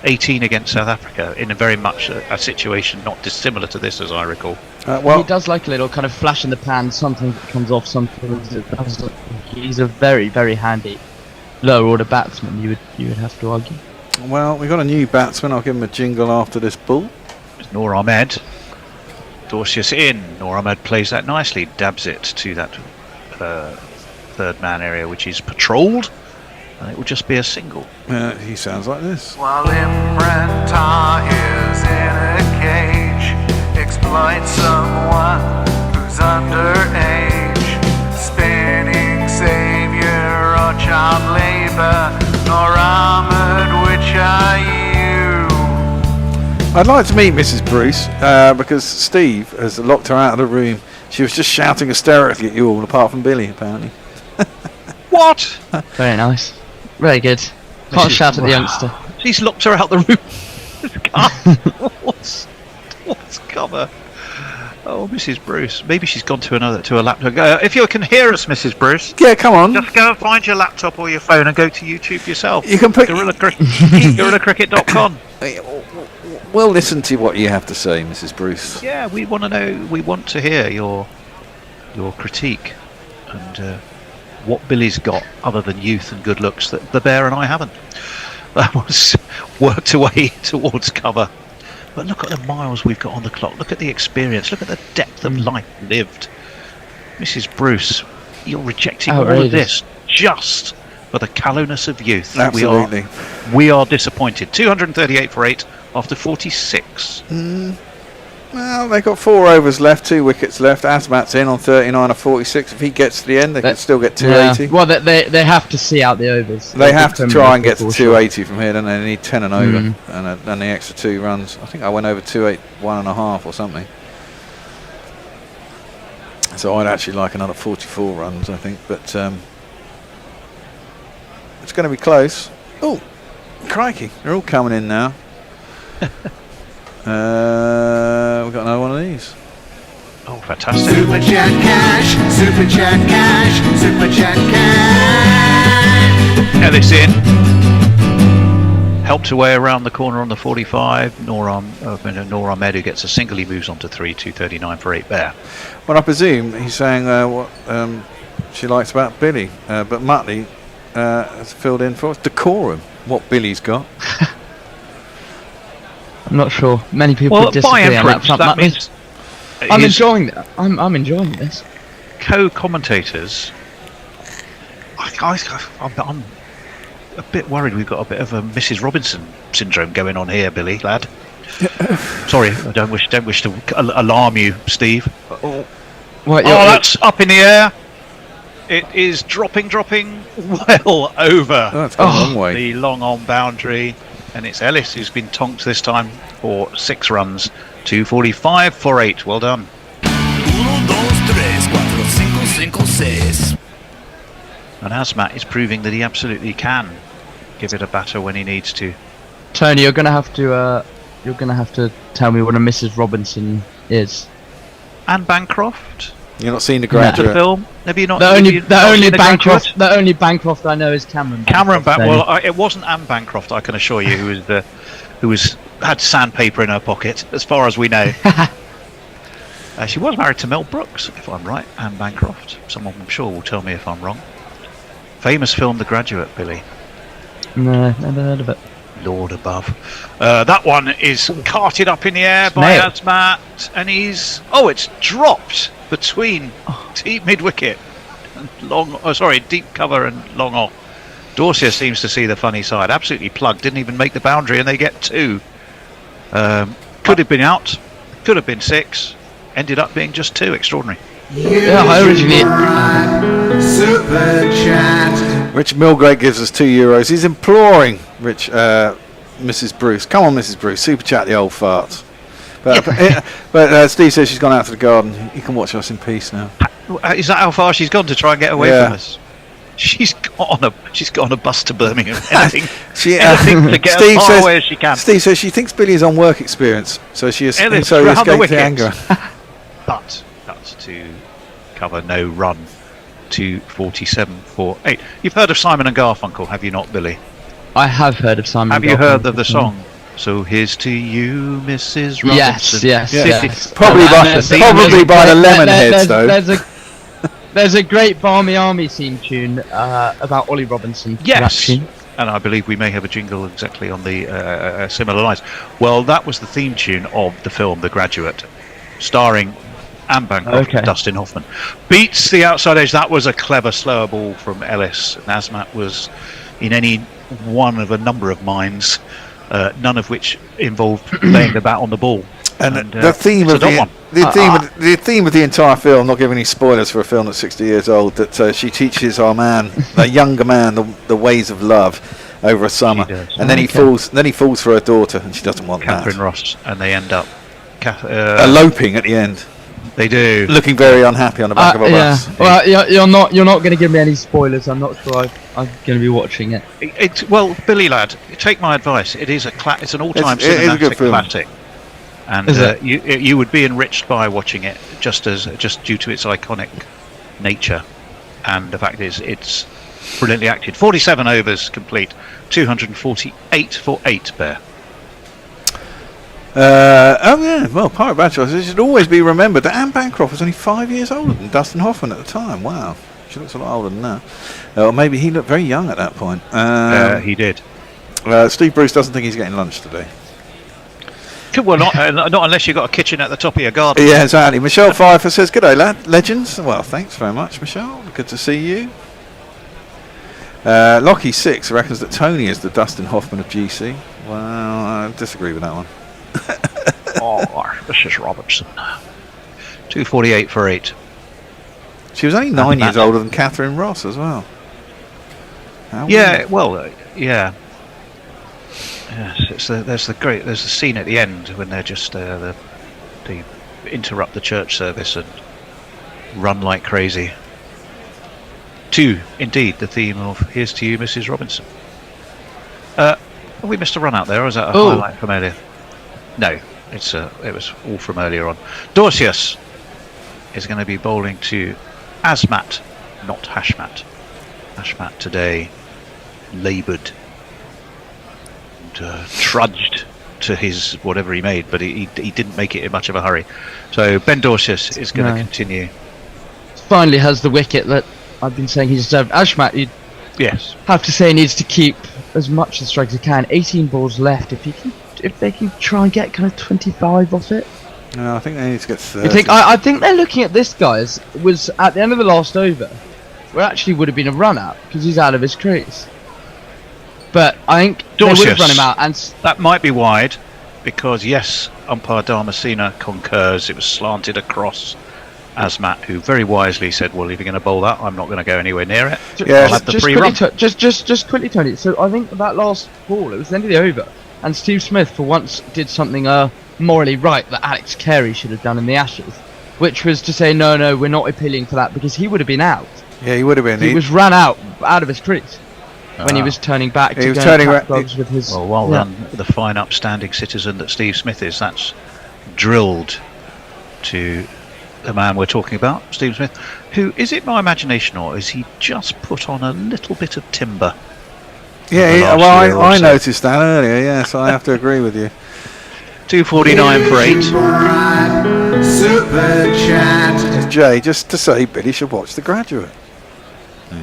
M: 18 against South Africa in a very much a situation not dissimilar to this, as I recall.
K: He does like a little kind of flash in the pan. Sometimes it comes off, sometimes it doesn't. He's a very, very handy lower order batsman. You would have to argue.
B: Well, we've got a new batsman. I'll give him a jingle after this ball.
M: It's Noor Ahmed. Dorsius in. Noor Ahmed plays that nicely, dabs it to that third man area, which is patrolled, and it will just be a single.
B: He sounds like this.
E: While Imran Tar is in a cage, exploits someone who's underage, spinning savior or child labor, nor armored, which are you?
B: I'd like to meet Mrs. Bruce because Steve has locked her out of the room. She was just shouting hysterically at you all, apart from Billy, apparently.
M: What?
K: Very nice. Very good. Can't shout at the youngster.
M: She's locked her out the room. What's cover? Oh, Mrs. Bruce. Maybe she's gone to a laptop. If you can hear us, Mrs. Bruce.
B: Yeah, come on.
M: Just go and find your laptop or your phone and go to YouTube yourself.
B: You can put
M: GorillaCricket.com.
B: We'll listen to what you have to say, Mrs. Bruce.
M: Yeah, we want to know. We want to hear your critique and what Billy's got other than youth and good looks that the Bear and I haven't. That was worked away towards cover. But look at the miles we've got on the clock. Look at the experience. Look at the depth of life lived. Mrs. Bruce, you're rejecting all of this just for the callowness of youth.
B: Absolutely.
M: We are disappointed. 238 for 8 after 46.
B: Well, they've got 4 overs left, 2 wickets left. Asmat's in on 39 or 46. If he gets to the end, they can still get 280.
K: Yeah. Well, they have to see out the overs.
B: They have to try and get to 280 from here, don't they? They need 10 and over, and the extra 2 runs. I think I went over 281.5 or something. So I'd actually like another 44 runs, I think. But it's going to be close. Oh, crikey. They're all coming in now. We've got another one of these.
M: Oh, fantastic.
E: Super chat cash, super chat cash, super chat cash.
M: Ellis in. Helped away around the corner on the 45. Noor Ahmed, who gets a single, he moves on to 3, 239 for 8 Bear.
B: Well, I presume he's saying what she likes about Billy. But Muttley has filled in for us. Decorum, what Billy's got.
K: I'm not sure. Many people disagree on that front.
M: That means
K: I'm enjoying that. I'm enjoying this.
M: Co-commentators. I'm a bit worried. We've got a bit of a Mrs. Robinson syndrome going on here, Billy, lad. Sorry, I don't wish to alarm you, Steve. That's up in the air. It is dropping well over.
B: That's gone a long way.
M: The long on boundary. And it's Ellis who's been tonked this time for 6 runs. 245 for 8. Well done.
E: 1, 2, 3, 4, 5, 6.
M: And Asmat is proving that he absolutely can give it a batter when he needs to.
K: Tony, you're gonna have to tell me what a Mrs. Robinson is.
M: Anne Bancroft.
B: You're not seeing the graduate.
M: The film? Have you not?
K: The only Bancroft I know is Cameron.
M: Well, it wasn't Anne Bancroft, I can assure you, who had sandpaper in her pocket, as far as we know. She was married to Mel Brooks, if I'm right. Anne Bancroft. Someone, I'm sure, will tell me if I'm wrong. Famous film, The Graduate, Billy.
K: No, never heard of it.
M: Lord above. That one is carted up in the air by Asmat, and it's dropped between deep mid-wicket and deep cover and long off. Dorsier seems to see the funny side. Absolutely plugged, didn't even make the boundary, and they get 2. Could have been out, could have been 6, ended up being just 2. Extraordinary.
K: Yeah, I originally.
E: Super chat.
B: Rich Milgrave gives us €2. He's imploring Mrs. Bruce. Come on, Mrs. Bruce, super chat the old farts. But Steve says she's gone out to the garden. You can watch us in peace now.
M: Is that how far she's gone to try and get away from us? She's got on a bus to Birmingham. Anything to get as far away as she can.
B: Steve says she thinks Billy is on work experience, so she escaped the anger.
M: But that's to cover no run. 247 for 8. You've heard of Simon and Garfunkel, have you not, Billy?
K: I have heard of Simon.
M: Have you
K: Garfunkel
M: heard of the
K: before.
M: song? So here's to you, Mrs. Robinson.
K: Yes.
B: Probably by the Lemonheads, though.
K: There's a great Barmy Army theme tune about Ollie Robinson.
M: Yes, and I believe we may have a jingle exactly on the similar lines. Well, that was the theme tune of the film The Graduate, starring Anne Bancroft and Dustin Hoffman. Beats The Outside Edge. That was a clever slower ball from Ellis. Nazmat was in any one of a number of minds, none of which involved laying the bat on the ball.
B: And the theme of the theme of the entire film, not giving any spoilers for a film that's 60 years old, that she teaches our man, the younger man, the ways of love over a summer, and then he falls. Then he falls for her daughter, and she doesn't want
M: Catherine
B: that.
M: Ross, and they end up
B: eloping at the end.
M: They do,
B: looking very unhappy on the back of a bus.
K: Well, you're not going to give me any spoilers. I'm not sure I'm going to be watching it.
M: Well, Billy lad, take my advice. It is it's an all-time cinematic classic. And you would be enriched by watching it just due to its iconic nature, and the fact is it's brilliantly acted. 47 overs complete, 248 for 8. Bear.
B: Well, Pirate Bachelor, it should always be remembered that Anne Bancroft was only 5 years older than Dustin Hoffman at the time. Wow, she looks a lot older than that. Or maybe he looked very young at that point.
M: He did.
B: Steve Bruce doesn't think he's getting lunch today.
M: Well, not unless you've got a kitchen at the top of your garden.
B: Yeah, exactly. Michelle Pfeiffer says, "G'day, lad, legends." Well, thanks very much, Michelle. Good to see you. Lockie 6 reckons that Tony is the Dustin Hoffman of GC. Well, I disagree with that one.
M: This is Robertson. 248 for 8.
B: She was only 9 years older than Catherine Ross as well.
M: Yes, there's the scene at the end when they're just they interrupt the church service and run like crazy. Indeed, the theme of "Here's to You, Mrs. Robinson." Have we missed a run out there, or is that a highlight from earlier? No, it was all from earlier on. Dorsius is going to be bowling to Asmat, not Hashmat. Hashmat today laboured. Trudged to his whatever he made, but he didn't make it in much of a hurry. So Ben Dorsius is going to continue.
K: Finally has the wicket that I've been saying he deserved. Ashmat, you'd have to say, needs to keep as much of the strike as he can. 18 balls left. If they can try and get kind of 25 off it.
B: No, I think they need to get 30.
K: I think they're looking at this, guys. Was at the end of the last over, where actually would have been a run out because he's out of his crease. But I think they would have run him out, and
M: that might be wide, because yes, umpire Damascena concurs. It was slanted across Asmat, who very wisely said, "Well, if you're going to bowl that, I'm not going to go anywhere near it." I'll have the free run.
K: Just quickly, Tony. So I think that last ball, it was the end of the over, and Steve Smith for once did something morally right that Alex Carey should have done in the Ashes, which was to say, no, we're not appealing for that, because he would have been out.
B: Yeah, he would have been.
K: He was ran out of his crease. When he was turning back to go and tap gloves with his...
M: Well done, the fine upstanding citizen that Steve Smith is. That's drilled to the man we're talking about, Steve Smith, who, is it my imagination or is he just put on a little bit of timber?
B: Yeah, well, I noticed that earlier, yes, I have to agree with you.
M: 249 for 8.
B: Super chat. Jay, just to say, Billy should watch The Graduate.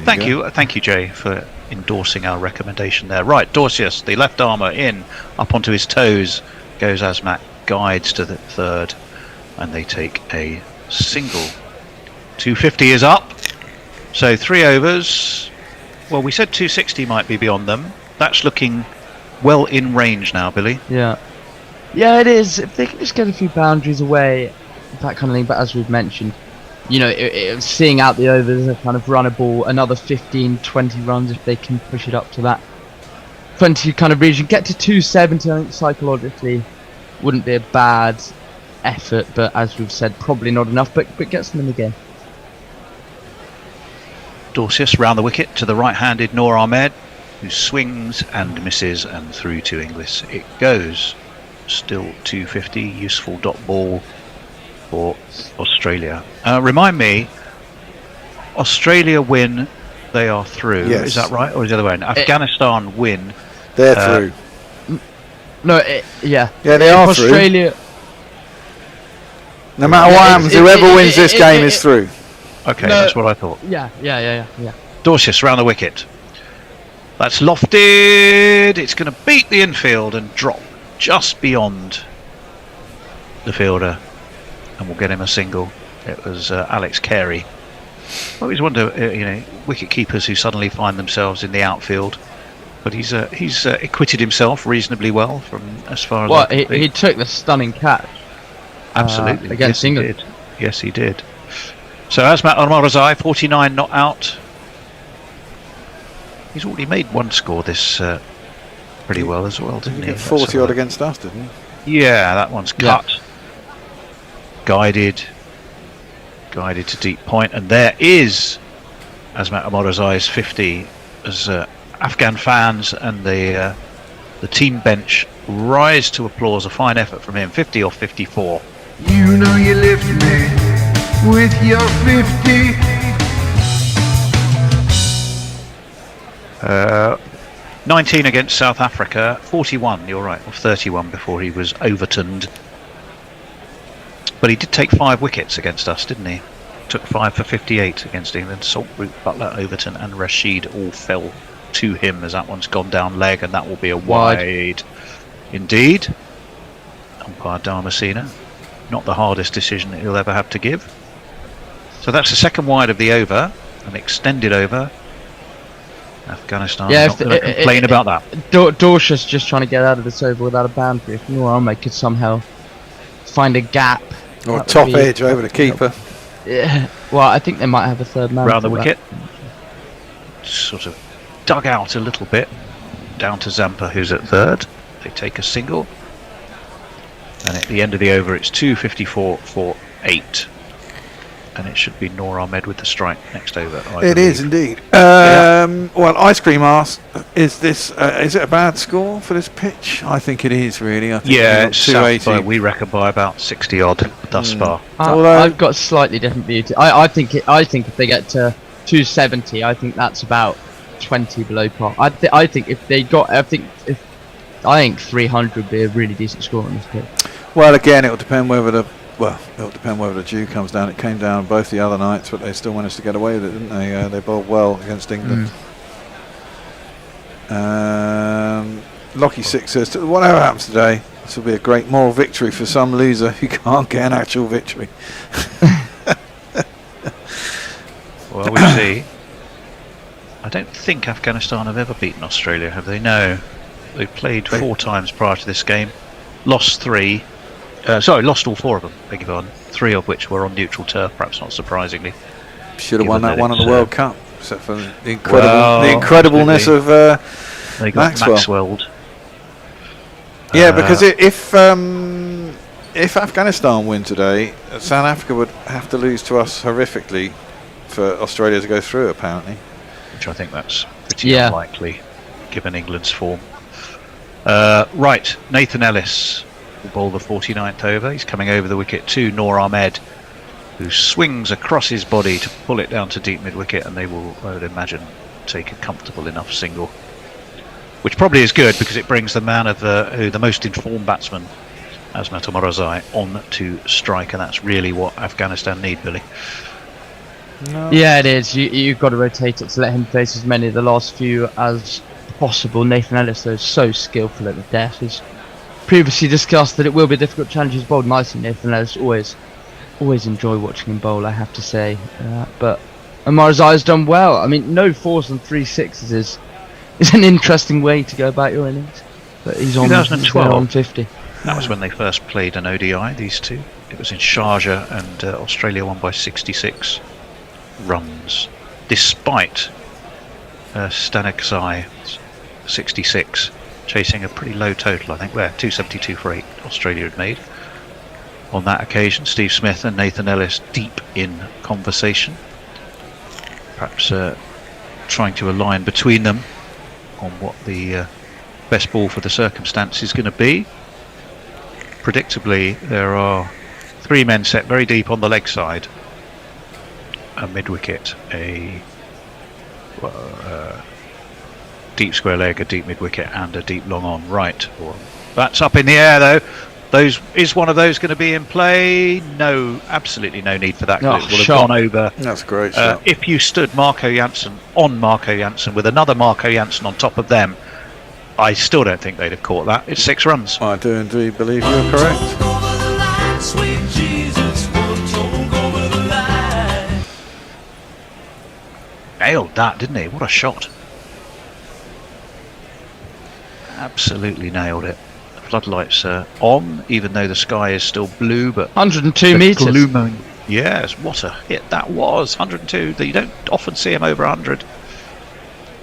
M: Thank you, Jay, for endorsing our recommendation there. Right, Dorsius, the left armour in, up onto his toes, goes Asmat, guides to the third, and they take a single. 250 is up, so 3 overs. Well, we said 260 might be beyond them. That's looking well in range now, Billy.
K: Yeah, it is. If they can just get a few boundaries away, that kind of thing. But as we've mentioned, seeing out the overs, a kind of run a ball, another 15, 20 runs if they can push it up to that 20 kind of region. Get to 270, I think psychologically wouldn't be a bad effort, but as we've said, probably not enough, but gets them in the game.
M: Dorsius round the wicket to the right-handed Noor Ahmed, who swings and misses, and through to Inglis it goes. Still 250, useful dot ball for Australia. Remind me, Australia win, they are through.
B: Yes.
M: Is that right, or is the other way? Afghanistan win,
B: They're through.
K: No, yeah.
B: Yeah, they are
K: Australia.
B: through. No matter what happens, whoever wins this game is through.
M: Okay,
K: No.
M: that's what I thought.
K: Yeah.
M: Dorsius round the wicket. That's lofted. It's going to beat the infield and drop just beyond the fielder, and we'll get him a single. It was Alex Carey. I always wonder, wicket keepers who suddenly find themselves in the outfield. But he's acquitted himself reasonably well from as far as.
K: Well, he took the stunning catch.
M: Absolutely,
K: against England.
M: Yes, he did. So Azmat Almorazai, 49 not out. He's already made one score this pretty well as well, didn't he?
B: 40 odd against us, didn't he?
M: Yeah, that one's cut. Guided to deep point, and there is Azmat Almorazai's 50 as Afghan fans and the team bench rise to applause. A fine effort from him. 50 off 54.
F: You know you lift me with your 50.
M: 19 against South Africa, 41, you're right, off 31 before he was overturned. But he did take 5 wickets against us, didn't he? Took 5 for 58 against England. Saltroot, Butler, Overton and Rashid all fell to him as that one's gone down leg, and that will be a wide. Indeed. Umpire Damasina. Not the hardest decision that he'll ever have to give. So that's the second wide of the over, an extended over. Afghanistan not going to complain about that.
K: Dorsius just trying to get out of this over without a boundary. If Noor Ahmed could somehow find a gap.
B: Or top edge over the keeper.
K: Yeah. Well, I think they might have a third man.
M: Round the wicket. Sort of dug out a little bit. Down to Zampa, who's at third. They take a single. And at the end of the over, it's 254 for 8. And it should be Noor Ahmed with the strike next over.
B: It is indeed. Well, Ice Cream asked, is it a bad score for this pitch? I think it is, really. I think
M: it's
B: 280.
M: We reckon by about 60 odd thus far.
K: I've got a slightly different view. I think if they get to 270, I think that's about 20 below par. I think if they got, I think 300 would be a really decent score on this pitch.
B: Well, again, it'll depend whether the dew comes down. It came down both the other nights, but they still managed to get away with it, didn't they? They bowled well against England. Lockie 6 says, whatever happens today, this will be a great moral victory for some loser who can't get an actual victory.
M: Well, we'll see. I don't think Afghanistan have ever beaten Australia, have they? No. They played 4 times prior to this game. Lost 3. Lost all 4 of them, beg your pardon. 3 of which were on neutral turf, perhaps not surprisingly.
B: Should have won that one at the World Cup, except for the incredibleness of
M: they got Maxwelled.
B: Yeah, because if Afghanistan win today, South Africa would have to lose to us horrifically for Australia to go through, apparently.
M: Which I think that's pretty unlikely, given England's form. Right, Nathan Ellis will bowl the 49th over. He's coming over the wicket to Noor Ahmed, who swings across his body to pull it down to deep mid-wicket, and they will, I would imagine, take a comfortable enough single. Which probably is good, because it brings the man of the most informed batsman, Azmat Almorazai, on to strike, and that's really what Afghanistan need, Billy.
B: No.
K: Yeah, it is. You've got to rotate it to let him face as many of the last few as possible. Nathan Ellis, though, is so skillful at the death. He's previously discussed that it will be a difficult challenge. He's bowled nicely. Nathan Ellis, always enjoy watching him bowl, I have to say. But Almorazai has done well. I mean, no 4s and 3 6s is an interesting way to go about your innings. But he's on
M: 2012
K: on 50.
M: That was when they first played an ODI, these two. It was in Sharjah, and Australia won by 66 runs, despite Stanakzai 66 chasing a pretty low total, I think, 272 for 8 Australia had made. On that occasion, Steve Smith and Nathan Ellis deep in conversation, perhaps trying to align between them on what the best ball for the circumstance is going to be. Predictably, there are 3 men set very deep on the leg side, a mid-wicket, a deep square leg, a deep mid wicket, and a deep long on right. That's up in the air though. Is one of those going to be in play? No, absolutely no need for that.
B: Oh,
M: It will have gone over.
B: That's a great shot.
M: If you stood Marco Jansen on Marco Jansen with another Marco Jansen on top of them, I still don't think they'd have caught that. It's 6 runs.
B: I do indeed believe you're correct.
M: Nailed that, didn't he? What a shot. Absolutely nailed it. The floodlights are on, even though the sky is still blue, but
K: 102 metres.
M: Glooming. Yes, what a hit that was. 102. You don't often see him over 100.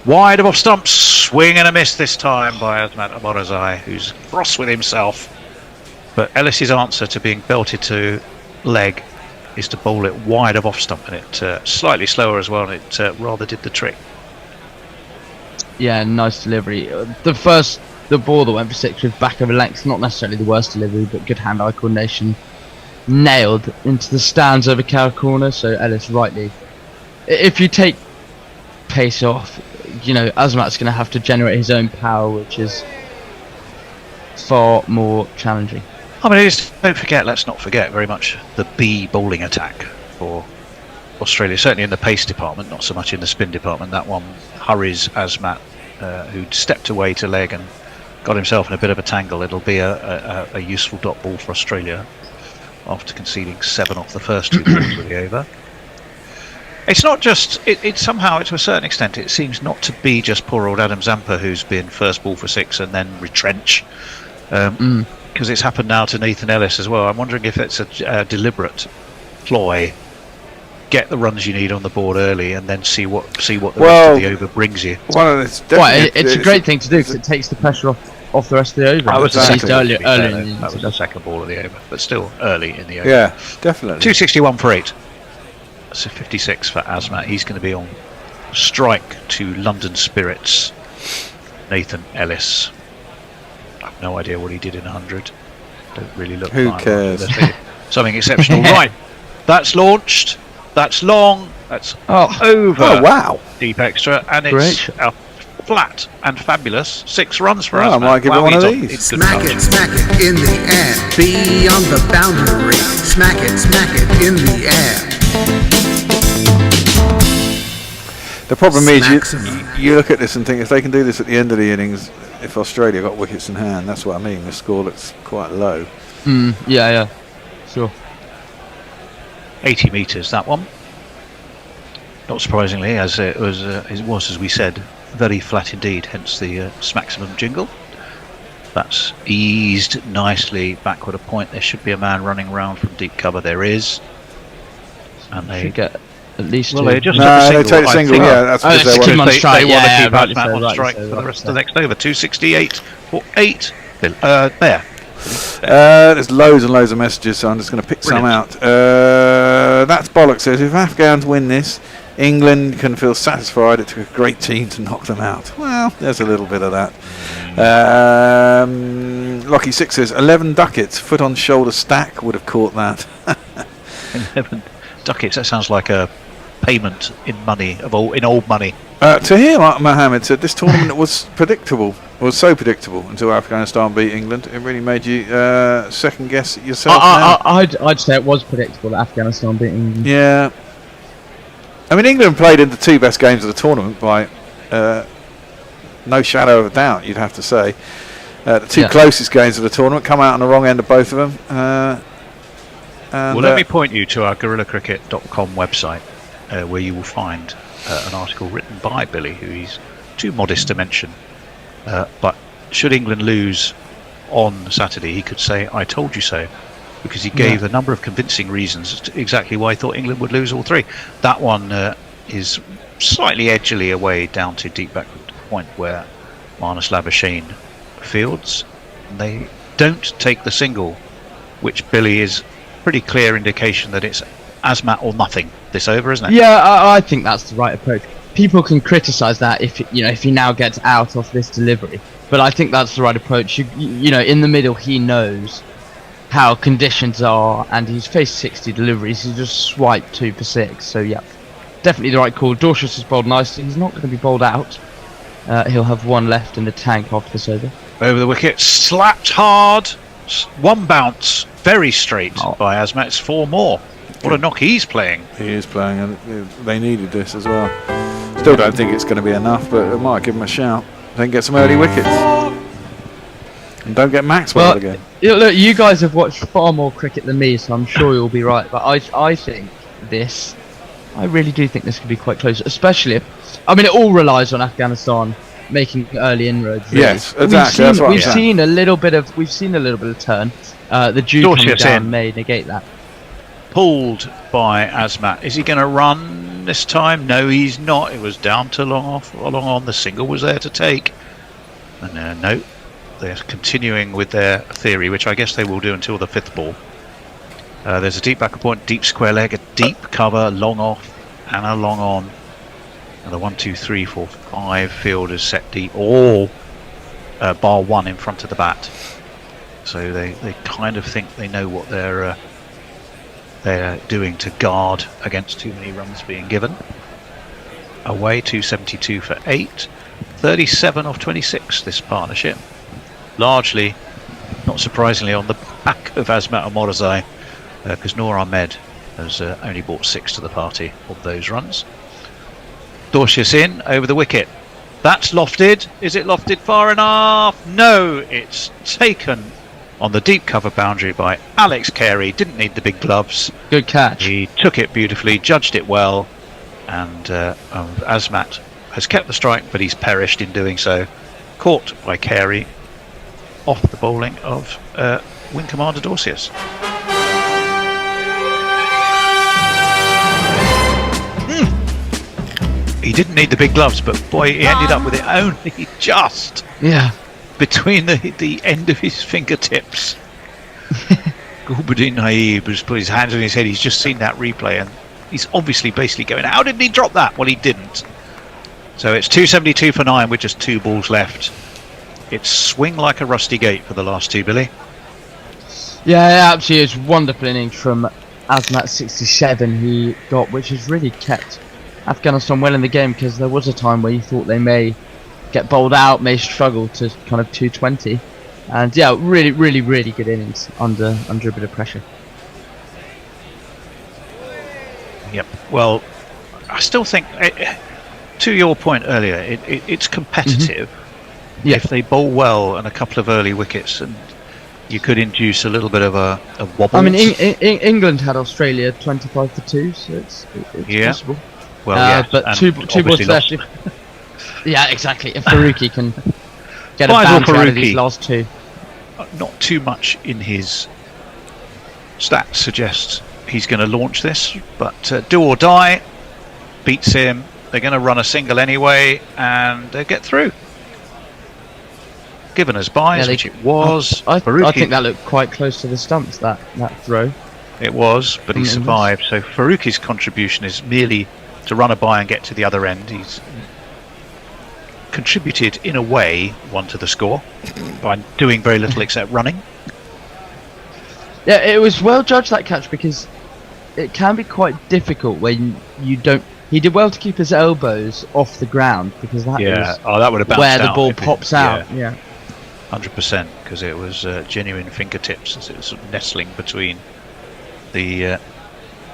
M: Wide of off stumps. Swing and a miss this time by Azmat Amorazai, who's cross with himself. But Ellis's answer to being belted to leg is to bowl it wide of off stump, and it slightly slower as well, and it rather did the trick.
K: Yeah, nice delivery. The ball that went for 6 with back over length, not necessarily the worst delivery, but good hand-eye coordination. Nailed into the stands over cow corner, so Ellis rightly. If you take pace off, Azmat's going to have to generate his own power, which is far more challenging.
M: I mean, let's not forget very much the B bowling attack for Australia, certainly in the pace department, not so much in the spin department. That one hurries Azmat, who'd stepped away to leg and got himself in a bit of a tangle. It'll be a useful dot ball for Australia after conceding 7 off the first 2 balls of the over. It's not just, it somehow, to a certain extent, it seems not to be just poor old Adam Zampa who's been first ball for 6 and then retrench. Because it's happened now to Nathan Ellis as well. I'm wondering if it's a deliberate ploy. Get the runs you need on the board early, and then see what the rest of the over brings you.
K: It's a great thing to do because it takes the pressure off the rest of the over.
M: That was
K: earlier.
M: That was the second ball of the over, but still early in the over.
B: Yeah, definitely.
M: 261 for 8. That's a 56 for Azmat. He's going to be on strike to London Spirits. Nathan Ellis. I have no idea what he did in 100. Don't really look.
B: Who cares?
M: Something exceptional. Right, that's launched. That's long. That's over.
B: Oh wow!
M: Deep extra, and it's flat and fabulous. 6 runs for us.
B: I might give it one of these.
E: Smack it in the air. Be on the boundary. Smack it in the air.
B: The problem is, you look at this and think if they can do this at the end of the innings, if Australia got wickets in hand, that's what I mean. The score looks quite low.
K: Yeah, sure.
M: 80 metres, that one. Not surprisingly, as it was, as we said, very flat indeed, hence the Smaximum jingle. That's eased nicely backward a point. There should be a man running around from deep cover. There is. And they
K: get at least
M: they just
B: they take a single, that's because they want to
M: keep Azmat on strike for the rest of the next over. 268 for 8. There.
B: There's loads and loads of messages, so I'm just going to pick some out. That's bollocks. Says if Afghans win this, England can feel satisfied. It took a great team to knock them out. Well, there's a little bit of that. Lockie 6 says 11 ducats, foot on shoulder stack would have caught that.
M: 11 ducats. That sounds like a payment in money in old money.
B: To hear Mohammed said this tournament was so predictable until Afghanistan beat England. It really made you second guess yourself.
K: I'd say it was predictable that Afghanistan beat England.
B: Yeah, I mean England played in the 2 best games of the tournament by no shadow of a doubt. You'd have to say the 2 closest games of the tournament come out on the wrong end of both of them.
M: Well, let me point you to our GorillaCricket.com website, where you will find an article written by Billy, who he's too modest to mention. But should England lose on Saturday, he could say, "I told you so," because he gave a number of convincing reasons as to exactly why he thought England would lose all 3. That one is slightly edgily away down to deep backward point where Marnus Labuschagne fields. And they don't take the single, which Billy is pretty clear indication that it's Azmat or nothing this over, isn't it?
K: Yeah, I think that's the right approach. People can criticise that if he now gets out of this delivery, but I think that's the right approach. In the middle, he knows how conditions are, and he's faced 60 deliveries. He's just swiped 2 for 6. So yeah, definitely the right call. Dorshus is bowled nicely. He's not going to be bowled out. He'll have one left in the tank after this over.
M: Over the wicket, slapped hard. One bounce, very straight by Azmat. It's 4 more. What a knock he's playing.
B: He is playing, and they needed this as well. Still don't think it's going to be enough, but it might give him a shout. Then get some early wickets. And don't get Maxwell again.
K: Look, you guys have watched far more cricket than me, so I'm sure you'll be right. But I think I really do think this could be quite close, especially if, I mean, it all relies on Afghanistan making early inroads. Really.
B: Yes, exactly.
K: We've seen a little bit of turn. The dew coming down may negate that.
M: Pulled by Azmat. Is he going to run this time? No, he's not. It was down to long on. The single was there to take. And no, they're continuing with their theory, which I guess they will do until the 5th ball. There's a deep backer point, deep square leg, a deep cover, long off, and a long on. And the 1, 2, 3, 4, 5 fielders set deep, all bar 1 in front of the bat. So they kind of think they know what they're doing to guard against too many runs being given. Away 272 for 8, 37 off 26 this partnership. Largely, not surprisingly, on the back of Azmat and Morozai, because Noor Ahmed has only brought 6 to the party of those runs. Dorcius in over the wicket. That's lofted. Is it lofted far enough? No, it's taken on the deep cover boundary by Alex Carey. Didn't need the big gloves.
K: Good catch.
M: He took it beautifully, judged it well, and Azmat has kept the strike, but he's perished in doing so. Caught by Carey off the bowling of Wing Commander Dorcius. He didn't need the big gloves, but boy, he ended up with it only just between the end of his fingertips. Gulbuddin Naib has put his hands on his head. He's just seen that replay, and he's obviously basically going, how did he drop that? Well, he didn't. So it's 272 for 9 with just 2 balls left. It's swing like a rusty gate for the last 2, Billy.
K: Yeah, absolutely. It's wonderful innings from Azmat 67 he got, which has really kept Afghanistan well in the game, because there was a time where you thought they may get bowled out, may struggle to kind of 220, and yeah, really good innings under a bit of pressure.
M: Yep. Well, I still think, to your point earlier, it's competitive.
K: Yeah.
M: If they bowl well and a couple of early wickets, and you could induce a little bit of a wobble.
K: I mean, England had Australia 25 for 2, so it's possible.
M: Well,
K: but two balls left. Yeah, exactly. If Faruqi can get a
M: Faisal
K: bounce out of these last 2.
M: Not too much in his stats suggests he's going to launch this, but do or die beats him. They're going to run a single anyway, and they get through. Given as buys, which it was.
K: I think that looked quite close to the stumps, that throw.
M: It was, but he survived. So Faruqi's contribution is merely to run a bye and get to the other end. He's contributed in a way 1 to the score by doing very little except running.
K: Yeah, it was well judged, that catch, because it can be quite difficult when you don't. He did well to keep his elbows off the ground, because that that would have bounced where the ball pops out. Yeah,
M: 100%, because it was genuine fingertips, as it was sort of nestling between the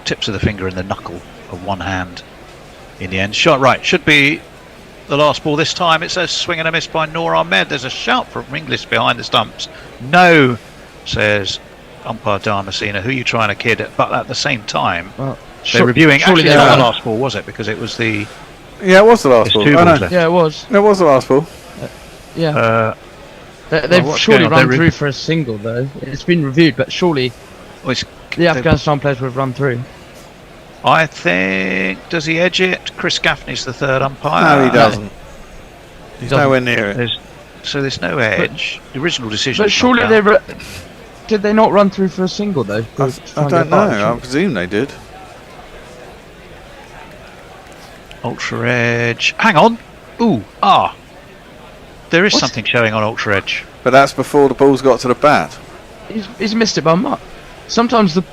M: tips of the finger and the knuckle of one hand. In the end, shot right, should be the last ball this time. It says swing and a miss by Noor Ahmed. There's a shout from Inglis behind the stumps. No, says umpire Dharmasena. Who are you trying to kid? But at the same time, they're reviewing. Actually, not the last ball, was it? Because it was the.
B: Yeah, it was the last ball.
K: Yeah, it was.
B: It was the last ball.
K: They've surely run through for a single, though. It's been reviewed, but surely the Afghanistan players would have run through.
M: I think, does he edge it? Chris Gaffney's the third umpire.
B: No, he doesn't. He's nowhere near it.
M: So there's no edge. The original decision.
K: But surely did they not run through for a single, though?
B: I don't know. I presume they did.
M: Ultra edge. Hang on. Ooh. There is something showing on ultra edge.
B: But that's before the ball's got to the bat.
K: He's missed it by much. Sometimes the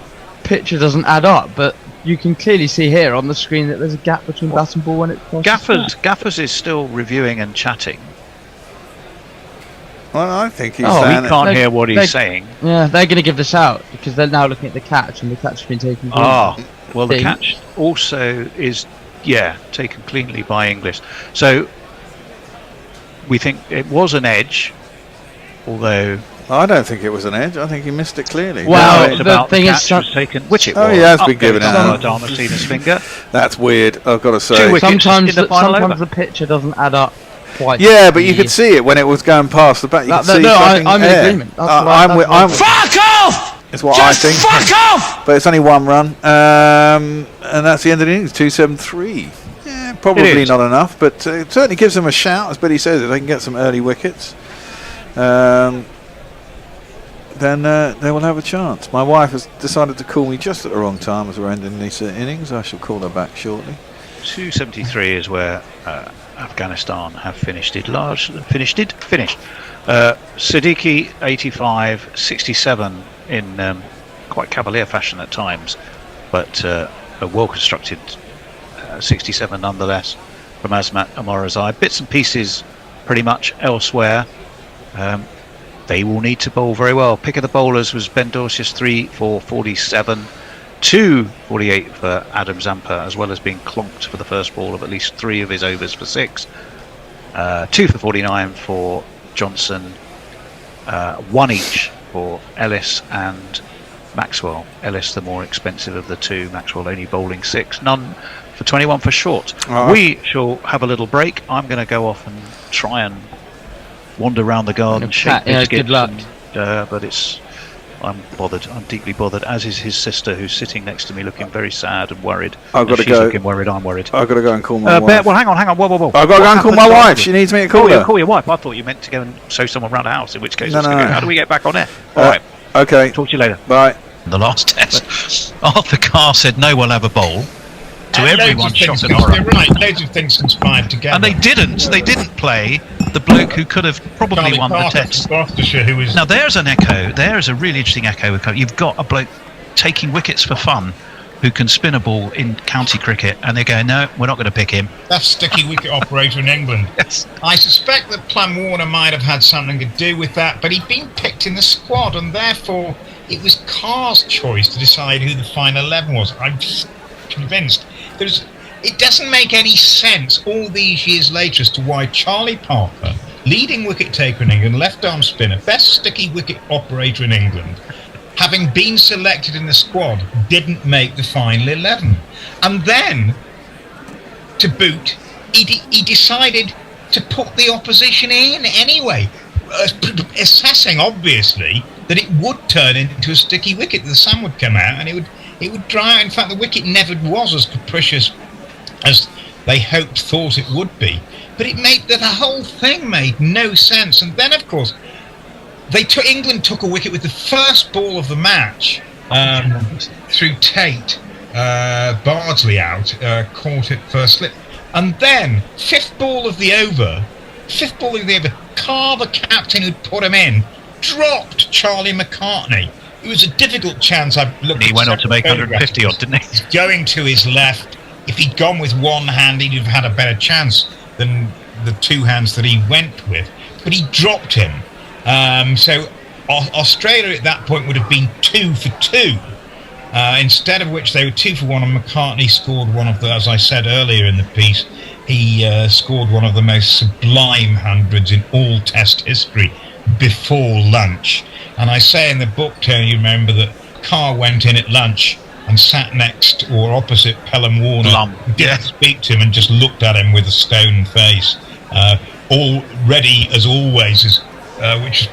K: picture doesn't add up, but you can clearly see here on the screen that there's a gap between bat and ball when it crosses.
M: Gaffers is still reviewing and chatting.
B: Well, I think he's
M: we
B: saying
M: can't hear what he's saying.
K: Yeah, they're going to give this out because they're now looking at the catch, and the catch has been taken.
M: Well, the catch also is, taken cleanly by English. So we think it was an edge, although
B: I don't think it was an edge. I think he missed it clearly.
K: Well,
M: it's
K: the
M: about
K: thing
M: the
K: is,
M: catch was taken, which it
B: Oh,
M: was.
B: he has been given out.
M: Darmatina's finger.
B: That's weird. I've got to say.
K: Sometimes the picture doesn't add up quite.
B: Yeah, but you could see it when it was going past the back. You could see
K: I'm in
B: air.
K: agreement.
B: I'm
I: Fuck off!
B: It's what
I: Just
B: I think.
I: fuck off!
B: But it's only one run, and that's the end of the innings. 273. Yeah, probably not enough, but it certainly gives them a shout, as Billy says. If they can get some early wickets, then they will have a chance. My wife has decided to call me just at the wrong time as we're ending this innings. I shall call her back shortly.
M: 273 is where Afghanistan have finished. Siddiqui 85, 67 in quite cavalier fashion at times, but a well constructed 67 nonetheless from Azmat Amorazai. Bits and pieces pretty much elsewhere. They will need to bowl very well. Pick of the bowlers was Ben Dorsius, 3 for 47, 2 48 for Adam Zampa, as well as being clonked for the first ball of at least 3 of his overs for 6. 2 for 49 for Johnson, 1 each for Ellis and Maxwell. Ellis the more expensive of the two, Maxwell only bowling 6, none for 21 for Short. We shall have a little break. I'm going to go off and try and wander around the garden, shake biscuits,
K: good luck.
M: but I'm bothered. I'm deeply bothered, as is his sister, who's sitting next to me looking very sad and worried.
B: I've got to
M: she's
B: go.
M: looking worried, I'm worried.
B: I've got to go and call my wife.
M: Well, hang on. Whoa.
B: I've got to go and call my wife. She needs me to call her.
M: Call your wife. I thought you meant to go and show someone around the house, in which case,
B: No.
M: how do we get back on air? All right.
B: Okay.
M: Talk to you later.
B: Bye.
C: The last test, Arthur Carr said no, we'll have a bowl. To everyone shot at horror.
V: You're right, loads of things conspired together.
C: And they didn't play the bloke who could have probably
V: Charlie
C: won
V: Parker
C: the test.
V: from Gloucestershire, who was...
C: Now there's an echo. There's a really interesting echo. You've got a bloke taking wickets for fun who can spin a ball in county cricket, and they're going, no, we're not going to pick him.
V: That's sticky wicket operator in England.
C: Yes.
V: I suspect that Plum Warner might have had something to do with that, but he'd been picked in the squad, and therefore it was Carr's choice to decide who the final 11 was. I'm convinced. It doesn't make any sense all these years later as to why Charlie Parker, leading wicket taker in England, left arm spinner, best sticky wicket operator in England, having been selected in the squad, didn't make the final 11. And then, to boot, he decided to put the opposition in anyway, assessing obviously that it would turn into a sticky wicket. The sun would come out and it would dry out. In fact, the wicket never was as capricious as they thought it would be. But the whole thing made no sense. And then, of course, England took a wicket with the first ball of the match through Tate, Bardsley out, caught it first slip. And then, fifth ball of the over, Carr, the captain who'd put him in, dropped Charlie McCartney. It was a difficult chance.
C: He went on to make 150 odd, didn't he?
V: Going to his left. If he'd gone with one hand, he'd have had a better chance than the two hands that he went with. But he dropped him. So Australia at that point would have been 2 for 2. Instead of which they were 2 for 1, and McCartney scored one of the, as I said earlier in the piece, he scored one of the most sublime hundreds in all Test history before lunch. And I say in the book, Tony, you remember that Carr went in at lunch and sat next or opposite Pelham Warner, didn't speak to him and just looked at him with a stone face. All ready, as always, which is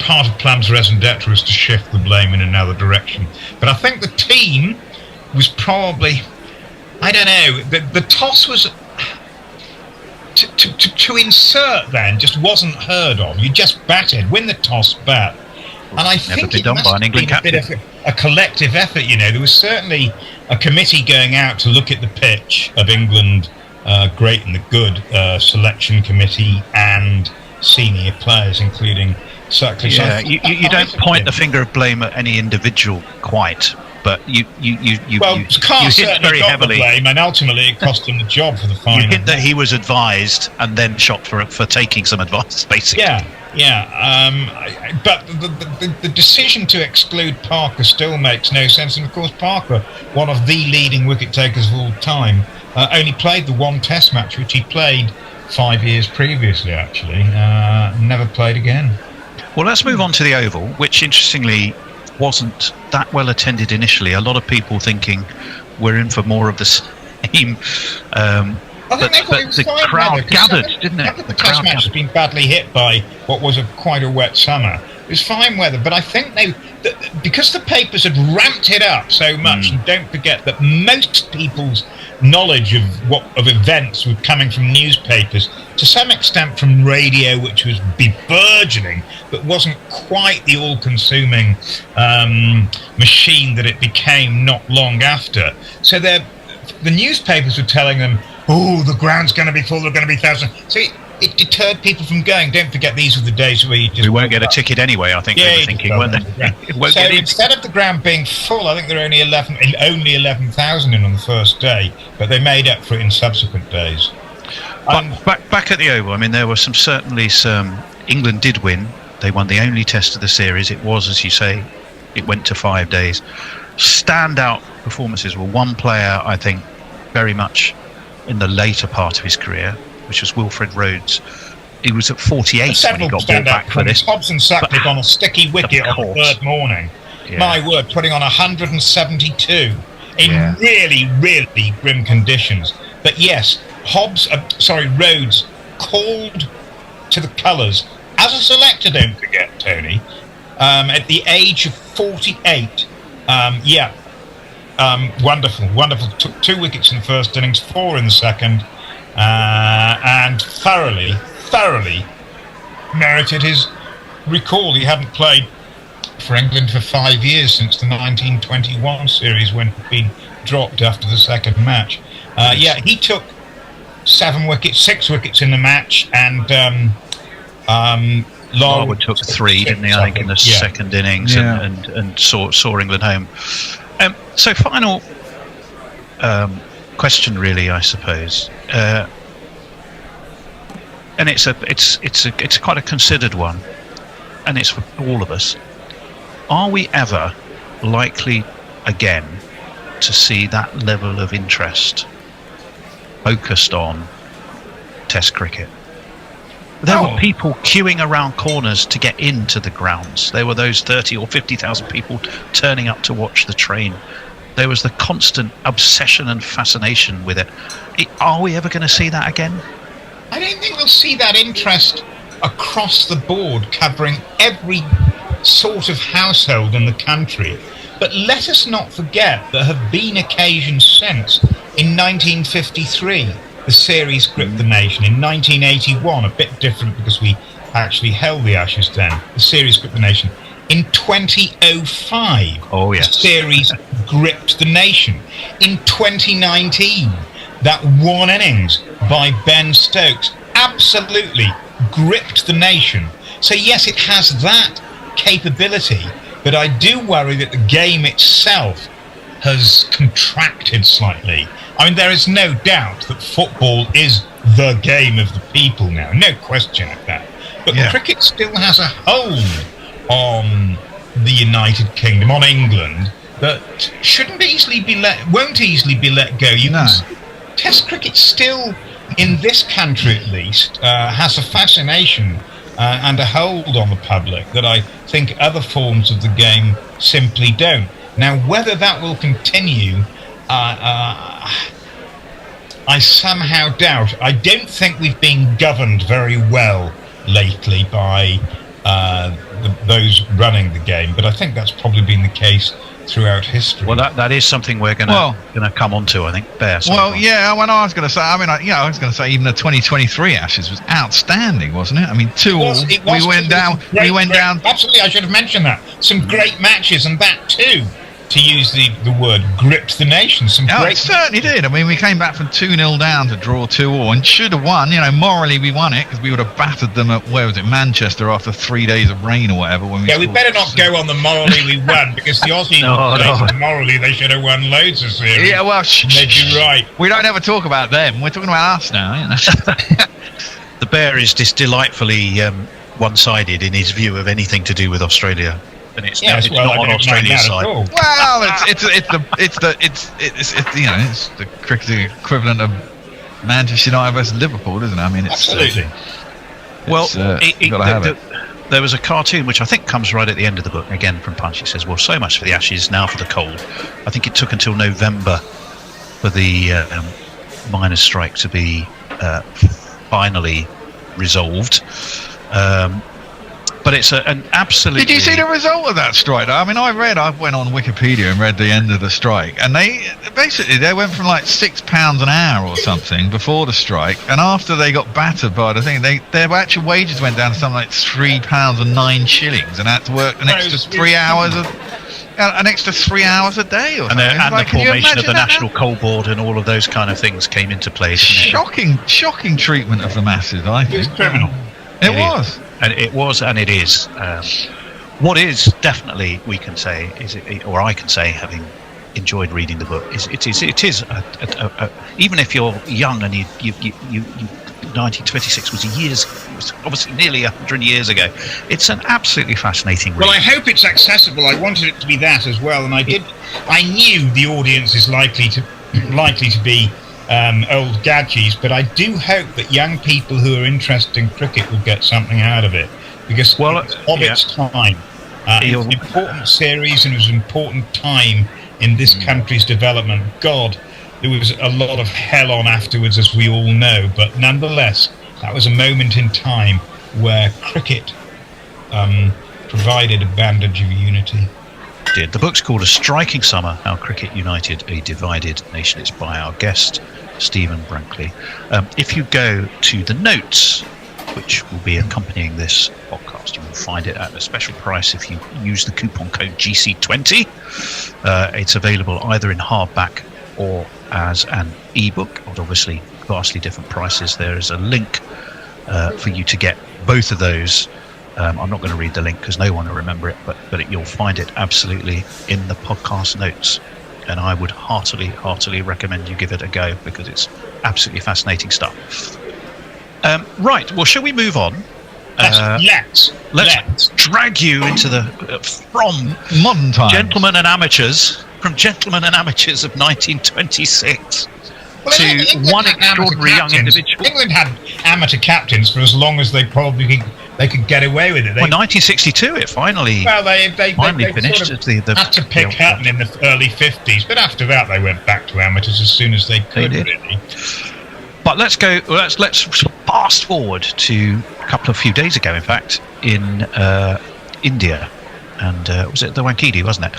V: part of Plam's raison d'etre is to shift the blame in another direction. But I think the team was probably, I don't know, the toss was... To insert then just wasn't heard of. You just batted, win the toss, bat. And I think it must have been a bit of a collective effort, you know. There was certainly a committee going out to look at the pitch of England, great and the good, selection committee and senior players, including Sutcliffe.
C: Yeah, you don't point the finger of blame at any individual quite. but you
V: Carr
C: hint
V: certainly
C: very
V: got
C: heavily.
V: the blame, and ultimately it cost him the job for the
C: You
V: final.
C: hint that he was advised and then shot for taking some advice, basically.
V: But the decision to exclude Parker still makes no sense. And of course, Parker, one of the leading wicket takers of all time, only played the one Test match, which he played 5 years previously. Actually, never played again.
C: Well, let's move on to the Oval, which interestingly wasn't that well attended initially. A lot of people thinking we're in for more of the same.
V: I think
C: the crowd gathered, didn't it?
V: The Test match has been badly hit by what was quite a wet summer. It was fine weather, but I think because the papers had ramped it up so much, and don't forget that most people's knowledge of events were coming from newspapers, to some extent from radio, which was burgeoning, but wasn't quite the all-consuming machine that it became not long after. So the newspapers were telling them, "Oh, the ground's going to be full. There are going to be thousands." So it deterred people from going. Don't forget, these were the days where we
C: won't get a ticket anyway. I think they were thinking, weren't they?
V: So instead of the ground being full, I think there were only 11,000 in on the first day, but they made up for it in subsequent days.
C: Back at the Oval, I mean, there were certainly some. England did win. They won the only Test of the series. It was, as you say, it went to 5 days. Standout performances were one player, I think, very much in the later part of his career, which was Wilfred Rhodes. He was at 48 when he got brought back for this.
V: Hobson Sutcliffe on a sticky wicket on the third morning. Yeah. My word, putting on 172 in really, really grim conditions. But yes, Rhodes called to the colours as a selector, don't forget, Tony, at the age of 48. Wonderful. Took 2 wickets in the first innings, 4 in the second, and thoroughly merited his recall. He hadn't played for England for 5 years since the 1921 series, when he'd been dropped after the second match. He took 6 wickets in the match, and
C: Larwood took 3, didn't he? I think in the second innings, and saw England home. So final question, really, I suppose, and it's quite a considered one, and it's for all of us. Are we ever likely again to see that level of interest focused on Test cricket? There were people queuing around corners to get into the grounds. There were those 30 or 50,000 people turning up to watch the train. There was the constant obsession and fascination with it. Are we ever going to see that again?
V: I don't think we'll see that interest across the board, covering every sort of household in the country. But let us not forget there have been occasions since. In 1953, the series gripped the nation. In 1981, a bit different because we actually held the Ashes then, the series gripped the nation. In 2005, the series gripped the nation. In 2019, that one innings by Ben Stokes absolutely gripped the nation. So yes, it has that capability, but I do worry that the game itself has contracted slightly. I mean, there is no doubt that football is the game of the people now, no question of that. But cricket still has a hold on the United Kingdom, on England, that won't easily be let go. Test cricket still, in this country at least, has a fascination and a hold on the public that I think other forms of the game simply don't. Now, whether that will continue, I somehow doubt. I don't think we've been governed very well lately by those running the game, but I think that's probably been the case throughout history.
C: Well, that is something we're going to come on to, I think. Bear.
Q: Well, yeah. When I was going to say, I was going to say, even the 2023 Ashes was outstanding, wasn't it? I mean, we went down.
V: Absolutely, I should have mentioned that. Some great matches, and that too to use the word, gripped the nation. Some
Q: Oh,
V: great.
Q: it certainly did. I mean, we came back from 2-0 down to draw 2-2 and should have won. You know, morally we won it because we would have battered them at, where was it, Manchester after 3 days of rain or whatever. When we
V: Yeah, we better not go on the morally we won, because the Aussies morally they should have won loads of series.
Q: Yeah, well,
V: they'd be right.
Q: We don't ever talk about them. We're talking about us now. You know?
C: The Bear is just delightfully one-sided in his view of anything to do with Australia. And it's,
V: Yes,
C: it's
V: well,
C: not
V: I
C: on
V: don't mind
C: Australia's
V: that at
C: side.
V: all.
Q: Well, it's you know, it's the cricketing equivalent of Manchester United versus Liverpool, isn't it? I mean, it's
V: Absolutely.
C: Well,
Q: you've got to have it.
C: there was a cartoon which I think comes right at the end of the book, again from Punch. It says, well, so much for the Ashes, now for the cold. I think it took until November for the miners' strike to be finally resolved. But it's an absolutely...
Q: Did you see the result of that strike? I mean, I went on Wikipedia and read the end of the strike, and they went from like £6 an hour or something before the strike, and after they got battered by the thing, their actual wages went down to something like £3 and 9 shillings, and had to work an extra 3 hours a day or something.
C: And
Q: Like,
C: the
Q: can you
C: formation of
Q: imagine
C: the
Q: that
C: National Coal Board and all of those kind of things came into place.
Q: Shocking treatment of the masses, I think.
V: It was criminal.
Q: It was.
C: And it was, and it is. What is definitely, we can say, or I can say, having enjoyed reading the book, is it is even if you're young and you 1926 was obviously nearly 100 years ago. It's an absolutely fascinating read.
V: Well, I hope it's accessible. I wanted it to be that as well, and I knew the audience is likely to be old gadgies, but I do hope that young people who are interested in cricket will get something out of it, because it's of its time. It was an important series, and it was an important time in this country's development. God, there was a lot of hell on afterwards, as we all know, but nonetheless, that was a moment in time where cricket provided a bandage of unity.
C: The book's called A Striking Summer, How Cricket United a Divided Nation. It's by our guest, Stephen Brankley. If you go to the notes, which will be accompanying this podcast, you will find it at a special price if you use the coupon code GC20. It's available either in hardback or as an ebook, at obviously vastly different prices. There is a link for you to get both of those. I'm not going to read the link because no one will remember it, but you'll find it absolutely in the podcast notes. And I would heartily recommend you give it a go, because it's absolutely fascinating stuff. Right, well, shall we move on?
V: Let's
C: drag you into the from
Q: modern times,
C: Gentlemen and Amateurs of 1926 to one extraordinary young individual.
V: England had amateur captains for as long as they could get away with it.
C: Well, 1962 it finally finished.
V: Sort of had to pick Hatton in the early 50s, but after that they went back to amateurs as soon as they could. Really.
C: But let's fast forward to a few days ago, in fact, in India, and was it the Wankhede, wasn't it?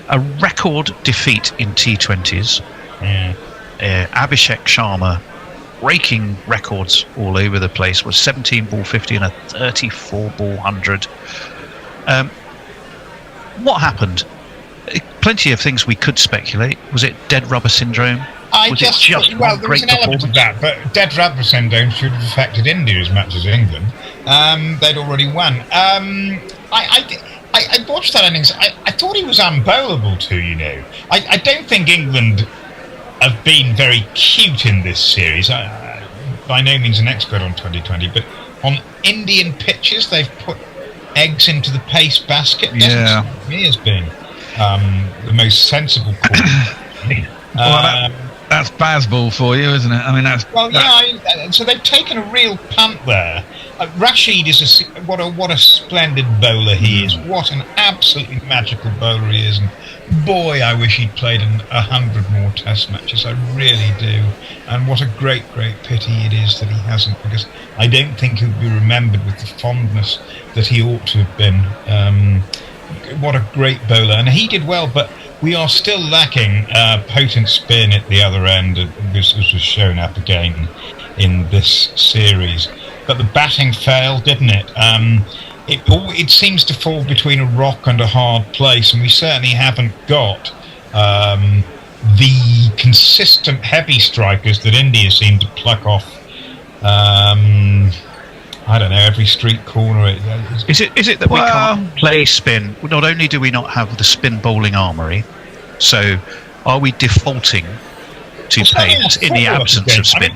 C: A record defeat in T20s.
V: Yeah.
C: Abhishek Sharma breaking records all over the place, was 17 ball 50 and a 34 ball 100. What happened? Plenty of things we could speculate. Was it dead rubber syndrome?
V: There was an element of that, but dead rubber syndrome should have affected India as much as England. They'd already won. I watched that innings. I thought he was unbowlable too, you know. I don't think England have been very cute in this series. By no means an expert on 2020, but on Indian pitches, they've put eggs into the pace basket.
Q: Yeah.
V: Doesn't strike me as being the most sensible call.
Q: That's Bazball for you, isn't it? I mean, that's...
V: Well, yeah, so they've taken a real punt there. Rashid is what a splendid bowler he is. What an absolutely magical bowler he is. And boy, I wish he'd played 100 more Test matches. I really do. And what a great pity it is that he hasn't, because I don't think he'll be remembered with the fondness that he ought to have been. What a great bowler. And he did well, but we are still lacking potent spin at the other end, as was shown up again in this series. But the batting failed, didn't it? it seems to fall between a rock and a hard place, and we certainly haven't got the consistent heavy strikers that India seem to pluck off. I don't know, every street corner.
C: Is it that we can't play spin? Not only do we not have the spin bowling armoury, so are we defaulting to pace in the absence of spin?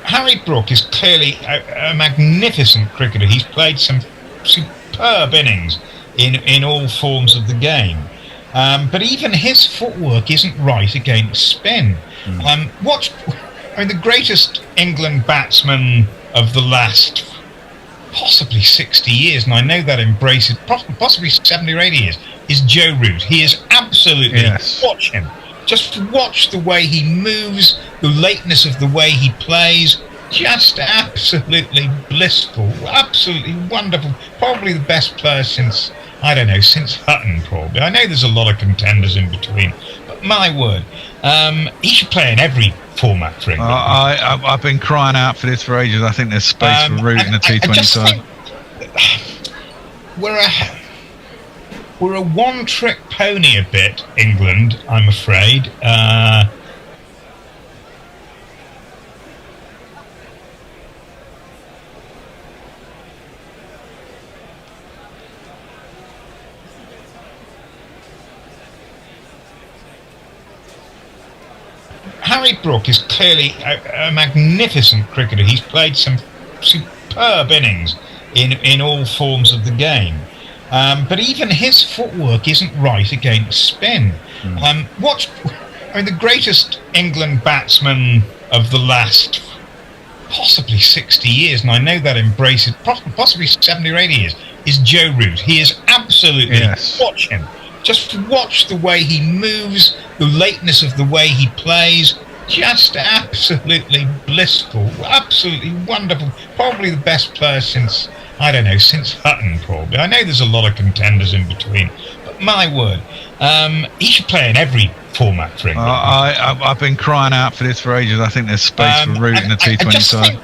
V: Harry Brook is clearly a magnificent cricketer. He's played some superb innings in all forms of the game. But even his footwork isn't right against spin. The greatest England batsman of the last possibly 60 years, and I know that embraces possibly 70 or 80 years, is Joe Root. He is absolutely, watch him. Just watch the way he moves, the lateness of the way he plays. Just absolutely blissful, absolutely wonderful. Probably the best player since Hutton, probably. I know there's a lot of contenders in between, but my word, he should play in every format for England.
Q: I've been crying out for this for ages. I think there's space for Root in the T20 side.
V: We're a one-trick pony a bit, England, I'm afraid. Harry Brook is clearly a magnificent cricketer. He's played some superb innings in all forms of the game. But even his footwork isn't right against spin. The greatest England batsman of the last possibly 60 years, and I know that embraces possibly 70 or 80 years, is Joe Root. He is absolutely, watch him. Just watch the way he moves, the lateness of the way he plays. Just absolutely blissful, absolutely wonderful. Probably the best player since Hutton, probably. I know there's a lot of contenders in between, but my word, he should play in every format for England.
Q: I've been crying out for this for ages. I think there's space for Root in the T20 side.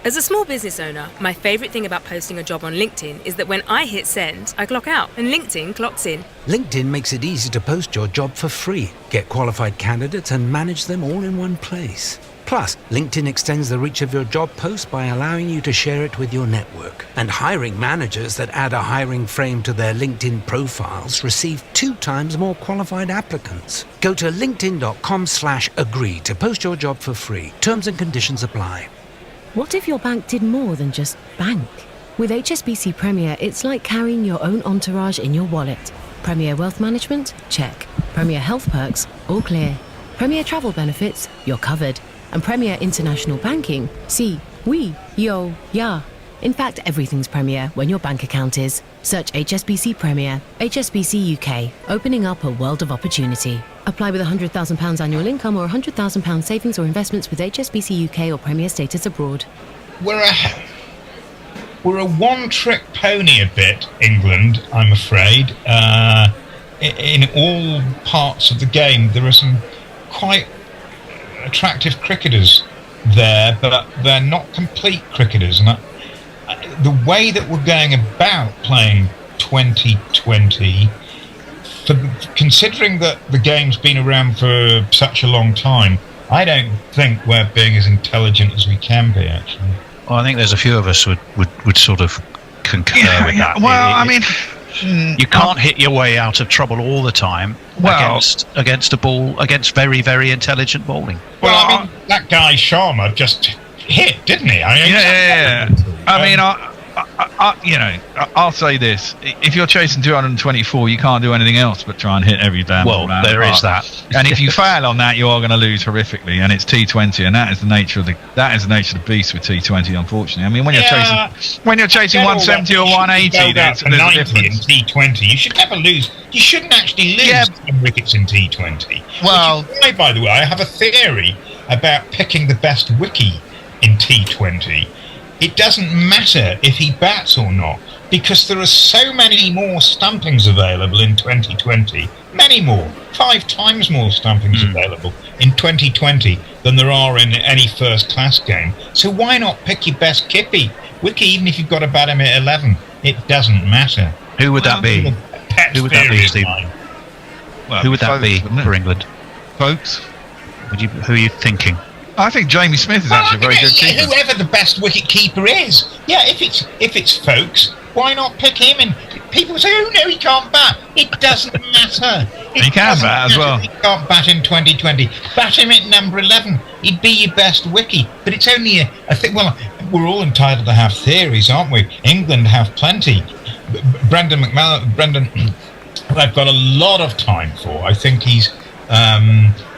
A: As a small business owner, my favourite thing about posting a job on LinkedIn is that when I hit send, I clock out and LinkedIn clocks in.
L: LinkedIn makes it easy to post your job for free, get qualified candidates and manage them all in one place. Plus, LinkedIn extends the reach of your job post by allowing you to share it with your network. And hiring managers that add a hiring frame to their LinkedIn profiles receive 2 times more qualified applicants. Go to linkedin.com/agree to post your job for free. Terms and conditions apply.
W: What if your bank did more than just bank? With HSBC Premier, it's like carrying your own entourage in your wallet. Premier Wealth Management? Check. Premier Health Perks? All clear. Premier Travel Benefits? You're covered. And Premier International Banking? Si, oui, yo, ya. In fact, everything's Premier when your bank account is. Search HSBC Premier. HSBC UK. Opening up a world of opportunity. Apply with £100,000 annual income or £100,000 savings or investments with HSBC UK or Premier status abroad.
V: We're a one-trick pony a bit, England, I'm afraid. In all parts of the game, there are some quite attractive cricketers there, but they're not complete cricketers. And the way that we're going about playing 2020, considering that the game's been around for such a long time, I don't think we're being as intelligent as we can be, actually.
C: Well, I think there's a few of us would sort of concur with that.
Q: Well,
C: you can't hit your way out of trouble all the time against a ball, against very, very intelligent bowling.
V: Well, that guy Sharma just hit, didn't he?
Q: I'll say this: if you're chasing 224, you can't do anything else but try and hit every damn ball.
C: Well, there is that.
Q: And if you fail on that, you are going to lose horrifically. And it's T20, and that is the nature of the beast with T20. Unfortunately, I mean, when you're chasing 170 or 180, there's a difference.
V: In T20, you should never lose. You shouldn't actually lose 10 wickets in T20.
Q: Well,
V: which is why, by the way, I have a theory about picking the best wiki in T20. it doesn't matter if he bats or not, because there are so many more stumpings available in 2020. Many more, 5 times more stumpings available in 2020 than there are in any first-class game. So why not pick your best wicket, even if you've got to bat him at 11? It doesn't matter.
M: Who would that be? Who would that be, Stephen?
Q: Well,
M: who would that be
Q: wouldn't it?
M: for England?
Q: Folks?
M: Who are you thinking?
Q: I think Jamie Smith is actually a very good keeper.
V: Whoever the best wicket keeper is. Yeah, if it's Folks, why not pick him? And people say, oh no, he can't bat. It doesn't matter.
Q: He can bat as well.
V: He can't bat in 2020. Bat him at number 11. He'd be your best wicket. But it's only I think, well, we're all entitled to have theories, aren't we? England have plenty. Brendan, I've got a lot of time for. I think he's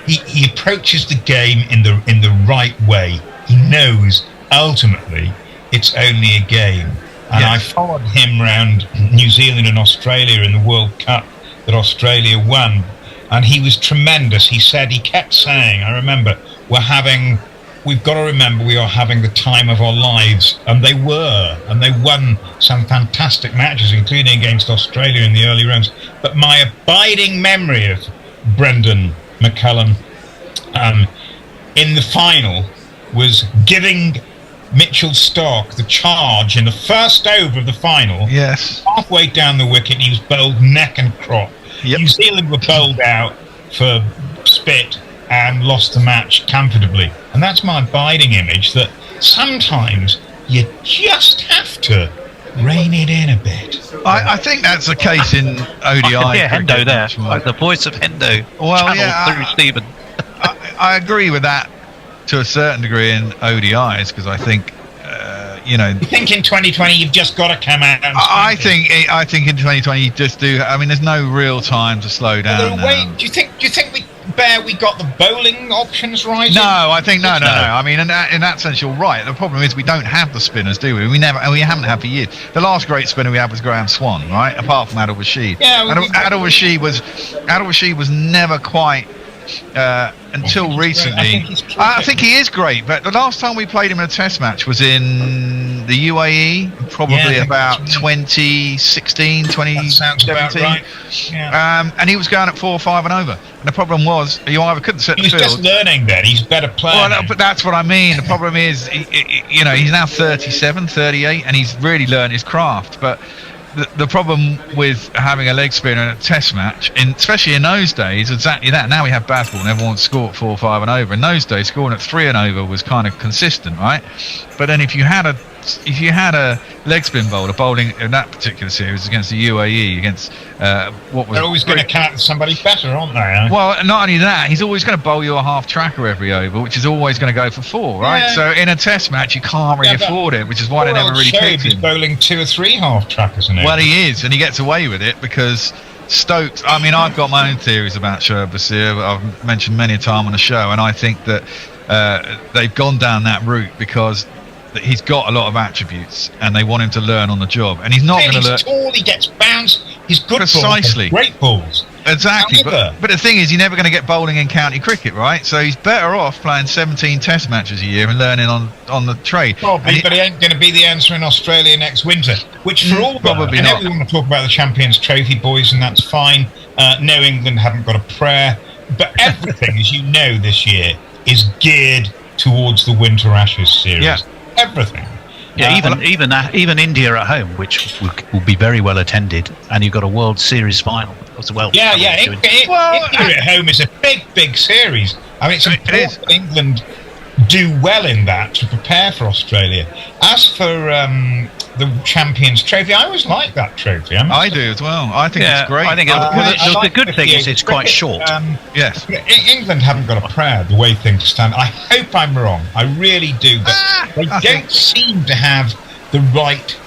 V: he approaches the game in the right way. He knows ultimately it's only a game. And I followed him around New Zealand and Australia in the World Cup that Australia won, and he was tremendous. He kept saying, I remember, we've got to remember we are having the time of our lives, and they were, and they won some fantastic matches, including against Australia in the early rounds. But my abiding memory of Brendan McCullum in the final was giving Mitchell Stark the charge in the first over of the final.
Q: Yes.
V: Halfway down the wicket, he was bowled neck and crop.
Q: Yep.
V: New Zealand were bowled out for spit and lost the match comfortably. And that's my abiding image, that sometimes you just have to rein it in a bit.
Q: I think that's the case in ODI.
M: Yeah, Hendo there. Like the voice of Hendo.
Q: Well, yeah,
M: through Stephen.
Q: I agree with that to a certain degree in ODIs, because I think, you think
V: in 2020 you've just got to come out and
Q: I think in 2020 you just do. I mean, there's no real time to slow down.
V: Do you think we got the bowling options right?
Q: No, I think no. I mean, in that sense, you're right. The problem is we don't have the spinners, do we? We haven't had for years. The last great spinner we had was Graham Swan, right? Apart from Adil Rashid.
V: Yeah,
Q: Adil Rashid was never quite. Until recently, I think he is great. But the last time we played him in a Test match was in the UAE, probably about 2016, 2017.
V: That sounds about right. Yeah.
Q: And he was going at 4 or 5 and over. And the problem was you either couldn't set the field.
V: He was just learning then. He's a better player.
Q: Well, but that's what I mean. The problem is, he's now 37, 38, and he's really learned his craft. But the problem with having a leg spinner in a Test match, especially in those days, exactly that. Now we have baseball and everyone scored 4, 5 and over. In those days, scoring at 3 and over was kind of consistent, right? But then if you had a leg spin bowler bowling in that particular series against the UAE, against what was...
V: They're always going to catch somebody better, aren't they?
Q: Well, not only that, he's always going to bowl you a half tracker every over, which is always going to go for 4, right?
V: Yeah.
Q: So in a Test match, you can't really afford it, which is why they never really picked him.
V: He's bowling 2 or 3 half trackers in it.
Q: Well, he is, and he gets away with it because Stokes... I mean, I've got my own theories about Shoaib Basir, but I've mentioned many a time on the show, and I think that they've gone down that route because he's got a lot of attributes and they want him to learn on the job, and he's not going to learn.
V: He's tall, he gets bounced, he's good.
Q: Precisely.
V: Balls, great balls.
Q: Exactly. But the thing is, you're never going to get bowling in county cricket, right? So he's better off playing 17 Test matches a year and learning on the trade.
V: Probably, but he ain't going to be the answer in Australia next winter, which for all
Q: probably
V: I know
Q: not.
V: we want to talk about the Champions Trophy, boys, and that's fine. No, England haven't got a prayer, but everything, as you know, this year is geared towards the Winter Ashes series.
Q: Yeah.
V: Everything.
M: Yeah, even India at home, which will be very well attended, and you've got a World Series final as well.
V: Yeah. India at home is a big series. I mean, it's important that England do well in that to prepare for Australia. As for the Champions Trophy, I always like that trophy.
Q: I do as well. I think it's great.
M: I think the good thing is it's quite short.
Q: Yes.
V: England haven't got a prayer the way things stand. I hope I'm wrong. I really do. But they don't seem to have the right...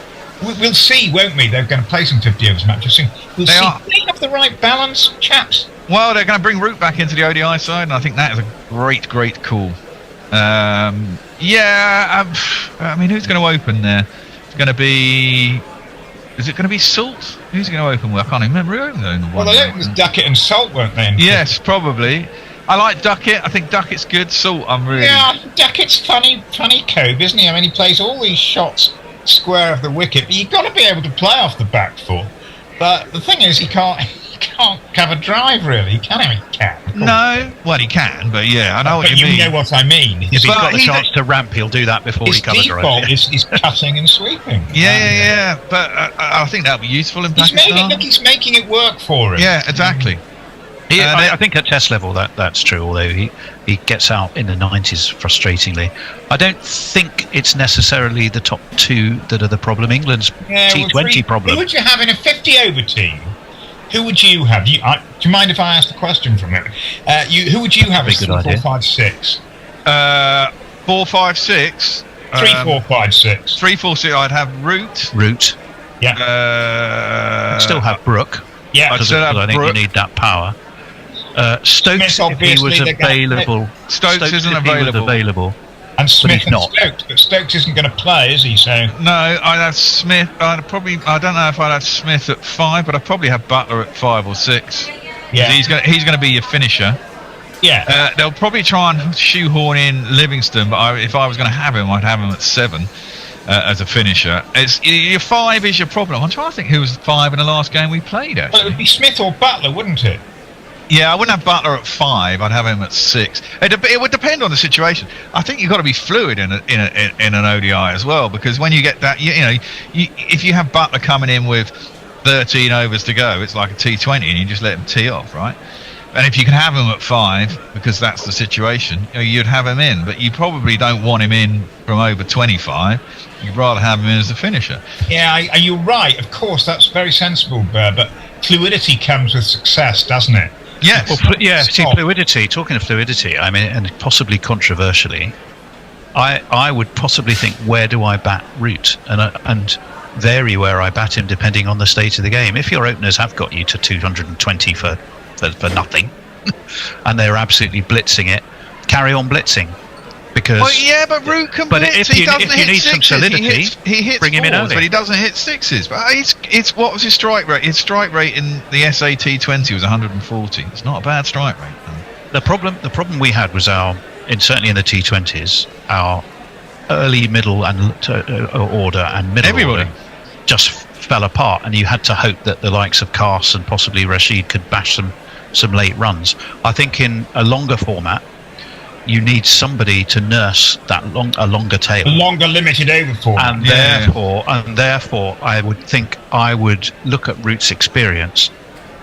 V: We'll see, won't we? They're going to play some 50 overs matches soon. We'll see. They have the right balance, chaps.
Q: Well, they're going to bring Root back into the ODI side, and I think that is a great call. I mean, who's going to open there? It's going to be... Is it going to be Salt? Who's going to open with? I can't even remember who opened the one.
V: Well, they opened with Duckett and Salt, weren't they?
Q: Yes, probably. I like Duckett. I think Duckett's good. Salt, I'm really...
V: Yeah, Duckett's funny cove, isn't he? I mean, he plays all these shots square of the wicket, but you've got to be able to play off the back foot. But the thing is, he can't cover drive, really, can he? He can.
Q: No, well, he can, but yeah, I know what you mean.
V: You know what I mean.
M: If he's got the chance to ramp, he'll do that before he covers drive.
V: His default is cutting and sweeping.
Q: Yeah. But I think that'll be useful in Pakistan.
V: He's making it work for him.
Q: Yeah, exactly.
M: I think at test level that's true, although he gets out in the 90s frustratingly. I don't think it's necessarily the top two that are the problem. England's T20 problem.
V: Who would you have in a 50-over team? Who would you have? Do you mind if I ask the question from it? Who would you have as 4-5-6?
Q: 4-5-6?
V: 3-4-5-6.
Q: 3-4-6, I'd have Root.
V: Yeah.
M: Still have Brook.
V: Yeah.
Q: I'd still have
M: I think
Q: Brook.
M: you need that power. Stokes, if he was available.
Q: Stokes isn't
M: if he was available.
V: And Smith
M: but he's not.
V: Stokes, but Stokes isn't going to play, is he? So
Q: no, I'd have Smith. I don't know if I'd have Smith at 5, but I'd probably have Butler at 5 or 6.
V: Yeah,
Q: he's going to be your finisher.
V: Yeah,
Q: they'll probably try and shoehorn in Livingston, but if I was going to have him, I'd have him at 7 as a finisher. Your 5 is your problem. I'm trying to think who was 5 in the last game we played. Actually,
V: well, it would be Smith or Butler, wouldn't it?
Q: Yeah, I wouldn't have Butler at 5. I'd have him at 6. It would depend on the situation. I think you've got to be fluid in an ODI as well, because when you get that, if you have Butler coming in with 13 overs to go, it's like a T20, and you just let him tee off, right? And if you can have him at 5, because that's the situation, you'd have him in. But you probably don't want him in from over 25. You'd rather have him in as a finisher.
V: Yeah, you're right. Of course, that's very sensible, but fluidity comes with success, doesn't it?
Q: Yes.
M: Well, fluidity. Talking of fluidity, I mean, and possibly controversially, I would possibly think, where do I bat Root, and vary where I bat him depending on the state of the game. If your openers have got you to 220 for nothing, and they're absolutely blitzing it, carry on blitzing. Because
Q: but Root can
M: blitz.
Q: But if
M: you need some solidity,
Q: he hits
M: bring him in early.
Q: But he doesn't hit 6s. But it's what was his strike rate? His strike rate in the SAT 20 was 140. It's not a bad strike rate.
M: The problem we had was certainly in the T20s, our early, middle, and order and middle order just fell apart, and you had to hope that the likes of Kars and possibly Rashid could bash some late runs. I think in a longer format, you need somebody to nurse that a longer tail,
V: a longer limited over format,
M: and therefore I would think I would look at Root's experience,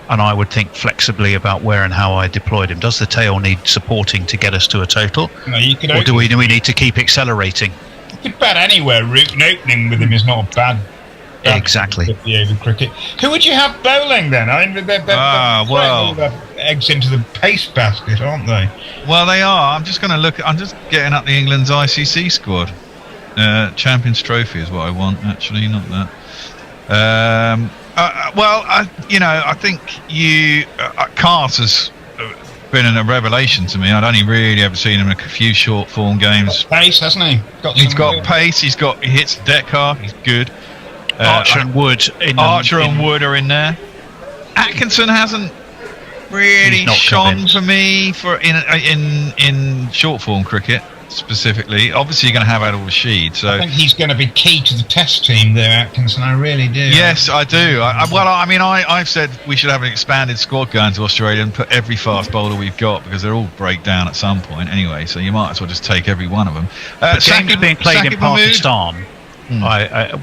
M: and I would think flexibly about where and how I deployed him. Does the tail need supporting to get us to a total, or do we need to keep accelerating?
V: You could bat anywhere. Root and opening with him is not a bad.
M: Exactly.
V: Over cricket. Who would you have bowling then? I mean, they're all their eggs into the paste basket, aren't they?
Q: Well, they are. I'm just getting up the England's ICC squad. Champions Trophy is what I want. Actually, not that. I think Kars has been a revelation to me. I'd only really ever seen him in a few short form games.
V: Pace, hasn't he?
Q: He's got pace. He hits deck hard. He's good.
M: Archer and Wood
Q: Wood are in there. Atkinson hasn't really shone for me in short form cricket specifically. Obviously, you're going to have Adil Rashid. So
V: I think he's going to be key to the Test team there, Atkinson. I really do.
Q: Yes, I do. I've said we should have an expanded squad going to Australia and put every fast bowler we've got, because they'll all break down at some point anyway. So you might as well just take every one of them.
M: Games being played in Pakistan.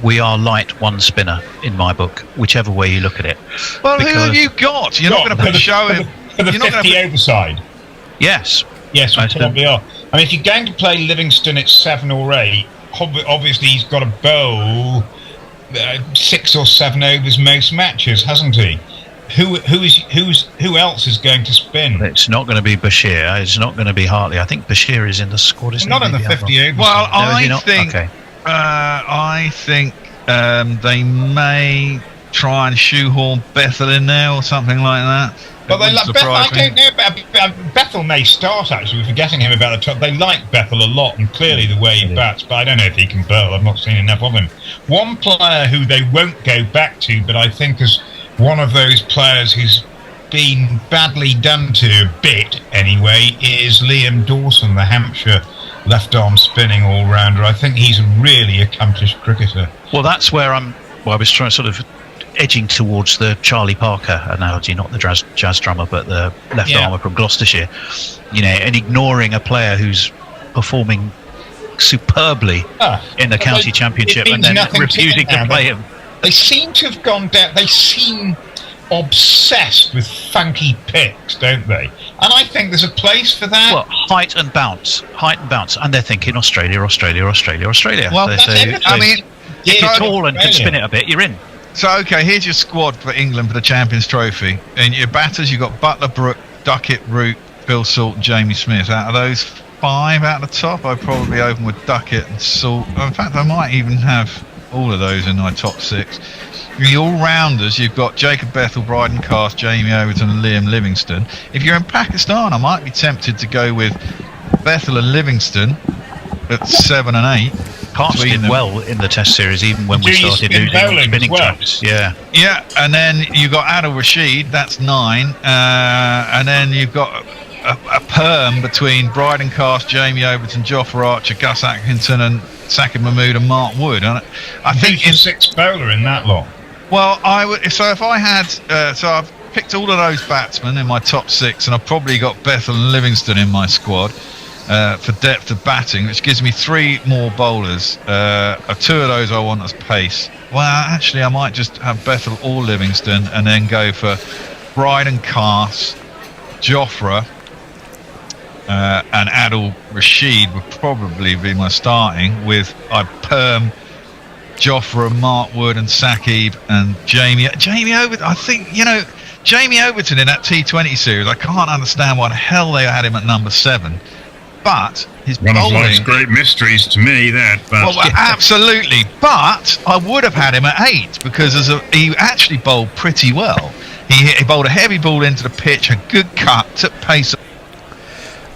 M: We are light one spinner in my book, whichever way you look at it.
Q: Well, who have you got? You're not going to put
V: for the 50 over side.
M: Yes,
V: we probably are. I mean, if you're going to play Livingston at 7 or 8, obviously he's got to bowl 6 or 7 overs most matches, hasn't he? Who else is going to spin?
M: It's not going to be Bashir. It's not going to be Hartley. I think Bashir is in the squad. Isn't
V: not in the 50 over.
Q: Well, I think they may try and shoehorn Bethel in there or something like that.
V: Well, I don't know about Bethel. May start, actually. We're forgetting him about the top. They like Bethel a lot, and clearly the way he bats, but I don't know if he can bowl. I've not seen enough of him. One player who they won't go back to, but I think is one of those players who's been badly done to a bit anyway is Liam Dawson, the Hampshire left-arm spinning all-rounder. I think he's a really accomplished cricketer.
C: Well, that's where I was trying sort of edging towards the Charlie Parker analogy, not the jazz drummer, but the left armer from Gloucestershire. You know, and ignoring a player who's performing superbly in the county championship and then refusing to play him.
V: They seem to have gone down. They seem obsessed with funky picks, don't they? And I think there's a place for that.
C: Well, height and bounce, and they're thinking Australia.
V: Well,
C: that's
V: everything.
Q: I mean,
C: if you're tall and can spin it a bit, you're in.
Q: So, okay, here's your squad for England for the Champions Trophy. And your batters, you've got Butler, Brook, Duckett, Root, Phil Salt, and Jamie Smith. Out of those 5 out of the top, I'd probably open with Duckett and Salt. In fact, I might even have all of those in my top 6. The all-rounders, you've got Jacob Bethel, Bryden Cast, Jamie Overton and Liam Livingston. If you're in Pakistan, I might be tempted to go with Bethel and Livingston at 7 and 8.
C: Cast did well in the Test series, even when we started losing spinning tracks. Yeah,
Q: and then you've got Adil Rashid, that's 9. And then you've got a perm between Bryden Cast, Jamie Overton, Jofra Archer, Gus Atkinson and Sakib Mahmood and Mark Wood. And I think
V: in 6 bowler in that lot.
Q: Well, I would. So if I had, so I've picked all of those batsmen in my top 6, and I've probably got Bethel and Livingston in my squad for depth of batting, which gives me 3 more bowlers. 2 of those I want as pace. Well, actually, I might just have Bethel or Livingston, and then go for Bryden Cast, Jofra, and Adil Rashid would probably be my starting. With perm Jofra, Mark Wood and Sakib and Jamie Overton. I think, Jamie Overton in that T20 series, I can't understand why the hell they had him at number 7. But his
V: one
Q: bowling,
V: of life's great mysteries to me, that. But
Q: well, absolutely. But I would have had him at 8 because he actually bowled pretty well. He bowled a heavy ball into the pitch, a good cut, took pace.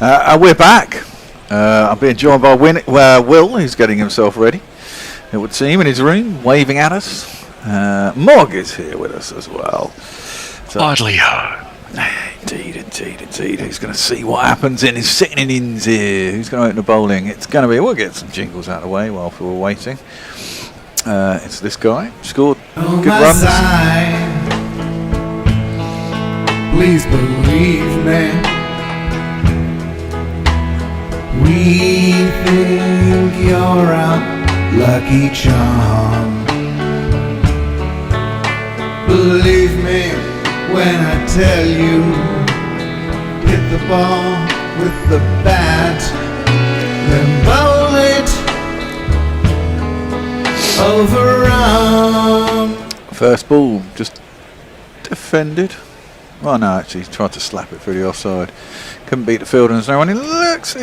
B: We're back. I'm being joined by Will, who's getting himself ready, it would seem, in his room, waving at us. Mog is here with us as well.
D: Idly ho.
B: Indeed. Who's going to see what happens in his second innings here? Who's going to open the bowling? It's going to be, we'll get some jingles out of the way while we're waiting. It's this guy. Scored good runs.
F: Please believe me. We think you're a lucky charm. Believe me when I tell you, hit the ball with the bat, then bowl it over.
B: First ball just defended. Well, no, actually, he tried to slap it through the offside. Couldn't beat the fielder. And no one. He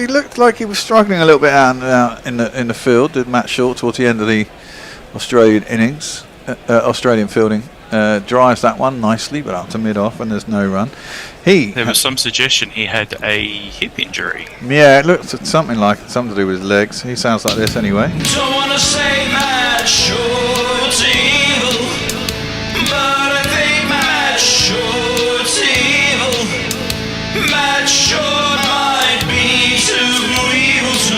B: looked like he was struggling a little bit out in the field. Did Matt Short towards the end of the Australian innings, Australian fielding. Drives that one nicely, but up to mid-off, and there's no run.
D: There was some suggestion he had a hip injury.
B: Yeah, it looked something like it, something to do with his legs. He sounds like this anyway.
I: Don't wanna say Matt Short's evil, but I think Matt Short's evil. Matt Short might be too evil to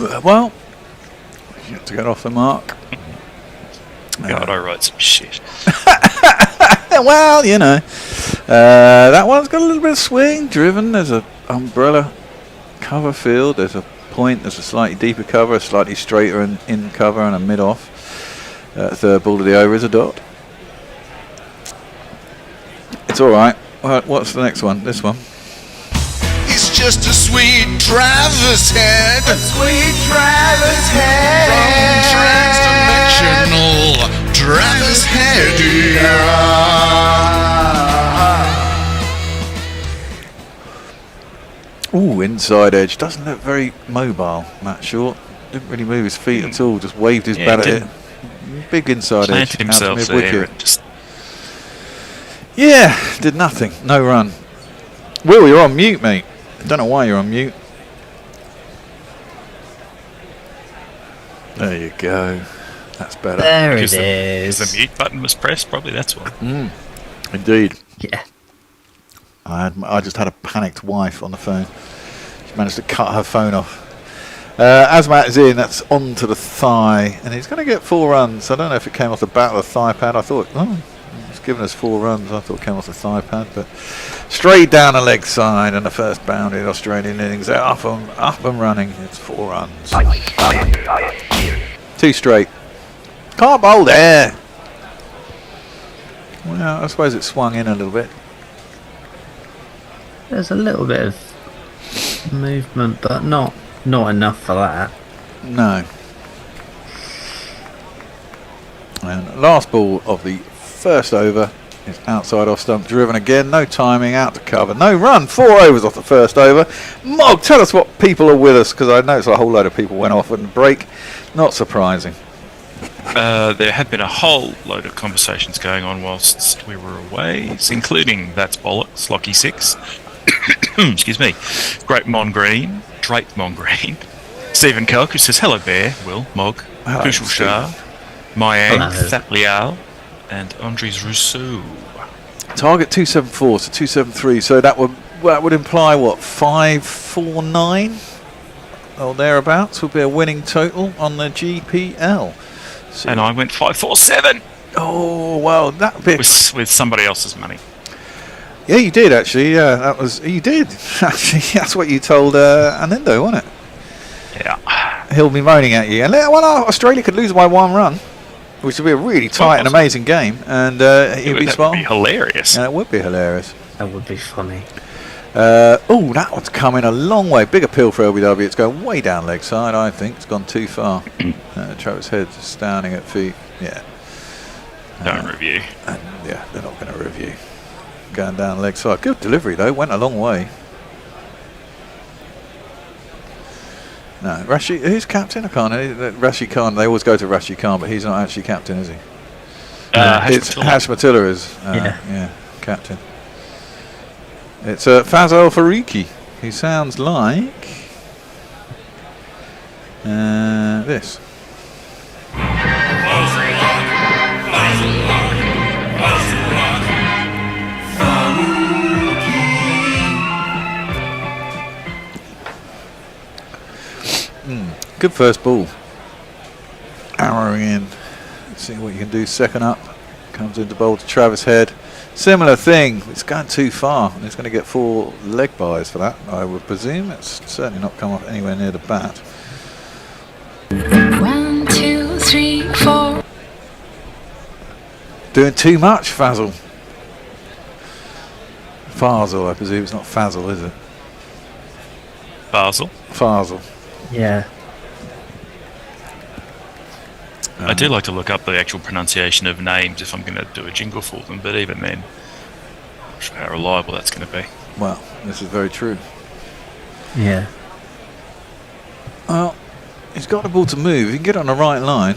I: live.
B: Well, you have to get off the mark.
D: God, I write some shit.
B: Well, that one's got a little bit of swing, driven. There's a umbrella cover field. There's a point. There's a slightly deeper cover, a slightly straighter in cover, and a mid-off. Third ball of the over is a dot. It's all right. What's the next one? This one.
E: It's just a sweet driver's head. A sweet driver's head. From transdimensional driver's head.
B: Ooh, inside edge. Doesn't look very mobile, Matt Short. Didn't really move his feet at all. Just waved his bat at it. Big inside edge.
D: Planted himself there.
B: Yeah, did nothing. No run. Will, you're on mute, mate. I don't know why you're on mute. There you go. That's better.
O: There
D: Because
O: it is.
D: the mute button was pressed, probably that's why.
B: Indeed.
O: Yeah.
B: I just had a panicked wife on the phone. She managed to cut her phone off. Azmat is in, that's onto the thigh, and he's going to get 4 runs. I don't know if it came off the bat or the thigh pad. I thought, it's given us 4 runs. I thought it came off the thigh pad, but straight down the leg side, and the first boundary, the Australian innings. They're up and running. It's 4 runs. 2 straight. Can't bowl there. Well, I suppose it swung in a little bit.
O: There's a little bit of movement, but not enough for that.
B: No. And last ball of the first over is outside off stump, driven again. No timing, out to cover. No run. 4 overs off the first over. Mog, tell us what people are with us, because I noticed a whole load of people went off and break. Not surprising.
D: There had been a whole load of conversations going on whilst we were away, including That's Bollocks, Lockie 6, excuse me, Great Mongreen, Drake Mongreen, Stephen Kelk, who says, hello Bear, Will, Mog, Kushal Shah, Mayang, Thatlial, and Andres Rousseau.
B: Target 274 to 273, so that would imply what, 549 or thereabouts would be a winning total on the GPL. So
D: and I went 547.
B: Oh well, that bit
D: with somebody else's money.
B: Yeah, you did actually. Yeah, you did. Actually, that's what you told Anindo, wasn't it?
D: Yeah.
B: He'll be moaning at you. And Australia could lose by 1 run, which would be a really tight and amazing game, and he'd be spot on.
D: That would be hilarious.
B: Yeah, it would be hilarious.
O: That would be funny.
B: That one's coming a long way. Big appeal for LBW. It's going way down leg side, I think. It's gone too far. Travis Head's standing at feet. Yeah.
D: Don't review.
B: Yeah, they're not going to review. Going down leg side. Good delivery, though. Went a long way. No, Rashid, who's captain? I can't. Rashid Khan. They always go to Rashid Khan, but he's not actually captain, is he? It's Hashmatullah is. Yeah, captain. It's Faz Al Fariki. He sounds like this. Good first ball. Arrowing in. Let's see what you can do. Second up. Comes into bowl to Travis Head. Similar thing. It's going too far. It's going to get 4 leg byes for that, I would presume. It's certainly not come off anywhere near the bat.
P: 1, 2, 3, 4.
B: Doing too much, Fazal. Fazal, I presume. It's not Fazal, is it? Fazal.
O: Yeah.
D: I do like to look up the actual pronunciation of names if I'm going to do a jingle for them, but even then, I'm not sure how reliable that's going to be.
B: Well, this is very true.
O: Yeah.
B: Well, he's got the ball to move. He can get on the right line.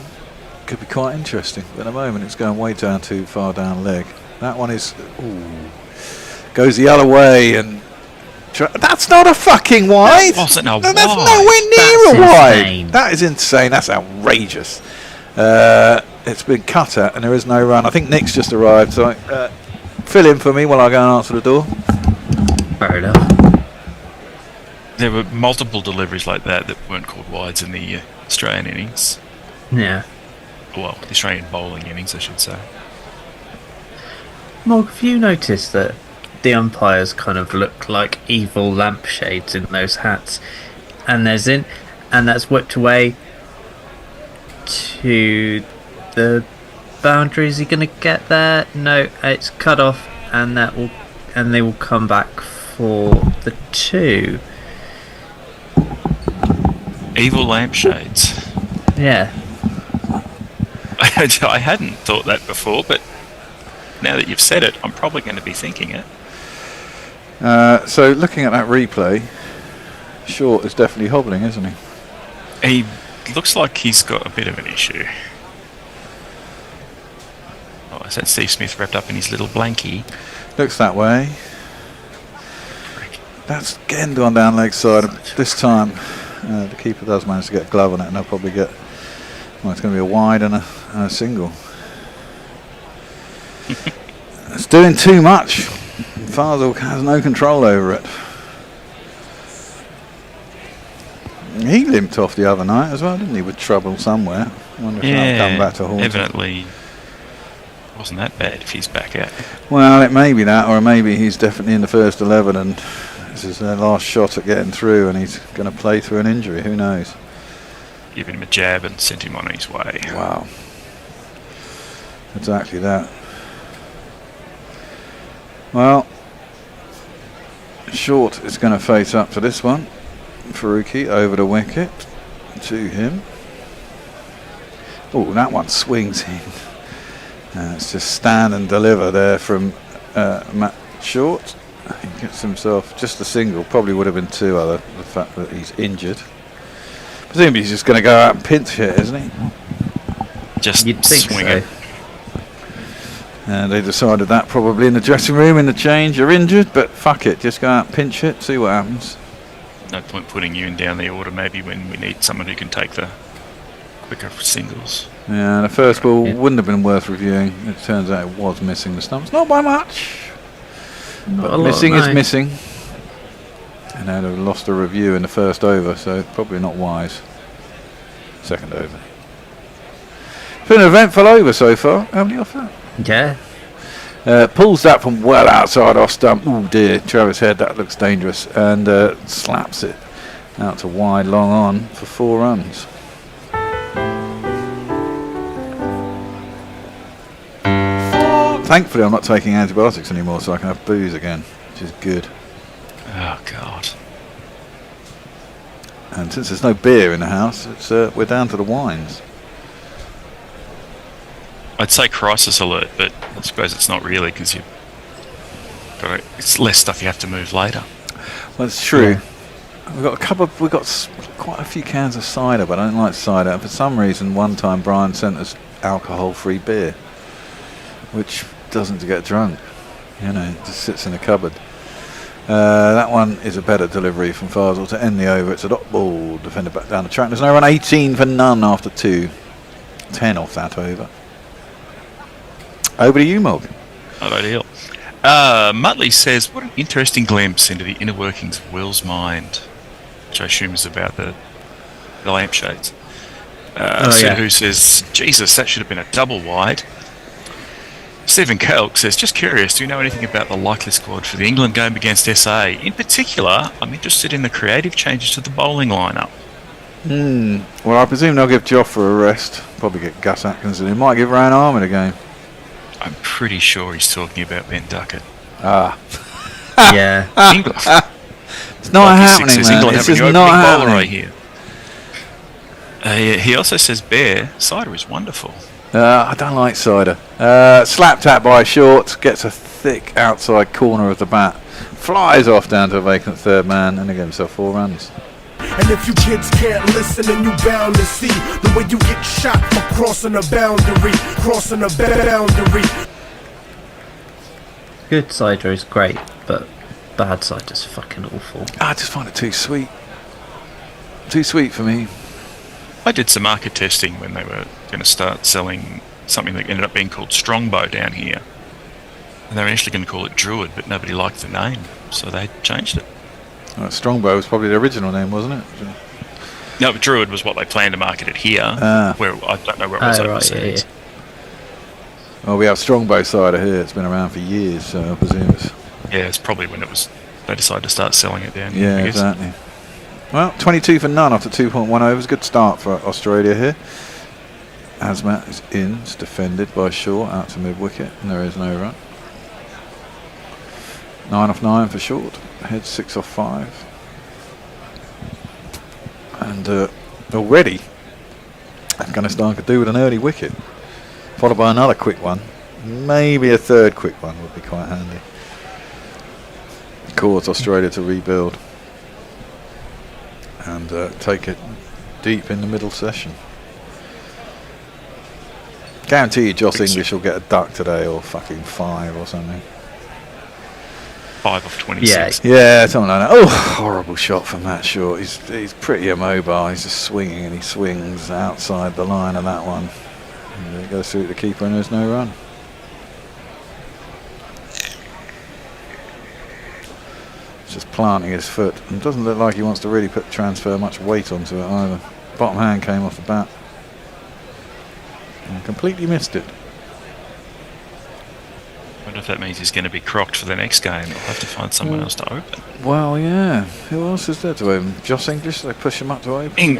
B: Could be quite interesting. But at the moment, it's going way down too far down leg. That one is... goes the other way and... That's not a fucking wide!
D: That wasn't a wide.
B: That's nowhere near a wide! That is insane. That's outrageous. It's been cut at and there is no run. I think Nick's just arrived, so fill in for me while I go and answer the door.
O: Fair enough.
D: There were multiple deliveries like that weren't called wides in the Australian innings.
O: Yeah.
D: Well, the Australian bowling innings, I should say.
O: Mog, have you noticed that the umpires kind of look like evil lampshades in those hats? And that's whipped away to the boundaries. Are you going to get there? No, it's cut off, and they will come back for the 2.
D: Evil lampshades.
O: Yeah.
D: I hadn't thought that before, but now that you've said it, I'm probably going to be thinking it.
B: So looking at that replay, Short is definitely hobbling, isn't he?
D: He looks like he's got a bit of an issue. Oh, is that Steve Smith wrapped up in his little blankie?
B: Looks that way. That's again gone down leg side. This time the keeper does manage to get a glove on it, and they'll probably get Well, it's going to be a wide and a single. It's doing too much. Fazel has no control over it. He limped off the other night as well, didn't he, with trouble somewhere? I wonder if that'll come back to haunt him.
D: Evidently wasn't that bad if he's back out.
B: Well, it may be that, or maybe he's definitely in the first 11 and this is their last shot at getting through and he's going to play through an injury. Who knows?
D: Given him a jab and sent him on his way.
B: Wow. Exactly that. Well, Short is going to face up to this one. Faruqi over the wicket to him. Oh, that one swings in. It's just stand and deliver there from Matt Short. He gets himself just a single. Probably would have been two other. The fact that he's injured. Presumably he's just going to go out and pinch hit, isn't he?
D: Just swing it.
B: And they decided that probably in the dressing room in the change. You're injured, but fuck it. Just go out and pinch hit. See what happens.
D: No point putting you in down the order maybe when we need someone who can take the quicker singles.
B: Yeah, the first ball wouldn't have been worth reviewing. It turns out it was missing the stumps. Not by much. But missing is missing. And now they've lost a review in the first over, so probably not wise. Second over. It's been an eventful over so far. How many off that?
O: Yeah.
B: Pulls that from well outside off stump. Oh dear, Travis Head, that looks dangerous. And slaps it out to wide, long on for 4 runs. Thankfully, I'm not taking antibiotics anymore, so I can have booze again, which is good.
D: Oh God!
B: And since there's no beer in the house, it's we're down to the wines.
D: I'd say crisis alert, but I suppose it's not really because it's less stuff you have to move later.
B: Well, it's true. Yeah. We've got quite a few cans of cider, but I don't like cider. And for some reason, one time Brian sent us alcohol-free beer, which doesn't get drunk. You know, it just sits in a cupboard. That one is a better delivery from Fazel to end the over. It's a dot ball, defended back down the track. There's no run, 18 for none after 2. 10 off that over. Over to you, Mog.
D: Not ideal. Muttley says, what an interesting glimpse into the inner workings of Will's mind, which I assume is about the lampshades. Who says, Jesus, that should have been a double wide. Stephen Kelk says, just curious, do you know anything about the likely squad for the England game against SA? In particular, I'm interested in the creative changes to the bowling lineup.
B: Well, I presume they'll give Jofra a rest. Probably get Gus Atkinson. He might give Ryan Armour a game.
D: I'm pretty sure he's talking about Ben Duckett.
O: Yeah.
D: England.
B: It's not happening, man.
D: England
B: It's
D: having
B: just
D: an
B: not
D: opening bowler
B: happening.
D: right here. He also says Bear cider is wonderful.
B: I don't like cider. Slap tap by Short, gets a thick outside corner of the bat, flies off down to a vacant third man, and he gets himself 4 runs.
U: And if you kids can't listen, then you bound to see the way you get shot for crossing a boundary, crossing a boundary.
O: Good cider is great, but bad cider's fucking awful.
B: I just find it too sweet. Too sweet for me.
D: I did some market testing when they were going to start selling something that ended up being called Strongbow down here. And they were initially going to call it Druid, but nobody liked the name, so they changed it.
B: Strongbow was probably the original name, wasn't it?
D: No, but Druid was what they planned to market it here, where I don't know where it was overseas.
B: Well, we have Strongbow cider here. It's been around for years, so I presume it's...
D: Yeah, it's probably when they decided to start selling it down here.
B: Yeah, exactly. Well, 22 for none after 2.1 overs. Good start for Australia here. Asmat is in. It's defended by Shaw out to mid-wicket, and there is no run. 9 off 9 for Short. Head 6 off 5. And already Afghanistan could do with an early wicket, followed by another quick one. Maybe a third quick one would be quite handy. Cause Australia to rebuild and take it deep in the middle session. Guarantee you Joss English will get a duck today, or fucking 5 or something.
D: 5 off 26.
B: Yeah, something like that. Oh, horrible shot from Matt Short. He's pretty immobile. He's just swinging, and he swings outside the line of that one. And it goes through the keeper, and there's no run. He's just planting his foot, and it doesn't look like he wants to really transfer much weight onto it either. Bottom hand came off the bat. And completely missed it.
D: I wonder if that means he's going to be crocked for the next game. They'll have to find someone else to open.
B: Well, yeah. Who else is there to open? Josh English? They push him up to open?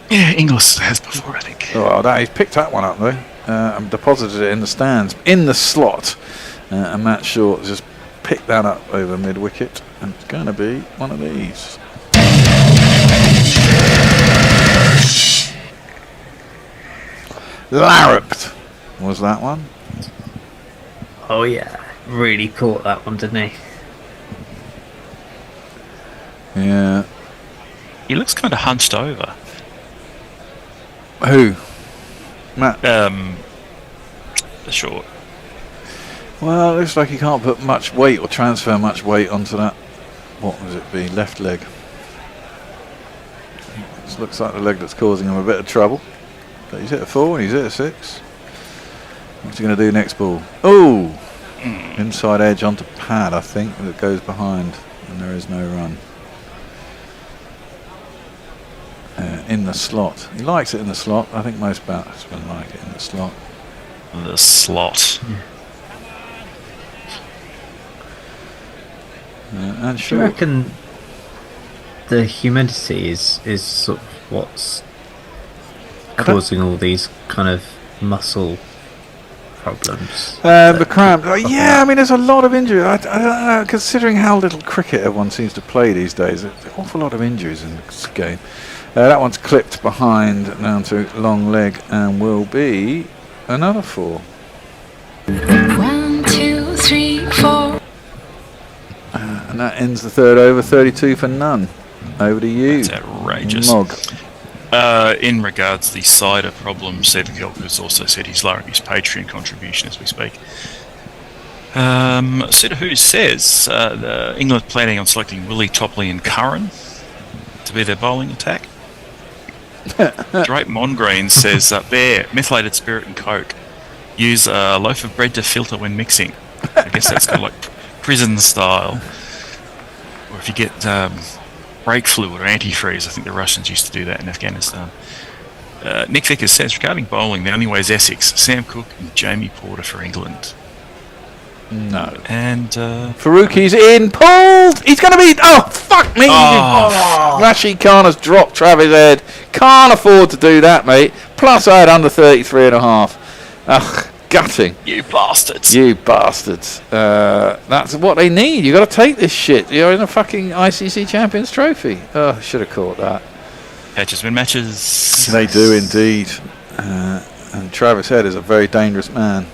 D: Yeah, Inglis has before, I think.
B: Oh, well, he's picked that one up, though. And deposited it in the stands, in the slot. And Matt Short just picked that up over mid-wicket. And it's going to be one of these. Larruped was that one.
O: Oh yeah, really caught that one, didn't he?
B: Yeah.
D: He looks kind of hunched over.
B: Who? Matt?
D: The Short.
B: Well, it looks like he can't put much weight or transfer much weight onto that. What was it be? Left leg. This looks like the leg that's causing him a bit of trouble. But he's hit a 4 and he's hit a 6. What's he going to do next ball? Oh! Inside edge onto pad, I think, that goes behind, and there is no run. In the slot. He likes it in the slot. I think most batsmen like it in the slot.
D: The slot.
B: And
O: Do
B: sure.
O: you reckon the humidity is sort of what's causing all these kind of muscle problems?
B: The cramp. Yeah, I mean, there's a lot of injuries. I don't know, considering how little cricket everyone seems to play these days. There's an awful lot of injuries in this game. That one's clipped behind down to long leg and will be another 4.
P: 1, 2, 3, 4.
B: And that ends the third over, 32 for none. Over to you.
D: That's outrageous.
B: Mog.
D: In regards to the cider problem, Stephen Kelk has also said he's lowering his Patreon contribution as we speak. Who says England planning on selecting Willie, Topley and Curran to be their bowling attack. Drake Mongreen says Bear, methylated spirit and coke. Use a loaf of bread to filter when mixing. I guess that's kind of like prison style. Or if you get brake fluid or antifreeze, I think the Russians used to do that in Afghanistan. Nick Vickers says, regarding bowling, the only way is Essex, Sam Cooke and Jamie Porter for England.
B: No.
D: And
B: Faruqi's in, pulled! He's going to be... Oh, fuck me! Rashid Khan has dropped Travis Head. Can't afford to do that, mate. Plus I had under 33.5. Ugh, gutting.
D: You bastards.
B: You bastards. That's what they need. You got to take this shit. You're in a fucking ICC Champions Trophy. Oh, should have caught that.
D: Catches win matches.
B: They do indeed. And Travis Head is a very dangerous man.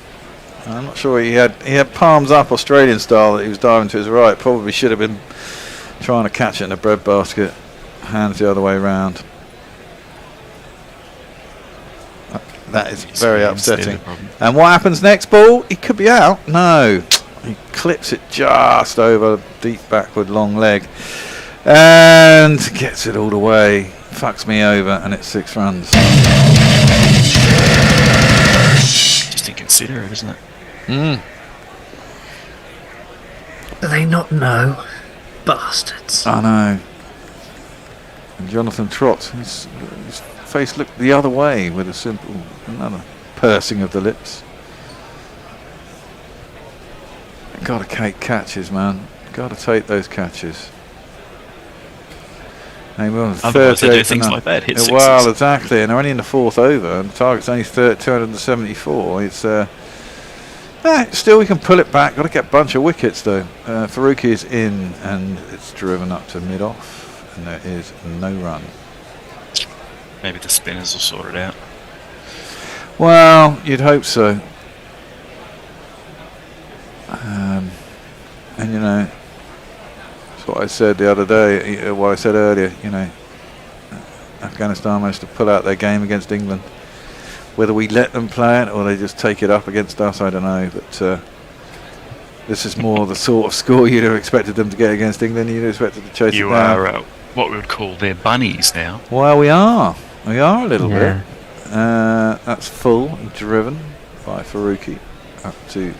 B: I'm not sure he had palms up Australian style that he was diving to his right. Probably should have been trying to catch it in a bread basket. Hands the other way round. That is very upsetting. And what happens next ball? He could be out. No. He clips it just over deep backward long leg. And gets it all the way. Fucks me over and it's 6 runs.
D: Just inconsiderate, isn't it?
O: Do they not know? Bastards.
B: I know. And Jonathan Trott, his face looked the other way with a simple, another pursing of the lips. Got to take catches, man. Got to take those catches.
D: Otherwise they do things like that, hit sixes.
B: Well, exactly, and they're only in the 4th over, and the target's only 274. It's still we can pull it back. Got to get a bunch of wickets though. Faruqi is in, and it's driven up to mid-off, and there is no run.
D: Maybe the spinners will sort it out.
B: Well, you'd hope so. And you know, that's what I said the other day, what I said earlier, you know, Afghanistan managed to pull out their game against England. Whether we let them play it or they just take it up against us, I don't know. But This is more the sort of score you'd have expected them to get against England. You'd have expected to chase it
D: You
B: down.
D: are what we would call their bunnies now.
B: Well, we are a little bit. That's full and driven by Faruqi up to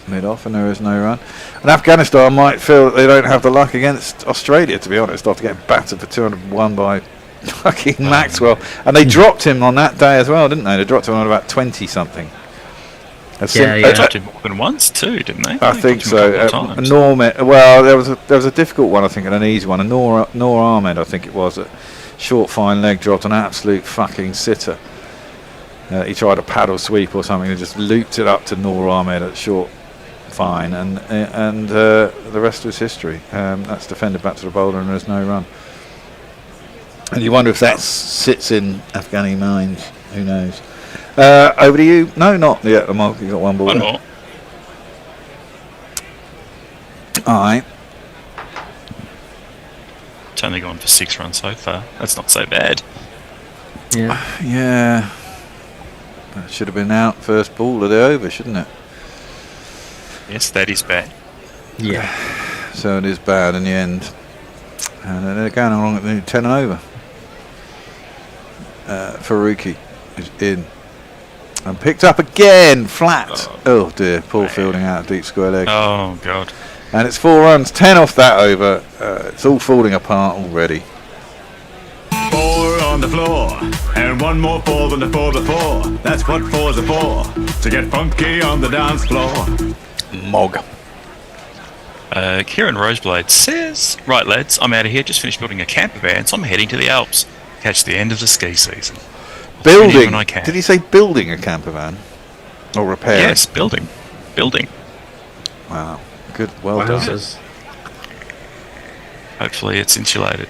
B: mid-off, and there is no run. And Afghanistan might feel that they don't have the luck against Australia, to be honest, after getting battered for 201 by fucking Maxwell. And they dropped him on that day as well, didn't they? They dropped him on about 20-something.
D: They dropped him more than once too, didn't they?
B: I think so. Well, there was a difficult one, I think, and an easy one. And Noor Ahmed, I think it was, a short fine leg dropped, an absolute fucking sitter. He tried a paddle sweep or something and just looped it up to Noor Ahmed at short fine, and the rest was history. That's defended back to the bowler, and there's no run. And you wonder if that sits in Afghani minds. Who knows? Over to you. No, not yet. You've got one ball.
D: One more.
B: Alright.
D: It's only gone for 6 runs so far. That's not so bad.
B: Yeah. That should have been out first ball of the over, shouldn't it?
D: Yes, that is bad.
O: Yeah.
B: So it is bad in the end. And they're going along at the 10 and over. Faruqi is in. And picked up again, flat. Oh dear, poor fielding out of deep square leg.
D: Oh God.
B: And it's 4 runs, 10 off that over. It's all falling apart already.
G: 4 on the floor, and 1 more 4 than the 4 before. That's what 4s are for, to get funky on the dance floor.
B: Mog.
D: Kieran Roseblade says, right lads, I'm out of here, just finished building a camper van, so I'm heading to the Alps. Catch the end of the ski season.
B: Building?
D: When I can.
B: Did he say building a camper van? Or repairing?
D: Yes, building.
B: Wow. Good, well done.
D: Hopefully it's insulated.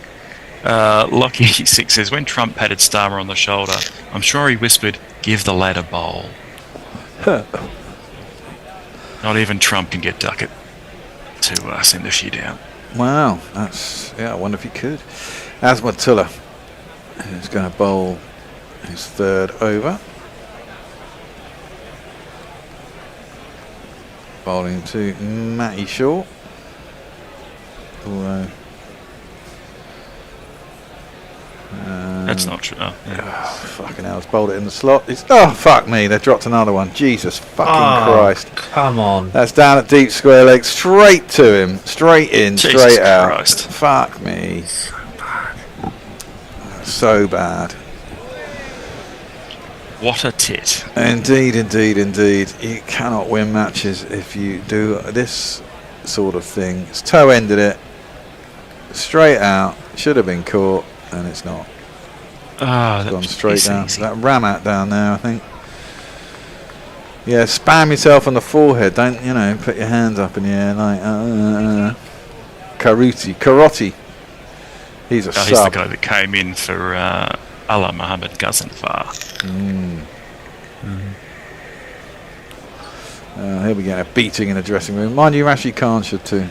D: Lockie86 says, when Trump patted Starmer on the shoulder, I'm sure he whispered, give the lad a bowl. Not even Trump can get Duckett to send the shoe down.
B: Wow, I wonder if he could. Asmatullah is going to bowl his 3rd over. Bowling to Matty Shaw. Although
D: that's not true.
B: Fucking hell, it's bowled it in the slot. Fuck me, they dropped another one. Jesus fucking Christ.
O: Come on.
B: That's down at deep square leg, straight to him. Straight in,
D: Jesus
B: straight out.
D: Christ.
B: Fuck me. So bad.
D: What a tit.
B: Indeed. You cannot win matches if you do this sort of thing. It's toe-ended it. Straight out. Should have been caught, and it's not. It's gone straight down.
D: Easy.
B: That Ramat down there, I think. Yeah, spam yourself on the forehead. Don't, put your hands up in the air like... Karotti. He's a sub.
D: He's the guy that came in for Allah Muhammad Ghaznfar.
B: He'll be getting a beating in the dressing room. Mind you, Rashid Khan should too.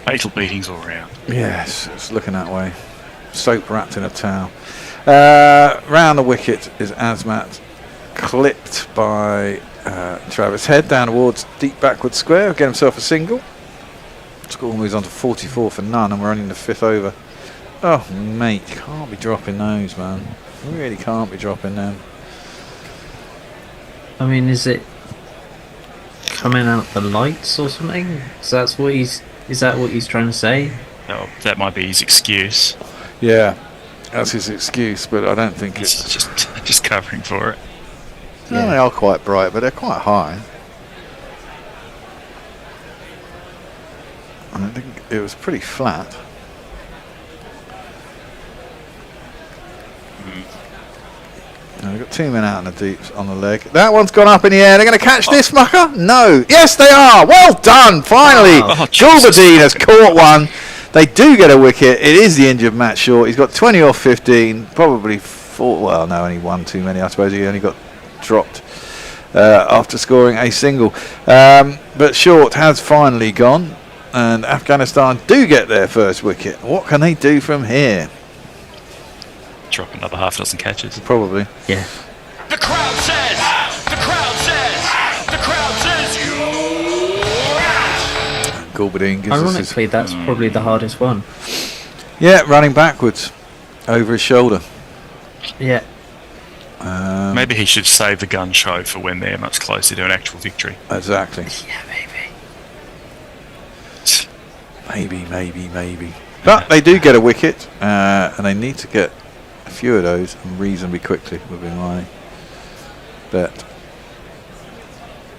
D: Fatal beatings all round.
B: Yes, it's looking that way. Soap wrapped in a towel. Round the wicket is Azmat, clipped by Travis Head down towards deep backward square. Get himself a single. Score moves on to 44 for none, and we're only in the 5th over. Oh, mate, you can't be dropping those, man. You really can't be dropping them.
O: I mean, is it coming out the lights or something? Is that what he's trying to say?
D: No, that might be his excuse.
B: Yeah, that's his excuse, but I don't think
D: it's just covering for it.
B: Yeah, they are quite bright, but they're quite high. I think it was pretty flat. They've got 2 men out in the deeps on the leg. That one's gone up in the air. They're going to catch this mucker? No. Yes, they are. Well done. Finally, Gulbadine has caught one. They do get a wicket. It is the injured Matt Short. He's got 20 off 15. Probably 4. Well, no, only 1 too many. I suppose he only got dropped after scoring a single. But Short has finally gone. And Afghanistan do get their first wicket. What can they do from here?
D: Drop another half dozen catches.
B: Probably.
O: Yeah.
I: The crowd says, the crowd says, the crowd
B: Gorbadine gives us
O: Ironically, that's probably the hardest one.
B: Yeah, running backwards over his shoulder.
O: Yeah.
D: Maybe he should save the gun show for when they're much closer to an actual victory.
B: Exactly.
O: Yeah,
B: Maybe. But they do get a wicket, and they need to get a few of those reasonably quickly, would be my bet.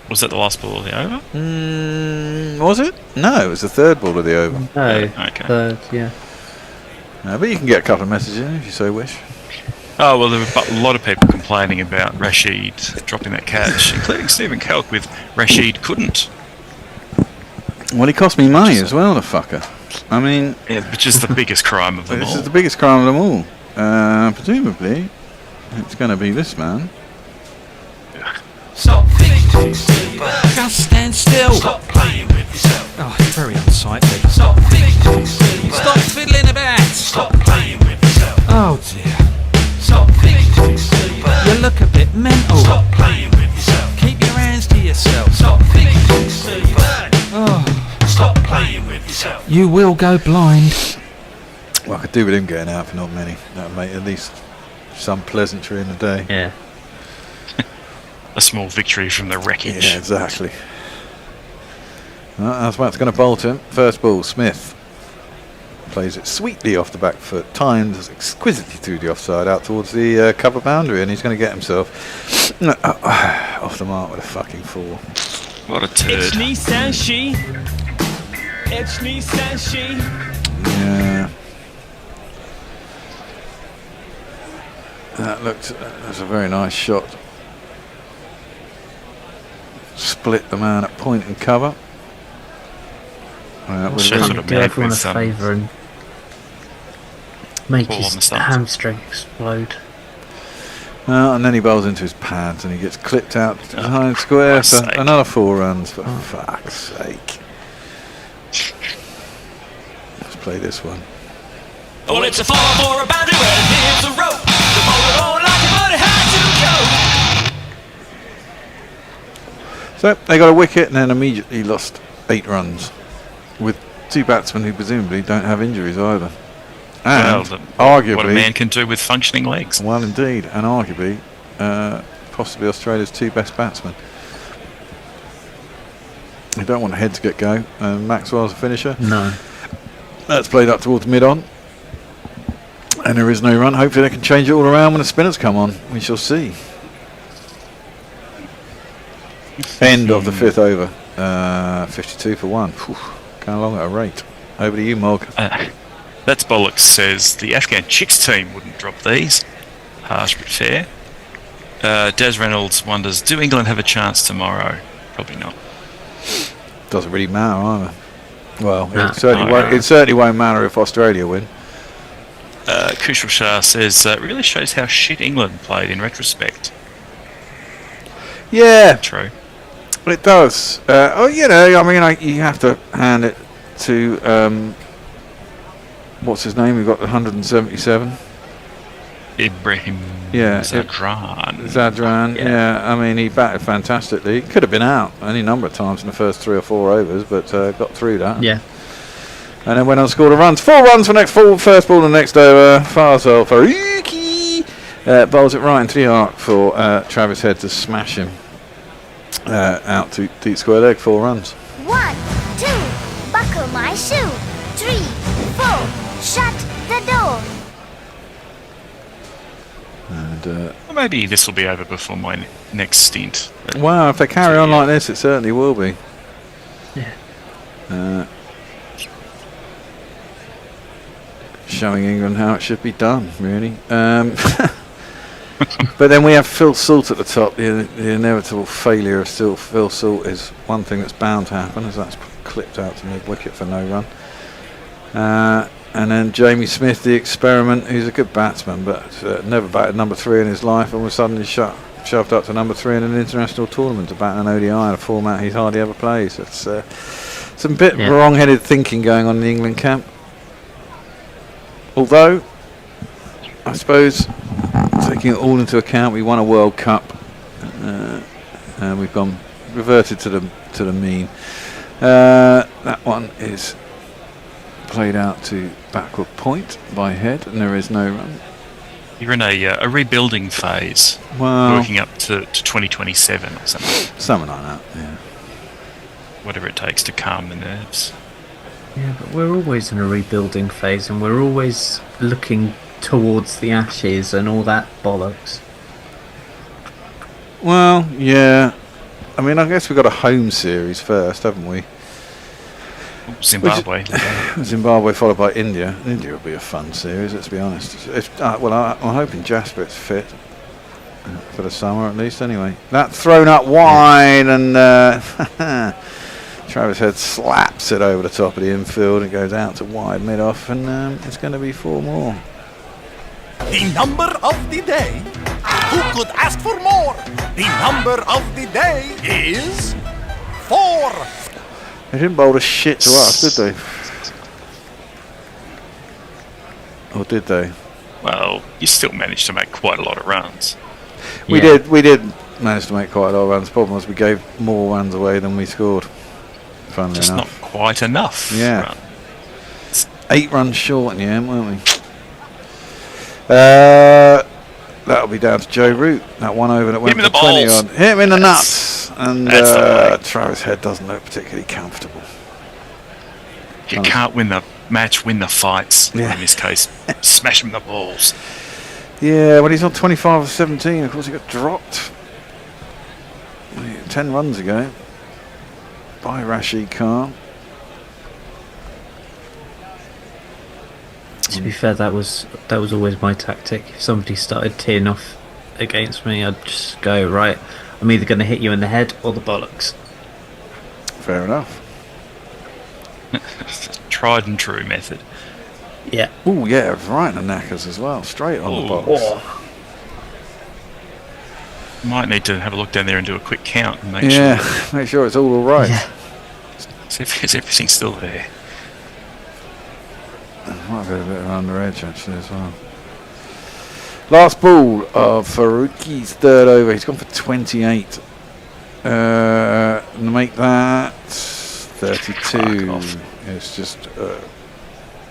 D: Was that the last ball of the over?
B: Was it? No, it was the third ball of the over.
O: No,
D: okay.
O: Third, yeah.
B: But you can get a couple of messages in if you so wish.
D: Oh, well, there were a lot of people complaining about Rashid dropping that catch, including Stephen Kelk with Rashid couldn't.
B: Well, he cost me money as well, the fucker. I mean...
D: Yeah, which is the biggest crime of them all.
B: This is the biggest crime of them all. Presumably, it's going to be this man.
H: Stop thinking, just stand still. Stop playing with yourself. Oh, it's very unsightly. Stop thinking, stop fiddling about. Stop playing with yourself. Oh dear. Stop thinking, you look a bit mental. Stop playing with yourself. Keep your hands to yourself. Stop thinking, oh. Stop playing with yourself. You will go blind.
B: Well, I could do with him getting out for not many. That would make at least some pleasantry in the day.
O: Yeah.
D: A small victory from the wreckage.
B: Yeah, exactly. Well, that's going to bolt him. First ball, Smith plays it sweetly off the back foot, timed exquisitely through the offside out towards the cover boundary, and he's going to get himself off the mark with a fucking 4.
D: What a turd.
S: It's Nissan She. It's Nissan She.
B: Yeah. That was a very nice shot. Split the man at point and cover.
O: Do everyone a favour and make his hamstring explode.
B: And then he bowls into his pads and he gets clipped out behind square for another 4 runs. For fuck's sake. Let's play this one.
H: Well, it's a fall for a boundary where it hits a rope. The bowler won't like it, but it had to go.
B: So they got a wicket and then immediately lost 8 runs with 2 batsmen who presumably don't have injuries either. And arguably,
D: what a man can do with functioning legs.
B: Well, indeed, and arguably, possibly Australia's 2 best batsmen. You don't want Head to get go. Maxwell's a finisher.
O: No.
B: That's played up towards mid-on. And there is no run. Hopefully they can change it all around when the spinners come on. We shall see. End of the 5th over. 52 for 1. Whew, going along at a rate. Over to you, Mog.
D: That's bollocks, says the Afghan Chicks team wouldn't drop these. Harsh but fair. Des Reynolds wonders, do England have a chance tomorrow? Probably not.
B: Doesn't really matter either. Well, it certainly won't matter if Australia win.
D: Kushal Shah says, really shows how shit England played in retrospect.
B: Yeah.
D: True.
B: It does. You have to hand it to what's his name? We've got 177.
D: Ibrahim
B: Zadran. Yeah, I mean, he batted fantastically. Could have been out any number of times in the first 3 or 4 overs, but got through that.
O: Yeah.
B: And then went on to score the runs. 4 runs for first ball in the next over. Farzal Faruqi bowls it right into the arc for Travis Head to smash him out to deep square leg. 4 runs.
J: 1, 2, buckle my shoe. 3, 4, shut the door.
B: And
D: well, maybe this will be over before my next stint.
B: Wow, if they carry on like this, it certainly will be.
O: Yeah.
B: Showing England how it should be done, really. But then we have Phil Salt at the top. The inevitable failure of Phil Salt is one thing that's bound to happen, as that's clipped out to mid-wicket for no run. And then Jamie Smith, the experiment, who's a good batsman, but never batted number 3 in his life, and was suddenly shoved up to number 3 in an international tournament to bat an ODI in a format he's hardly ever plays. It's some bit wrong-headed thinking going on in the England camp. Although, I suppose, taking it all into account, we won a World Cup, and we've reverted to the mean. That one is played out to backward point by Head, and there is no run.
D: You're in a rebuilding phase,
B: Well,
D: working up to 2027 or something.
B: Something like that, yeah.
D: Whatever it takes to calm the nerves.
O: Yeah, but we're always in a rebuilding phase, and we're always looking towards the Ashes and all that bollocks.
B: Well, yeah. I mean, I guess we've got a home series first, haven't we?
D: Zimbabwe.
B: Zimbabwe followed by India. India will be a fun series, let's be honest. I'm hoping Jasper's fit for the summer at least anyway. That thrown up wide and Travis Head slaps it over the top of the infield and goes out to wide mid-off, and it's going to be 4 more.
N: The number of the day. Who could ask for more? The number of the day is 4.
B: They didn't bowl a shit to us, did they? Or did they?
D: Well, you still managed to make quite a lot of runs.
B: We did manage to make quite a lot of runs. The problem was we gave more runs away than we scored. Funnily
D: Just
B: enough.
D: not quite enough.
B: Yeah.
D: Run.
B: 8 runs short in the end, weren't we? That'll be down to Joe Root. That one over that went for 20 on. Hit him in the nuts. And Travis Head doesn't look particularly comfortable.
D: You can't win the match, win the fights.
B: Yeah.
D: In this case, smash him in the balls.
B: Yeah, when he's on 25 of 17, of course he got dropped 10 runs ago by Rashid Khan.
O: To be fair, that was always my tactic. If somebody started teeing off against me, I'd just go, right, I'm either going to hit you in the head or the bollocks.
B: Fair enough.
D: Tried and true method.
O: Yeah.
B: Oh yeah, right in the knackers as well, straight on the box.
D: Might need to have a look down there and do a quick count and make
B: make sure it's all right.
O: Yeah.
D: See if everything's still there.
B: Might be a bit of under edge actually as well. Last ball of Faruqi's third over. He's gone for 28. Make that 32. It's just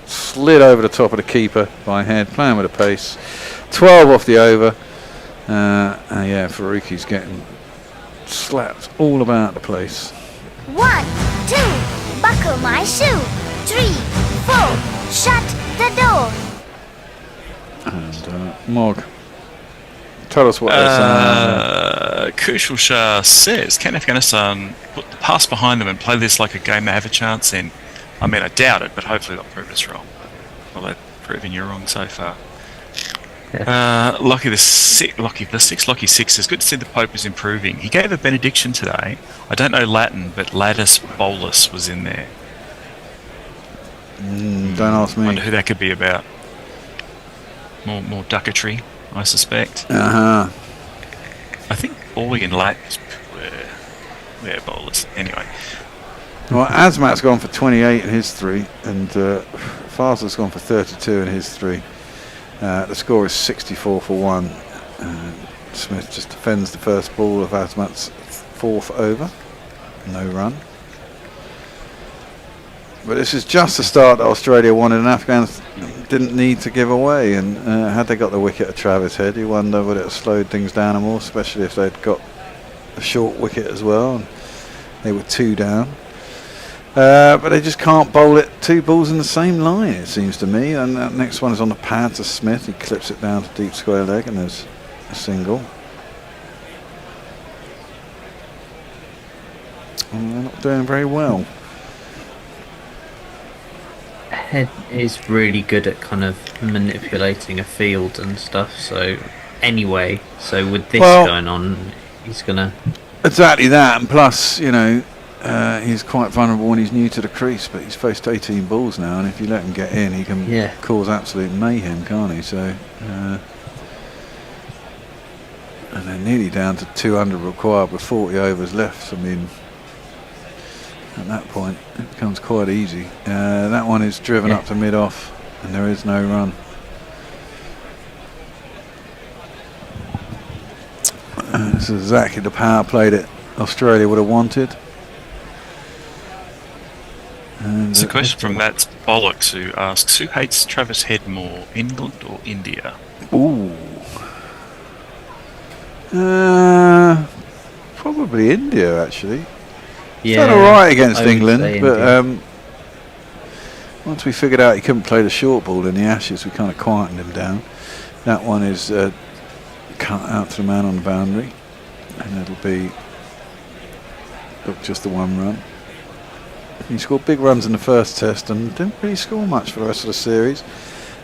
B: slid over the top of the keeper by Head, playing with a pace. 12 off the over. Yeah, Faruqi's getting slapped all about the place.
J: 1, 2, buckle my shoe. 3, 4. Shut the door.
B: And Mog, tell us what they're saying.
D: Kushal Shah says, can Afghanistan put the pass behind them and play this like a game they have a chance in? I mean, I doubt it, but hopefully they'll prove us wrong. Well, they're proving you wrong so far.
O: Yeah.
D: Lucky Six says, good to see the Pope is improving. He gave a benediction today. I don't know Latin, but Latus Bolus was in there.
B: Don't ask me.
D: Wonder who that could be about. More ducketry, I suspect.
B: I
D: think bowling in Latin is where bowlers. Anyway.
B: Well, Azmat's gone for 28 in his 3, and Fazl's gone for 32 in his 3. The score is 64 for 1. Smith just defends the first ball of Azmat's 4th over. No run. But this is just the start that Australia wanted, and Afghans didn't need to give away. And had they got the wicket at Travis Head, you wonder would it have slowed things down more, especially if they'd got a short wicket as well. And they were 2 down. But they just can't bowl it 2 balls in the same line, it seems to me. And that next one is on the pad to Smith. He clips it down to deep square leg, and there's a single. And they're not doing very well.
O: Head is really good at kind of manipulating a field and stuff. So with this going on, he's gonna
B: exactly that. And plus, he's quite vulnerable when he's new to the crease. But he's faced 18 balls now, and if you let him get in, he can cause absolute mayhem, can't he? So, and they're nearly down to 200 required with 40 overs left. I mean, at that point, it becomes quite easy. That one is driven up to mid-off, and there is no run. This is exactly the power play that Australia would have wanted.
D: question from Matt Bollocks, who asks, who hates Travis Head more, England or India?
B: Ooh. Probably India, actually. He's done alright against England, but once we figured out he couldn't play the short ball in the Ashes, we kind of quietened him down. That one is cut out to the man on the boundary, and it'll be just the one run. He scored big runs in the first test and didn't really score much for the rest of the series.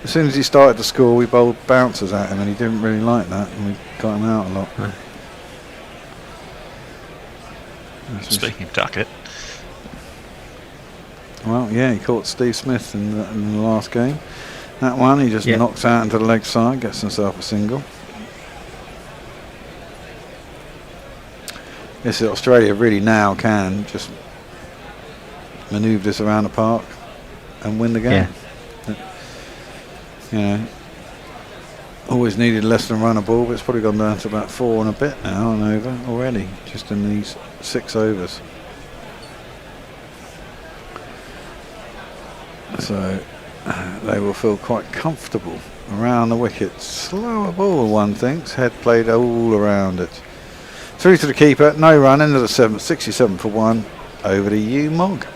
B: As soon as he started to score, we bowled bouncers at him, and he didn't really like that, and we got him out a lot.
D: Speaking of Duckett.
B: Well, yeah, he caught Steve Smith in the last game. That one, he just knocks out into the leg side, gets himself a single. Yes, Australia really now can just manoeuvre this around the park and win the game. You know, always needed less than run a ball, but it's probably gone down to about 4 and a bit now and over already, just in these 6 overs. So they will feel quite comfortable around the wicket. Slower ball, one thinks. Head played all around it. Through to the keeper, no run, into the 7th, 67 for 1. Over to you, Mog.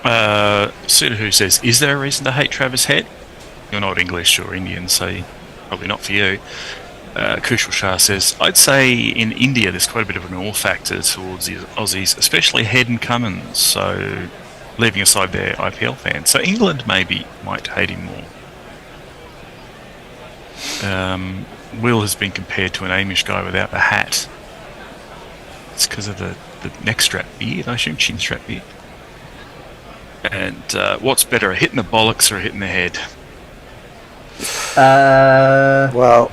D: Sudahu says, is there a reason to hate Travis Head? You're not English or Indian, so probably not for you. Kushal Shah says, I'd say in India there's quite a bit of an awe factor towards the Aussies, especially Head and Cummins, so leaving aside their IPL fans. So England maybe might hate him more. Will has been compared to an Amish guy without the hat. It's because of the neck strap beard, I assume, chin strap beard. And what's better, a hit in the bollocks or a hit in the head?
B: Well,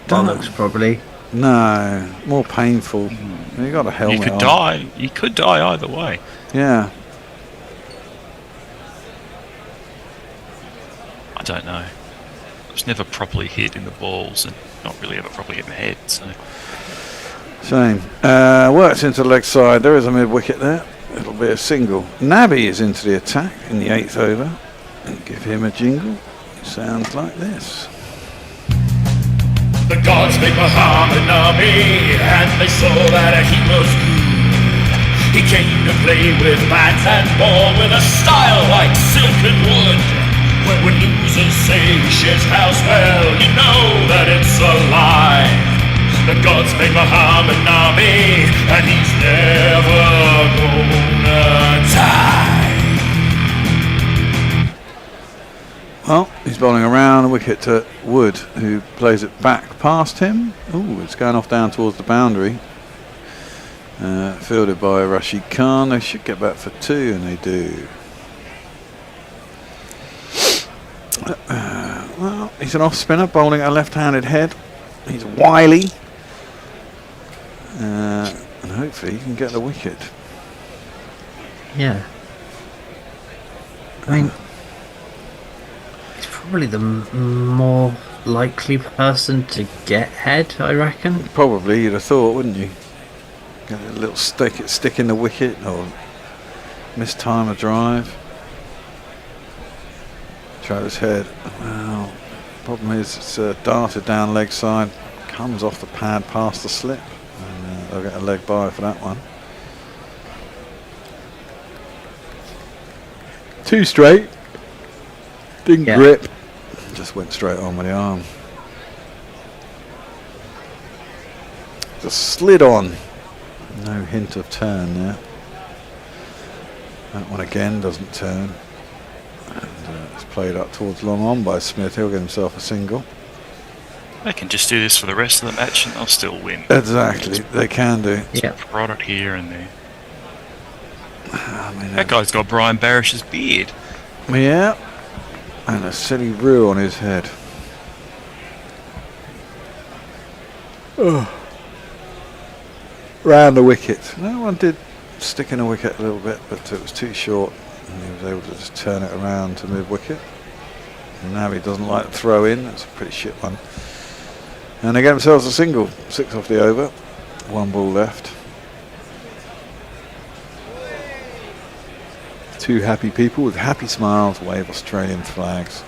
O: bollocks probably.
B: No, more painful. You got a helmet
D: You could
B: on.
D: die. You could die either way.
B: Yeah.
D: I don't know. I was never properly hit in the balls and not really ever properly hit in the head. So
B: Shame. Works into the leg side. There is a mid wicket there. It'll be a single. Nabby is into the attack in the 8th over. And give him a jingle. It sounds like this.
I: The gods made Muhammad Nabi, and they saw that he was good. He came to play with bat and ball with a style like silken wood. When losers say shit's house, well, you know that it's a lie. The gods made Muhammad Nabi, and he's never gonna die.
B: Well, he's bowling around the wicket to Wood, who plays it back past him. Ooh, it's going off down towards the boundary. Fielded by Rashid Khan. They should get back for 2, and they do. Well, he's an off spinner bowling a left-handed head. He's wily, and hopefully he can get the wicket.
O: Yeah. I mean, he's probably the more likely person to get Head, I reckon.
B: Probably, you'd have thought, wouldn't you? Get a little stick in the wicket, or miss time a drive. Travis Head. Well, problem is it's darted down leg side, comes off the pad past the slip, and they'll get a leg by for that one. 2 straight. Didn't grip. Just went straight on with the arm. Just slid on. No hint of turn there. That one again doesn't turn. And it's played up towards long on by Smith. He'll get himself a single.
D: they can just do this for the rest of the match and they'll still win.
B: Exactly, they can do.
D: Yeah. Prod it here and there. I mean, that guy's got Brian Barish's beard.
B: Yeah, and a silly rue on his head. Oh. Round the wicket. No one did stick in a wicket a little bit, but it was too short, and he was able to just turn it around to mid wicket. And now he doesn't like to throw in. That's a pretty shit one. And they get themselves a single. 6 off the over. 1 ball left. Two happy people with happy smiles wave Australian flags.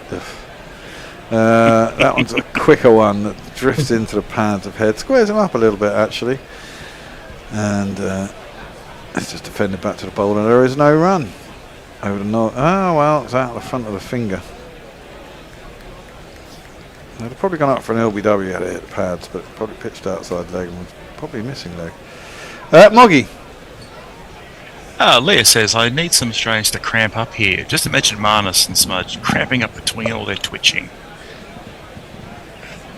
B: That one's a quicker one that drifts into the pads of head, squares him up a little bit actually, and it's just defended back to the bowler. There is no run over the north. Oh well, it's out the front of the finger. They'd have probably gone up for an LBW had it hit the pads, but probably pitched outside leg and was probably missing leg. Moggy.
D: Leah says, I need some Australians to cramp up here. Just imagine Marnus and Smudge cramping up between all their twitching.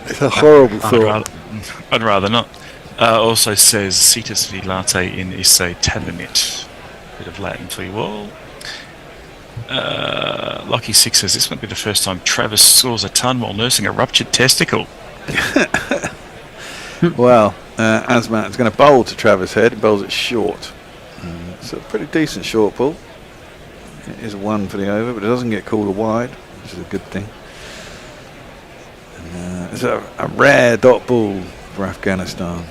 B: It's a horrible thought.
D: I'd rather not. Also says, Cita City Latte in Isse Tabernet. Bit of Latin for you all. Lucky Six says, this might be the first time Travis scores a ton while nursing a ruptured testicle.
B: Well, Asmat is going to bowl to Travis Head. He bowls it short. It's a pretty decent short ball. It is one for the over, but it doesn't get called a wide, which is a good thing. And, it's a rare dot ball for Afghanistan.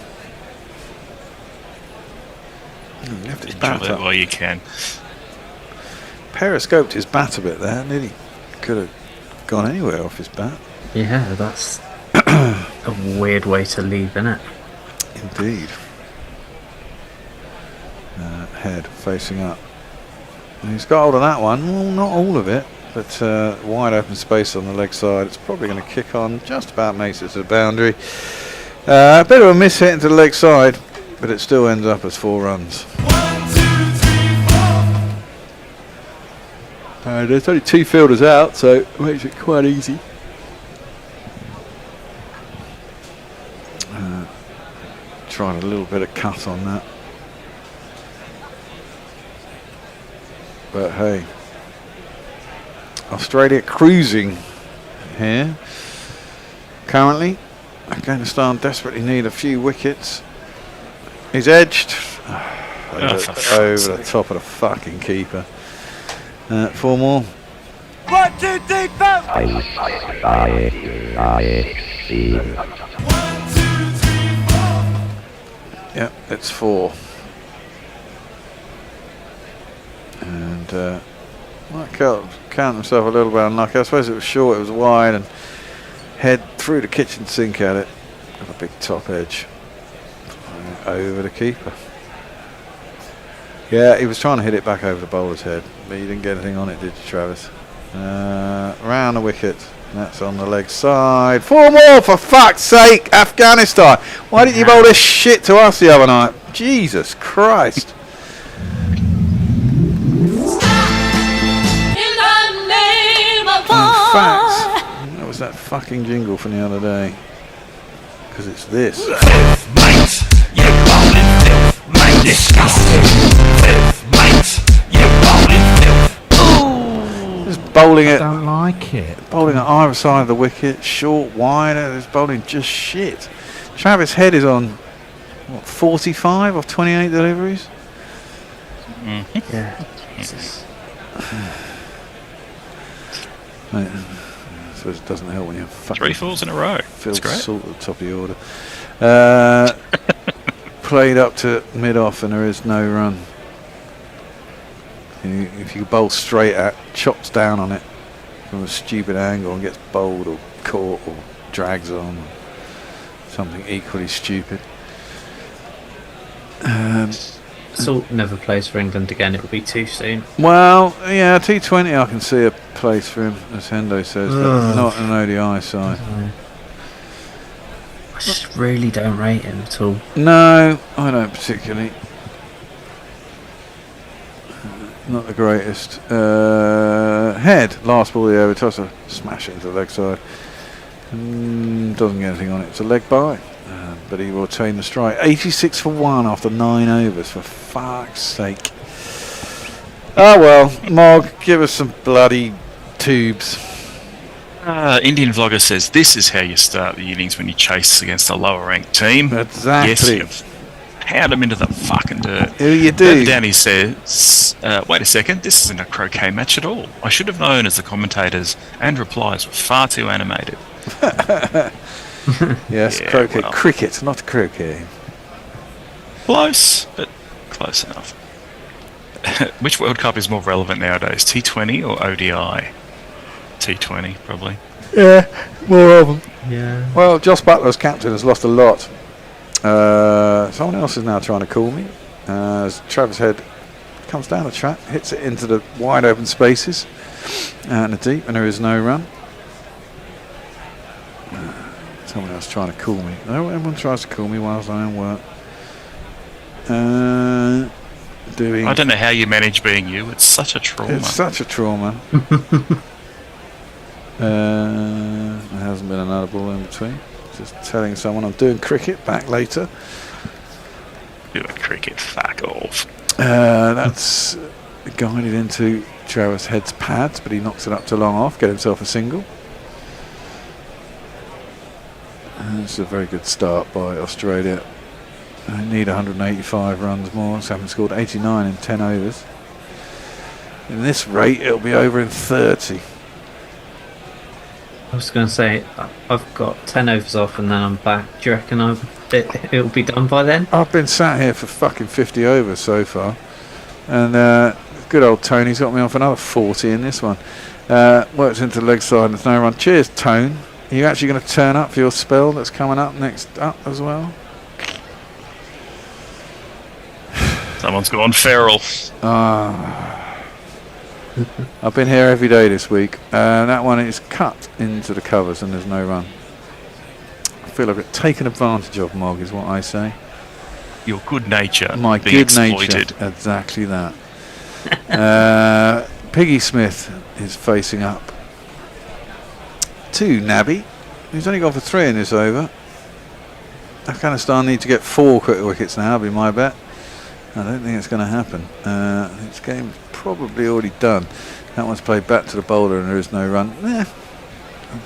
B: Left his bat up.
D: Well, you can.
B: Periscoped his bat a bit there, didn't he? Could have gone anywhere off his bat.
O: Yeah, that's a weird way to leave, isn't it?
B: Indeed. Head facing up. And he's got hold of that one. Well, not all of it, but wide open space on the leg side. It's probably going to kick on, just about makes it to the boundary. A bit of a miss hit into the leg side, but it still ends up as 4 runs. There's only 2 fielders out, so it makes it quite easy. Tried a little bit of cut on that. But hey, Australia cruising here. Currently, Afghanistan desperately need a few wickets. He's edged over the top of the fucking keeper. 4 more.
N: 1, 2, 3, 4.
B: Yep, it's 4. And might count himself a little bit unlucky. I suppose it was short, it was wide, and Head through the kitchen sink at it. Got a big top edge. Over the keeper. Yeah, he was trying to hit it back over the bowler's head, but he didn't get anything on it, did you, Travis? Round the wicket. That's on the leg side. 4 more, for fuck's sake, Afghanistan. Why didn't you bowl this shit to us the other night? Jesus Christ. In fact, that was that fucking jingle from the other day. Because it's this.
I: Mate, you bowling filth, mate, disgusting. Filth, mate, you bowling filth.
B: Just bowling it.
H: I don't like it.
B: Bowling at either side of the wicket, short, wide. It's bowling just shit. Travis Head is on what, 45 of 28 deliveries.
O: Yeah.
B: Mate, I suppose it doesn't help when you have fucking
D: 3 falls in a row.
B: Phil
D: That's great.
B: Salt at the top of the order. Played up to mid-off and there is no run. If you bowl straight at, chops down on it from a stupid angle and gets bowled or caught or drags on, or something equally stupid.
O: Salt never plays for England again, it'll be too soon.
B: Well, yeah, T20 I can see a place for him, as Hendo says, but not an ODI side.
O: I just really don't rate him at all.
B: No, I don't particularly. Not the greatest. Head, last ball of the over, tosser, smash it into the leg side. Doesn't get anything on it. It's a leg by, but he will retain the strike. 86 for 1 after 9 overs, for fuck's sake. Oh well, Mog, give us some bloody tubes.
D: Indian vlogger says this is how you start the innings when you chase against a lower ranked team.
B: Exactly.
D: Yes, pound them into the fucking dirt.
B: Who you do?
D: Danny says, wait a second, this isn't a croquet match at all. I should have known, as the commentators and replies were far too animated.
B: Yes,
D: Yeah,
B: croquet.
D: well.
B: Cricket, not croquet.
D: Close, but close enough. Which World Cup is more relevant nowadays, T20 or ODI? T20, probably.
K: Yeah, more of them.
O: Yeah.
B: Well, Joss Butler's captain has lost a lot. Someone else is now trying to call me. As Travis Head comes down the track, hits it into the wide open spaces out in the deep, and there is no run. Someone else trying to call me. No, everyone tries to call me whilst I'm in work.
D: I don't know how you manage being you. It's such a trauma.
B: It's such a trauma. There hasn't been another ball in between. Just telling someone I'm doing cricket. Back later.
D: Doing cricket. Fuck off.
B: That's guided into Travis Head's pads, but he knocks it up to long off. Get himself a single. It's a very good start by Australia. They need 185 runs more, so haven't scored 89 in 10 overs. In this rate, it'll be over in 30.
O: I was going to say, I've got 10 overs off and then I'm back. Do you reckon it'll be done by then?
B: I've been sat here for fucking 50 overs so far. And good old Tony's got me off another 40 in this one. Works into the leg side and there's no run. Cheers, Tone. Are you actually going to turn up for your spell that's coming up next up as well?
D: Someone's gone feral.
B: I've been here every day this week. That one is cut into the covers and there's no run. I feel I've got taken advantage of, Mog, is what I say.
D: Your good nature.
B: My
D: being
B: good
D: exploited.
B: nature. Exactly that. Piggy Smith is facing up to Nabi. He's only gone for 3 in this over. Afghanistan need to get 4 quick wickets now, be my bet. I don't think it's going to happen. This game's probably already done. That one's played back to the bowler and there is no run. I'm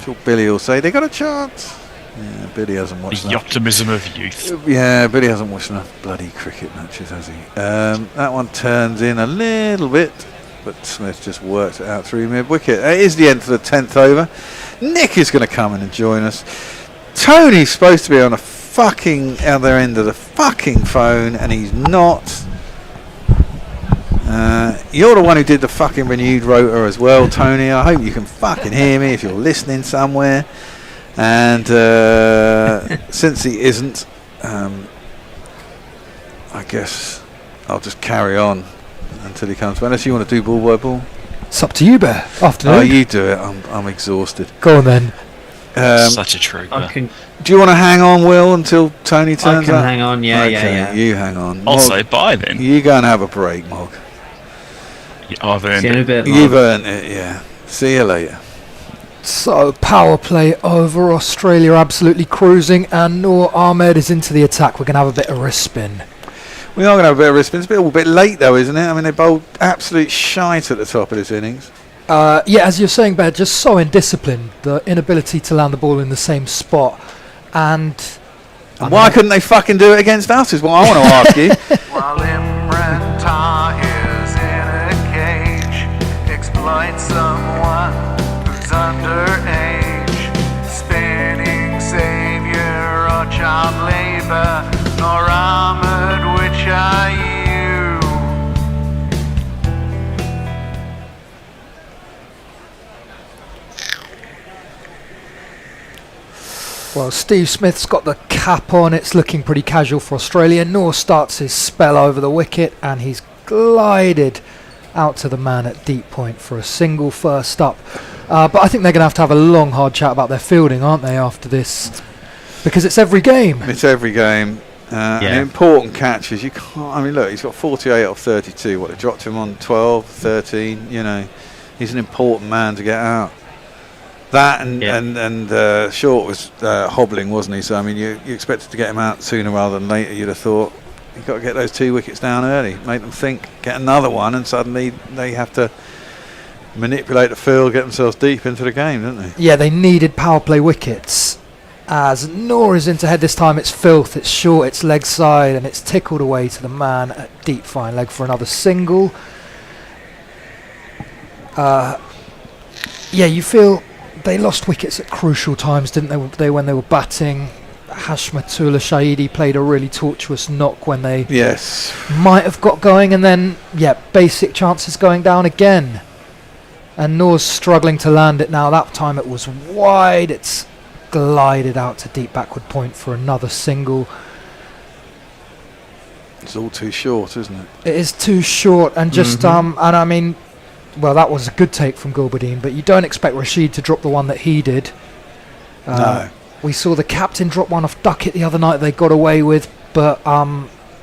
B: sure Billy will say they got a chance. Yeah, Billy hasn't watched
D: The
B: enough.
D: optimism of youth.
B: Yeah, Billy hasn't watched enough bloody cricket matches, has he? That one turns in a little bit, but Smith just worked it out through mid-wicket. It is the end of the 10th over. Nick is going to come in and join us. Tony's supposed to be on the fucking other end of the fucking phone and he's not. You're the one who did the fucking renewed rotor as well, Tony. I hope you can fucking hear me if you're listening somewhere. And since he isn't, I guess I'll just carry on until he comes. Unless you want to do ball by ball.
K: It's up to you, Bear. Afternoon.
B: Oh, you do it. I'm exhausted.
K: Go on then.
D: Such a trooper.
B: Do you want to hang on, Will, until Tony turns up?
O: I can hang on, yeah.
B: You hang on.
D: I'll
B: Mog,
D: say bye then.
B: You go and have a break, Mog.
D: I've earned it.
B: You've earned it, yeah. See you later.
K: So, power play over. Australia absolutely cruising, and Noor Ahmed is into the attack. We're going to have a bit of wrist spin.
B: We are going to have a bit of wrist spin. It's a bit late, though, isn't it? I mean, they bowled absolute shite at the top of this innings.
K: Yeah, as you're saying, Bear, just so indisciplined. The inability to land the ball in the same spot. And
B: why couldn't they fucking do it against us is what I want to ask you.
E: While Imran Tar is in a cage, exploit someone who's underage, spinning savior or child labor, nor armored, which are you?
K: Well, Steve Smith's got the cap on. It's looking pretty casual for Australia. Noor starts his spell over the wicket and he's glided out to the man at deep point for a single first up. But I think they're going to have a long, hard chat about their fielding, aren't they, after this? Because it's every game.
B: It's every game. And important catches. You can't. I mean, look, he's got 48 off 32. What, they dropped him on 12, 13. You know, he's an important man to get out. That and Short was hobbling, wasn't he? So I mean, you expected to get him out sooner rather than later. You'd have thought you've got to get those 2 wickets down early, make them think, get another one, and suddenly they have to manipulate the field, get themselves deep into the game, don't they?
K: Yeah, they needed power play wickets. As Noor is into head this time, it's filth, it's short, it's leg side, and it's tickled away to the man at deep fine leg for another single. Yeah, you feel they lost wickets at crucial times, didn't they when they were batting? Hashmatullah Shahidi played a really tortuous knock when they
B: Yes.
K: might have got going, and then basic chances going down again. And Noor's struggling to land it now. That time it was wide. It's glided out to deep backward point for another single.
B: It's all too short, isn't it?
K: It is too short, and just and I mean, well, that was a good take from Gulbadine, but you don't expect Rashid to drop the one that he did.
B: No.
K: We saw the captain drop one off Duckett the other night. They got away with, but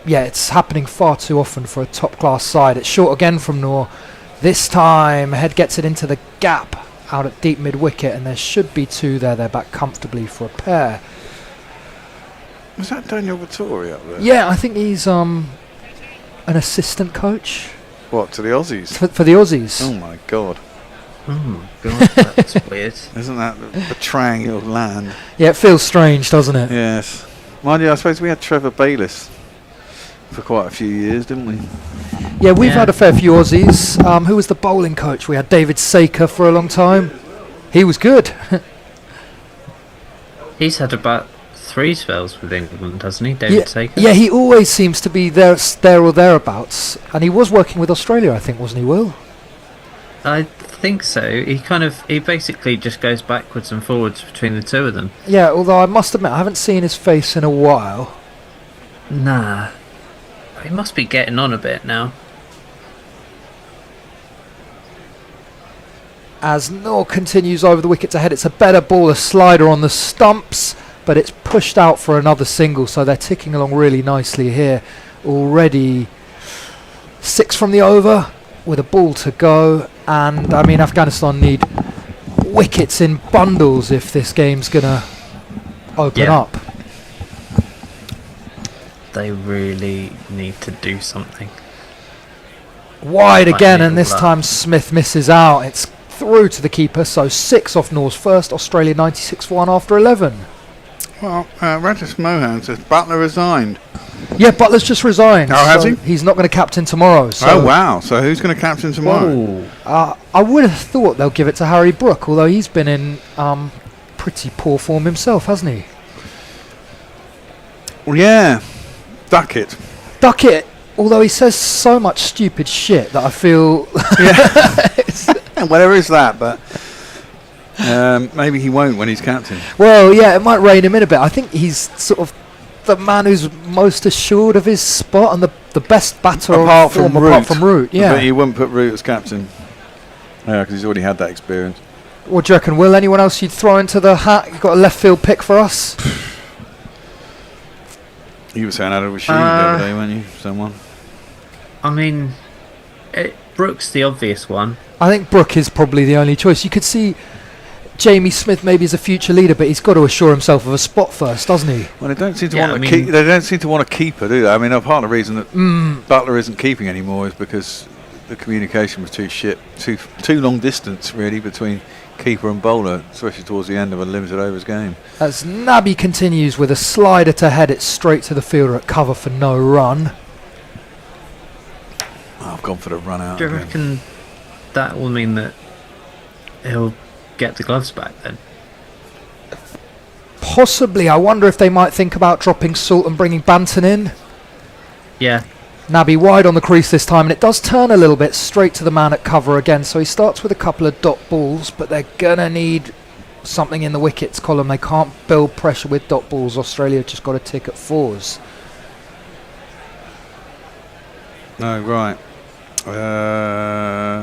K: it's happening far too often for a top class side. It's short again from Noor. This time, Head gets it into the gap out at deep mid-wicket, and there should be two there. They're back comfortably for a pair.
B: Was that Daniel Vittori up there?
K: Yeah, I think he's an assistant coach.
B: What, to the Aussies?
K: For the Aussies.
B: Oh my God.
O: Oh God, that's weird.
B: Isn't that betraying your land?
K: Yeah, it feels strange, doesn't it?
B: Yes. Mind you, I suppose we had Trevor Bayliss for quite a few years, didn't we?
K: Yeah, we've had a fair few Aussies. Who was the bowling coach? We had David Saker for a long time. He was good.
O: He's had about 3 spells with England, hasn't he, David Saker?
K: Yeah, he always seems to be there or thereabouts. And he was working with Australia, I think, wasn't he, Will?
O: I think so. He basically just goes backwards and forwards between the two of them.
K: Yeah, although I must admit, I haven't seen his face in a while.
O: Nah. He must be getting on a bit now.
K: As Noor continues over the wickets ahead, it's a better ball, a slider on the stumps, but it's pushed out for another single, so they're ticking along really nicely here. Already 6 from the over with a ball to go, and I mean Afghanistan need wickets in bundles if this game's gonna open up.
O: They really need to do something.
K: Wide
O: Might
K: again,
O: need
K: and
O: all
K: this
O: that.
K: time Smith misses out. It's through to the keeper, so 6 off Noor's first. Australia 96 for 1 after 11.
B: Well, Rajesh Mohan says Butler resigned.
K: Yeah, Butler's just resigned.
B: Oh, has
K: so
B: he?
K: He's not going to captain tomorrow. So
B: Oh, wow. So who's going to captain tomorrow?
K: I would have thought they'll give it to Harry Brook, although he's been in pretty poor form himself, hasn't he?
B: Well, yeah. Duckett.
K: Duckett, although he says so much stupid shit that I feel...
B: Well, there is that, but maybe he won't when he's captain.
K: Well, yeah, it might rein him in a bit. I think he's sort of the man who's most assured of his spot and the best batter
B: apart from
K: Root. Yeah.
B: But he wouldn't put Root as captain. Yeah, because he's already had that experience.
K: What do you reckon, Will? Anyone else you'd throw into the hat? You got a left field pick for us?
B: You were saying Adil Rashid the other day, weren't you? Someone.
O: I mean, Brooks the obvious one.
K: I think Brook is probably the only choice. You could see Jamie Smith maybe as a future leader, but he's got to assure himself of a spot first, doesn't he?
B: Well, they don't seem to want to keep. They don't seem to want a keeper, do they? I mean, part of the reason that Butler isn't keeping anymore is because the communication was too shit, too long distance really between keeper and bowler, especially towards the end of a limited overs game.
K: As Nabi continues with a slider to head it straight to the fielder at cover for no run.
B: I've gone for the run out.
O: Do you
B: again.
O: reckon that will mean that he'll get the gloves back then?
K: Possibly. I wonder if they might think about dropping Salt and bringing Banton in.
O: Yeah.
K: Nabi wide on the crease this time, and it does turn a little bit straight to the man at cover again, so he starts with a couple of dot balls, but they're gonna need something in the wickets column. They can't build pressure with dot balls. Australia just got a tick at 4s.
B: No, right.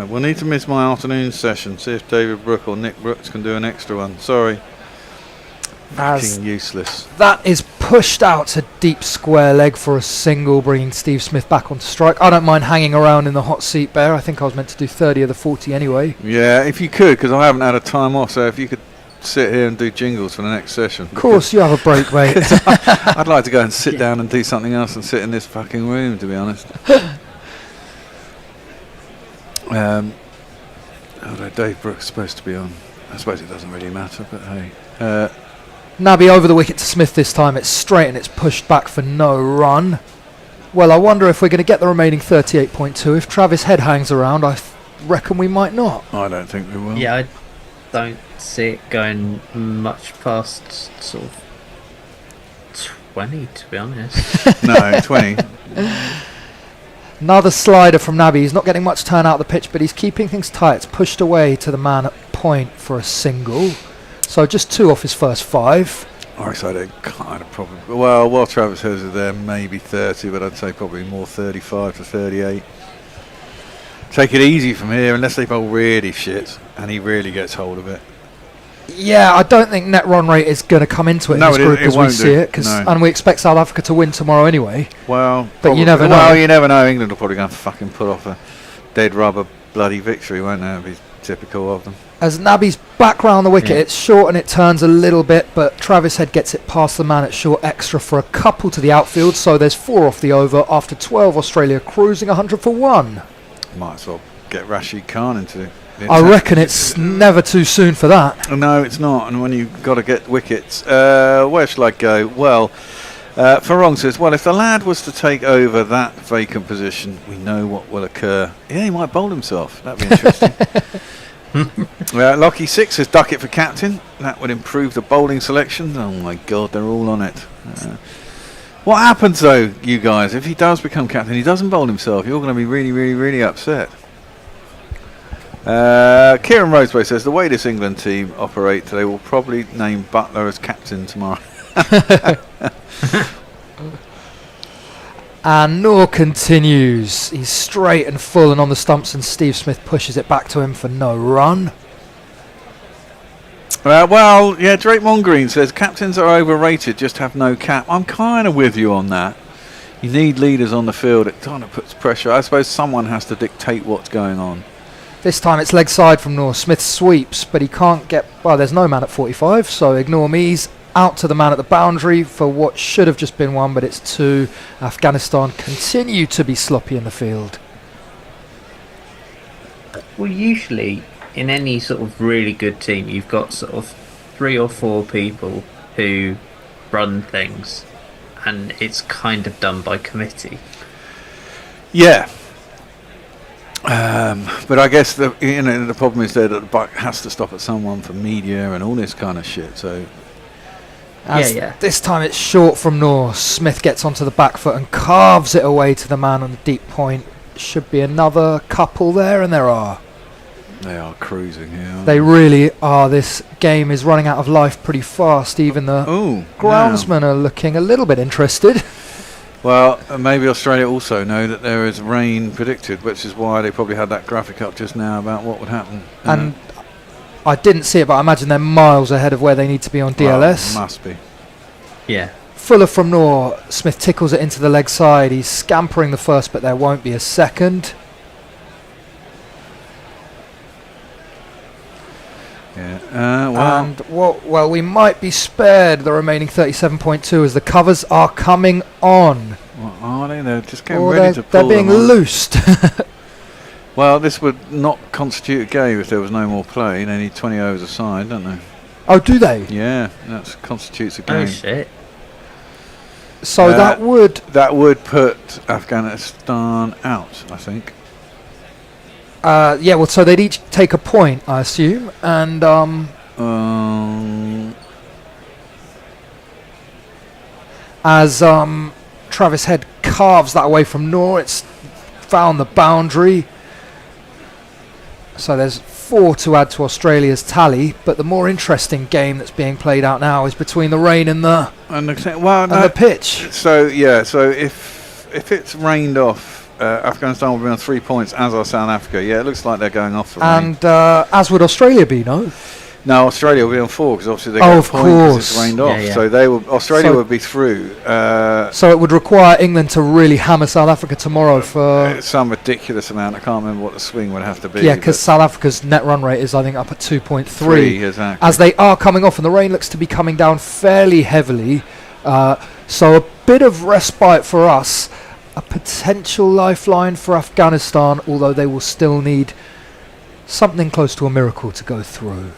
B: We'll need to miss my afternoon session. See if David Brook or Nick Brooks can do an extra one. Sorry.
K: As
B: Fucking useless.
K: that is pushed out to deep square leg for a single, bringing Steve Smith back onto strike. I don't mind hanging around in the hot seat, Bear. I think I was meant to do 30 of the 40 anyway.
B: Yeah, if you could, because I haven't had a time off, so if you could sit here and do jingles for the next session.
K: Of course, you have a break, mate.
B: I'd like to go and sit down and do something else and sit in this fucking room, to be honest. Although Dave Brooks is supposed to be on. I suppose it doesn't really matter, but hey.
K: Nabi over the wicket to Smith this time. It's straight and it's pushed back for no run. Well, I wonder if we're going to get the remaining 38.2. If Travis Head hangs around, I reckon we might not.
B: I don't think we will.
O: Yeah, I don't see it going much past sort of 20, to be honest.
B: No, 20.
K: Another slider from Nabi. He's not getting much turn out of the pitch, but he's keeping things tight. It's pushed away to the man at point for a single. So just 2 off his first 5.
B: So they kind of probably... Well, Travis has it there, maybe 30, but I'd say probably more 35 to 38. Take it easy from here, unless they bowl really shit, and he really gets hold of it.
K: Yeah, I don't think net run rate is going to come into it in this group as we see it, and we expect South Africa to win tomorrow anyway.
B: Well,
K: but you never know.
B: Well, you never know. England will probably go and fucking pull off a dead rubber bloody victory, won't they? That'd be typical of them.
K: As Nabi's back round the wicket, it's short and it turns a little bit, but Travis Head gets it past the man at short extra for a couple to the outfield, so there's 4 off the over after 12. Australia cruising 100 for 1.
B: Might as well get Rashid Khan into it.
K: I reckon it's never too soon for that.
B: No, it's not. And when you've got to get wickets, where shall I go? Well, Farong says, well, if the lad was to take over that vacant position, we know what will occur. Yeah, he might bowl himself. That'd be interesting. Lockie 6 says, duck it for captain. That would improve the bowling selection. Oh my God, they're all on it. What happens though, you guys, if he does become captain, he doesn't bowl himself, you're going to be really, really, really upset. Kieran Roseway says, the way this England team operate, they will probably name Butler as captain tomorrow.
K: And Noor continues. He's straight and full and on the stumps, and Steve Smith pushes it back to him for no run.
B: Well, yeah, Drake Mongreen says captains are overrated, just have no cap. I'm kind of with you on that. You need leaders on the field. It kind of puts pressure. I suppose someone has to dictate what's going on.
K: This time it's leg side from Noor. Smith sweeps, but he can't get... Well, there's no man at 45, so ignore me. He's out to the man at the boundary for what should have just been 1, but it's 2. Afghanistan continue to be sloppy in the field.
O: Well, usually in any sort of really good team, you've got sort of 3 or 4 people who run things, and it's kind of done by committee.
B: Yeah. But I guess the problem is there that the buck has to stop at someone for media and all this kind of shit. So
K: this time it's short from Noor. Smith gets onto the back foot and carves it away to the man on the deep point. Should be another couple there, and there are.
B: They are cruising here.
K: They really are. This game is running out of life pretty fast. Even the groundsmen are looking a little bit interested.
B: Well, maybe Australia also know that there is rain predicted, which is why they probably had that graphic up just now about what would happen.
K: And I didn't see it, but I imagine they're miles ahead of where they need to be on DLS.
B: Well, must be.
O: Yeah.
K: Fuller from Noor. Smith tickles it into the leg side. He's scampering the first, but there won't be a second.
B: Well,
K: we might be spared the remaining 37.2 as the covers are coming on.
B: What are they? They're just getting ready to pull.
K: They're being loosed.
B: Well, this would not constitute a game if there was no more play. They need 20 overs aside, don't they?
K: Oh, do they?
B: Yeah, that constitutes a game.
O: Oh shit!
K: So that would
B: put Afghanistan out, I think.
K: Yeah, well, so they'd each take a point, I assume, and as Travis Head carves that away from Noor, it's found the boundary. So there's 4 to add to Australia's tally, but the more interesting game that's being played out now is between the rain and the pitch.
B: So yeah, so if it's rained off, Afghanistan will be on 3 points, as are South Africa. Yeah, it looks like they're going off the rain.
K: And as would Australia be, no?
B: No, Australia will be on 4 because obviously they get a point because it's rained off.
K: Yeah.
B: So Australia would be through.
K: So it would require England to really hammer South Africa tomorrow for
B: some ridiculous amount. I can't remember what the swing would have to be.
K: Yeah, because South Africa's net run rate is, I think, up at 2.3.
B: Exactly.
K: As they are coming off, and the rain looks to be coming down fairly heavily. So a bit of respite for us. A potential lifeline for Afghanistan, although they will still need something close to a miracle to go through.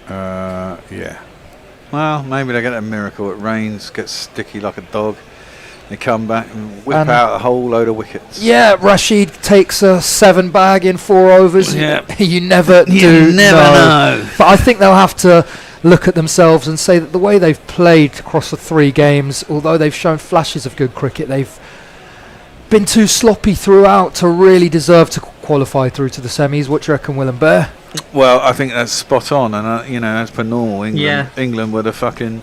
B: Yeah. Well, maybe they get a miracle. It rains, gets sticky like a dog. They come back and whip out a whole load of wickets.
K: Yeah, Rashid takes a 7 bag in 4 overs.
B: Yeah.
K: You never know.
B: know.
K: But I think they'll have to look at themselves and say that the way they've played across the 3 games, although they've shown flashes of good cricket, they've been too sloppy throughout to really deserve to qualify through to the semis. What do you reckon, Will and Bear?
B: Well, I think that's spot on, and as per normal, England were the fucking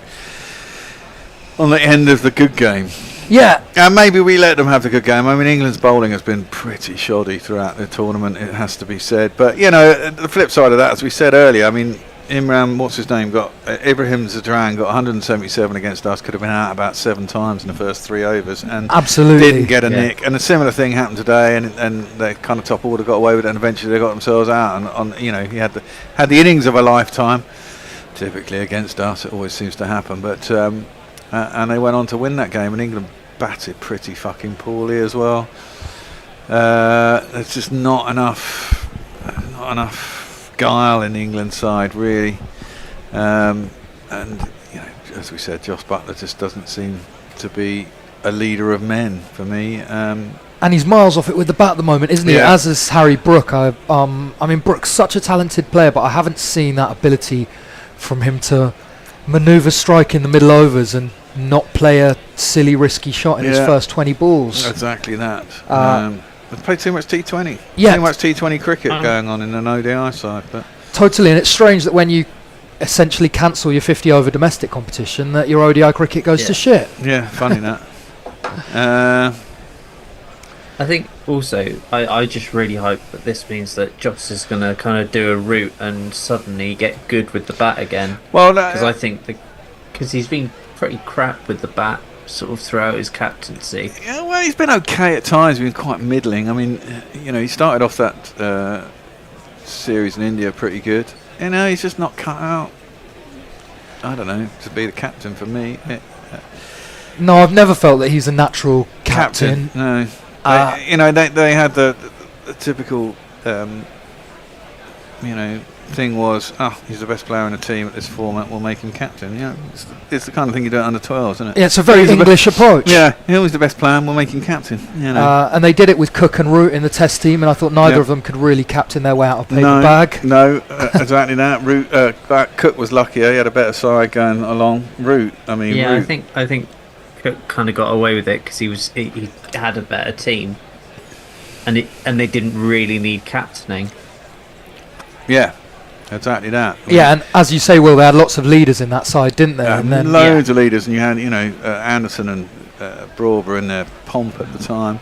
B: on the end of the good game.
K: Yeah.
B: And maybe we let them have the good game. I mean, England's bowling has been pretty shoddy throughout the tournament, it has to be said. But, the flip side of that, as we said earlier, I mean, Ibrahim Zadran got 177 against us, could have been out about 7 times in the first 3 overs. And
K: absolutely
B: didn't get a nick. And a similar thing happened today, and they kind of top order got away with it, and eventually they got themselves out. And he had the innings of a lifetime, typically against us. It always seems to happen. But and they went on to win that game, and England batted pretty fucking poorly as well. There's just not enough guile in the England side, really. And as we said, Joss Buttler just doesn't seem to be a leader of men for me.
K: And he's miles off it with the bat at the moment, isn't he? As is Harry Brook. I mean, Brook's such a talented player, but I haven't seen that ability from him to manoeuvre strike in the middle overs and not play a silly risky shot in his first 20 balls.
B: Exactly that. They've played too much T20.
K: Yeah.
B: Too much T20 cricket going on in an ODI side. But
K: totally, and it's strange that when you essentially cancel your 50 over domestic competition, that your ODI cricket goes to shit.
B: Yeah, funny that.
O: I think also, I just really hope that this means that Joss is going to kind of do a route and suddenly get good with the bat again.
B: Well,
O: because I think because he's been pretty crap with the bat sort of throughout his captaincy.
B: Yeah, well, he's been okay at times. He's been quite middling. I mean, he started off that series in India pretty good. He's just not cut out. I don't know, to be the captain for me.
K: No, I've never felt that he's a natural captain.
B: No. They had the typical, thing was, he's the best player in the team at this format, we'll make him captain. It's the kind of thing you do under 12s, isn't it?
K: Yeah, it's a very English approach.
B: Yeah, he's the best player, we'll make him captain.
K: And they did it with Cook and Root in the Test team, and I thought neither of them could really captain their way out of paper bag.
B: No, exactly that. Root, Cook was luckier; he had a better side going along. Root, Root.
O: I think Cook kind of got away with it because he had a better team, and they didn't really need captaining.
B: Yeah. Exactly that.
K: Yeah, and as you say, Will, they had lots of leaders in that side, didn't they?
B: And then loads of leaders, and you had, Anderson and Broad were in their pomp at the time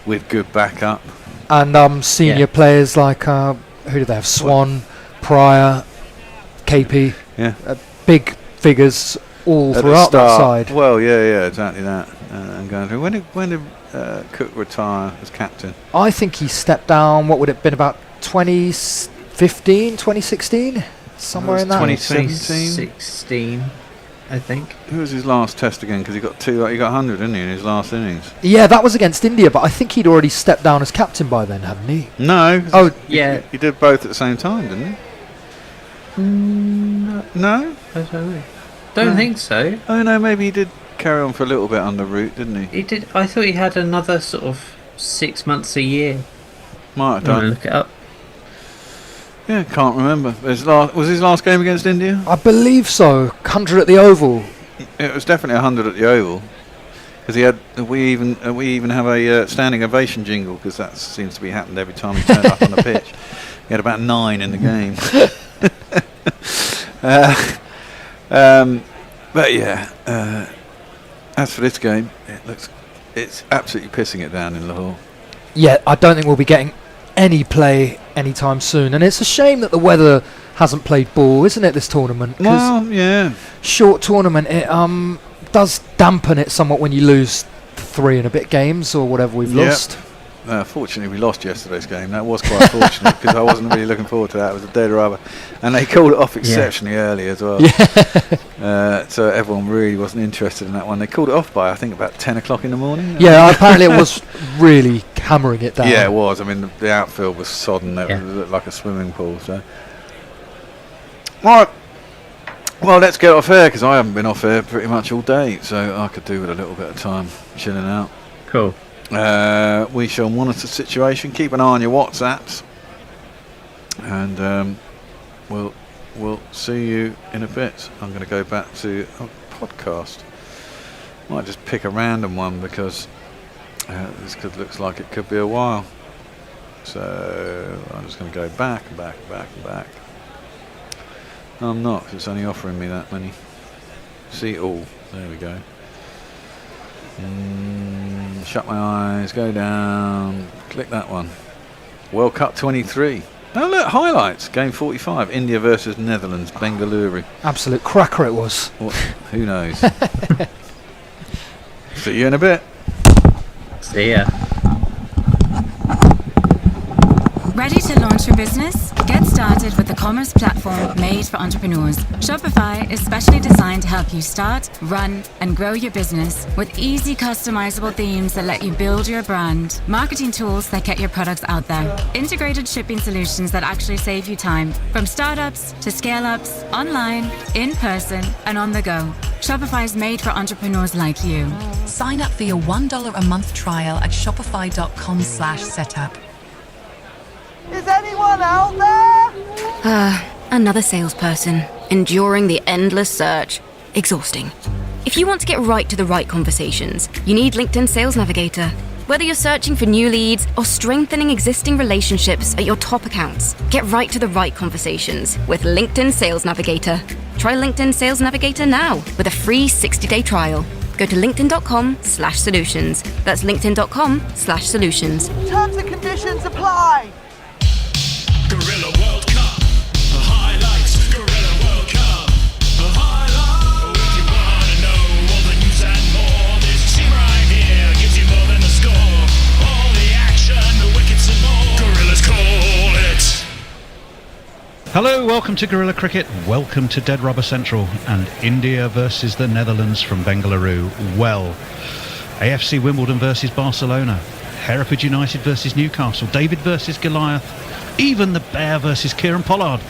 B: with good backup.
K: And senior players like who did they have? Swan, Pryor, KP.
B: Yeah,
K: big figures all
B: at
K: throughout that side.
B: Well, yeah, exactly that. And going through. When did Cook retire as captain?
K: I think he stepped down. What would it have been, about 2016, somewhere in that.
O: 2016, I think.
B: Who was his last test again? Because he got 100, didn't he, in his last innings?
K: Yeah, that was against India, but I think he'd already stepped down as captain by then, hadn't he?
B: No.
K: Oh,
O: yeah.
B: He did both at the same time, didn't he? No?
O: I don't know. Don't think so.
B: Oh no, maybe he did carry on for a little bit under Root, didn't he?
O: He did. I thought he had another sort of 6 months a year.
B: Might have done.
O: Look it up.
B: Yeah, can't remember. Was his last game against India?
K: I believe so. 100 at the Oval.
B: It was definitely 100 at the Oval. Because we even have a standing ovation jingle, because that seems to be happened every time he turned up on the pitch. He had about 9 in the game. But yeah, as for this game, it's absolutely pissing it down in Lahore.
K: Yeah, I don't think we'll be getting any play anytime soon, and it's a shame that the weather hasn't played ball, isn't it, this tournament?
B: Well, yeah.
K: Short tournament, it does dampen it somewhat when you lose 3 and a bit games or whatever we've lost.
B: Fortunately, we lost yesterday's game. That was quite fortunate, because I wasn't really looking forward to that. It was a dead rubber, and they called it off exceptionally early as well. So everyone really wasn't interested in that one. They called it off by, I think, about 10 o'clock in the morning.
K: Yeah, apparently it was really hammering it down.
B: Yeah, it was. I mean, the outfield was sodden. It looked like a swimming pool. So, all right. Well, let's get off air, because I haven't been off air pretty much all day, so I could do with a little bit of time chilling out.
O: Cool.
B: We shall monitor the situation. Keep an eye on your WhatsApps, and we'll will see you in a bit. I'm going to go back to a podcast. Might just pick a random one because looks like it could be a while. So I'm just going to go back. No, I'm not, 'cause it's only offering me that many. See all. There we go. Shut my eyes, go down, click that one. World Cup 23. Oh look, highlights. Game 45, India versus Netherlands, Bengaluru.
K: Absolute cracker it was.
B: What? Who knows? See you in a bit.
O: See ya.
A: Ready to launch your business? Get started with the commerce platform made for entrepreneurs. Shopify is specially designed to help you start, run, and grow your business with easy customizable themes that let you build your brand, marketing tools that get your products out there, integrated shipping solutions that actually save you time, from startups to scale-ups, online, in person, and on the go. Shopify is made for entrepreneurs like you.
R: Sign up for your $1 a month trial at shopify.com/setup.
T: Is anyone out there?
X: Another salesperson, enduring the endless search. Exhausting. If you want to get right to the right conversations, you need LinkedIn Sales Navigator. Whether you're searching for new leads or strengthening existing relationships at your top accounts, get right to the right conversations with LinkedIn Sales Navigator. Try LinkedIn Sales Navigator now with a free 60-day trial. Go to linkedin.com/solutions. That's linkedin.com/solutions.
T: Terms and conditions apply.
I: Gorilla World Cup, highlights. Gorilla World Cup, highlights. If you wanna know all the news and more, this team right here gives you more than the score. All the action, the wickets and more. Gorillas call it.
C: Hello, welcome to Gorilla Cricket. Welcome to Dead Rubber Central and India versus the Netherlands from Bengaluru. Well, AFC Wimbledon versus Barcelona, Hereford United versus Newcastle, David versus Goliath, even the Bear versus Kieran Pollard.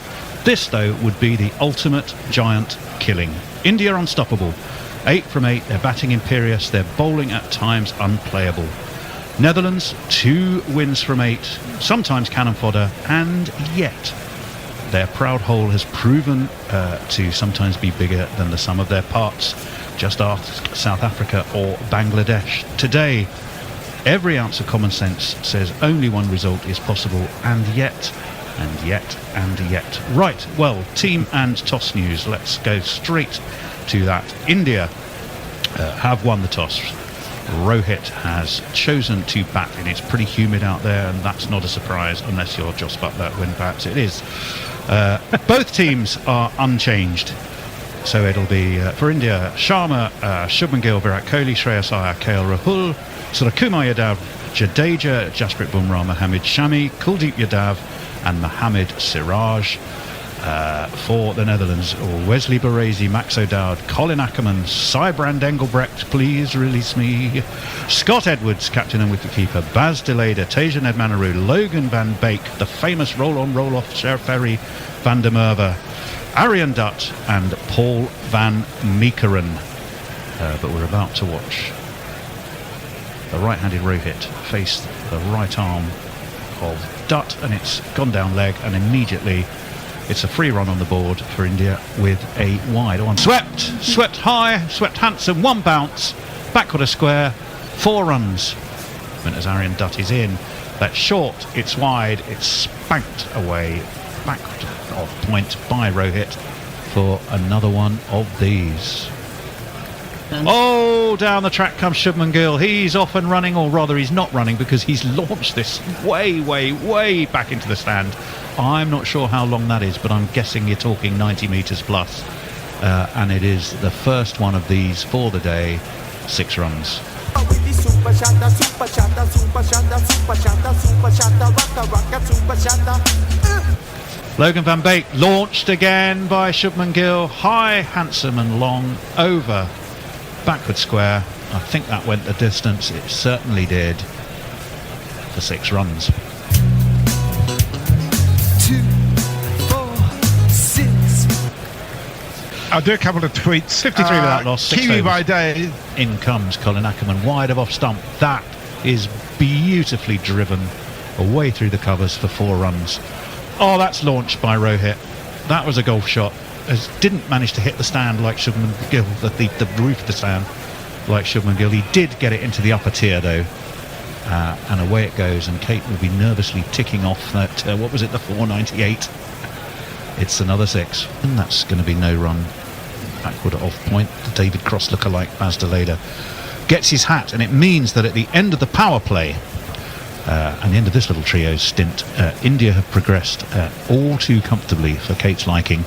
C: This, though, would be the ultimate giant killing. India unstoppable. 8 from 8. They're batting imperious. They're bowling at times unplayable. Netherlands, 2 wins from 8. Sometimes cannon fodder. And yet, their proud whole has proven to sometimes be bigger than the sum of their parts. Just ask South Africa or Bangladesh. Today, every ounce of common sense says only one result is possible, and yet. Right, well, team and toss news. Let's go straight to that. India have won the toss. Rohit has chosen to bat, and it's pretty humid out there, and that's not a surprise unless you're Joss Butler, when perhaps it is. Both teams are unchanged. So it'll be for India, Sharma, Shubman Gill, Virat Kohli, Shreyas Iyer, KL Rahul, Surakumar Yadav, Jadeja, Jasprit Bumrah, Mohammad Shami, Kuldeep Yadav and Mohammad Siraj. For the Netherlands, Wesley Baresi, Max O'Dowd, Colin Ackerman, Sybrand Engelbrecht, please release me, Scott Edwards, captain and wicketkeeper, Baz Deleda, Tasia Nedmanaru, Logan van Beek, the famous roll-on, roll-off Ferry van der Merwe, Aryan Dutt and Paul van Meekeren. But we're about to watch the right-handed Rohit face the right arm of Dutt, and it's gone down leg, and immediately it's a free run on the board for India with a wide one. Swept high, swept handsome, 1 bounce, backward a square, 4 runs. And as Aryan Dutt is in, that's short, it's wide, it's spanked away, backward off point by Rohit for another one of these. Oh, down the track comes Shubman Gill. He's off and running, or rather he's not running, because he's launched this way back into the stand. I'm not sure how long that is, but I'm guessing you're talking 90 metres plus. And it is the first one of these for the day, 6 runs. Logan van Beek launched again by Shubman Gill. High, handsome and long, over backward square. I think that went the distance. It certainly did, for 6 runs.
U: 2, 4, 6.
C: I'll do a couple of tweets. 53 without loss. Kiwi by day. In comes Colin Ackerman, wide of off stump. That is beautifully driven away through the covers for 4 runs. Oh, that's launched by Rohit. That was a golf shot. Didn't manage to hit the stand like Shubman Gill, the roof of the stand like Shubman Gill. He did get it into the upper tier though, and away it goes. And Kate will be nervously ticking off that. What was it? The 498. It's another 6, and that's going to be no run backward off point. The David Cross lookalike Baz de Leder gets his hat, and it means that at the end of the power play. And the end of this little trio's stint, India have progressed all too comfortably for Kate's liking.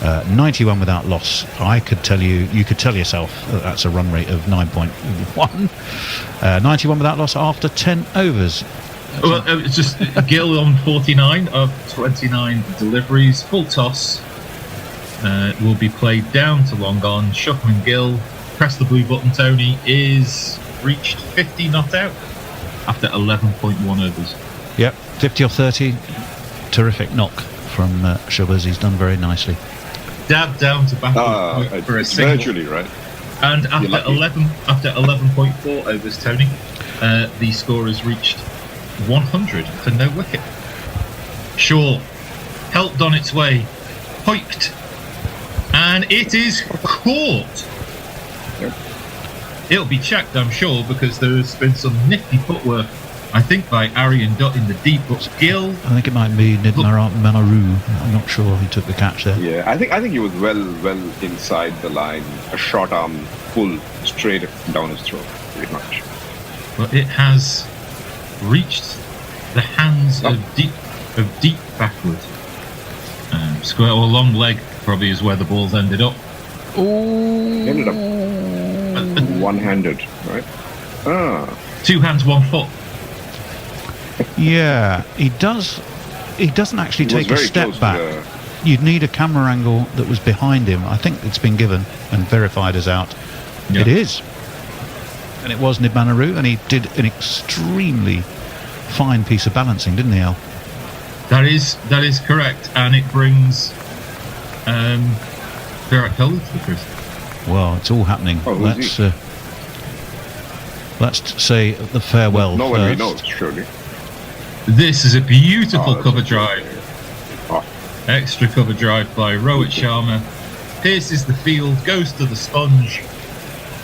C: 91 without loss. You could tell yourself that that's a run rate of 9.1. 91 without loss after 10 overs.
L: Well, it's just Gill on 49 of 29 deliveries. Full toss will be played down to long on. Shubman Gill, press the blue button, Tony, is reached 50 not out after 11.1 overs.
C: Yep, 50 or 30. Terrific knock from Shubbers. He's done very nicely.
L: Dab down to back for a single.
M: Virtually, right?
L: And after 11.4 overs, Tony, the score has reached 100 for no wicket. Shaw helped on its way, hoiked, and it is caught.
M: Yep.
L: It'll be checked, I'm sure, because there's been some nifty footwork, I think, by Aryan Dutt in the deep, but Gill.
C: I think it might be Manaru. I'm not sure who took the catch there.
M: Yeah, I think he was well inside the line. A short arm pull straight down his throat, pretty much.
L: But it has reached the hands of deep backward. Square or long leg probably is where the ball's ended up.
M: Ended up one-handed, right?
L: Two hands, 1 foot.
C: Yeah, he doesn't actually take a step back. You'd need a camera angle that was behind him. I think it's been given and verified as out. It is. And it was Nibanaru, and he did an extremely fine piece of balancing, didn't he, Al?
L: That is correct, and it brings Virat Kohli to the crisp.
C: Well, it's all happening. Let's say the farewell
M: no
C: first.
M: one knows, surely.
L: This is a beautiful cover drive. Extra cover drive by Rohit Sharma. Pierces the field, goes to the sponge.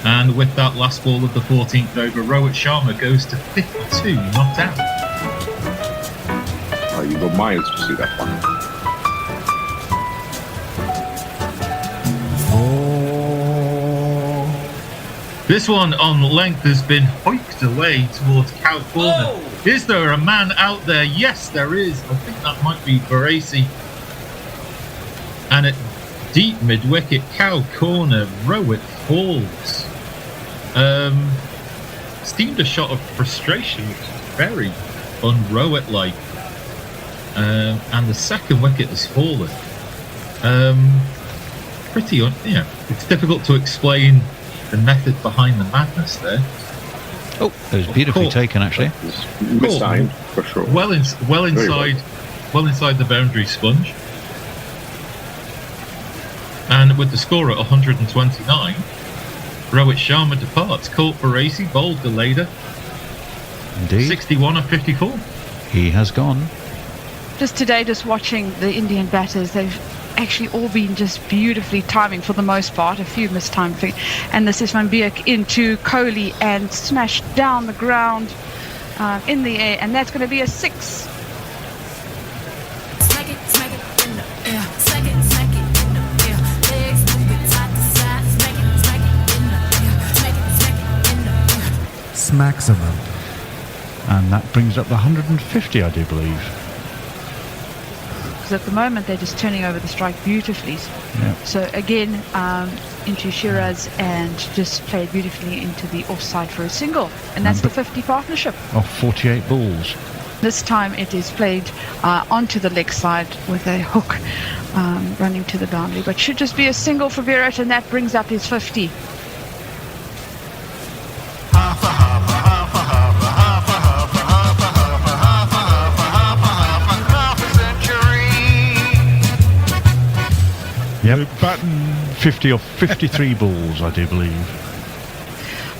L: And with that last ball of the 14th over, Rohit Sharma goes to 52 not out.
M: You go miles to see that one.
L: This one on length has been hoiked away towards cow corner. Is there a man out there? Yes, there is. I think that might be Baresi. And at deep mid-wicket, cow corner, Rohit falls. Steamed a shot of frustration, which is very un-Rohit-like. And the second wicket has fallen. It's difficult to explain the method behind the madness there.
C: Oh, it was beautifully taken, actually.
M: Mistimed, for sure.
L: Well inside the boundary sponge. And with the score at 129, Rohit Sharma departs. Caught Baresi, bowled de Leder.
C: Indeed.
L: 61 of 54.
C: He has gone.
V: Just watching the Indian batters, they've actually all been just beautifully timing for the most part, a few mistimed things. And this is Van Beek into Kohli and smashed down the ground in the air, and that's going to be a 6.
W: Maximum.
C: And that brings up the 150, I do believe.
V: Because at the moment they're just turning over the strike beautifully.
C: Yeah.
V: So again, into Shiraz and just played beautifully into the offside for a single. And that's the 50 partnership.
C: Off 48 balls.
V: This time it is played onto the leg side with a hook running to the boundary. But should just be a single for Virat, and that brings up his 50.
C: Yep, batting 50 or 53 balls, I do believe.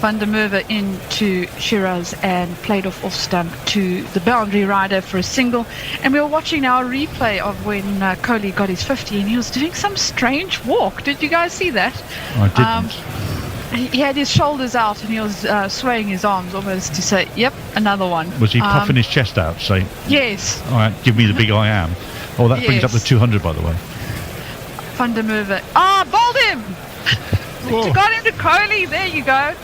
V: Van der Merwe into Shiraz and played off stump to the boundary rider for a single. And we were watching our replay of when Kohli got his 50 and he was doing some strange walk. Did you guys see that?
C: I didn't.
V: He had his shoulders out and he was swaying his arms almost to say, yep, another one.
C: Was he puffing his chest out, saying,
V: yes.
C: all right, give me the big I am? Oh, that brings up the 200, by the way.
V: Van der Merwe. Bowled him! You got him to Kohli. There you go.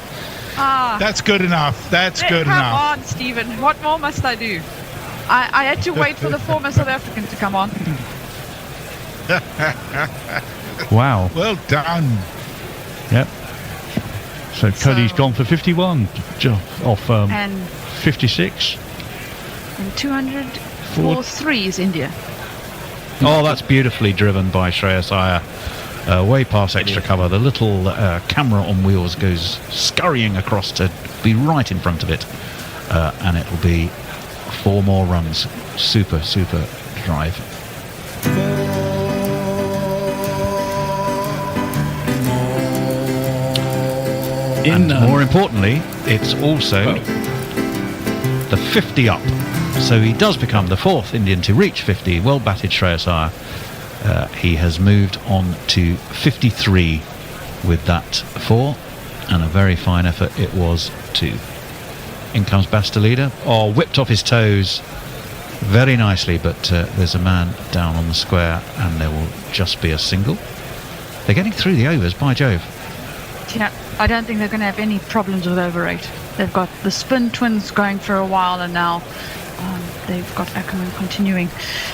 F: That's good enough. That's good enough.
V: Come on, Stephen. What more must I do? I had to wait for the former South African to come on.
C: Wow.
F: Well done.
C: Yep. So Kohli's gone for 51 off
V: and
C: 56.
V: And 200 for 3 is India.
C: Oh, that's beautifully driven by Shreyas Iyer. Way past extra cover. The little camera on wheels goes scurrying across to be right in front of it. And it'll be 4 more runs. Super drive. And more importantly, it's also the 50 up. So he does become the 4th Indian to reach 50. Well batted Shreyas Iyer. He has moved on to 53 with that 4. And a very fine effort it was too. In comes Bastelida. Whipped off his toes very nicely, but there's a man down on the square and there will just be a single. They're getting through the overs, by Jove.
V: Yeah, I don't think they're going to have any problems with over 8. They've got the spin twins going for a while and now they've got Ackerman continuing.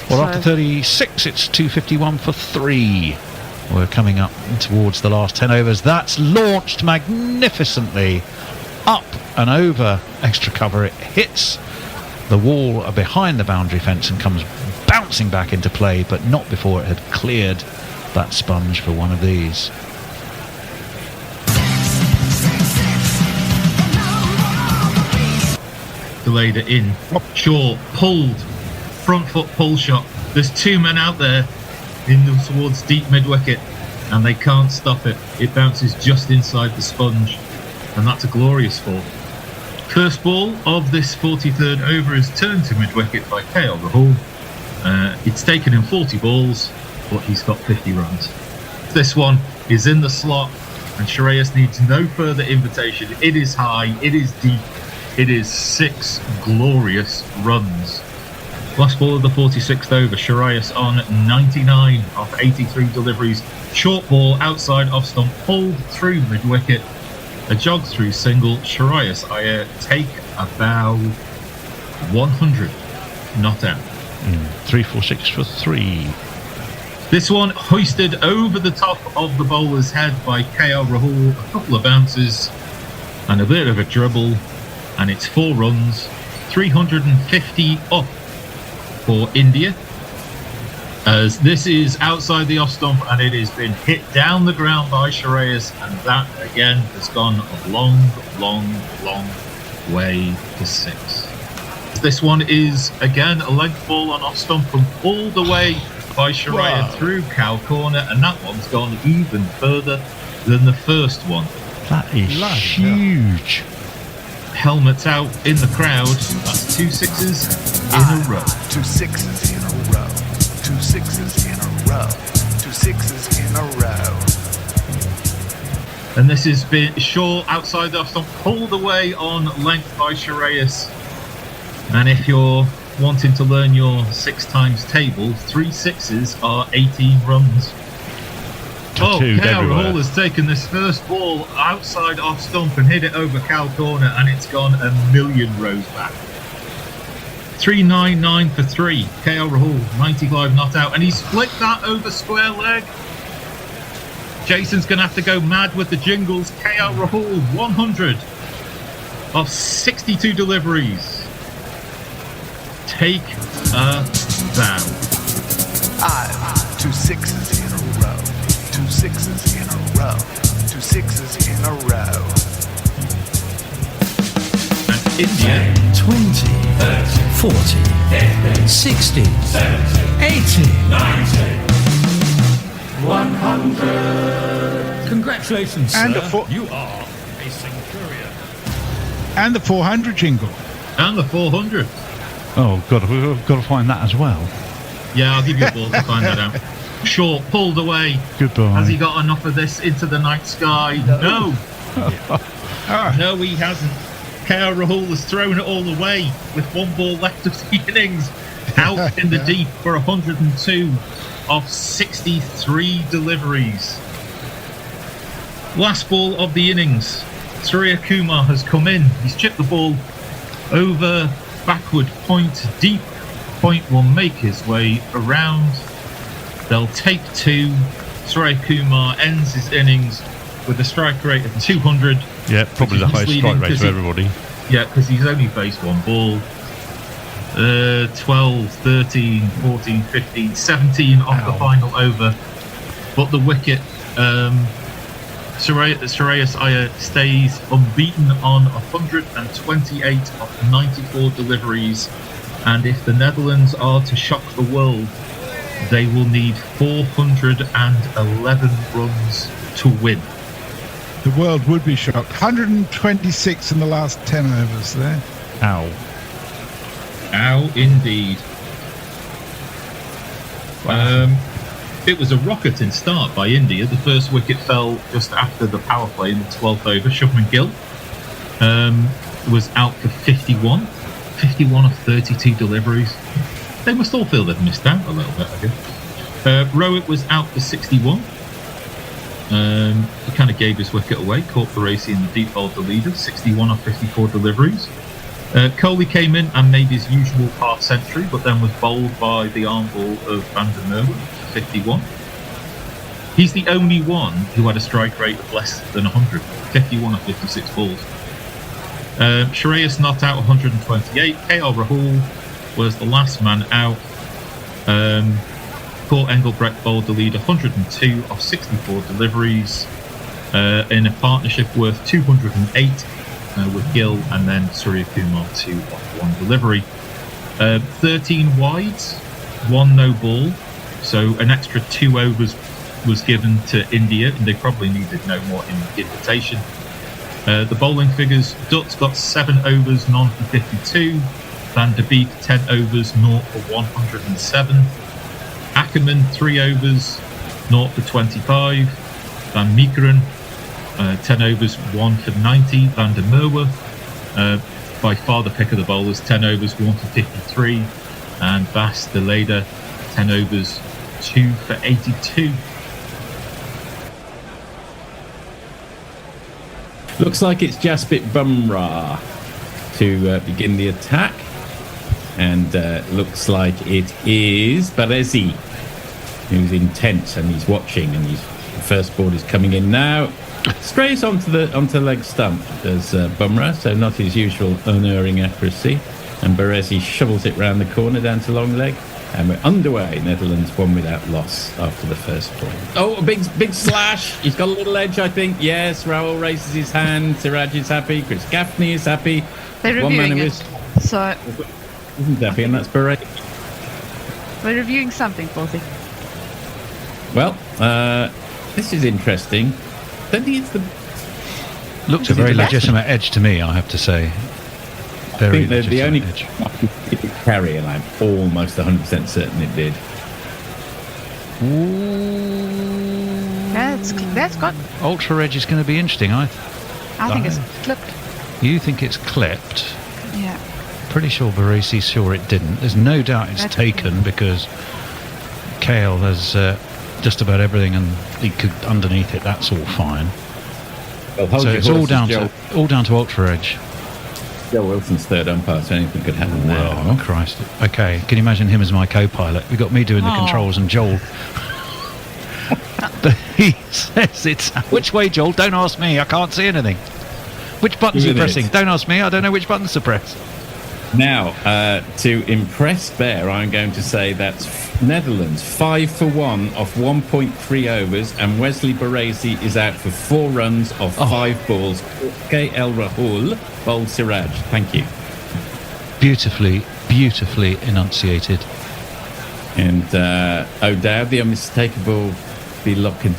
C: Well, after 36, it's 251 for 3. We're coming up towards the last 10 overs. That's launched magnificently up and over extra cover. It hits the wall behind the boundary fence and comes bouncing back into play, but not before it had cleared that sponge for one of these.
L: Delayed it in. Shaw pulled, front foot pull shot. There's 2 men out there towards deep mid wicket and they can't stop it. It bounces just inside the sponge and that's a glorious 4. First ball of this 43rd over is turned to mid wicket by KL Rahul. It's taken him 40 balls but he's got 50 runs. This one is in the slot and Shreyas needs no further invitation. It is high, it is deep. It is 6 glorious runs. Last ball of the 46th over, Shreyas on 99 off 83 deliveries. Short ball outside off stump, pulled through mid-wicket. A jog through single. Shreyas Iyer take a bow. 100, not out.
C: 346 for 3.
L: This one hoisted over the top of the bowler's head by KL Rahul. A couple of bounces and a bit of a dribble. And it's 4 runs, 350 up for India. As this is outside the off stump and it has been hit down the ground by Shreyas, and that again has gone a long way to 6. This one is again a length ball on off stump from pulled away by Shreyas through cow corner, and that one's gone even further than the first one.
C: That is huge.
L: Helmets out in the crowd. That's 2 6s in a row.
U: 2 6s in a row. 2 6s in a row. 2 6s in a row.
L: And this has been Shaw outside the off stump, pulled away on length by Shreyas. And if you're wanting to learn your 6 times table, 3 6s are 18 runs. KL Rahul has taken this first ball outside off stump and hit it over cow corner, and it's gone a million rows back. 399 for 3. KL Rahul, 95 not out, and he's flicked that over square leg. Jason's going to have to go mad with the jingles. KL Rahul, 100 of 62 deliveries. Take a bow.
U: 2 6s in a row. 2 6s in a row. 2 6s in a row.
L: And India
H: 20, 40, 60, 80,
I: 100.
H: Congratulations,
F: And
H: sir.
F: a foot.
H: You are a
F: And the 400 jingle.
L: And the 400.
C: Oh, God, we've got to find that as well.
L: Yeah, I'll give you a ball to find that out. Short, pulled away.
C: Goodbye.
L: Has he got enough of this into the night sky? No. No, he hasn't. KL Rahul has thrown it all away with one ball left of the innings. Out in the deep for 102 of 63 deliveries. Last ball of the innings. Surya Kumar has come in. He's chipped the ball over, backward, point, deep. Point will make his way around. They'll take two. Surya Kumar ends his innings with a strike rate of 200.
C: Yeah, probably the highest strike rate of everybody.
L: Yeah, because he's only faced one ball. 12, 13, 14, 15, 17 off the final over. But the wicket, Shreyas Iyer stays unbeaten on 128 of 94 deliveries. And if the Netherlands are to shock the world, they will need 411 runs to win.
F: The world would be shocked. 126 in the last 10 overs there.
C: Ow.
L: Ow, indeed. It was a rocketing start by India. The first wicket fell just after the power play in the 12th over. Shubman Gill was out for 51 of 32 deliveries. They must all feel they've missed out a little bit, I guess. Rohit was out for 61. He kind of gave his wicket away, caught Baresi in the deep bowled the leader, 61 of 54 deliveries. Kohli came in and made his usual half century, but then was bowled by the arm ball of Van der Merwe, 51. He's the only one who had a strike rate of less than 100, 51 of 56 balls. Shreyas not out 128. KL Rahul was the last man out. Paul Engelbrecht bowled the lead 102 of 64 deliveries in a partnership worth 208 with Gill and then Surya Kumar 2 off 1 delivery. 13 wides, 1 no ball, so an extra 2 overs was given to India, and they probably needed no more invitation. The bowling figures: Dutt got 7 overs, none for 52. Van der Beek 10 overs, 0 for 107. Ackerman 3 overs, 0 for 25. Van Meekeren 10 overs, 1 for 90. Van der Merwe, by far the pick of the bowlers, 10 overs, 1 for 53. And Vas de Leda 10 overs, 2 for 82.
G: Looks like it's Jasprit Bumrah to begin the attack. And looks like it is Baresi who's intense and he's watching, and the first ball is coming in now. Strays onto the leg stump does Bumrah, so not his usual unerring accuracy. And Baresi shovels it round the corner down to long leg. And we're underway. Netherlands won without loss after the first ball. Oh, a big slash. He's got a little edge, I think. Yes, Rahul raises his hand. Siraj is happy. Chris Gaffney is happy.
V: They're reviewing it. So
G: isn't happy, and that's Baresi.
V: We're reviewing something, Forthy.
G: Well, this is interesting. Don't think it's the...
C: Looks a very legitimate edge to me, I have to say. Very
G: I think the only
C: edge.
G: It could carry, and I'm almost 100% certain it did.
V: That's got...
C: Ultra edge is going to be interesting. I
V: think it's clipped.
C: You think it's clipped?
V: Yeah.
C: Pretty sure Baresi's sure it didn't. There's no doubt it's taken because KL has just about everything, and he could underneath it. That's all fine.
G: Well,
C: so it's all down to ultra edge.
G: Joe Wilson's third umpire, so anything could happen there.
C: Oh, Christ. Okay, can you imagine him as my co-pilot? We've got me doing the controls and Joel. But he says it's... Which way, Joel? Don't ask me. I can't see anything. Which buttons are you pressing? Don't ask me. I don't know which buttons to press.
G: Now, to impress Bear, I'm going to say that's Netherlands 5 for 1 off 1.3 overs, and Wesley Baresi is out for 4 runs off 5 balls. KL Rahul bowled Siraj. Thank you.
C: Beautifully enunciated.
G: And O'Dowd, the unmistakable, be looking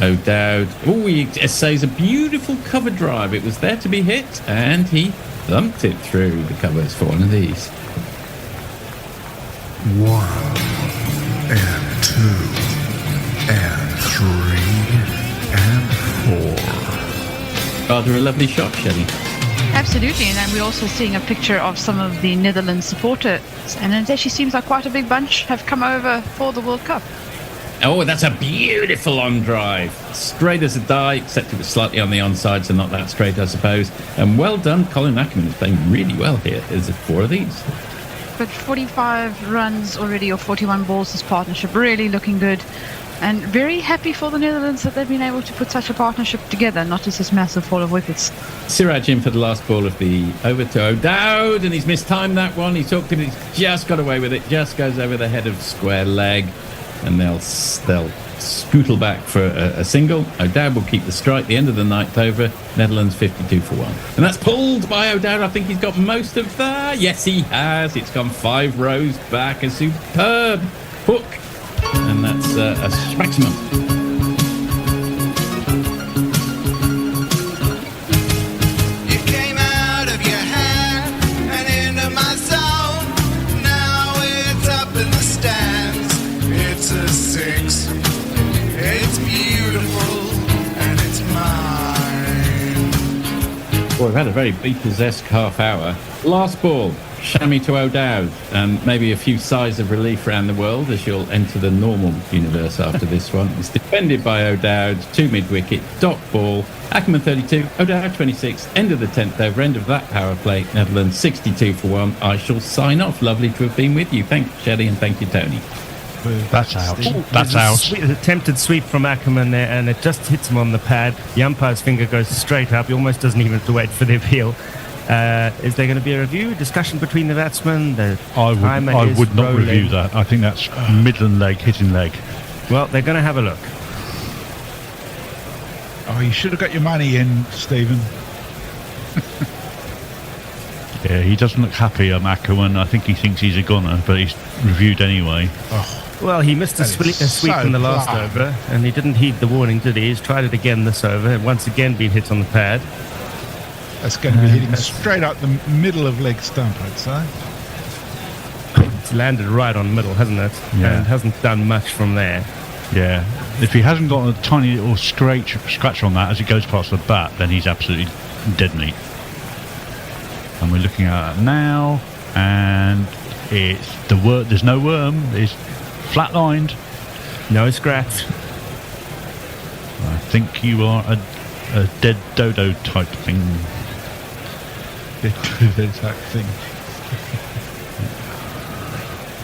G: O'Dowd. Oh, he essays a beautiful cover drive. It was there to be hit, and he thumped it through the covers for one of these.
W: 1 and 2 and 3 and 4.
G: Rather a lovely shot, Shelley.
V: Absolutely, and we're also seeing a picture of some of the Netherlands supporters, and it actually seems like quite a big bunch have come over for the World Cup.
G: Oh, that's a beautiful on drive. Straight as a die, except it was slightly on the onside, so not that straight, I suppose. And well done, Colin Ackerman is playing really well here. Is it 4 of these?
V: But 45 runs already, or 41 balls, this partnership really looking good. And very happy for the Netherlands that they've been able to put such a partnership together, not just this massive fall of wickets.
G: Siraj in for the last ball of the over to O'Dowd, and he's mistimed that one. He talked him, he's just got away with it, just goes over the head of square leg, and they'll scootle back for a single. O'Dowd will keep the strike, the end of the 9th over. Netherlands 52 for 1. And that's pulled by O'Dowd. I think he's got most of that. Yes, he has. It's gone 5 rows back. A superb hook. And that's a maximum.
E: You came out of your hand and into my zone. Now it's up in the stands. It's a 6. It's beautiful and it's mine.
G: Well, we've had a very Beatles-esque half hour. Last ball. Chamois to O'Dowd, and maybe a few sighs of relief around the world as you'll enter the normal universe after this one. It's defended by O'Dowd, 2 mid-wicket, dot ball, Ackerman 32, O'Dowd 26, end of the 10th over, end of that power play, Netherlands 62 for 1. I shall sign off. Lovely to have been with you. Thank you, Shelley, and thank you, Tony.
J: That's out. That's out. Attempted sweep from Ackerman there, and it just hits him on the pad. The umpire's finger goes straight up. He almost doesn't even have to wait for the appeal. Is there going to be a review, discussion between the batsmen? I would not review that. I think that's Midland leg, hitting leg.
H: Well, they're going to have a look.
F: Oh, you should have got your money in, Stephen.
J: Yeah, he doesn't look happy, Ackerman. I think he thinks he's a goner, but he's reviewed anyway.
H: Well, he missed a sweep in the last over, and he didn't heed the warning, did he? He's tried it again this over, and once again been hit on the pad.
F: That's going to be hitting straight up the middle of leg stump, I'd say.
H: It's landed right on the middle, hasn't it?
J: Yeah.
H: And hasn't done much from there.
J: Yeah. If he hasn't got a tiny little scratch on that as it goes past the bat, then he's absolutely dead meat. And we're looking at it now, and it's there's no worm. It's flat-lined.
H: No scratch.
J: I think you are a dead dodo type thing.
F: Dead dodo type thing.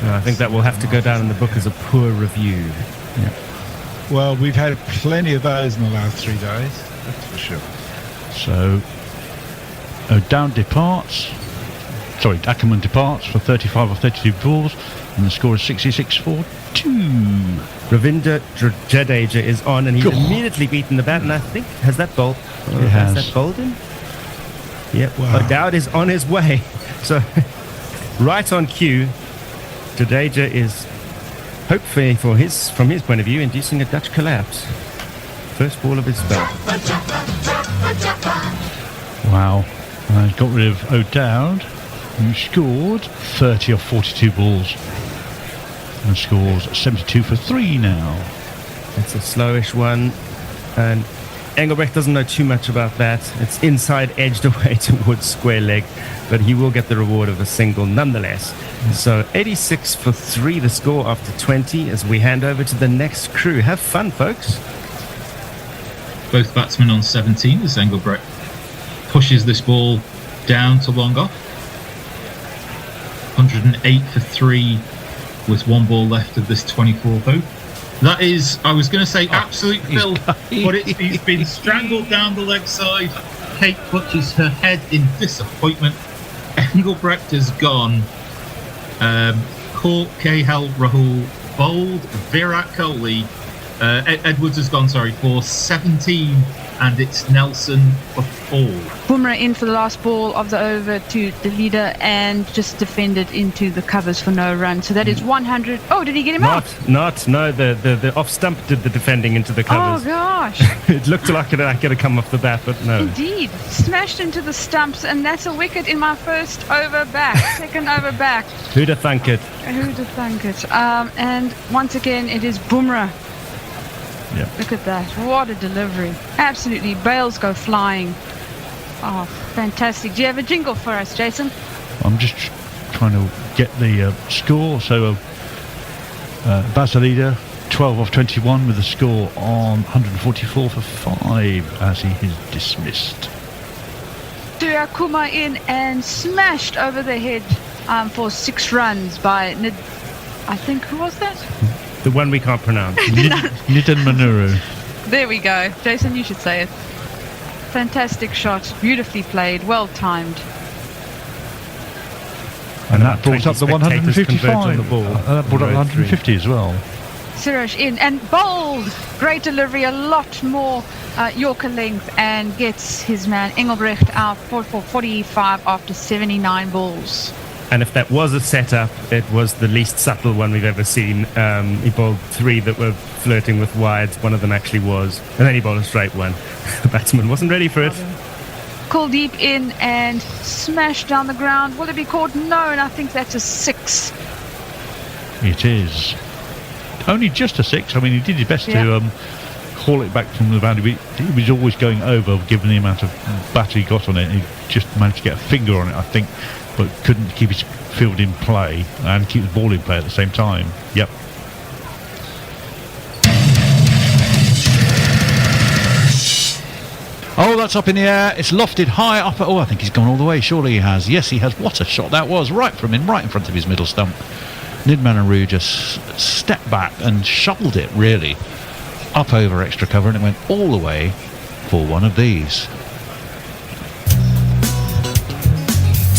H: I think that will have to go down in the book as a poor review.
F: Yeah. Well, we've had plenty of those in the last 3 days, that's for sure.
J: So, O'Dowd departs. Sorry, Ackerman departs for 35 or 32 balls, and the score is 66 for 2.
H: Ravinder Jadeja is on, and he's immediately beaten the bat, and I think, has that bowled?
J: Has
H: that bowled him? Yep.
F: Wow.
H: O'Dowd is on his way. So, right on cue, Jadeja is, hopefully from his point of view, inducing a Dutch collapse. First ball of his spell.
J: Wow. Got rid of O'Dowd, who scored 30 or 42 balls. And scores 72 for 3 now.
H: It's a slowish one, and Engelbrecht doesn't know too much about that. It's inside, edged away towards square leg, but he will get the reward of a single nonetheless. So 86 for 3 the score after 20 as we hand over to the next crew. Have fun, folks.
L: Both batsmen on 17 as Engelbrecht pushes this ball down to long off. 108 for 3 with 1 ball left of this 24th over. That is, I was going to say absolute filth, but he's been strangled down the leg side. Kate clutches her head in disappointment. Engelbrecht has gone. KL Rahul bowled. Virat Kohli. Edwards has gone, for 17 and it's Nelson for 4.
V: Bumrah in for the last ball of the over to the leader and just defended into the covers for no run. So that is 100. Oh, did he get him out?
J: No, the off stump did the defending into the covers.
V: Oh, gosh.
J: It looked like it could have come off the bat, but no.
V: Indeed. Smashed into the stumps, and that's a wicket in my first over back, second over back.
J: Who'd have thunk it?
V: Who'd have thunk it? And once again, it is Bumrah.
J: Yeah.
V: Look at that. What a delivery. Absolutely. Bales go flying. Oh, fantastic. Do you have a jingle for us, Jason?
N: I'm just trying to get the score. So Baz leader, 12 off 21 with the score on 144 for 5 as he is dismissed.
V: Durakuma in and smashed over the head for 6 runs by Nid. I think, who was that?
J: The one we can't pronounce.
N: Nitin Manuru.
V: There we go. Jason, you should say it. Fantastic shot. Beautifully played. Well timed.
N: And that brought up the 155.
J: On the ball.
N: That brought up the 150 as well.
V: Siraj in and bowled. Great delivery. A lot more Yorker length and gets his man Engelbrecht out for 45 after 79 balls.
J: And if that was a setup, it was the least subtle one we've ever seen. He bowled 3 that were flirting with wides. One of them actually was. And then he bowled a straight one. The batsman wasn't ready for it.
V: Kuldeep in and smashed down the ground. Will it be caught? No, and I think that's a 6.
N: It is. Only just a 6. I mean, he did his best to haul it back from the boundary. He was always going over, given the amount of batter he got on it. He just managed to get a finger on it, I think, but couldn't keep his field in play and keep the ball in play at the same time. Yep. Oh, that's up in the air. It's lofted high up. Oh, I think he's gone all the way. Surely he has. Yes, he has. What a shot that was. Right from him, right in front of his middle stump. Nidmanaru just stepped back and shoveled it, really, up over extra cover, and it went all the way for one of these.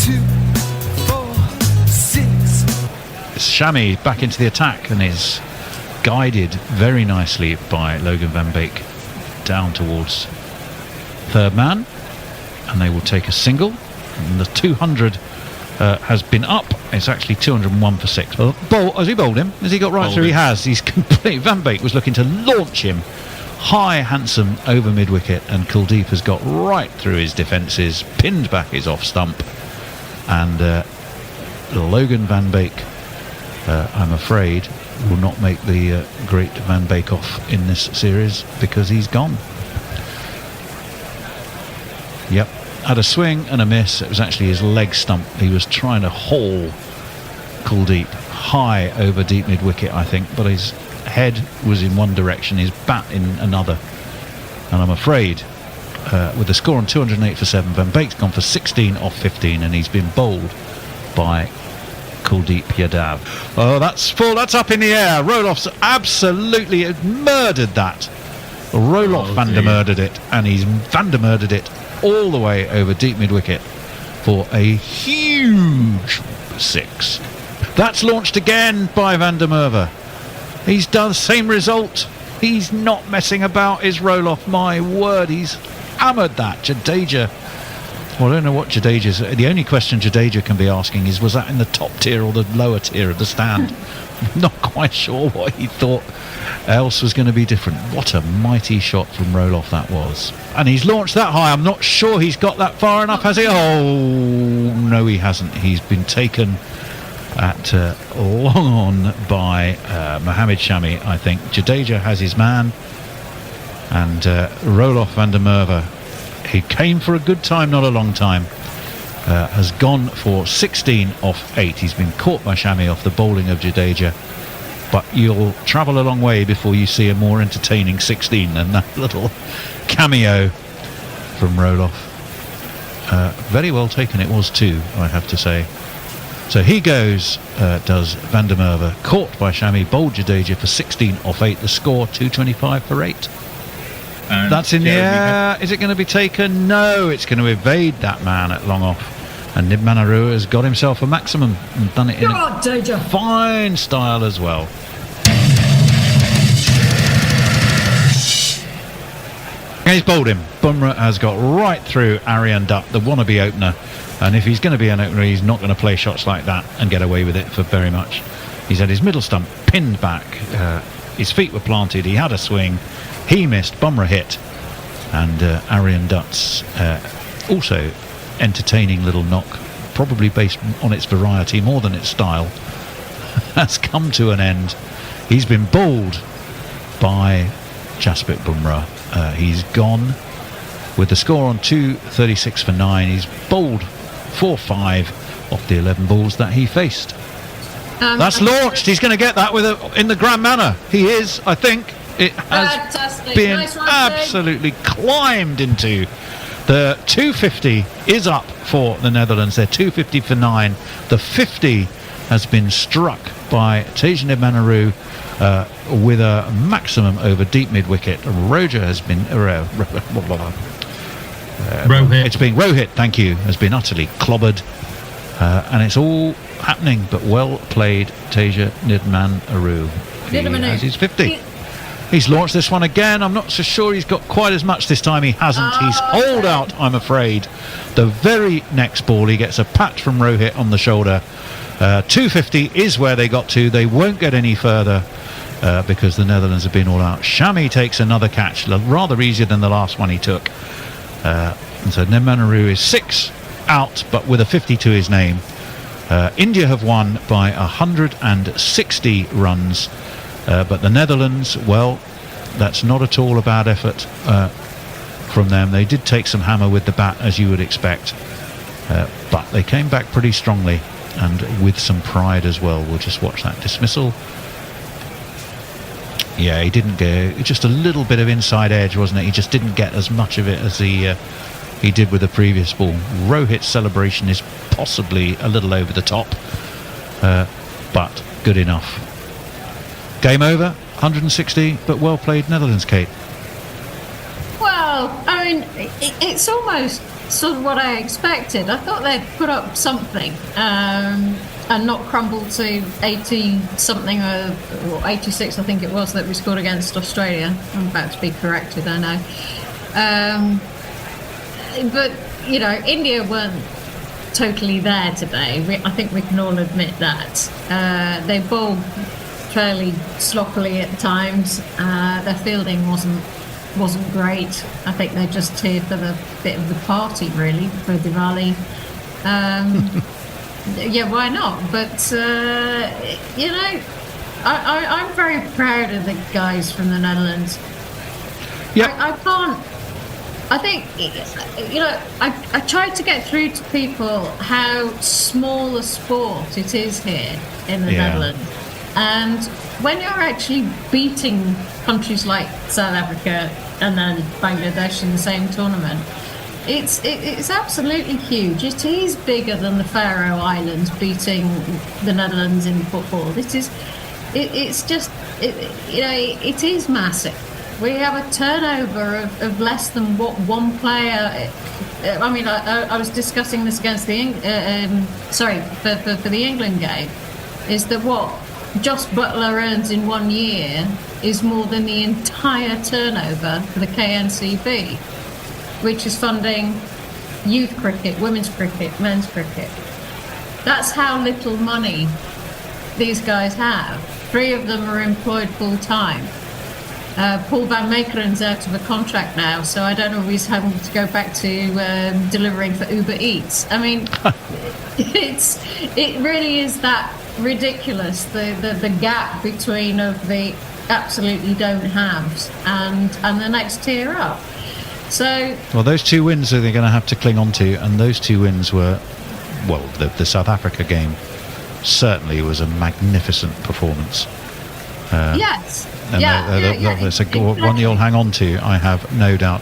U: 2, 4, 6.
N: Shami back into the attack and is guided very nicely by Logan van Beek down towards third man, and they will take a single, and the 200 has been up. It's actually 201 for 6. Has he bowled him? Has he got right through? He has. He's complete. Van Beek was looking to launch him high, handsome, over mid-wicket, and Kuldeep has got right through his defences, pinned back his off stump, and Logan van Beek, I'm afraid, will not make the great Van Beek off in this series because he's gone. Yep, had a swing and a miss. It was actually his leg stump. He was trying to haul Kuldeep high over deep mid-wicket, I think, but his head was in one direction, his bat in another. And I'm afraid, with the score on 208 for 7, Van Beek's gone for 16 off 15, and he's been bowled by Kuldeep Yadav. Oh, that's full. That's up in the air. Roloff's absolutely murdered that. Roloff Vandermurdered it, and he's Vandermurdered it all the way over deep mid-wicket for a huge 6. That's launched again by Van der Merwe. He's done the same result. He's not messing about, is Roloff. My word, he's hammered that. Jadeja. Well, I don't know what Jadeja's... The only question Jadeja can be asking is, was that in the top tier or the lower tier of the stand? Not quite sure what he thought else was going to be different. What a mighty shot from Roloff that was. And he's launched that high. I'm not sure he's got that far enough, has he? Oh, no, he hasn't. He's been taken at long on by Mohammed Shami, I think. Jadeja has his man, and Roloff van der Merwe, he came for a good time, not a long time, has gone for 16 off 8. He's been caught by Shami off the bowling of Jadeja, but you'll travel a long way before you see a more entertaining 16 than that little cameo from Roloff. Very well taken it was too, I have to say. So he goes, does Van der Merwe, caught by Shami, bowled Jadeja for 16 off 8. The score 225 for 8. And that's in the air. Is it going to be taken? No, it's going to evade that man at long off. And Nidmanaru has got himself a maximum and done it in a fine style as well. He's bowled him. Bumrah has got right through Aryan Dutt, the wannabe opener. And if he's going to be an opener, he's not going to play shots like that and get away with it for very much. He's had his middle stump pinned back. His feet were planted. He had a swing. He missed. Bumrah hit. And Aryan Dutt's also entertaining little knock, probably based on its variety more than its style, has come to an end. He's been bowled by Jasprit Bumrah. He's gone with the score on 236 for 9. He's bowled 4-5 off the 11 balls that he faced. That's launched. He's going to get that in the grand manner. He is, I think. It has been absolutely climbed into. The 250 is up for the Netherlands. They're 250 for 9. The 50 has been struck by Tajan Manaroo with a maximum over deep mid wicket. Roger has been
L: Rohit.
N: It's been Rohit, thank you, has been utterly clobbered, and it's all happening. But well played, Tajan Manaroo. He has his 50. He's launched this one again. I'm not so sure he's got quite as much this time. He hasn't. He's holed out, I'm afraid. The very next ball, he gets a pat from Rohit on the shoulder. 250 is where they got to. They won't get any further because the Netherlands have been all out. Shami takes another catch, rather easier than the last one he took. And so Manaroo is 6 out, but with a 50 to his name. India have won by 160 runs. But the Netherlands, well, that's not at all a bad effort from them. They did take some hammer with the bat, as you would expect. But they came back pretty strongly and with some pride as well. We'll just watch that dismissal. Yeah, he didn't go. Just a little bit of inside edge, wasn't it? He just didn't get as much of it as he did with the previous ball. Rohit's celebration is possibly a little over the top, but good enough. Game over, 160, but well played Netherlands, Kate.
D: Well, I mean, it's almost sort of what I expected. I thought they'd put up something and not crumble to 80-something, or 86, I think it was, that we scored against Australia. I'm about to be corrected, I know. But, you know, India weren't totally there today. I think we can all admit that. They bowled fairly sloppily at times. Their fielding wasn't great. I think they just cheered for the bit of the party, really, for Diwali. Yeah, why not? But you know, I'm very proud of the guys from the Netherlands. Yeah, I can't. I think, you know, I tried to get through to people how small a sport it is here in the Netherlands. And when you're actually beating countries like South Africa and then Bangladesh in the same tournament, it's absolutely huge. It is bigger than the Faroe Islands beating the Netherlands in football. It is massive. We have a turnover of less than what one player. I mean, I was discussing this against the for the England game. Is that what Joss Butler earns in 1 year is more than the entire turnover for the KNCB, which is funding youth cricket, women's cricket, men's cricket. That's how little money these guys have. 3 of them are employed full time. Paul Van Meekeren's out of a contract now, so I don't know if he's having to go back to delivering for Uber Eats. I mean, it really is that ridiculous, the gap between of the absolutely don't haves and the next tier up. So,
N: well, those 2 wins are they're going to have to cling on to, and those 2 wins were, well, the South Africa game certainly was a magnificent performance.
D: Yes.
N: And that's a one you'll hang on to, I have no doubt.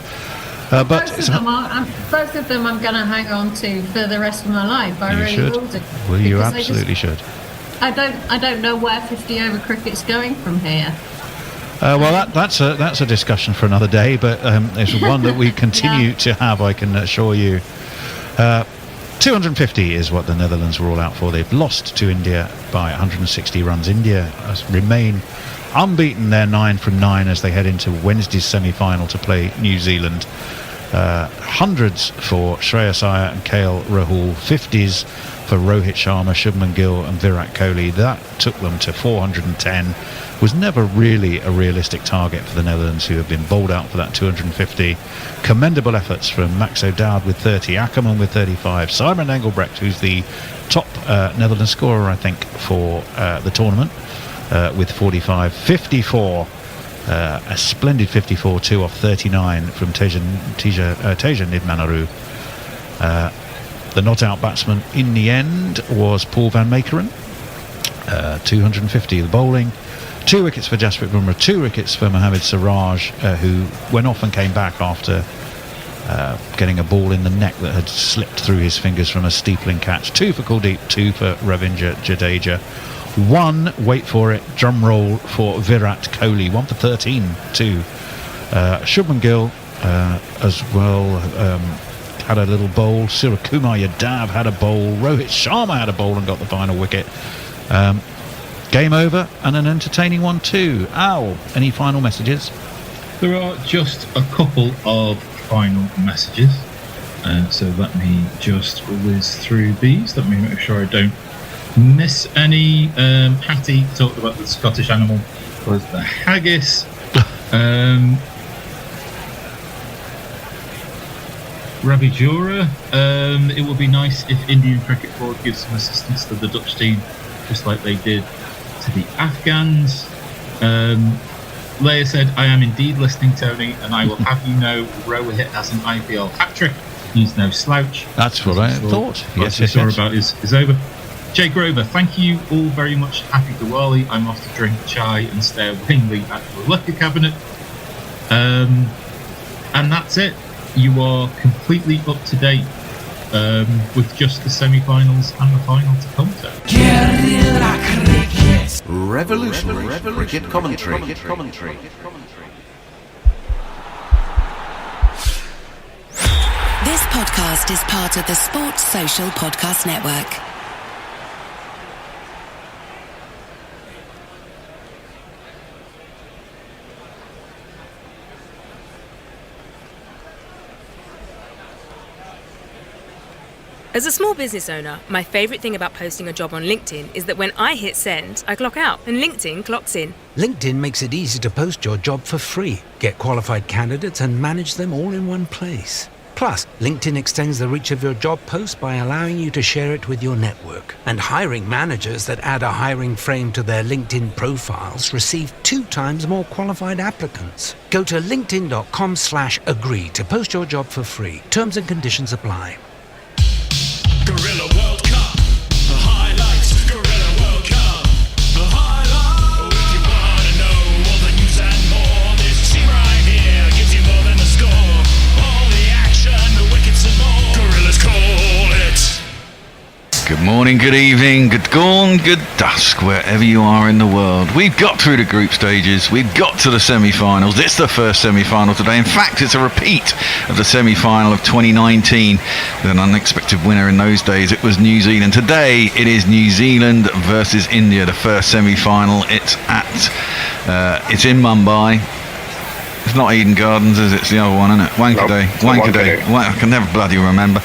N: But
D: both of them I'm going to hang on to for the rest of my life. I really will do.
N: Well, you absolutely should.
D: I don't know where 50 over cricket's going from here.
N: Well, that's a discussion for another day, but it's one that we continue to have, I can assure you. 250 is what the Netherlands were all out for. They've lost to India by 160 runs. India remain unbeaten. They're 9 from 9 as they head into Wednesday's semi-final to play New Zealand. Hundreds for Shreyas Iyer and KL Rahul, 50s for Rohit Sharma, Shubman Gill and Virat Kohli. That took them to 410. Was never really a realistic target for the Netherlands, who have been bowled out for that 250. Commendable efforts from Max O'Dowd with 30, Ackerman with 35, Simon Engelbrecht, who's the top Netherlands scorer, I think, for the tournament, with 45, 54. A splendid 54, 2 off 39 from Teja Nidmanaru. The not-out batsman in the end was Paul van Meekeren. 250 the bowling. 2 wickets for Jasprit Bumrah, 2 wickets for Mohammad Siraj, who went off and came back after getting a ball in the neck that had slipped through his fingers from a steepling catch. 2 for Kuldeep, 2 for Ravindra Jadeja. 1, wait for it, drum roll for Virat Kohli, 1 for 13 to Shubman Gill as well. Had a little bowl. Surakumar Yadav had a bowl. Rohit Sharma had a bowl and got the final wicket. Game over, and an entertaining one too. Al, any final messages?
L: There are just a couple of final messages. So let me just whiz through these. Let me make sure I don't miss any. Hattie talked about the Scottish animal was the haggis. Ravi Jura, it would be nice if Indian Cricket Board gives some assistance to the Dutch team, just like they did to the Afghans. Leia said, I am indeed listening, Tony, and I will have you know Rohit has an IPL hat-trick. He's no slouch.
N: That's what I thought. Yes,
L: about is over. Jay Grover, thank you all very much. Happy Diwali. I'm off to drink chai and stare willingly at the liquor cabinet. And that's it. You are completely up to date with just the semi-finals and the final to come to.
K: Revolutionary cricket commentary.
R: This podcast is part of the Sports Social Podcast Network.
P: As a small business owner, my favourite thing about posting a job on LinkedIn is that when I hit send, I clock out and LinkedIn clocks in.
Q: LinkedIn makes it easy to post your job for free, get qualified candidates and manage them all in one place. Plus, LinkedIn extends the reach of your job post by allowing you to share it with your network. And hiring managers that add a hiring frame to their LinkedIn profiles receive 2 times more qualified applicants. Go to linkedin.com/agree to post your job for free. Terms and conditions apply.
I: Gorilla World Cup, the highlights. Gorilla World Cup, the highlights. If you wanna know all the news and more, this team right here gives you more than the score. All the action, the wickets and more. Gorillas call it.
B: Good morning, good evening, good dawn, good dusk, wherever you are in the world. We've got through the group stages, we've got to the semi-finals. It's the first semi-final today. In fact, it's a repeat of the semi-final of 2019 with an unexpected winner in those days. It was New Zealand. Today, it is New Zealand versus India, the first semi-final. It's in Mumbai. It's not Eden Gardens, is it? It's the other one, isn't it? Wankaday. I can never bloody remember.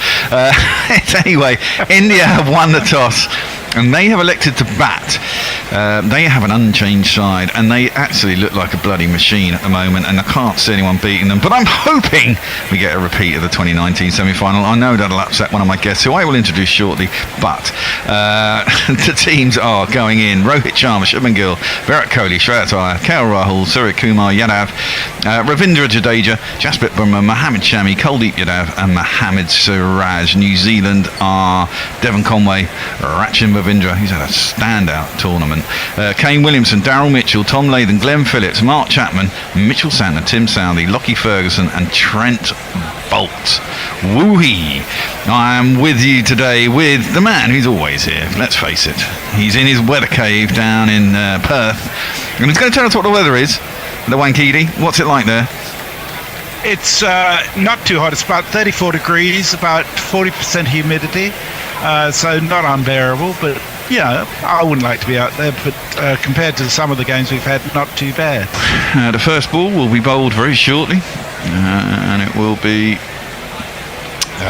B: Anyway, India have won the toss and they have elected to bat. They have an unchanged side and they actually look like a bloody machine at the moment, and I can't see anyone beating them, but I'm hoping we get a repeat of the 2019 semi-final. I know that'll upset one of my guests, who I will introduce shortly, but the teams are going in: Rohit Sharma, Shubman Gill, Virat Kohli, Shreyas Iyer, KL Rahul, Surakumar Yadav, Ravindra Jadeja, Jasprit Bumrah, Mohammad Shami, Kuldeep Yadav and Mohammad Siraj. New Zealand are Devon Conway, Rachin Ravindra, he's had a standout tournament, Kane Williamson, Daryl Mitchell, Tom Latham, Glenn Phillips, Mark Chapman, Mitchell Santner, Tim Southey, Lockie Ferguson and Trent Bolt. Woo-hee! I am with you today with the man who's always here, let's face it. He's in his weather cave down in Perth, and he's going to tell us what the weather is. The Wankidi, what's it like there?
F: It's not too hot. It's about 34 degrees, about 40% humidity, so not unbearable. But I wouldn't like to be out there. But compared to some of the games we've had, not too bad.
B: The first ball will be bowled very shortly, and it will be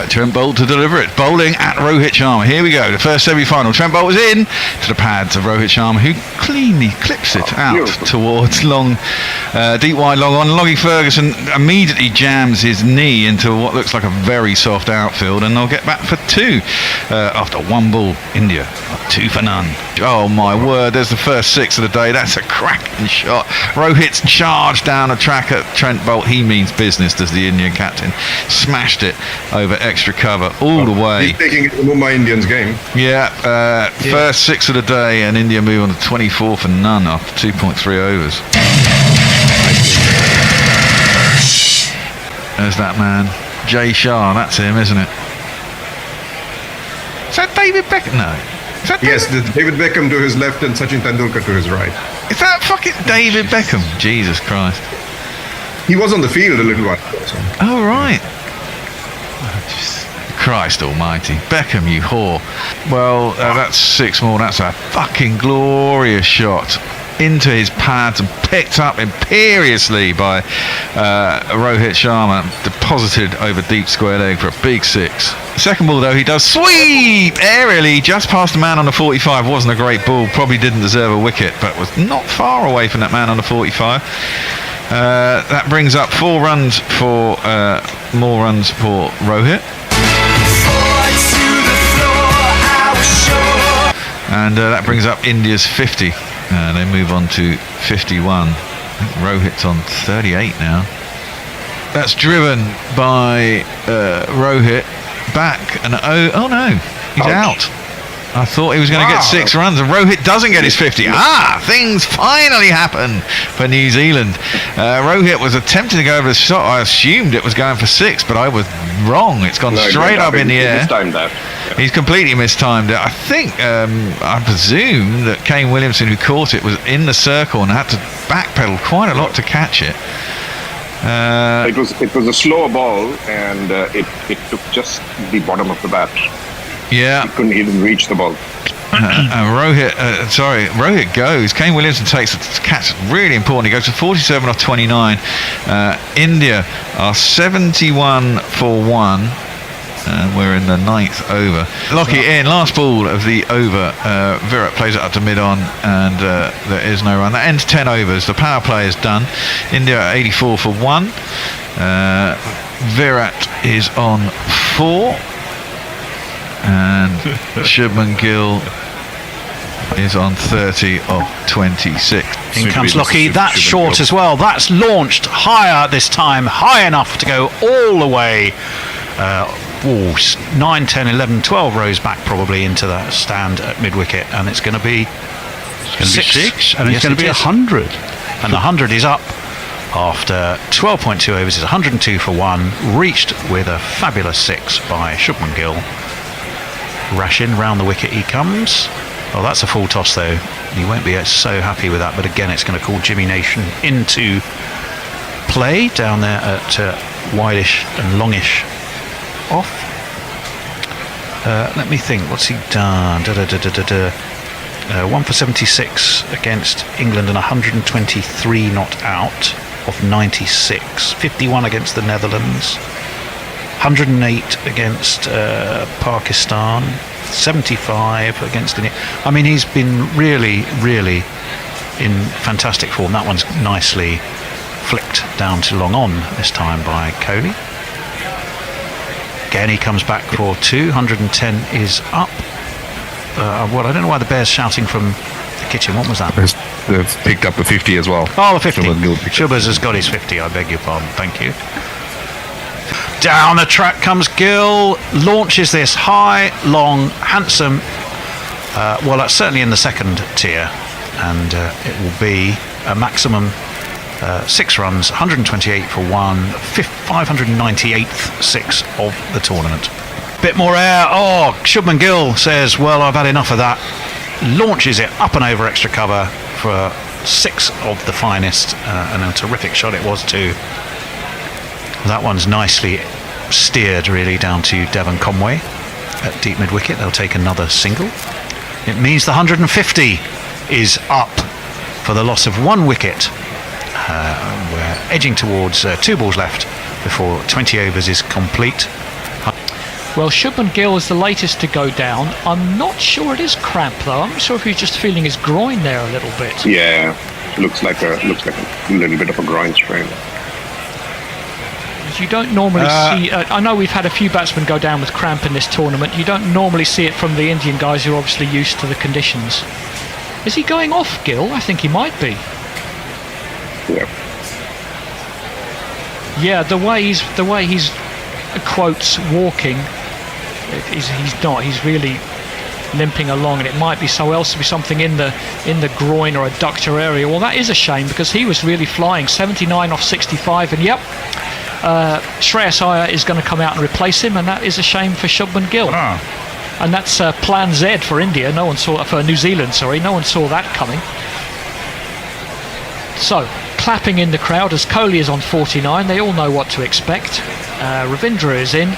B: Trent Boult to deliver it. Bowling at Rohit Sharma. Here we go. The first semi-final. Trent Boult was in to the pads of Rohit Sharma, who cleanly clips it out towards long, deep wide long on. Loggie Ferguson immediately jams his knee into what looks like a very soft outfield, and they'll get back for 2 after 1 ball. India 2 for none. Oh my word! There's the first 6 of the day. That's a cracking shot. Rohit's charge down the track at Trent Boult. He means business, does the Indian captain. Smashed it over extra cover all the way.
A: He's taking it to Mumbai Indians game.
B: First 6 of the day, and India move on to 24 for none after 2.3 overs. There's that man, Jay Shah. That's him, isn't it? Is that David Beckham? No. Is that
A: yes, David Beckham to his left and Sachin Tendulkar to his right.
B: Is that fucking David Beckham? Jesus Christ.
A: He was on the field a little while ago. So.
B: Oh, right. Christ almighty. Beckham, you whore. Well, that's 6 more. That's a fucking glorious shot into his pads and picked up imperiously by Rohit Sharma, deposited over deep square leg for a big 6. Second ball though, he does sweep aerially just past the man on the 45. Wasn't a great ball, probably didn't deserve a wicket, but was not far away from that man on the 45. That brings up 4 runs for more runs for Rohit. And that brings up India's 50. They move on to 51. I think Rohit's on 38 now. That's driven by Rohit back. And oh no, he's out. I thought he was going to get 6 runs, and Rohit doesn't get his 50. Things finally happen for New Zealand. Rohit was attempting to go over the shot. I assumed it was going for 6, but I was wrong. It's gone straight up in the air. He's completely mistimed it. I think, I presume that Kane Williamson, who caught it, was in the circle and had to backpedal quite a lot to catch it.
M: It was a slower ball, and it took just the bottom of the bat.
B: Yeah.
M: He couldn't even reach the ball.
B: Rohit goes. Kane Williamson takes the catch. Really important. He goes to 47 off 29. India are 71 for 1. And we're in the 9th over. Lockie in, last ball of the over. Virat plays it up to mid-on, and there is no run. That ends 10 overs. The power play is done. India are 84 for 1. Virat is on 4. And Shubman Gill is on 30 of 26.
N: In comes Lockie. That's short as well. That's launched higher this time, high enough to go all the way 9, 10, 11, 12 rows back probably into the stand at mid-wicket, and it's going to be 6, and it's going to be 100. And the 100 is up after 12.2 overs. Is 102 for 1, reached with a fabulous 6 by Shubman Gill. Rashin round the wicket he comes. Oh, that's a full toss though. He won't be so happy with that, but again it's going to call Jimmy Nation into play down there at wideish and longish off. Let me think, what's he done? 1 for 76 against England and 123 not out off 96. 51 against the Netherlands. 108 against Pakistan, 75 against India. I mean, he's been really, really in fantastic form. That one's nicely flicked down to long on this time by Kohli. Again, he comes back for 2. 110 is up. I don't know why the Bears shouting from the kitchen. What was that?
A: They've picked up a 50 as well.
N: Oh, the 50. Shubers has got his 50. I beg your pardon. Thank you. Down the track comes Gill, launches this high, long, handsome. Well, that's certainly in the second tier, and it will be a maximum 6 runs, 128 for 1, 598th 6 of the tournament. Bit more air. Oh, Shubman Gill says, well, I've had enough of that. Launches it up and over extra cover for 6 of the finest, and a terrific shot it was too. That one's nicely steered really down to Devon Conway at deep mid wicket. They'll take another single. It means the 150 is up for the loss of 1 wicket. We're edging towards 2 balls left before 20 overs is complete.
O: Well, Shubman Gill is the latest to go down. I'm not sure it is cramp though. I'm not sure if he's just feeling his groin there a little bit.
M: Yeah, looks like a little bit of a groin strain.
O: You don't normally see. I know we've had a few batsmen go down with cramp in this tournament. You don't normally see it from the Indian guys who are obviously used to the conditions. Is he going off, Gill? I think he might be.
M: Yeah.
O: Yeah, the way he's quotes walking. He's not. He's really limping along, and it might be something in the groin or adductor area. Well, that is a shame because he was really flying. 79 off 65, and yep. Shreyas Iyer is going to come out and replace him, and that is a shame for Shubman Gill. And that's Plan Z for India. For New Zealand. Sorry, no one saw that coming. So, clapping in the crowd as Kohli is on 49. They all know what to expect. Ravindra is in,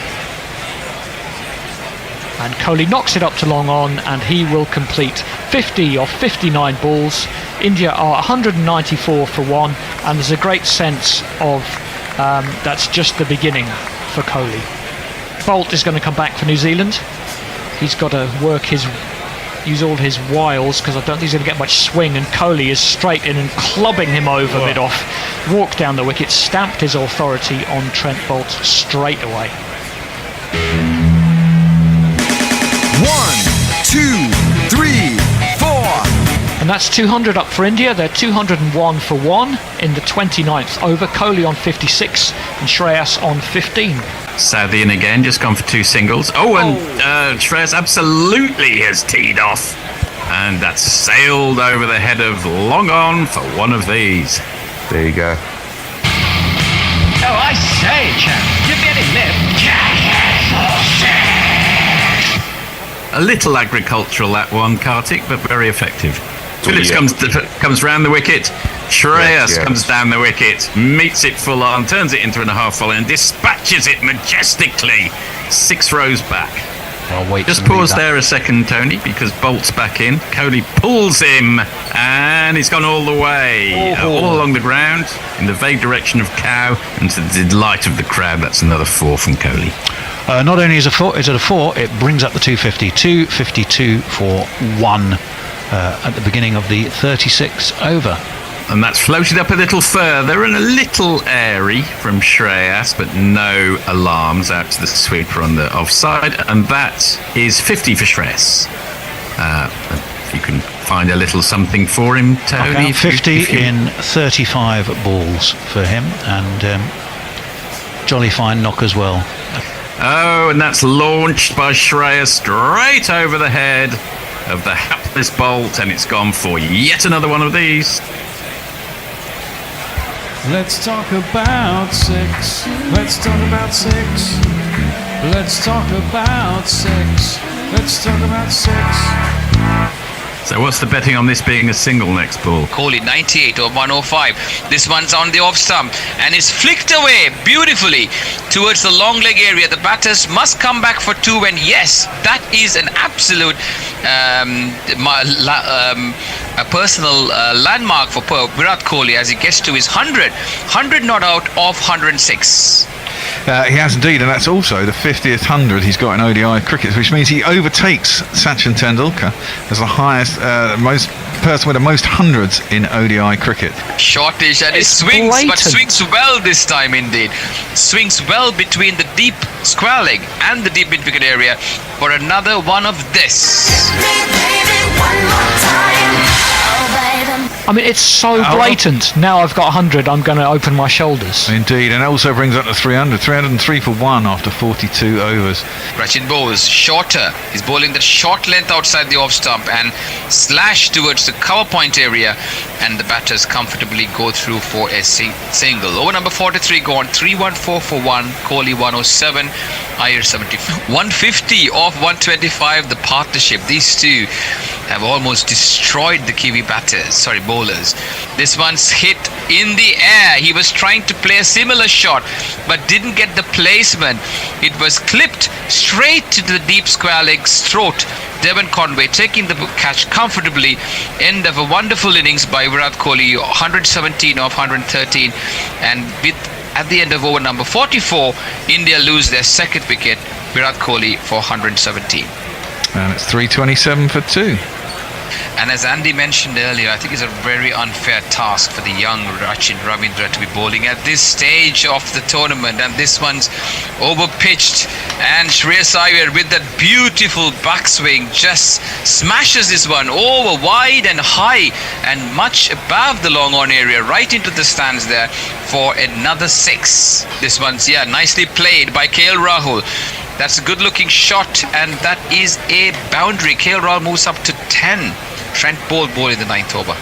O: and Kohli knocks it up to long on, and he will complete 50 off 59 balls. India are 194 for 1, and there's a great sense of that's just the beginning for Kohli. Bolt is going to come back for New Zealand. He's got to use all his wiles because I don't think he's going to get much swing, and Kohli is straight in and clubbing him over mid-off. Walked down the wicket, stamped his authority on Trent Bolt straight away.
S: 1, 2, 3, 4.
O: And that's 200 up for India. They're 201 for 1 in the 29th over. Kohli on 56 and Shreyas on 15.
T: Southern again, just gone for 2 singles. And Shreyas absolutely has teed off. And that's sailed over the head of long on for one of these.
A: There you go.
I: Oh, I say, chap, give me any lip.
T: A little agricultural, that one, Kartik, but very effective. Phillips comes round the wicket. Shreyas comes down the wicket, meets it full on, turns it into a half volley, and dispatches it majestically 6 rows back.
N: I'll wait.
T: Just pause there a second, Tony, because Bolt's back in. Kohli pulls him, and he's gone all the way, all along the ground, in the vague direction of Cow, and to the delight of the crowd. That's another 4 from Kohli.
N: Not only is it a 4, it brings up the 250. 252 for 1 at the beginning of the 36th over.
T: And that's floated up a little further and a little airy from Shreyas, but no alarms out to the sweeper on the offside. And that is 50 for Shreyas. If you can find a little something for him, Tony.
N: 50 in 35 balls for him, and jolly fine knock as well.
T: And that's launched by Shreyas straight over the head of the hapless Bolt, and it's gone for yet another one of these.
H: Let's talk about 6. Let's talk about 6. Let's talk about 6. Let's talk about 6.
T: So what's the betting on this being a single next ball?
X: Kohli 98 or 105. This one's on the off stump and is flicked away beautifully towards the long leg area. The batters must come back for 2, and yes, that is an absolute a personal landmark for Virat Kohli as he gets to his 100 not out of 106.
B: He has indeed, and that's also the 50th 100 he's got in ODI cricket, which means he overtakes Sachin Tendulkar as the highest, person with the most hundreds in ODI cricket.
X: Shortish, and it swings, but swings well this time indeed. Swings well between the deep square leg and the deep mid-wicket area for another one of this.
O: I mean, it's so blatant. Now I've got 100, I'm going to open my shoulders.
B: Indeed, and it also brings up to 300. 303 for 1 after 42 overs.
X: Rachid Bose, shorter. He's bowling the short length outside the off stump and slash towards the cover point area, and the batters comfortably go through for a single. Over number 43 gone, 314 for 1, Kohli 107, Iyer 70. 150 off 125, the partnership. These two have almost destroyed the Kiwi batters. Sorry, bowlers bowlers. This one's hit in the air. He was trying to play a similar shot but didn't get the placement. It was clipped straight to the deep square leg's throat. Devon Conway taking the catch comfortably. End of a wonderful innings by Virat Kohli, 117 of 113, and at the end of over number 44, India lose their second wicket. Virat Kohli for 117.
B: And it's 327 for 2.
X: And as Andy mentioned earlier, I think it's a very unfair task for the young Rachin Ravindra to be bowling at this stage of the tournament. And this one's over-pitched. And Shreyas Iyer with that beautiful backswing just smashes this one over wide and high and much above the long on area, right into the stands there for another 6. This one's, nicely played by KL Rahul. That's a good-looking shot, and that is a boundary. KL Rahul moves up to 10. Trent Boult ball in the 9th over.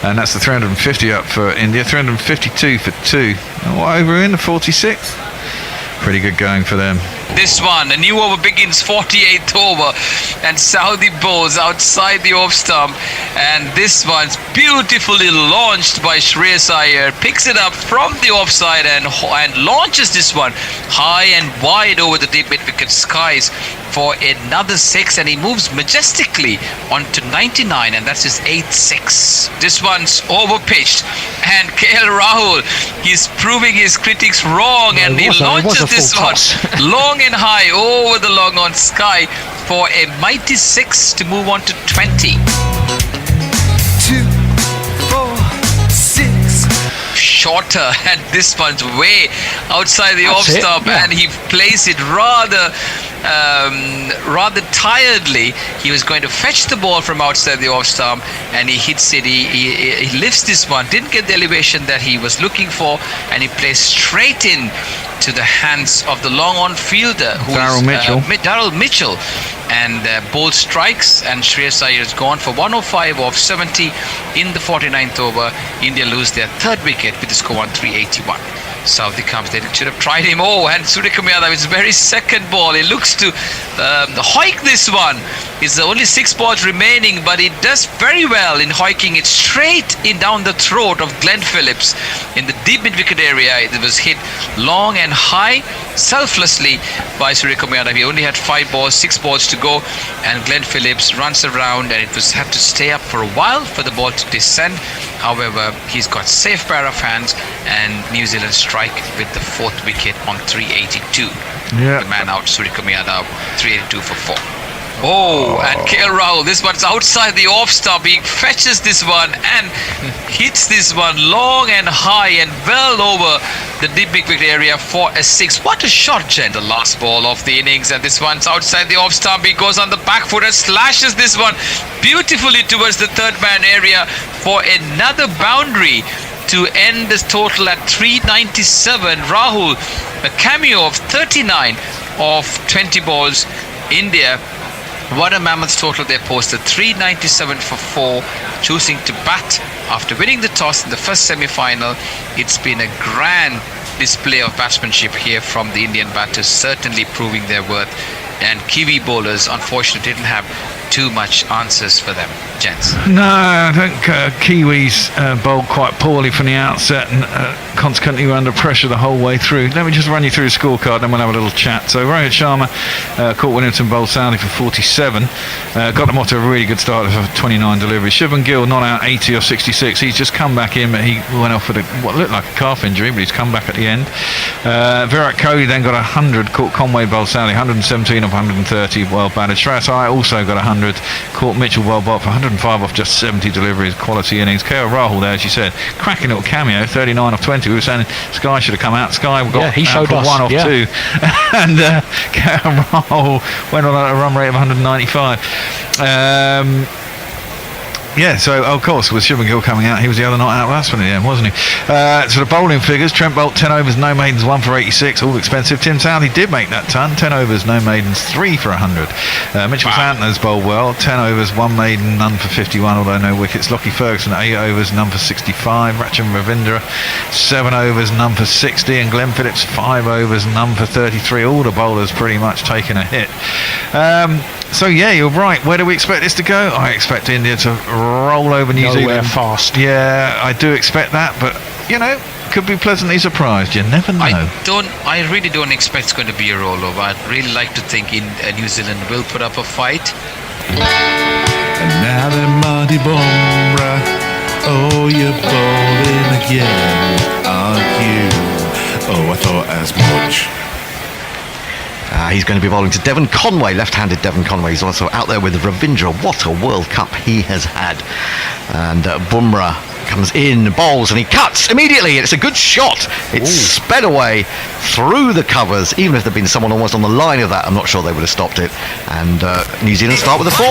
B: And that's the 350 up for India. 352 for 2. What over in the 46th? Pretty good going for them.
X: This one, a new over begins, 48th over, and Saudi bowls outside the off stump, and this one's beautifully launched by Shreyas Iyer, picks it up from the offside and launches this one high and wide over the deep mid-wicket skies for another 6, and he moves majestically onto 99, and that's his 8th 6. This one's over-pitched, and KL Rahul, he's proving his critics wrong, and he launches this one long and high over the long on sky for a mighty 6 to move on to 20.
S: 2, 4, 6.
X: Shorter, and this one's way outside the off stump, and he plays it rather tiredly. He was going to fetch the ball from outside the off stump, and he hits it. He lifts this one, didn't get the elevation that he was looking for, and he plays straight in to the hands of the long on fielder, who Daryl Mitchell, and Boult strikes, and Shreyas Iyer is gone for 105 of 70 in the 49th over. India lose their 3rd wicket with the score on 381. Saudi comes, they should have tried him. And Suryakumar Yadav, his very second ball, he looks to hoik this one. It's the only 6 balls remaining, but he does very well in hoiking it straight in down the throat of Glenn Phillips in the deep mid-wicket area. It was hit long and high, selflessly by Suryakumar Yadav. He only had 6 balls to go, and Glenn Phillips runs around, and it had to stay up for a while for the ball to descend. However, he's got safe pair of hands, and New Zealand strike with the 4th wicket on 382. The man out, Suryakumar Yadav, 382 for 4. And KL Rahul, this one's outside the off stump. He fetches this one and hits this one long and high and well over the deep mid-wicket area for a 6. What a shot, Jen. The last ball of the innings, and this one's outside the off stump. He goes on the back foot and slashes this one beautifully towards the 3rd man area for another boundary to end this total at 397. Rahul, a cameo of 39 of 20 balls. India, what a mammoth total they posted, 397 for 4, choosing to bat after winning the toss in the first semi-final. It's been a grand display of batsmanship here from the Indian batters, certainly proving their worth. And Kiwi bowlers, unfortunately, didn't have too much answers for them, gents.
B: No, I think Kiwis bowled quite poorly from the outset, and consequently were under pressure the whole way through. Let me just run you through the scorecard, then we'll have a little chat. So Rohit Sharma caught Williamson, bowled Saudi for 47. Got them off to a really good start for 29 deliveries. Shubman Gill not out 80 or 66. He's just come back in, but he went off with what looked like a calf injury, but he's come back at the end. Virat Kohli then got 100, caught Conway, bowled Saudi, 117 of 130, well batted. Shreyas Iyer also got 100. Caught Mitchell well bowled for 105 off just 70 deliveries, quality innings. KL Rahul there, as you said, cracking little cameo, 39 off 20. We were saying Sky should have come out. Sky got
O: he showed
B: for
O: us
B: 1 off 2, and KL Rahul went on at a run rate of 195. So of course with Shubman Gill coming out, he was the other not out last one in the end, wasn't he? So the bowling figures: Trent Boult 10 overs, no maidens, 1 for 86, all expensive. Tim Southey did make that ton, 10 overs, no maidens, 3 for 100. Mitchell Santner's bowled well, 10 overs, 1 maiden, none for 51, although no wickets. Lockie Ferguson 8 overs, none for 65. Rachin Ravindra 7 overs, none for 60, and Glenn Phillips 5 overs, none for 33. All the bowlers pretty much taking a hit.
N: So yeah, you're right. Where do we expect this to go? I expect India to roll over New Zealand
O: fast.
N: Yeah, I do expect that, but could be pleasantly surprised. You never know.
X: I really don't expect it's going to be a rollover. I'd really like to think New Zealand will put up a fight.
C: And now they're Marty Bumrah. Oh, you're bowling again, aren't you? Oh, I thought as much.
E: He's going to be bowling to Devon Conway, left-handed Devon Conway. He's also out there with Ravindra. What a World Cup he has had. And Bumrah comes in, bowls, and he cuts immediately. It's a good shot. It's sped away through the covers. Even if there'd been someone almost on the line of that, I'm not sure they would have stopped it. And New Zealand start with a 4.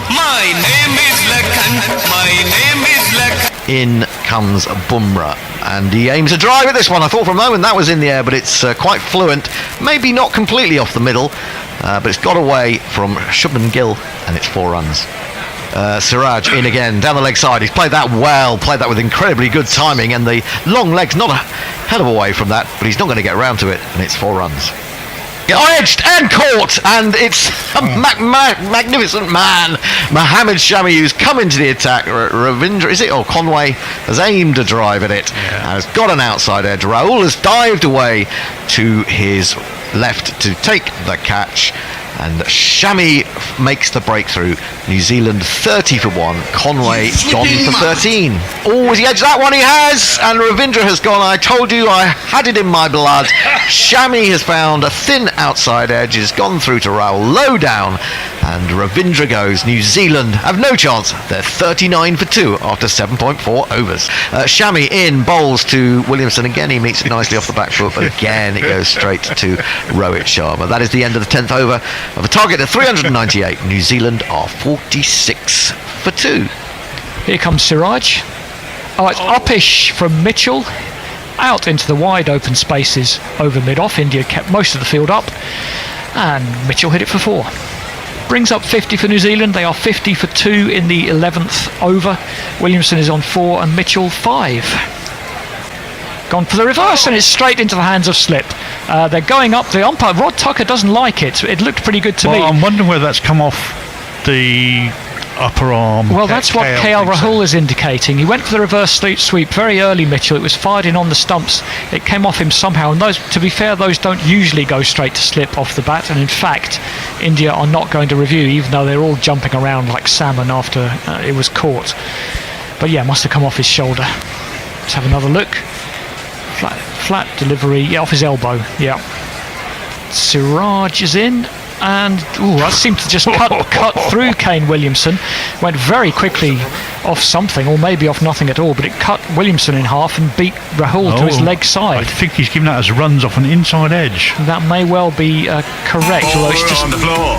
S: My name is Lakhan. My name is Lakhan.
E: In comes Bumrah, and he aims a drive at this one. I thought for a moment that was in the air, but it's quite fluent. Maybe not completely off the middle, but it's got away from Shubman Gill, and it's 4 runs. Siraj in again, down the leg side. He's played that well, played that with incredibly good timing, and the long legs not a hell of a way from that, but he's not going to get around to it, and it's 4 runs. Edged and caught, and it's a magnificent man, Mohammed Shami, who's come into the attack. Ravindra, is it? Or Conway has aimed a drive at it and has got an outside edge. Rahul has dived away to his left to take the catch, and Shami makes the breakthrough. New Zealand 30 for 1. Conway gone for 13. Oh, has he edged that one? He has, and Ravindra has gone. I told you, I had it in my blood. Shami has found a thin outside edge, has gone through to Rahul, low down, and Ravindra goes. New Zealand have no chance. They're 39 for 2 after 7.4 overs. Shami in, bowls to Williamson again. He meets it nicely off the back foot, but again it goes straight to Rohit Sharma. That is the end of the 10th over of a target of 398. New Zealand are 46 for 2.
O: Here comes Siraj. It's uppish from Mitchell. Out into the wide open spaces over mid-off. India kept most of the field up, and Mitchell hit it for 4. Brings up 50 for New Zealand. They are 50 for 2 in the 11th over. Williamson is on 4 and Mitchell 5. Gone for the reverse, and it's straight into the hands of slip. They're going up. The umpire, Rod Tucker, doesn't like it. It looked pretty good to me.
N: I'm wondering whether that's come off the upper arm.
O: Well, that's what KL Rahul is indicating. He went for the reverse sweep very early, Mitchell. It was fired in on the stumps. It came off him somehow, and those, to be fair, those don't usually go straight to slip off the bat, and in fact India are not going to review, even though they're all jumping around like salmon after it was caught. But yeah, must have come off his shoulder. Let's have another look. Flat delivery, off his elbow. Siraj is in, and that seemed to just cut through Kane Williamson. Went very quickly off something, or maybe off nothing at all, but it cut Williamson in half and beat Rahul to his leg side.
N: I think he's given that as runs off an inside edge.
O: That may well be correct, although it's just
C: on the floor,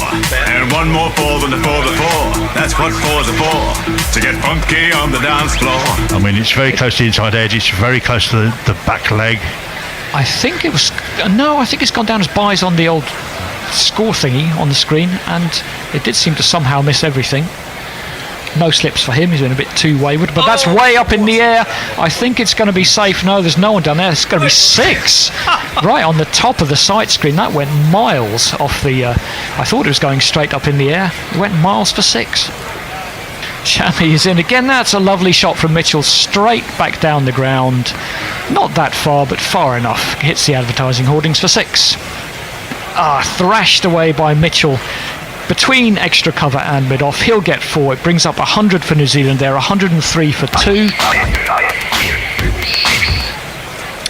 C: and one more fall than the 4 before. That's what 4s are for, to get funky on the dance floor.
N: I mean, it's very close to the inside edge. It's very close to the back leg.
O: I think it was I think it's gone down as buys on the old score thingy on the screen, and it did seem to somehow miss everything. No slips for him. He's been a bit too wayward, but that's way up in the air. I think it's going to be safe. No, there's no one down there. It's going to be 6 right on the top of the sight screen. That went miles off the I thought it was going straight up in the air. It went miles for 6. Shami is in again. That's a lovely shot from Mitchell, straight back down the ground. Not that far, but far enough. Hits the advertising hoardings for 6. Thrashed away by Mitchell between extra cover and mid-off. He'll get 4. It brings up 100 for New Zealand. They're 103 for 2.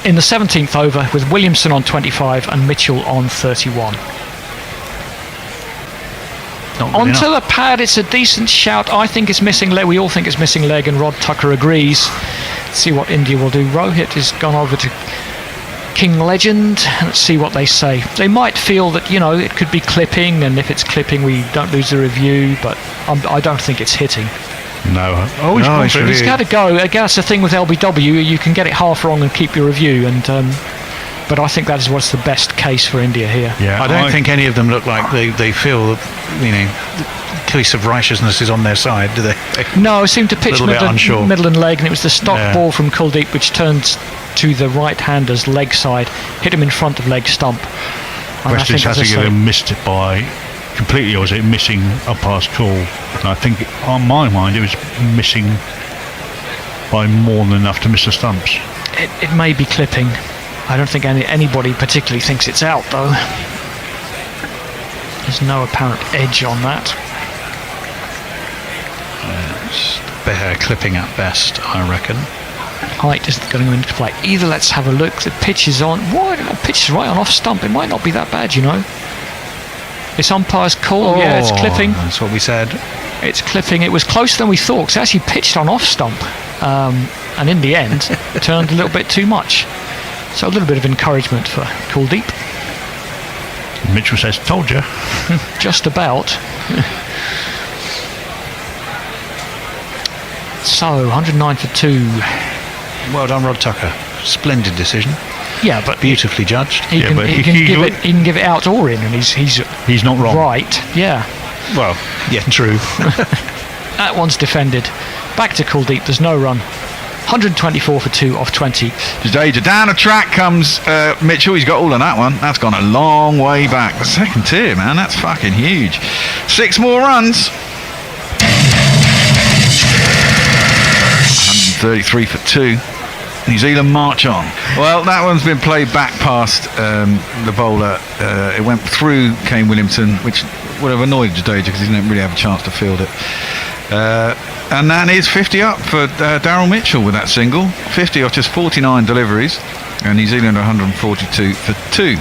O: In the 17th over, with Williamson on 25 and Mitchell on 31. Onto the pad, it's a decent shout. I think it's missing leg. We all think it's missing leg, and Rod Tucker agrees. Let's see what India will do. Rohit has gone over to King Legend. Let's see what they say. They might feel that, it could be clipping, and if it's clipping, we don't lose the review, but I don't think it's hitting.
N: No.
O: He's got to go. Again, that's the thing with LBW. You can get it half wrong and keep your review, and but I think that is what's the best case for India here.
N: Yeah, I don't think any of them look like they feel the case of righteousness is on their side, do they?
O: No, it seemed to pitch middle and leg, and it was the stock ball from Kuldeep which turns to the right-hander's leg side, hit him in front of leg stump,
N: question is, has he missed it by completely, or is it missing a past call? And I think, on my mind, it was missing by more than enough to miss the stumps.
O: It may be clipping. I don't think anybody particularly thinks it's out, though. There's no apparent edge on that.
N: It's bare clipping at best, I reckon.
O: Height isn't going into play either. Let's have a look. The pitch is on. Why? The pitch is right on off stump. It might not be that bad, you know. It's umpire's call. Yeah, it's clipping.
N: That's what we said.
O: It's clipping. It was closer than we thought. It's actually pitched on off stump, and in the end, turned a little bit too much. So a little bit of encouragement for Kuldeep.
N: Mitchell says, "Told you."
O: Just about. So 109 for 2.
N: Well done, Rod Tucker. Splendid decision.
O: Yeah, but
N: beautifully judged.
O: He can give it out or in, and he's
N: not wrong.
O: Right? Yeah.
N: Well, yeah, true.
O: That one's defended. Back to Kuldeep. There's no run. 124 for 2 off 20.
B: Jadeja down the track comes Mitchell. He's got all of that one. That's gone a long way back. The second tier, man. That's fucking huge. 6 more runs. 133 for 2. New Zealand march on. Well, that one's been played back past the bowler. It went through Kane Williamson, which would have annoyed Jadeja because he didn't really have a chance to field it. And that is 50 up for Daryl Mitchell with that single. 50 off just 49 deliveries. And New Zealand 142 for 2.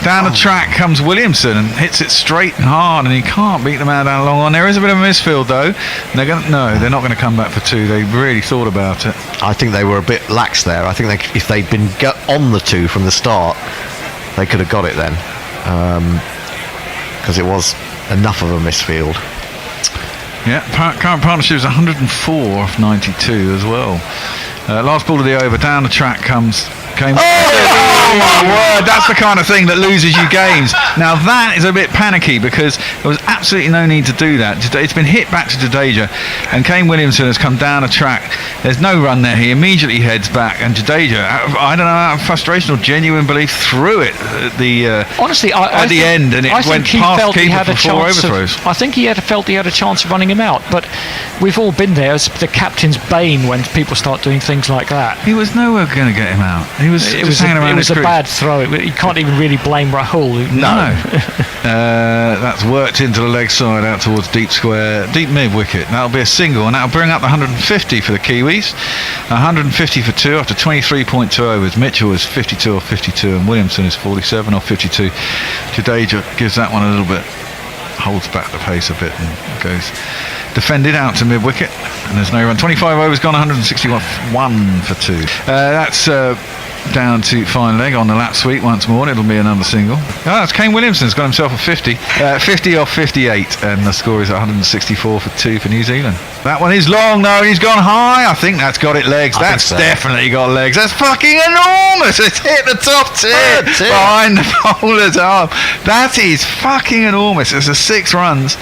B: Down the track comes Williamson and hits it straight and hard, and he can't beat the man down long on. There is a bit of a misfield though. They're not going to come back for 2. They really thought about it.
E: I think they were a bit lax there. I think if they'd been on the 2 from the start, they could have got it then, because it was enough of a misfield.
B: Yeah, current partnership is 104 off 92 as well. Last ball of the over. Down the track comes Kane. Oh my word, that's the kind of thing that loses you games. Now that is a bit panicky because there was absolutely no need to do that. It's been hit back to Jadeja, and Kane Williamson has come down a track. There's no run there. He immediately heads back, and Jadeja, I don't know, out of frustration or genuine belief, threw it at the
O: honestly
B: at the end, and it went past keeper for 4 overthrows.
O: I think he felt he had a chance of running him out, but we've all been there as the captain's bane when people start doing things like that.
B: He was nowhere going to get him out. He was just hanging around.
O: It was a bad throw. You can't even really blame Rahul.
B: No. That's worked into the leg side out towards deep square, deep mid wicket. That'll be a single, and that'll bring up the 150 for the Kiwis. 150 for 2 after 23.2 overs. Mitchell is 52 off 52, and Williamson is 47 off 52. Jadeja gives that one a little bit, holds back the pace a bit, and goes defended out to mid wicket, and there's no run. 25 overs gone, 161 for 2. That's down to fine leg on the lap sweep once more, and it'll be another single. That's Kane Williamson's got himself a 50. 50 off 58, and the score is 164 for 2 for New Zealand. That one is long though, he's gone high. I think that's got it legs. That's definitely got legs. That's fucking enormous. It's hit the top tier behind the bowler's arm. That is fucking enormous. It's a 6 runs.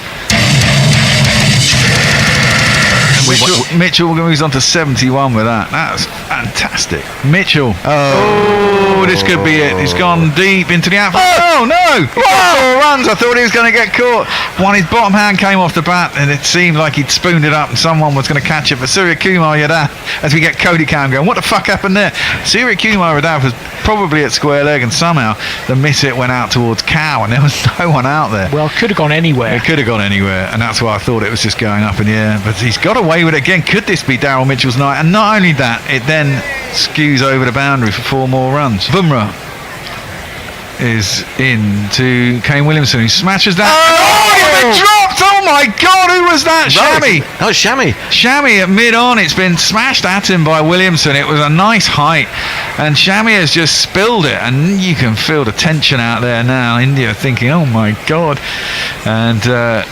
B: Mitchell moves on to 71 with that. That was fantastic. Mitchell. Oh, this could be it. He's gone deep into the outfield. Oh no! He's got 4 runs. I thought he was going to get caught. His bottom hand came off the bat, and it seemed like he'd spooned it up, and someone was going to catch it. But Surya Kumar Yadav, as we get Cody Cam going, what the fuck happened there? Surya Kumar Yadav was probably at square leg, and somehow the miss hit went out towards Cow, and there was no one out there.
O: Well, it could have gone anywhere.
B: It could have gone anywhere, and that's why I thought it was just going up in the air. But he's got away with it again. Could this be Daryl Mitchell's night? And not only that, it then skews over the boundary for 4 more runs. Bumrah is in to Kane Williamson, who smashes that. Oh, it dropped! Oh my God, who was that? Shami.
E: Oh, Shami.
B: Shami at mid-on. It's been smashed at him by Williamson. It was a nice height, and Shami has just spilled it, and you can feel the tension out there now. India thinking, oh my God. And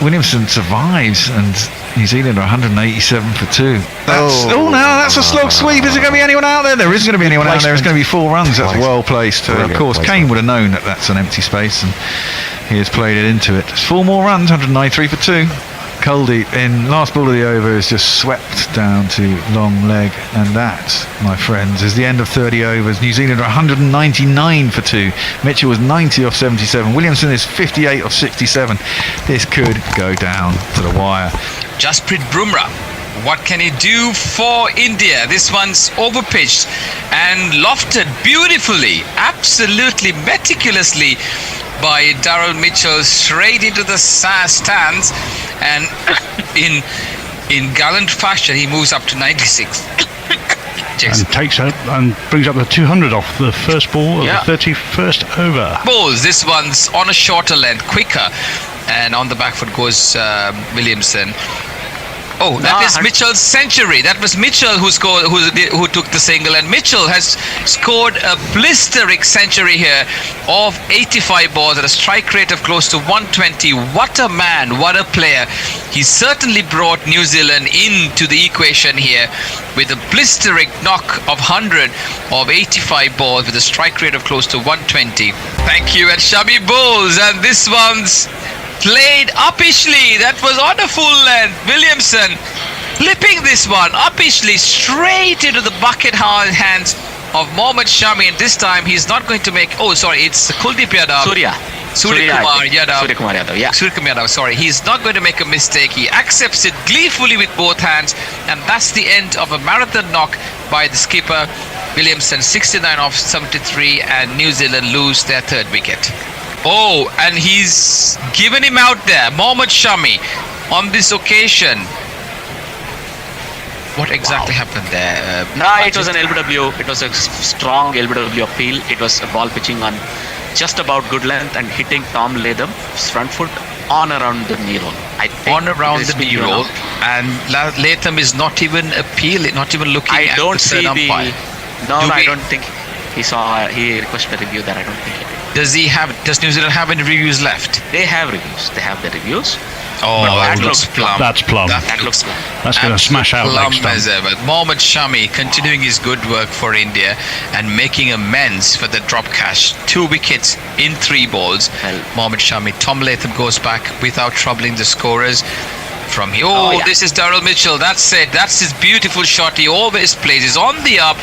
B: Williamson survives, and New Zealand are 187 for 2. That's a slog sweep. Is there going to be anyone out there? There isn't going to be anyone out there. It's going to be 4 runs. That's well placed. Of course, Kane would have known that that's an empty space, and he has played it into it. It's 4 more runs, 193 for 2.
N: Kuldeep in last ball of the over is just swept down to long leg, and that, my friends, is the end of 30 overs. New Zealand are 199 for 2. Mitchell was 90 off 77. Williamson is 58 off 67. This could go down to the wire.
X: Jasprit Bumrah, what can he do for India? This one's overpitched and lofted beautifully, absolutely meticulously by Daryl Mitchell straight into the stands, and in gallant fashion he moves up to 96.
G: And takes out and brings up the 200 off the first ball of the 31st over.
X: Balls, this one's on a shorter length, quicker, and on the back foot goes Williamson. Oh, that is Mitchell's century. That was Mitchell who took the single, and Mitchell has scored a blistering century here of 85 balls at a strike rate of close to 120. What a man, what a player. He certainly brought New Zealand into the equation here with a blistering knock of 100 of 85 balls with a strike rate of close to 120. Thank you, and Shabi bowls, and this one's played uppishly. That was on a full length. Williamson flipping this one uppishly straight into the bucket hands of Mohammad Shami, and this time he's not going to make. Oh, sorry, it's Kuldeep Yadav. Surya Kumar Yadav. Sorry, he's not going to make a mistake. He accepts it gleefully with both hands, and that's the end of a marathon knock by the skipper. Williamson 69 off 73, and New Zealand lose their third wicket. Oh, and he's given him out there, Mohammad Shami, on this occasion. What exactly happened there?
J: It was an LBW. It was a strong LBW appeal. It was a ball pitching on just about good length and hitting Tom Latham's front foot on around the knee roll.
X: On around the knee roll, and Latham is not even appealing, not even looking at the third umpire.
J: I don't think he requested a review there. I don't think he did.
X: Does New Zealand have any reviews left?
J: They have reviews. They have the reviews.
X: Oh, that looks plumb.
G: That's plumb.
J: That looks plumb.
G: That's going to smash out leg stump.
X: As ever. Mohammad Shami continuing his good work for India and making amends for the drop catch. 2 wickets in 3 balls. Mohammad Shami. Tom Latham goes back without troubling the scorers. From here. This is Daryl Mitchell. That's it. That's his beautiful shot. He always plays. He's on the up,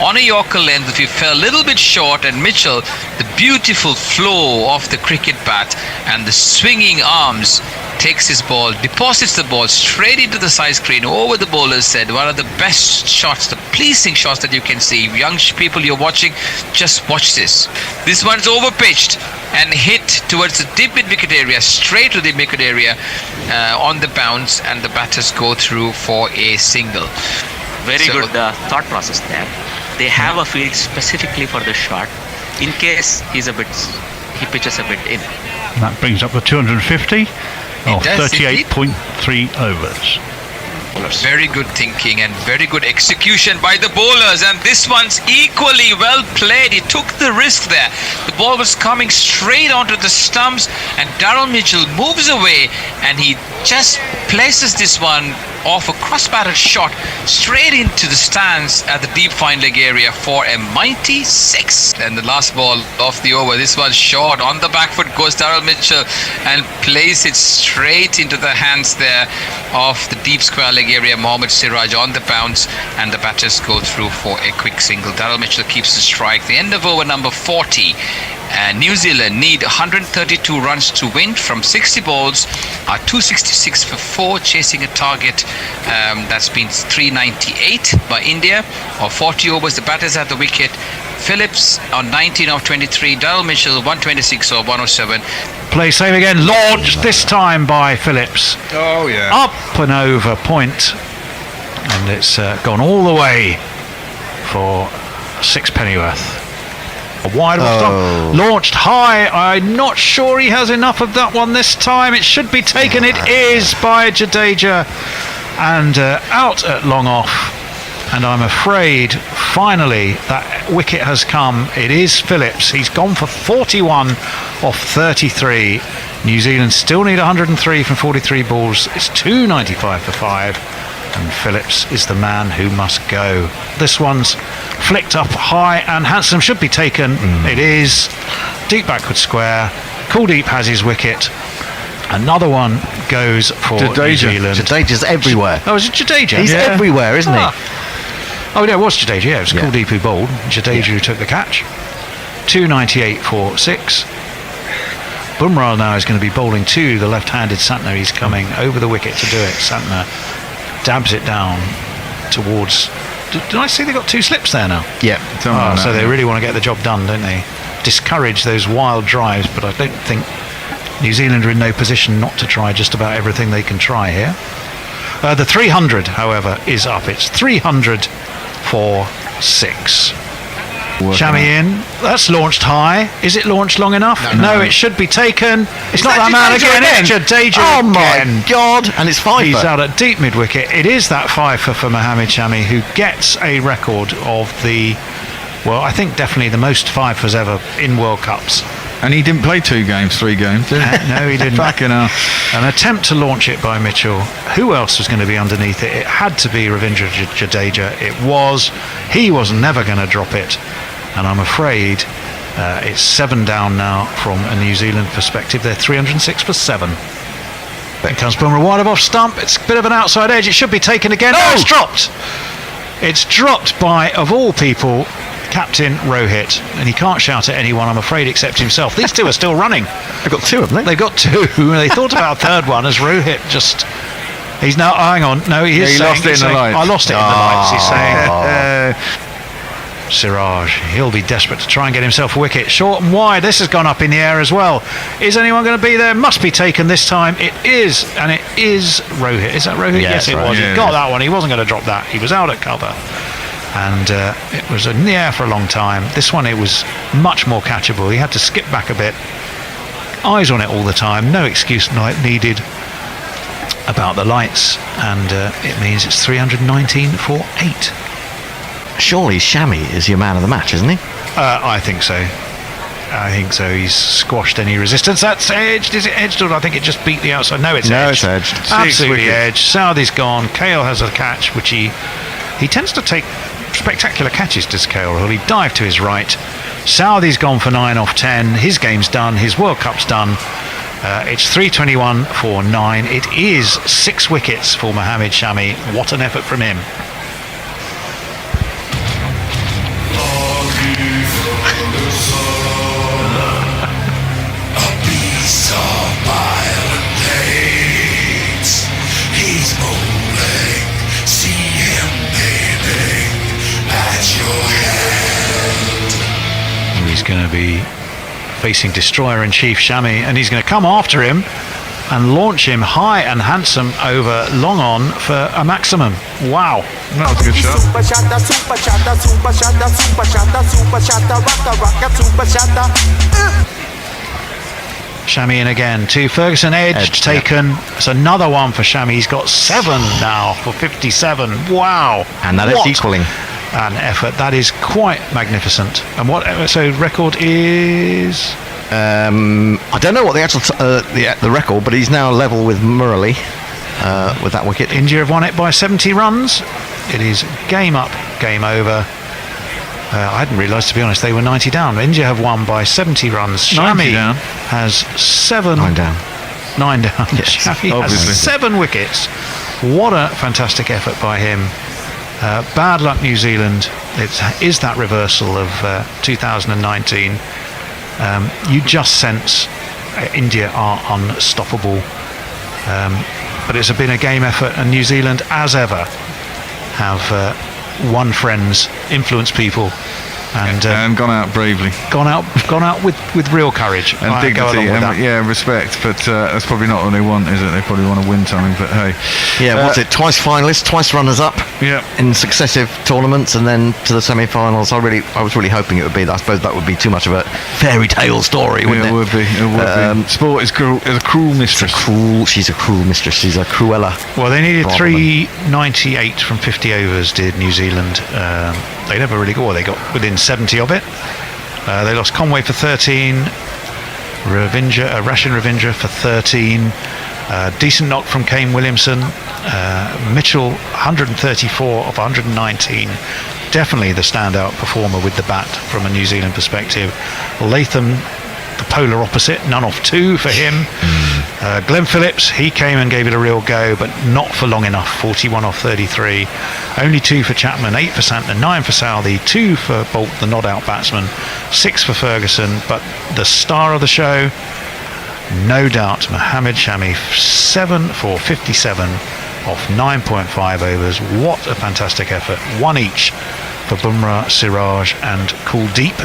X: on a Yorker length. If he fell a little bit short, and Mitchell, the beautiful flow of the cricket bat and the swinging arms, takes his ball, deposits the ball straight into the side screen over the bowler's head. One of the best shots, the pleasing shots that you can see. Young people you're watching, just watch this. This one's overpitched and hit towards the deep mid-wicket area, straight to the wicket area on the bounce, and the batters go through for a single.
J: Very good thought process there. They have a field specifically for the shot in case he pitches a bit in.
G: And that brings up the 250 of 38.3 overs.
X: Very good thinking and very good execution by the bowlers, and this one's equally well played. He took the risk there. The ball was coming straight onto the stumps, and Daryl Mitchell moves away, and he just places this one off a cross-batted shot straight into the stands at the deep fine leg area for a mighty 6. And the last ball of the over, this one's short. On the back foot goes Daryl Mitchell and plays it straight into the hands there of the deep square leg area, Mohammad Siraj on the bounce, and the batters go through for a quick single. Daryl Mitchell keeps the strike. The end of over number 40. And New Zealand need 132 runs to win from 60 balls, are 266 for 4, chasing a target that's been 398 by India, or 40 overs. The batters at the wicket. Phillips on 19 of 23, Daryl Mitchell 126 or 107.
N: Play save again, launched this time by Phillips.
A: Oh yeah.
N: Up and over point, and it's gone all the way for 6 pennyworth. A wide stop, launched high. I'm not sure he has enough of that one this time. It should be taken. It is by Jadeja, and out at long off. And I'm afraid finally that wicket has come. It is Phillips. He's gone for 41 off 33. New Zealand still need 103 from 43 balls. It's 295 for 5. And Phillips is the man who must go. This one's flicked up high, and handsome should be taken. It is deep backward square. Kuldeep has his wicket, Another one goes for New Zealand.
E: Jadeja's everywhere.
N: Oh, is it Jadeja?
E: He's everywhere, isn't he?
N: Oh, no, it was Jadeja. Yeah, it was Kuldeep who bowled. Jadeja who took the catch. 298 for 6. Bumrah now is going to be bowling to the left-handed Santner. He's coming over the wicket to do it. Santner dabs it down towards... Did I see they got 2 slips there now?
E: Yeah.
N: So they really want to get the job done, don't they? Discourage those wild drives, but I don't think New Zealand are in no position not to try just about everything they can try here. The 300, however, is up. It's 300 for 6. Shami in. That's launched high. Is it launched long enough? No, it should be taken. It's not that man again. It's Jadeja
E: Oh
N: again.
E: my God! And it's 5.
N: He's out at deep mid wicket. It is that 5 for Mohammad Shami, who gets a record of the, well, I think definitely the most 5s ever in World Cups.
B: And he didn't play 3 games, did he?
N: No, he didn't.
B: Fucking hell.
N: An attempt to launch it by Mitchell. Who else was going to be underneath it? It had to be Ravindra Jadeja. It was. He was never going to drop it. And I'm afraid it's 7 down now from a New Zealand perspective. They're 306 for 7. Here comes Bumrah wide off stump. It's a bit of an outside edge. It should be taken again. No, it's dropped. It's dropped by, of all people, Captain Rohit, and he can't shout at anyone, I'm afraid, except himself. These 2 are still running.
E: They've got 2, haven't they?
N: They've got 2. They thought about a third one as Rohit just... He's now... hang on. No, he is saying...
B: lost it in the lights.
N: I lost it in the lights, he's saying. Siraj, he'll be desperate to try and get himself a wicket. Short and wide. This has gone up in the air as well. Is anyone going to be there? Must be taken this time. It is, and it is Rohit. Is that Rohit? Yes, it was. He got that one. He wasn't going to drop that. He was out at cover. And it was in the air for a long time. This one, it was much more catchable. He had to skip back a bit. Eyes on it all the time. No excuse needed about the lights. And it means it's 319 for 8.
E: Surely Shami is your man of the match, isn't he?
N: I think so. I think so. He's squashed any resistance. That's edged. Is it edged, or I think it just beat the outside? No, it's edged.
E: No, it's edged.
N: Absolutely edged. Southey's gone. Kale has a catch, which he tends to take spectacular catches, does Kale. He dived to his right. Southey's gone for 9 off 10. His game's done. His World Cup's done. It's 321 for 9. It is 6 wickets for Mohammad Shami. What an effort from him. He's going to be facing Destroyer in Chief Shami, and he's going to come after him and launch him high and handsome over long on for a maximum. Wow,
B: that was a good shot.
N: Shami in again. 2 Ferguson edge taken. It's another one for Shami. He's got 7 now for 57. Wow.
E: And that is equaling.
N: An effort. That is quite magnificent. And what? So record is...
E: I don't know what the actual the record, but he's now level with Murali with that wicket.
N: India have won it by 70 runs. It is game up, game over. I hadn't realised, to be honest, they were 90 down. India have won by 70 runs. Shami has 7... 9 down. 9 down. Yes, Shami has 7 wickets. What a fantastic effort by him. Bad luck, New Zealand. It is that reversal of 2019. You just sense India are unstoppable. But it's been a game effort, and New Zealand, as ever, have won friends, influenced people, and
B: gone out bravely.
N: Gone out with real courage
B: and dignity. Yeah, respect. But that's probably not what they want, is it? They probably want to win something. But hey,
E: yeah, what's it? Twice finalists, twice runners up.
B: Yeah,
E: in successive tournaments, and then to the semi-finals. I was really hoping it would be. I suppose that would be too much of a fairy tale story, wouldn't it?
B: It would be. It would be. Sport is cruel. Is a cruel mistress.
E: She's a cruel mistress. She's a Cruella.
N: Well, they needed 398 from 50 overs. Did New Zealand? They never really got. Well, they got within 70 of it. They lost Conway for 13. Rashid Ravindra for 13. Decent knock from Kane Williamson. Mitchell 134 of 119. Definitely the standout performer with the bat from a New Zealand perspective. Latham, the polar opposite, none off 2 for him. Glenn Phillips, he came and gave it a real go, but not for long enough. 41 off 33. Only 2 for Chapman, 8 for Santner, 9 for Southey, 2 for Bolt, the not-out batsman, 6 for Ferguson. But the star of the show, no doubt, Mohammed Shami, 7 for 57 off 9.5 overs. What a fantastic effort. 1 each for Bumrah, Siraj and Kuldeep.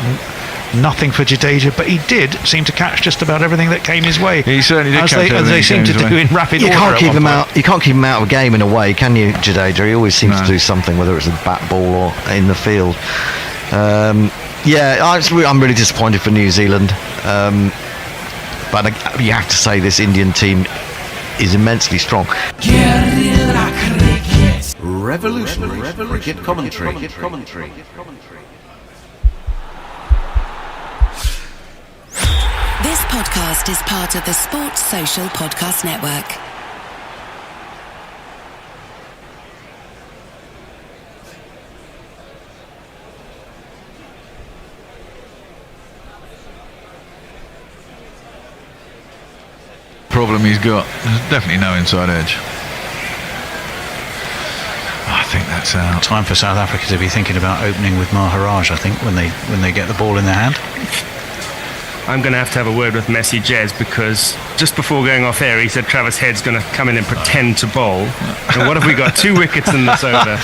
N: Nothing for Jadeja, but he did seem to catch just about everything that came his way.
B: He certainly did,
N: as they seem to do in rapid order.
E: Can't keep him out. You can't keep him out of a game in a way, can you, Jadeja? He always seems to do something, whether it's a bat ball or in the field. I'm really disappointed for New Zealand, but you have to say this Indian team is immensely strong.
K: Revolutionary cricket commentary.
R: This podcast is part of the Sports Social Podcast Network.
B: Problem he's got, there's definitely no inside edge. I think that's out.
N: Time for South Africa to be thinking about opening with Maharaj, I think, when they get the ball in their hand.
D: I'm going to have a word with Messi Jez, because just before going off air he said Travis Head's going to come in and pretend to bowl. And what have we got? 2 wickets in this over.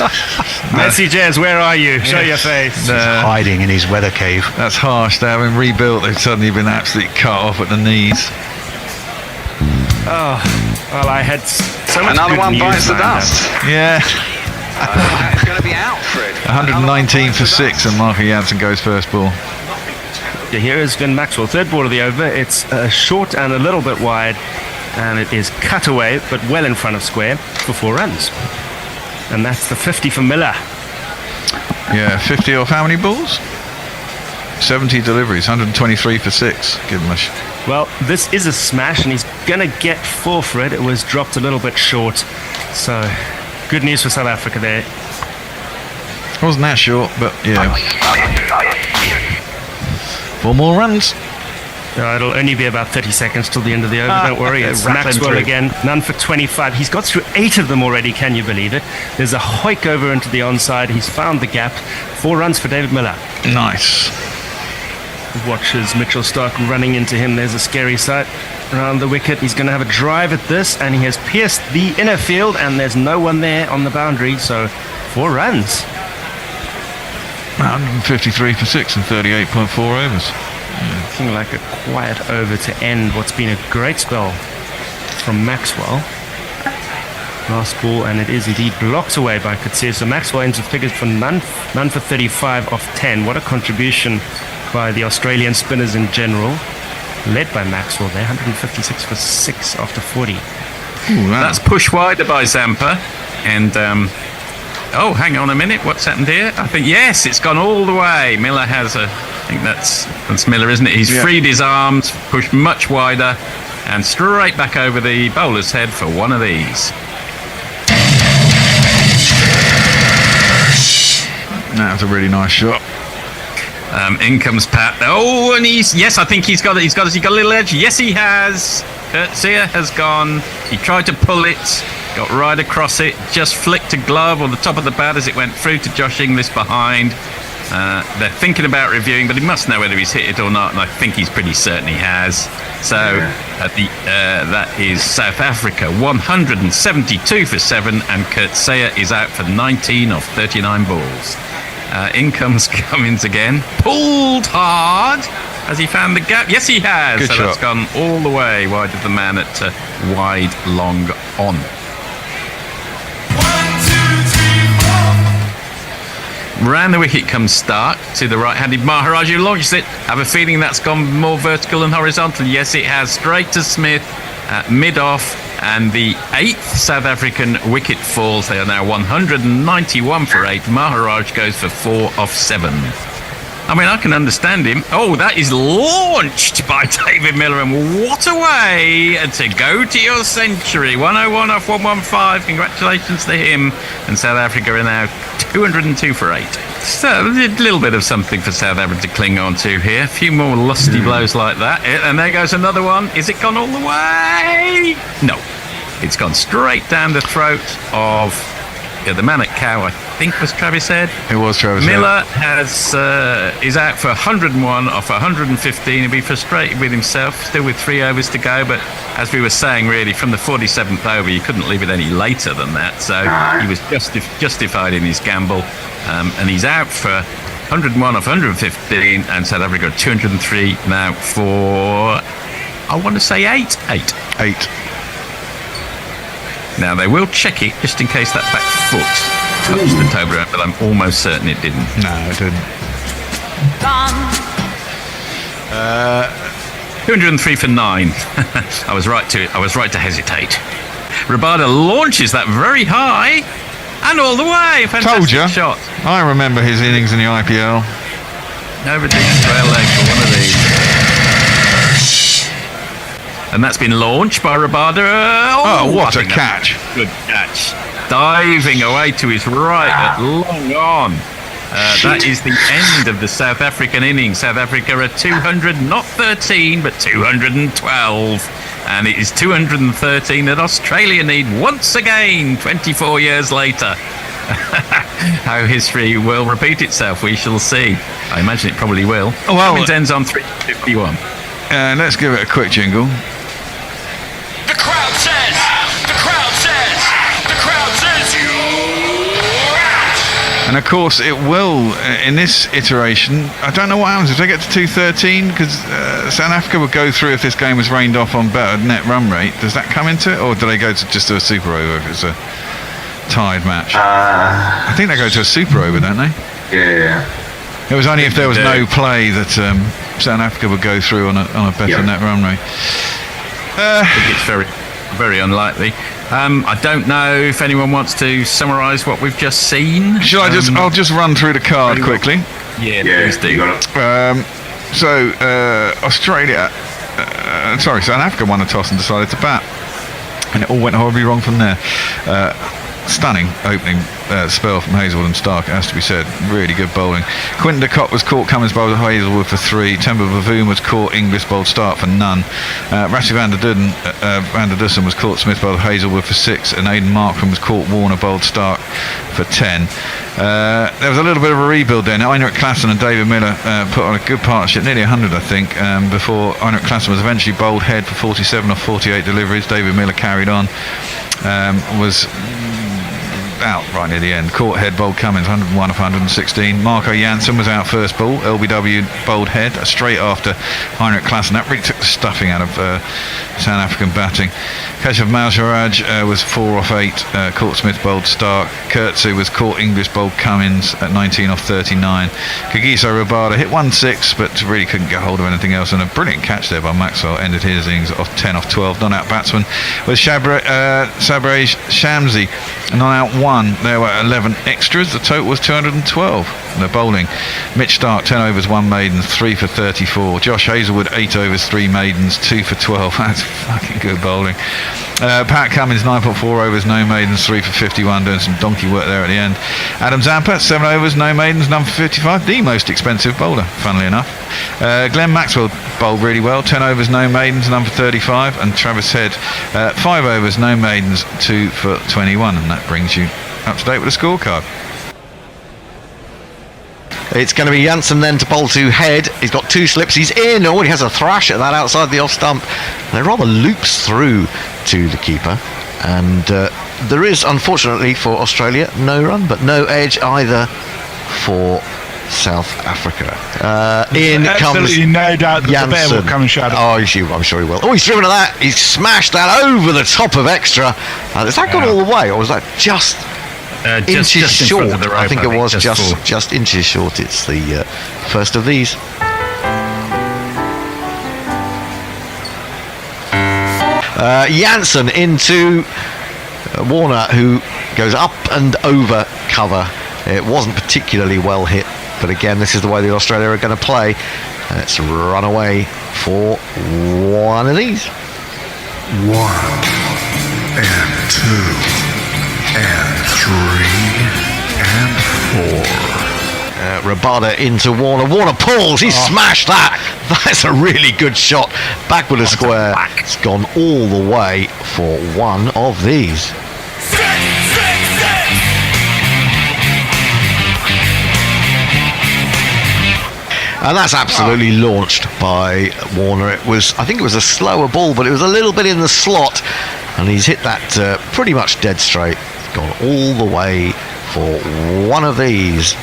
D: Messi Jez, where are you? Show your face.
N: He's hiding in his weather cave.
B: That's harsh. They haven't rebuilt. They've suddenly been absolutely cut off at the knees.
D: Oh, well, I had so much
U: Another
D: good
U: one
D: news
U: bites the dust.
B: Yeah.
U: It's going to be out, Fred.
B: 119 for 6 and Marco Jansen goes first ball.
D: Yeah, here is Glenn Maxwell, third ball of the over. It's short and a little bit wide, and it is cut away, but well in front of square for 4 runs. And that's the 50 for Miller.
B: Yeah, 50 off how many balls? 70 deliveries, 123 for 6. Give him a
D: Well, this is a smash, and he's going to get 4 for it. It was dropped a little bit short. So, good news for South Africa there.
B: Wasn't that short, but yeah. 4 more runs.
D: It'll only be about 30 seconds till the end of the over. Don't worry. It's Maxwell again. None for 25. He's got through 8 of them already. Can you believe it? There's a hoik over into the onside. He's found the gap. 4 runs for David Miller.
B: Nice.
D: Watch as Mitchell Stark running into him. There's a scary sight around the wicket. He's going to have a drive at this, and he has pierced the inner field, and there's no one there on the boundary. So 4 runs.
B: 153 for 6 and 38.4 overs.
D: Looking like a quiet over to end what's been a great spell from Maxwell. Last ball, and it is indeed blocked away by Coetzee. So Maxwell ends with figures for none for 35 off 10. What a contribution by the Australian spinners in general, led by Maxwell there. 156 for 6 after 40.
T: Ooh, wow. That's pushed wider by Zampa, and oh, hang on a minute, what's happened here? I think, yes, it's gone all the way. Miller has I think that's Miller, isn't it? He's freed his arms, pushed much wider, and straight back over the bowler's head for one of these.
B: That was a really nice shot.
T: In comes Pat. Oh, and I think he's got a little edge. Yes, he has. Coetzee has gone. He tried to pull it, got right across it, just flicked a glove on the top of the bat as it went through to Josh Inglis behind. They're thinking about reviewing, but he must know whether he's hit it or not, and I think he's pretty certain he has. So that is South Africa 172 for 7, and Coetzee is out for 19 off 39 balls. In comes Cummins again, pulled hard. Has he found the gap? Yes, he has.
B: Good
T: so
B: shot.
T: That's gone all the way wide of the man at wide long on. Round the wicket comes Stark to the right-handed Maharaj, who launches it. Have a feeling that's gone more vertical than horizontal. Yes, it has. Straight to Smith, mid-off, and the 8th South African wicket falls. They are now 191 for 8. Maharaj goes for 4 off 7. I mean, I can understand him. Oh, that is launched by David Miller, and what a way to go to your century. 101 off 115. Congratulations to him. And South Africa are now 202 for 8. So a little bit of something for South Africa to cling on to here. A few more lusty blows like that. And there goes another one. Is it gone all the way? No. It's gone straight down the throat of the man at cow, I think was Travis Head.
B: It was Travis
T: Miller
B: Head.
T: is out for 101 off 115. He'll be frustrated with himself, still with 3 overs to go. But as we were saying, really, from the 47th over, you couldn't leave it any later than that. So he was justified in his gamble. And he's out for 101 off 115. And South Africa are 203 now for, I want to say 8. 8. Now, they will check it just in case that back foot touched the toe ground, but I'm almost certain it didn't.
B: No, it didn't.
T: 203 for 9. I was right to hesitate. Rabada launches that very high and all the way. Fantastic
B: Told you.
T: Shot.
B: I remember his innings in the IPL.
T: Over the trail leg for one of these. And that's been launched by Rabada.
B: What a catch.
T: Good catch. Diving away to his right at long on. That is the end of the South African innings. South Africa are 200, not 13, but 212. And it is 213 that Australia need once again, 24 years later. How history will repeat itself, we shall see. I imagine it probably will.
B: Well,
T: Cummins ends on 351.
B: Let's give it a quick jingle.
S: The crowd says, the crowd says, the crowd says you're out.
B: And of course it will, in this iteration, I don't know what happens if they get to 213, because South Africa would go through if this game was rained off on better net run rate. Does that come into it, or do they go to just do a super over if it's a tied match? I think they go to a super over, don't they?
L: Yeah.
B: It was only if there was no play that South Africa would go through on a better net run rate.
T: I think it's very, very unlikely. I don't know if anyone wants to summarise what we've just seen.
B: I'll just run through the card quickly.
T: Yeah, please do.
B: Australia, South Africa won a toss and decided to bat, and it all went horribly wrong from there. Stunning opening spell from Hazelwood and Stark, it has to be said. Really good bowling. Quinton de Kock was caught, Cummins bowled Hazelwood for 3. Temba Bavoon was caught, Inglis bowled Stark for none. Rassie van der Dussen was caught, Smith bowled Hazelwood for 6. And Aidan Markram was caught, Warner bowled Stark for 10. There was a little bit of a rebuild then. Heinrich Klaassen and David Miller put on a good partnership, nearly 100 I think, before Heinrich Klaassen was eventually bowled Head for 47 off 48 deliveries. David Miller carried on, was out right near the end. Caught Head, bowled Cummins, 101 off 116. Marco Jansen was out first ball. LBW bowled Head straight after Heinrich Klaassen. That really took the stuffing out of South African batting. Keshav Malsharaj was 4 off 8. Caught Smith, bowled Stark. Kurtzu was caught, English bowled Cummins at 19 off 39. Kagiso Rabada hit 1-6, but really couldn't get hold of anything else. And a brilliant catch there by Maxwell ended his innings off 10 off 12. Non-out batsman was Sabre Shamsi. Non-out 1. There were 11 extras. The total was 212. The bowling: Mitch Stark 10 overs 1 maidens 3 for 34. Josh Hazelwood 8 overs 3 maidens 2 for 12. That's fucking good bowling. Pat Cummins 9.4 overs no maidens 3 for 51, doing some donkey work there at the end. Adam Zampa 7 overs no maidens none for 55, the most expensive bowler funnily enough. Glenn Maxwell bowled really well, 10 overs no maidens none for 35, and Travis Head 5 overs no maidens 2 for 21, and that brings you up to date with the scorecard.
E: It's going to be Jansen then to bowl to Head. He's got 2 slips. He's in. Oh, he has a thrash at that outside the off stump. And it rather loops through to the keeper. And there is, unfortunately for Australia, no run, but no edge either for South Africa. In
F: absolutely
E: comes
F: no doubt that
E: Jansen.
F: the bear will come and shut it.
E: Oh, I'm sure he will. Oh, he's driven at that. He's smashed that over the top of extra. Has that gone all the way, or was that just inches
T: just in
E: short?
T: front of the rope,
E: I think it was
T: just
E: just inches short. It's the first of these. Jansen into Warner, who goes up and over cover. It wasn't particularly well hit But again, this is the way that Australia are going to play. Let's run away for one of these.
C: 1 and 2 and 3 and 4.
E: Rabada into Warner. Warner pulls. He smashed that. That's a really good shot. Backward of square. It's gone all the way for one of these. And that's absolutely launched by Warner. I think it was a slower ball, but it was a little bit in the slot, and he's hit that pretty much dead straight. It's gone all the way for one of these.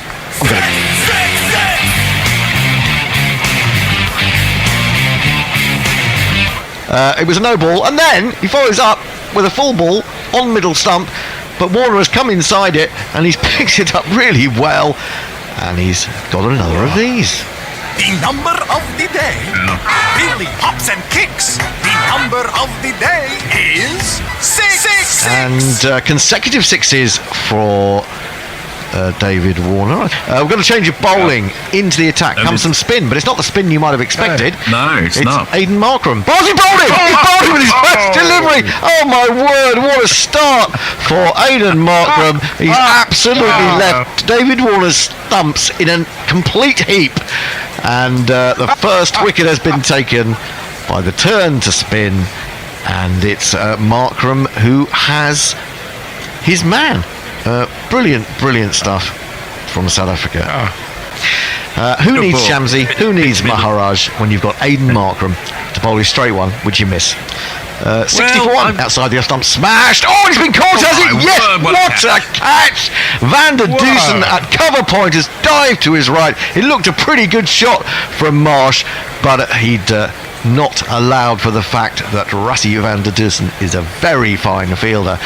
E: It was a no ball, and then he follows up with a full ball on middle stump, but Warner has come inside it, and he's picked it up really well, and he's got another of these.
S: The number of the day really hops and kicks. The number of the day is 6.
E: And consecutive sixes for David Warner. We're going to change of bowling into the attack. Comes some spin, but it's not the spin you might have expected.
T: No, it's not.
E: Aidan Markram. He bowled him! He bowled him with his first delivery! Oh my word, what a start for Aidan Markram. He's absolutely left David Warner's stumps in a complete heap. And the first wicket has been taken by the turn to spin. And it's Markram who has his man. Brilliant stuff from South Africa. Who needs Shamsi? Who needs Maharaj when you've got Aidan Markram to bowl his straight one, which you miss? 61 outside the off stump, smashed. Oh, he's been caught, has he? Yes, what a catch! Van der Dusen at cover point has dived to his right. It looked a pretty good shot from Marsh, but he'd not allowed for the fact that Rassie van der Dusen is a very fine fielder.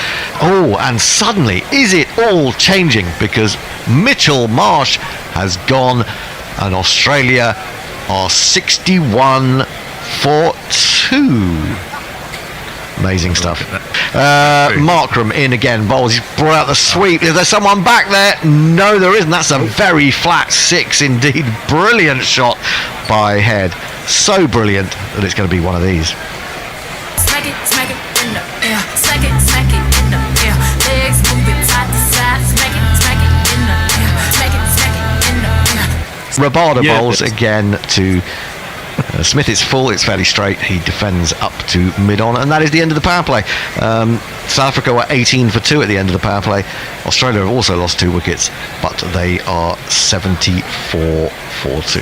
E: Oh, and suddenly, is it all changing? Because Mitchell Marsh has gone, and Australia are 61 for 2. Amazing stuff. Markram in again, bowls. He's brought out the sweep. Is there someone back there? No, there isn't. That's a very flat 6 indeed. Brilliant shot by Head. So brilliant that it's going to be one of these.
L: Smack it in the air. Smack it in the air. Legs moving side to side. Smack it in the air. Smack it in the air.
E: Rabada bowls again to Smith. It's full, it's fairly straight. He defends up to mid-on, and that is the end of the power play. South Africa were 18 for 2 at the end of the power play. Australia have also lost 2 wickets, but they are 74 for 2.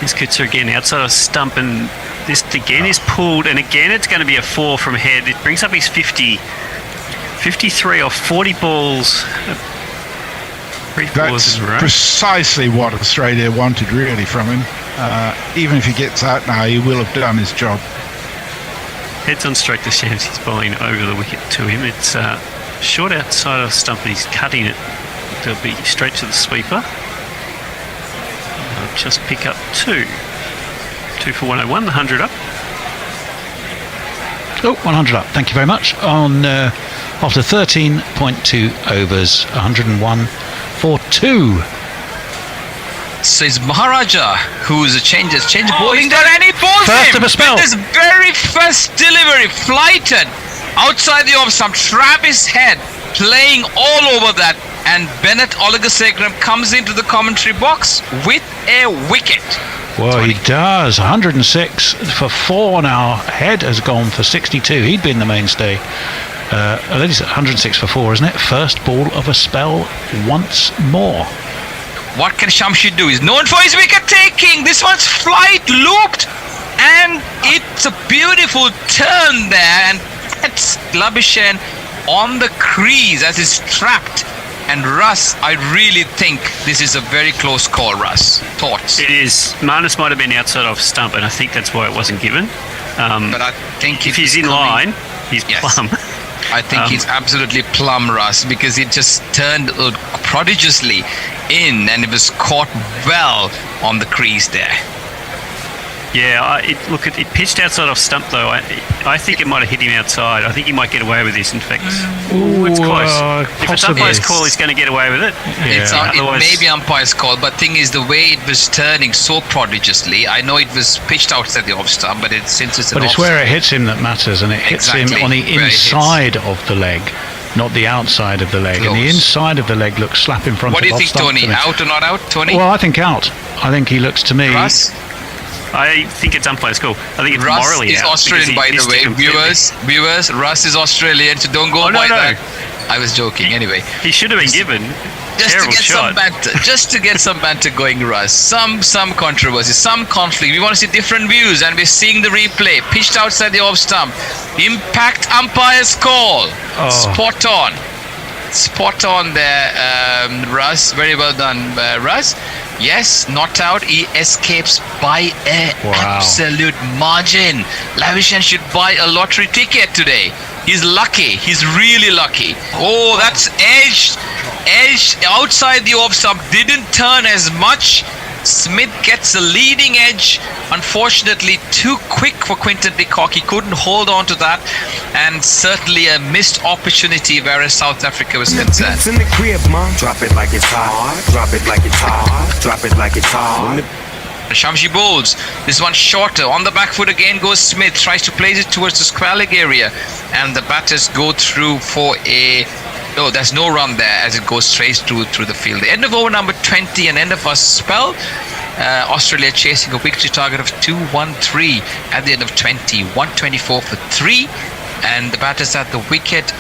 P: These kids are again outside of stump, and this again is pulled, and again it's going to be a 4 from Head. It brings up his 53 or 40 balls.
F: That's precisely what Australia wanted really from him. Even if he gets out now, he will have done his job.
P: Heads on straight to Shamsi's bowling over the wicket to him. It's short outside of stump, and he's cutting it. It'll be straight to the sweeper. Just pick up 2. 2 for 101, the 100 up.
N: Oh, 100 up. Thank you very much. On after 13.2 overs, 101 for 2.
X: So it's Maharaja who's change bowling there, and he bowls
N: first
X: him
N: of a spell.
X: with his very first delivery, flighted outside the off stump. Travis Head playing all over that, and Bennett Oligosekram comes into the commentary box with a wicket.
N: Well, he does. 106 for 4 now. Head has gone for 62. He'd been the mainstay. That is 106 for 4, isn't it? First ball of a spell once more.
X: What can Shamsi do? He's known for his wicket taking. This one's flight looped, and it's a beautiful turn there, and that's Labuschagne on the crease as he's trapped. And Russ, I really think this is a very close call, Russ. Thoughts?
P: It is. Marnus might have been outside of stump, and I think that's why it wasn't given.
X: But I think
P: if he's in line, he's plumb.
X: I think he's absolutely plumb, Russ, because it just turned prodigiously in, and it was caught well on the crease there.
P: Yeah, it pitched outside off stump though. I think it might have hit him outside. I think he might get away with this. In fact, it's close. If it's umpire's call, he's going to get away with it.
X: It may be umpire's call, but thing is the way it was turning so prodigiously. I know it was pitched outside the off stump, but since it's an
N: But it's where it hits him that matters, and it hits him on the inside of the leg, not the outside of the leg.
X: Close.
N: And the inside of the leg looks slap in front
X: What
N: of
X: do you
N: off
X: think,
N: stump
X: Tony?
N: to me.
X: Out or not out, Tony?
N: Well, I think out. I think he looks to me.
X: Russ?
P: I think it's umpire's call. I think it's
X: Russ
P: morally
X: is
P: out.
X: Australian, by the way. Viewers, Russ is Australian, so don't go by that. I was joking. Anyway,
P: he should have been given.
X: Just to get
P: shot.
X: some banter, just to get some banter going, Russ. Some controversy, some conflict. We want to see different views, and we're seeing the replay. Pitched outside the off stump. Impact umpire's call. Spot on there, Russ. Very well done, Russ. Yes, not out. He escapes by an absolute margin. Lavishan should buy a lottery ticket today. He's lucky. He's really lucky. Oh, that's edged outside the off stump. Didn't turn as much. Smith gets a leading edge. Unfortunately, too quick for Quinton de Kock. He couldn't hold on to that, and certainly a missed opportunity whereas South Africa was concerned.
M: In the crib, mom. Drop it like it's hot. Drop it like it's hot. Drop it like it's hot.
X: Shamsi bowls. This one shorter. On the back foot again goes Smith. Tries to place it towards the square leg area, and the batters go through for a... Oh, there's no run there as it goes straight through the field. The end of over number 20 and end of our spell. Australia chasing a victory target of 213 at the end of 20. 124 for 3. And the batters at the wicket.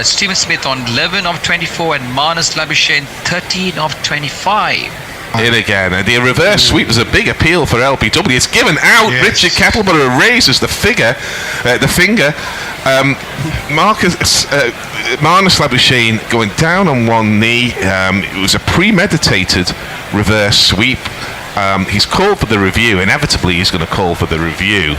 X: Stephen Smith on 11 of 24 and Marnus Labuschagne 13 of 25.
Q: In again, and the reverse sweep was a big appeal for LBW. It's given out. Yes. Richard Kettleborough raises the finger. Marnus Labuschagne going down on one knee. It was a premeditated reverse sweep. He's called for the review. Inevitably, he's going to call for the review,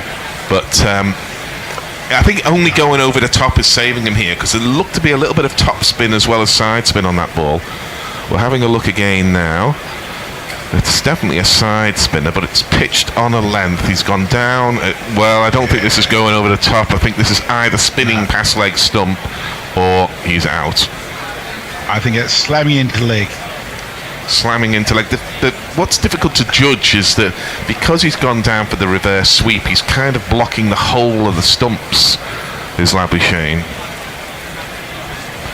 Q: but I think only going over the top is saving him here, because it looked to be a little bit of top spin as well as side spin on that ball. We're having a look again now. It's definitely a side spinner, but it's pitched on a length. He's gone down. Well, I don't think this is going over the top. I think this is either spinning past leg stump or he's out.
F: I think it's slamming into leg.
Q: Slamming into leg. What's difficult to judge is that because he's gone down for the reverse sweep, he's kind of blocking the whole of the stumps, is Labuschagne.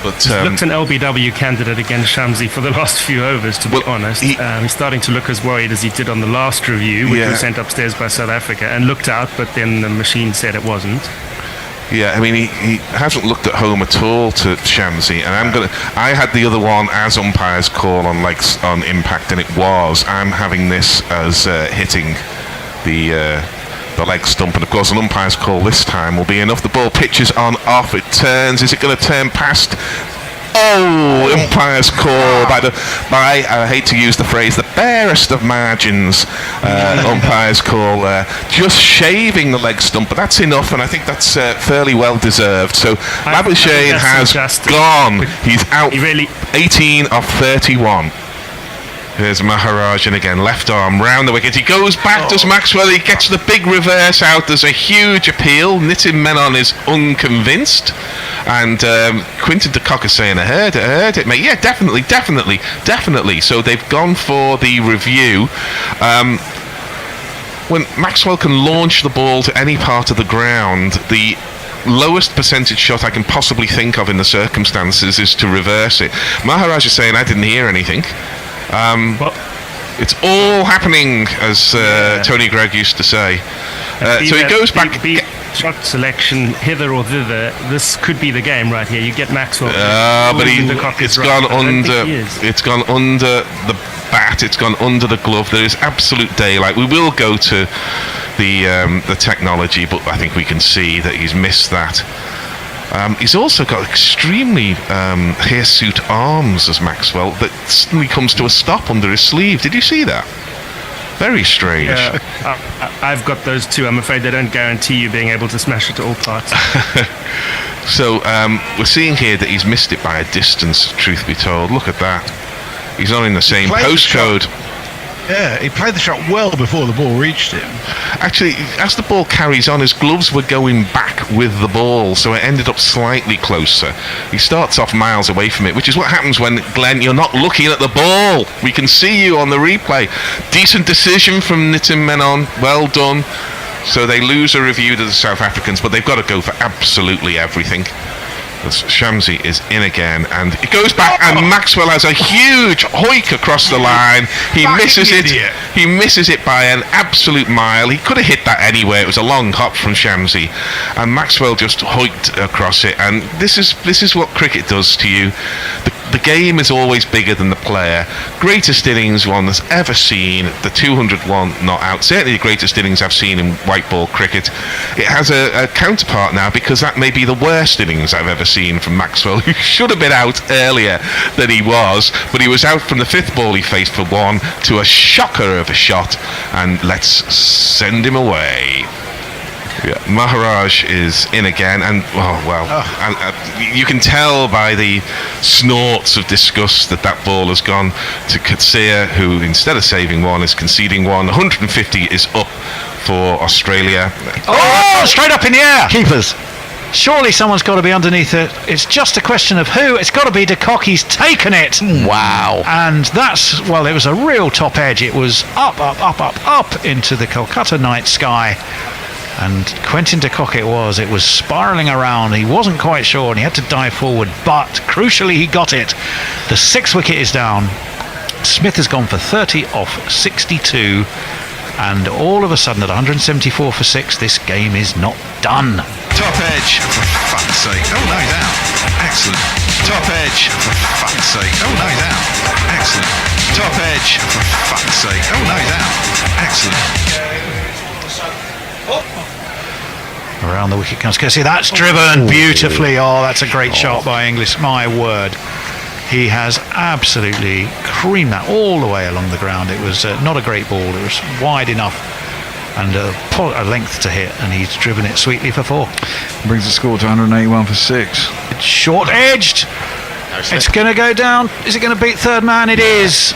Q: But,
D: he's looked an LBW candidate against Shamsi for the last few overs, to be honest. He's starting to look as worried as he did on the last review, which was sent upstairs by South Africa, and looked out, but then the machine said it wasn't.
Q: Yeah, I mean, he hasn't looked at home at all to Shamsi, and I had the other one as umpire's call on impact, and it was. I'm having this as hitting the leg stump, and of course an umpire's call this time will be enough. The ball pitches on off, it turns. Is it going to turn past? Umpire's call by I hate to use the phrase, the barest of margins. Umpire's call just shaving the leg stump, but that's enough, and I think that's fairly well deserved. So Labuschagne has gone. He's out. 18 of 31. Here's Maharajan again, left arm round the wicket. He goes back, does Maxwell. He gets the big reverse out. There's a huge appeal. Nitin Menon is unconvinced. And Quinton de Kock is saying, I heard it, mate. Yeah, definitely. So they've gone for the review. When Maxwell can launch the ball to any part of the ground, the lowest percentage shot I can possibly think of in the circumstances is to reverse it. Maharaj is saying, I didn't hear anything. It's all happening, as Tony Gregg used to say. So he goes back.
D: Shot selection, hither or thither. This could be the game right here. You get Maxwell.
Q: But it's gone under. It's gone under the bat. It's gone under the glove. There is absolute daylight. We will go to the technology, but I think we can see that he's missed that. He's also got extremely hirsute arms as Maxwell that suddenly comes to a stop under his sleeve. Did you see that? Very strange.
D: Yeah, I've got those too. I'm afraid they don't guarantee you being able to smash it to all parts.
Q: So we're seeing here that he's missed it by a distance, truth be told. Look at that. He's not in the same postcode.
F: Yeah, he played the shot well before the ball reached him.
Q: Actually, as the ball carries on, his gloves were going back with the ball, so it ended up slightly closer. He starts off miles away from it, which is what happens when, Glenn, you're not looking at the ball. We can see you on the replay. Decent decision from Nitin Menon. Well done. So they lose a review to the South Africans, but they've got to go for absolutely everything. Shamsi is in again, and it goes back, and Maxwell has a huge hoik across the line. He misses it. He misses it by an absolute mile. He could have hit that anywhere. It was a long hop from Shamsi, and Maxwell just hoiked across it. And this is what cricket does to you. The game is always bigger than the player. Greatest innings one that's ever seen, the 201 not out. Certainly the greatest innings I've seen in white ball cricket. It has a counterpart now, because that may be the worst innings I've ever seen from Maxwell, who should have been out earlier than he was, but he was out from the fifth ball he faced for one to a shocker of a shot, and let's send him away. Yeah, Maharaj is in again, and you can tell by the snorts of disgust that ball has gone to Katsir, who instead of saving one is conceding one. 150 is up for Australia.
N: Oh, straight up in the air. Keepers. Surely someone's got to be underneath it. It's just a question of who. It's got to be de Kock. He's taken it.
E: Wow.
N: And that's, well, it was a real top edge. It was up into the Kolkata night sky. And Quentin de Kock it was spiralling around. He wasn't quite sure, and he had to dive forward, but crucially he got it. The 6th wicket is down. Smith has gone for 30 off 62, and all of a sudden at 174 for 6, this game is not done.
H: Top edge, for fuck's sake. Oh no, he's out. Excellent. Top edge, for fuck's sake. Oh no, he's out. Excellent. Top edge, for fuck's sake. Oh no, he's out. Excellent.
N: Around the wicket comes Kersey. That's driven beautifully. Oh, that's a great shot by Inglis. My word. He has absolutely creamed that all the way along the ground. It was not a great ball. It was wide enough and a length to hit, and he's driven it sweetly for 4.
B: Brings the score to 181 for 6.
N: It's short-edged. It's going to go down. Is it going to beat third man? It is.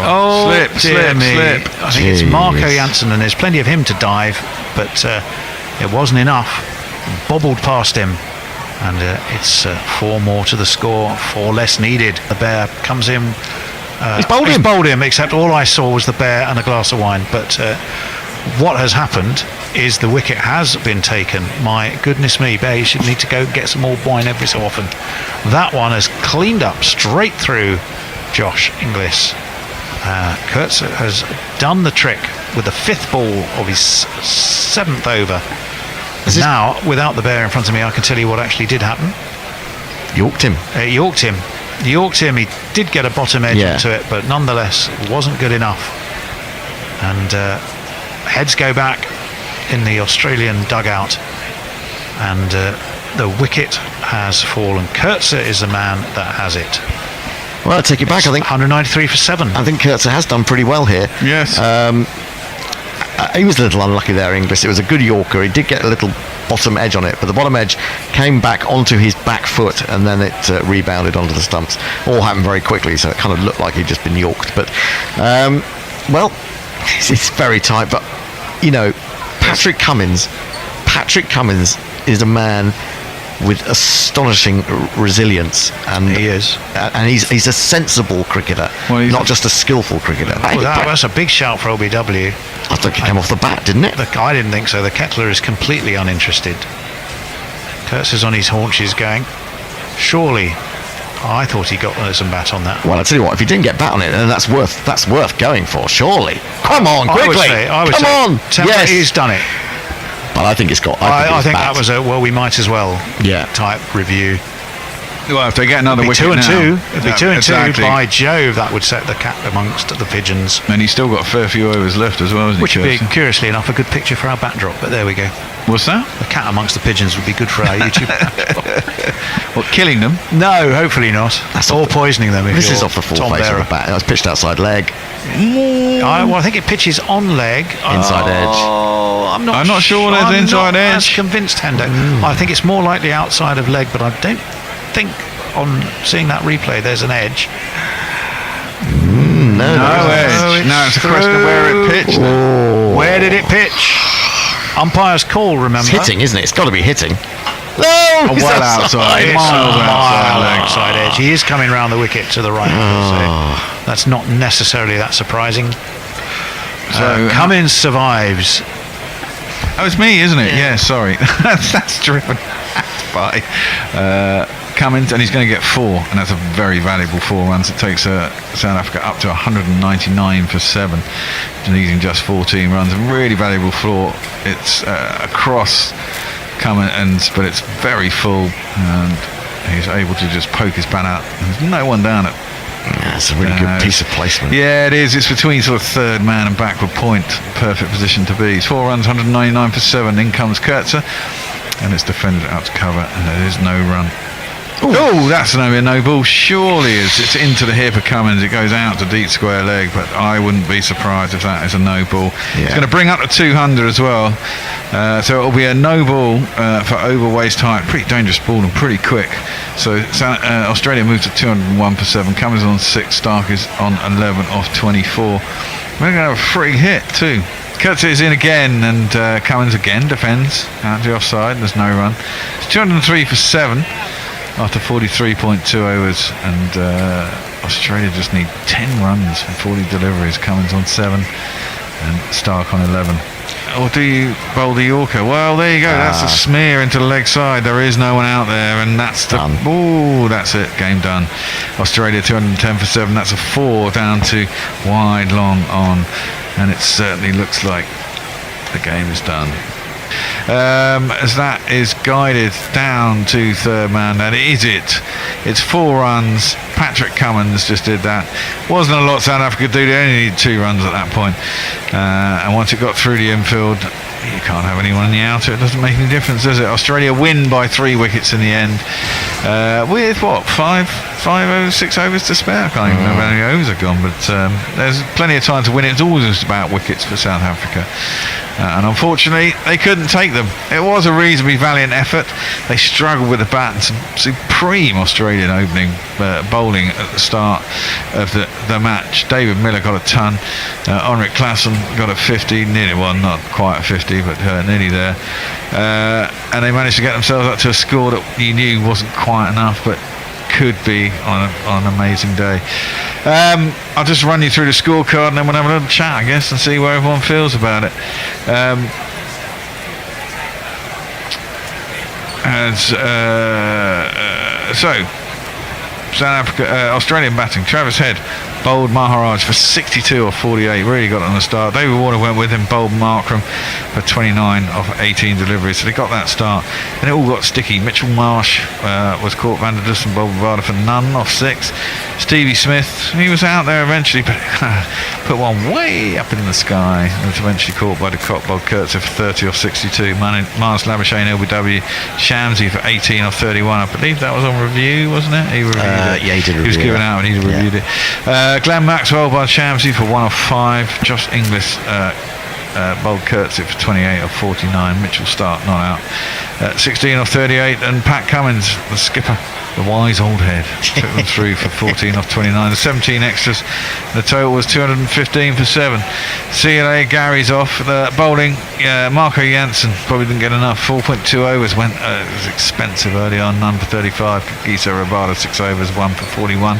B: Slip.
N: I think it's Marco Janssen, and there's plenty of him to dive, but it wasn't enough. Bobbled past him, and it's 4 more to the score, 4 less needed. The bear comes in. He's bowled him, except all I saw was the bear and a glass of wine. But what has happened is the wicket has been taken. My goodness me, Bear, you should need to go get some more wine every so often. That one has cleaned up straight through Josh Inglis. Kurtz has done the trick with the 5th ball of his 7th over. Now, without the bear in front of me, I can tell you what actually did happen.
E: Yorked him.
N: Yorked him. He did get a bottom edge onto it, but nonetheless, it wasn't good enough. And heads go back in the Australian dugout, and the wicket has fallen. Kurtz is the man that has it.
E: Well, I take it back. I think
N: 193 for 7.
E: I think Kurtz has done pretty well here.
B: Yes.
E: He was a little unlucky there, Inglis. It was a good Yorker. He did get a little bottom edge on it, but the bottom edge came back onto his back foot, and then it rebounded onto the stumps. All happened very quickly, so it kind of looked like he'd just been Yorked. But, well, it's very tight. But, you know, Patrick Cummins is a man with astonishing resilience, and
N: he is,
E: and he's a sensible cricketer, not just a skillful cricketer.
N: That's a big shout for LBW.
E: I think it came off the bat, didn't it?
N: I didn't think so. The Kettler is completely uninterested. Kurtz is on his haunches going, surely. I thought he got some bat on that.
E: Well, I tell you what, if he didn't get bat on it, then that's worth going for. Surely, come on, quickly, come on,
N: yes, he's done it.
E: But I think it's got.
N: I think that was a we might as well type review.
B: Well, if they get another wicket
N: 2 and 2, it'd be 2 and
B: exactly.
N: 2. By Jove, that would set the cat amongst the pigeons.
B: And he's still got a fair few overs left as well,
N: which would be, curiously enough, a good picture for our backdrop. But there we go.
B: What's that?
N: The cat amongst the pigeons would be good for our YouTube.
B: What, killing them?
N: No, hopefully not. Or poisoning them.
E: This is off the full face of the bat. It was pitched outside leg.
N: I think it pitches on leg.
E: Inside edge.
N: I'm not sure there's inside edge. I'm not as convinced, Hendo. I think it's more likely outside of leg, but I don't think on seeing that replay there's an edge. No edge. Now it's a question of where it pitched. Where did it pitch? Umpire's call, remember?
E: It's hitting, isn't it? It's got to be hitting. No!
N: Well outside. Miles
E: outside.
N: outside edge. He is coming round the wicket to the right. So that's not necessarily that surprising. So Cummins survives.
I: Oh, it's me, isn't it? Yeah, sorry. That's driven by Cummins, and he's going to get 4, and that's a very valuable 4 runs. It takes South Africa up to 199 for 7, needing just 14 runs. A really valuable floor. It's across Cummins, but it's very full, and he's able to just poke his bat out. There's no one down it.
E: Yeah, it's a really good piece of placement.
I: Yeah, it is. It's between sort of third man and backward point. Perfect position to be. It's 4 runs, 199 for 7. In comes Kurtzer, and it's defended out to cover, and there is no run. Oh, that's a no ball. Surely it's into the hip of Cummins. It goes out to deep square leg, but I wouldn't be surprised if that is a no ball. Yeah. It's going to bring up to 200 as well. So it'll be a no ball for over waist height. Pretty dangerous ball and pretty quick. So Australia moves to 201 for 7. Cummins on 6. Stark is on 11 off 24. We're going to have a free hit too. Kurtz is in again, and Cummins again defends out to the offside. There's no run. It's 203 for 7 after 43.2 overs, and Australia just need 10 runs from 40 deliveries. Cummins on 7 and Stark on 11. Or do you bowl the Yorker? Well, there you go. That's a smear into the leg side. There is no one out there, and that's done. Oh, that's it. Game done. Australia 210 for 7. That's a 4 down to wide, long on, and it certainly looks like the game is done. As that is guided down to third man, that is it. It's 4 runs. Patrick Cummins just did that. Wasn't a lot South Africa could do. They only needed 2 runs at that point. And once it got through the infield, you can't have anyone in the outer. It doesn't make any difference, does it? Australia win by 3 wickets in the end. With what, 5 overs, 6 overs to spare? I can't even remember how many overs have gone, but there's plenty of time to win it. It's always just about wickets for South Africa. And unfortunately, they couldn't take them. It was a reasonably valiant effort. They struggled with the bat, and some supreme Australian opening bowling at the start of the match. David Miller got a ton. Henrik Klaassen got a 50, nearly, well, not quite a 50, but nearly there. And they managed to get themselves up to a score that you knew wasn't quite enough, but could be on an amazing day. I'll just run you through the scorecard, and then we'll have a little chat, I guess, and see where everyone feels about it. So South Africa, Australian batting. Travis Head bowled Maharaj for 62 off 48. Really got on the start. David Warner went with him, bowled Markram for 29 off 18 deliveries. So they got that start. And it all got sticky. Mitchell Marsh was caught. Van der Dussen bowled Bavada for none off 6. Stevie Smith, he was out there eventually, but put one way up in the sky. And was eventually caught by the cop Bob Kurtzer for 30 off 62. Mars Labuschagne LBW. Shamsi for 18 off 31. I believe that was on review, wasn't it? He reviewed it.
E: Yeah, he did review it.
I: He was given out and he reviewed it. Glenn Maxwell by Shamsi for 1 off 5. Josh Inglis bowled Kurtz for 28 off 49. Mitchell Stark not out. 16 off 38. And Pat Cummins, the skipper, the wise old head, took them through for 14 off 29. The 17 extras. The total was 215 for 7. CLA Gary's off. The bowling, Marco Janssen probably didn't get enough. 4.2 overs went. It was expensive early on. None for 35. Gisa Rabada 6 overs, 1 for 41.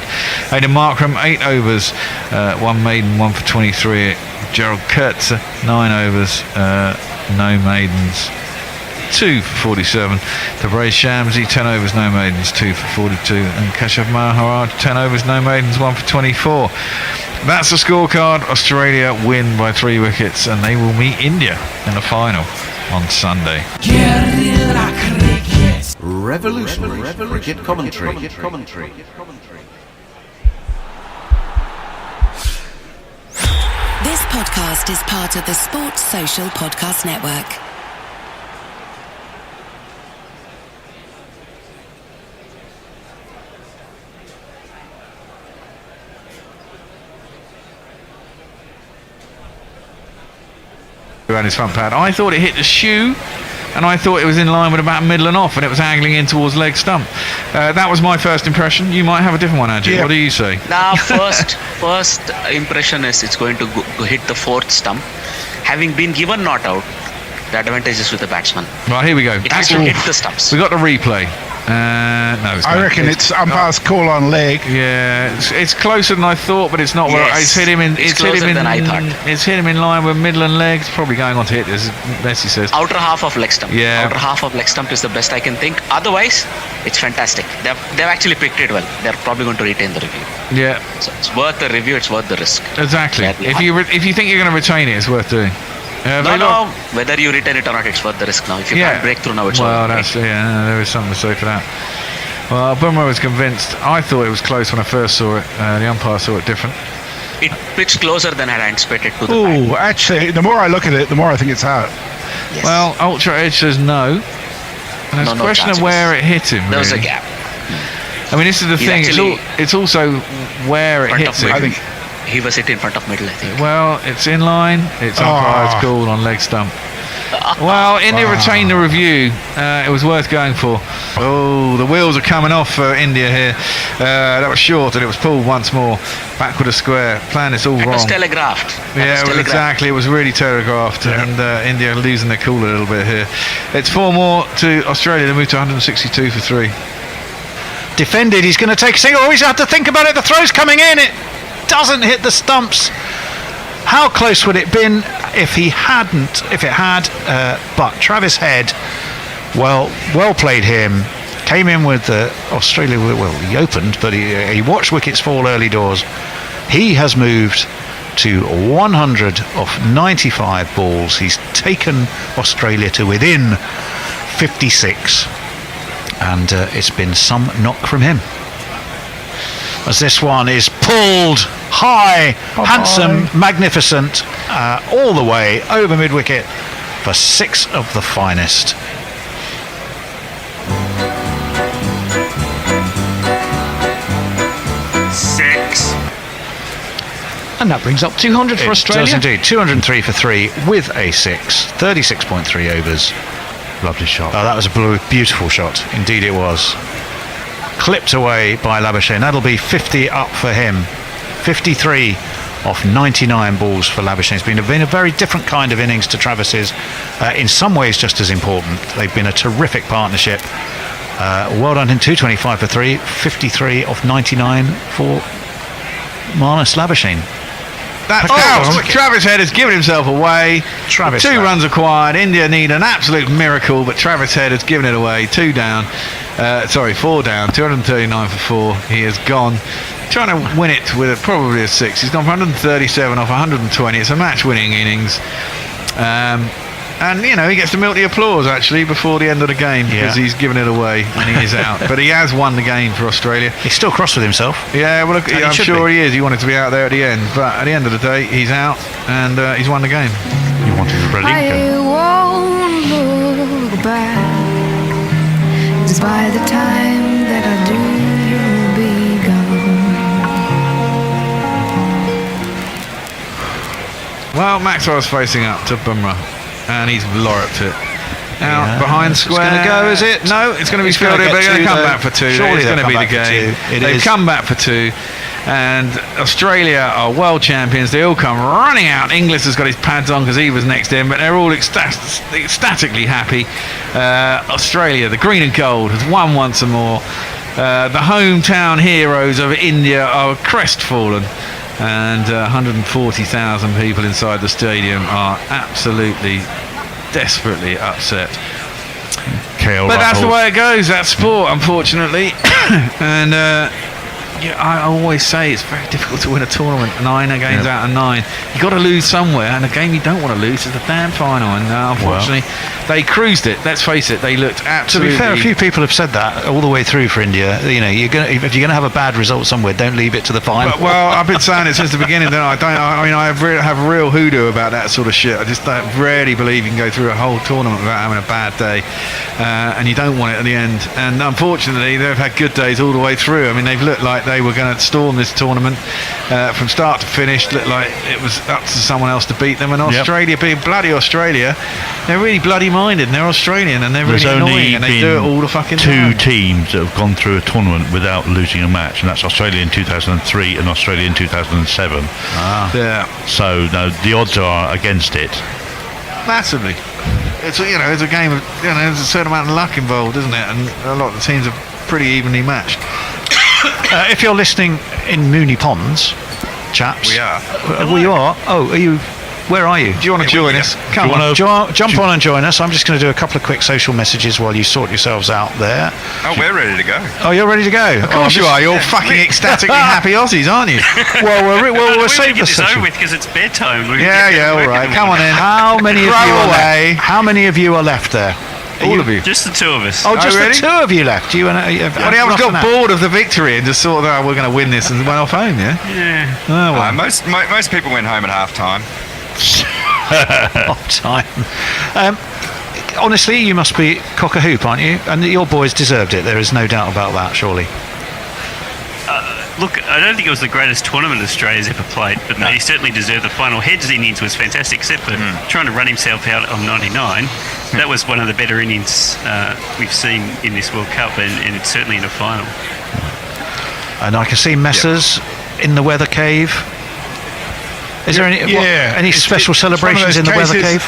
I: Aidan Markram 8 overs, 1 maiden, 1 for 23. Gerald Kurtz 9 overs, no maidens, 2 for 47. Tabraiz Shamsi 10 overs, no maidens, 2 for 42. And Keshav Maharaj 10 overs, no maidens, 1 for 24. That's the scorecard. Australia win by 3 wickets, and they will meet India in the final on Sunday.
K: Revolutionary cricket commentary.
R: This podcast is part of the Sports Social Podcast Network.
I: Around his front pad. I thought it hit the shoe, and I thought it was in line with about middle and off, and it was angling in towards leg stump. That was my first impression. You might have a different one, Ajit. What do you say?
J: Now, first impression is it's going to go hit the fourth stump. Having been given not out, the advantage is with the batsman.
I: Right, here we go.
J: It has to hit the stumps.
I: We got the replay. No,
F: I reckon it's umpire's call on leg.
I: Yeah, it's closer than I thought, but it's not. Well, it's hit him in.
J: It's closer than I thought.
I: It's hit him in line with middle and legs. Probably going on to hit, as Messi says.
J: Outer half of leg stump.
I: Yeah.
J: Outer half of leg stump is the best I can think. Otherwise, it's fantastic. They've actually picked it well. They're probably going to retain the review.
I: Yeah.
J: So it's worth the review. It's worth the risk.
I: Exactly. If you think you're going to retain it, it's worth doing.
J: No, whether you retain it or not, it's worth the risk now. If you can't break through now, it's
I: well,
J: worth it.
I: there is something to say for that. Well, Bumrah was convinced. I thought it was close when I first saw it. The umpire saw it different.
J: It pitched closer than I had anticipated to the
F: Oh, actually, the more I look at it, the more I think it's out.
J: Yes.
I: Well, Ultra Edge says no. And it's a question of where it hit him.
J: There was a
I: really.
J: gap.
I: I mean, this is the thing. It's also where it hits him.
J: I think he was hit in front of middle, I think.
I: Well, it's in line. It's umpire's call on leg stump. Well, India retained the review. It was worth going for. Oh, the wheels are coming off for India here. That was short, and it was pulled once more. Backward a square. Plan is all wrong.
J: It was telegraphed.
I: Exactly. It was really telegraphed, and India losing their cool a little bit here. It's 4 more to Australia. They move to 162 for 3.
N: Defended. He's going to take a single. He's had to think about it. The throw's coming in. It doesn't hit the stumps. How close would it been if it had? But Travis Head, well played him. Came in with Australia. Well, he opened, but he watched wickets fall early doors. He has moved to 100 of 95 balls. He's taken Australia to within 56, and it's been some knock from him. As this one is pulled high, handsome, magnificent, all the way over mid-wicket for 6 of the finest.
O: And that brings up 200 for Australia.
N: It does indeed. 203 for 3 with a 6. 36.3 overs.
O: Lovely shot.
N: Oh, that was a beautiful shot. Indeed it was. Clipped away by Labuschagne. That'll be 50 up for him. 53 off 99 balls for Labuschagne. It's been a very different kind of innings to Travis's. In some ways just as important. They've been a terrific partnership. Well done him. 225 for 3. 53 off 99 for Marnus Labuschagne.
I: Travis Head has given himself away. 2 runs required. India need an absolute miracle, but Travis Head has given it away. 4 down. 239 for 4. He has gone trying to win it with probably a 6. He's gone for 137 off 120. It's a match-winning innings. And, he gets to milk the applause, actually, before the end of the game, because he's given it away and he is out. But he has won the game for Australia.
N: He's still cross with himself.
I: Yeah, well, look, I'm sure he is. He wanted to be out there at the end. But at the end of the day, he's out and he's won the game.
N: You wanted
L: I won't look back, 'cause by the time that I do, you'll be gone.
I: Well, Maxwell's facing up to Bumrah. And he's lolloped it. Out behind square.
N: It's going to go, is it?
I: No, it's going to be fielded, but they're going to come back for 2.
N: Surely
I: it's going to be the game. They've come back for 2. And Australia are world champions. They all come running out. Inglis has got his pads on because he was next in, but they're all ecstatically happy. Australia, the green and gold, has won once more. The hometown heroes of India are crestfallen. And 140,000 people inside the stadium are absolutely, desperately upset. But that's the way it goes. That's sport, unfortunately. And I always say it's very difficult to win a tournament. 9 games out of 9. You've got to lose somewhere, and the game you don't want to lose is the damn final. And unfortunately, they cruised it. Let's face it, they looked absolutely.
N: To be fair, a few people have said that all the way through for India. If you're going to have a bad result somewhere, don't leave it to the final.
I: Well, I've been saying it since the beginning. I have a real hoodoo about that sort of shit. I just don't really believe you can go through a whole tournament without having a bad day, and you don't want it at the end. And unfortunately, they've had good days all the way through. I mean, they've looked like they were going to storm this tournament from start to finish. Looked like it was up to someone else to beat them. And Australia, being bloody Australia, they're really bloody minded. And they're Australian and they're really annoying, and they do it all the fucking time.
A: Two teams that have gone through a tournament without losing a match, and that's Australia in 2003 and Australia in 2007.
I: Yeah.
A: So no, the odds are against it.
I: Massively. It's it's a game of there's a certain amount of luck involved, isn't it? And a lot of the teams are pretty evenly matched.
N: If you're listening in Mooney Ponds, chaps,
U: We are.
N: Well, you are. Oh, are you? Where are you?
I: Do you want to join us?
N: Come on, jump on and join us. I'm just going to do a couple of quick social messages while you sort yourselves out there.
U: Oh, we're ready to go.
N: Oh, you're ready to go?
I: Of course you are. You're fucking ecstatically happy Aussies, aren't you?
N: Well, we'll save
P: get
N: the
P: this over
N: social.
P: with because it's bedtime.
I: Yeah, all right. Come on in.
N: How many of you
I: Throw
N: are
I: away.
N: left? How many of you are left there?
I: All of you.
P: Just the two of us.
N: Oh, just
I: really?
N: the two of you left. You and
I: Well, the others got bored of the victory and just thought, we're going to win this, and went off home. Yeah.
P: Yeah.
I: Oh, well.
U: Most people went home at half time.
N: Off time. Honestly, you must be cock a hoop, aren't you? And your boys deserved it. There is no doubt about that, surely.
P: Look, I don't think it was the greatest tournament Australia's ever played, but he certainly deserved the final. Head's innings was fantastic, except for trying to run himself out on 99. That was one of the better innings we've seen in this World Cup, and it's certainly in a final.
N: And I can see Messers in the weather cave. Is there any special celebrations in the weather cave?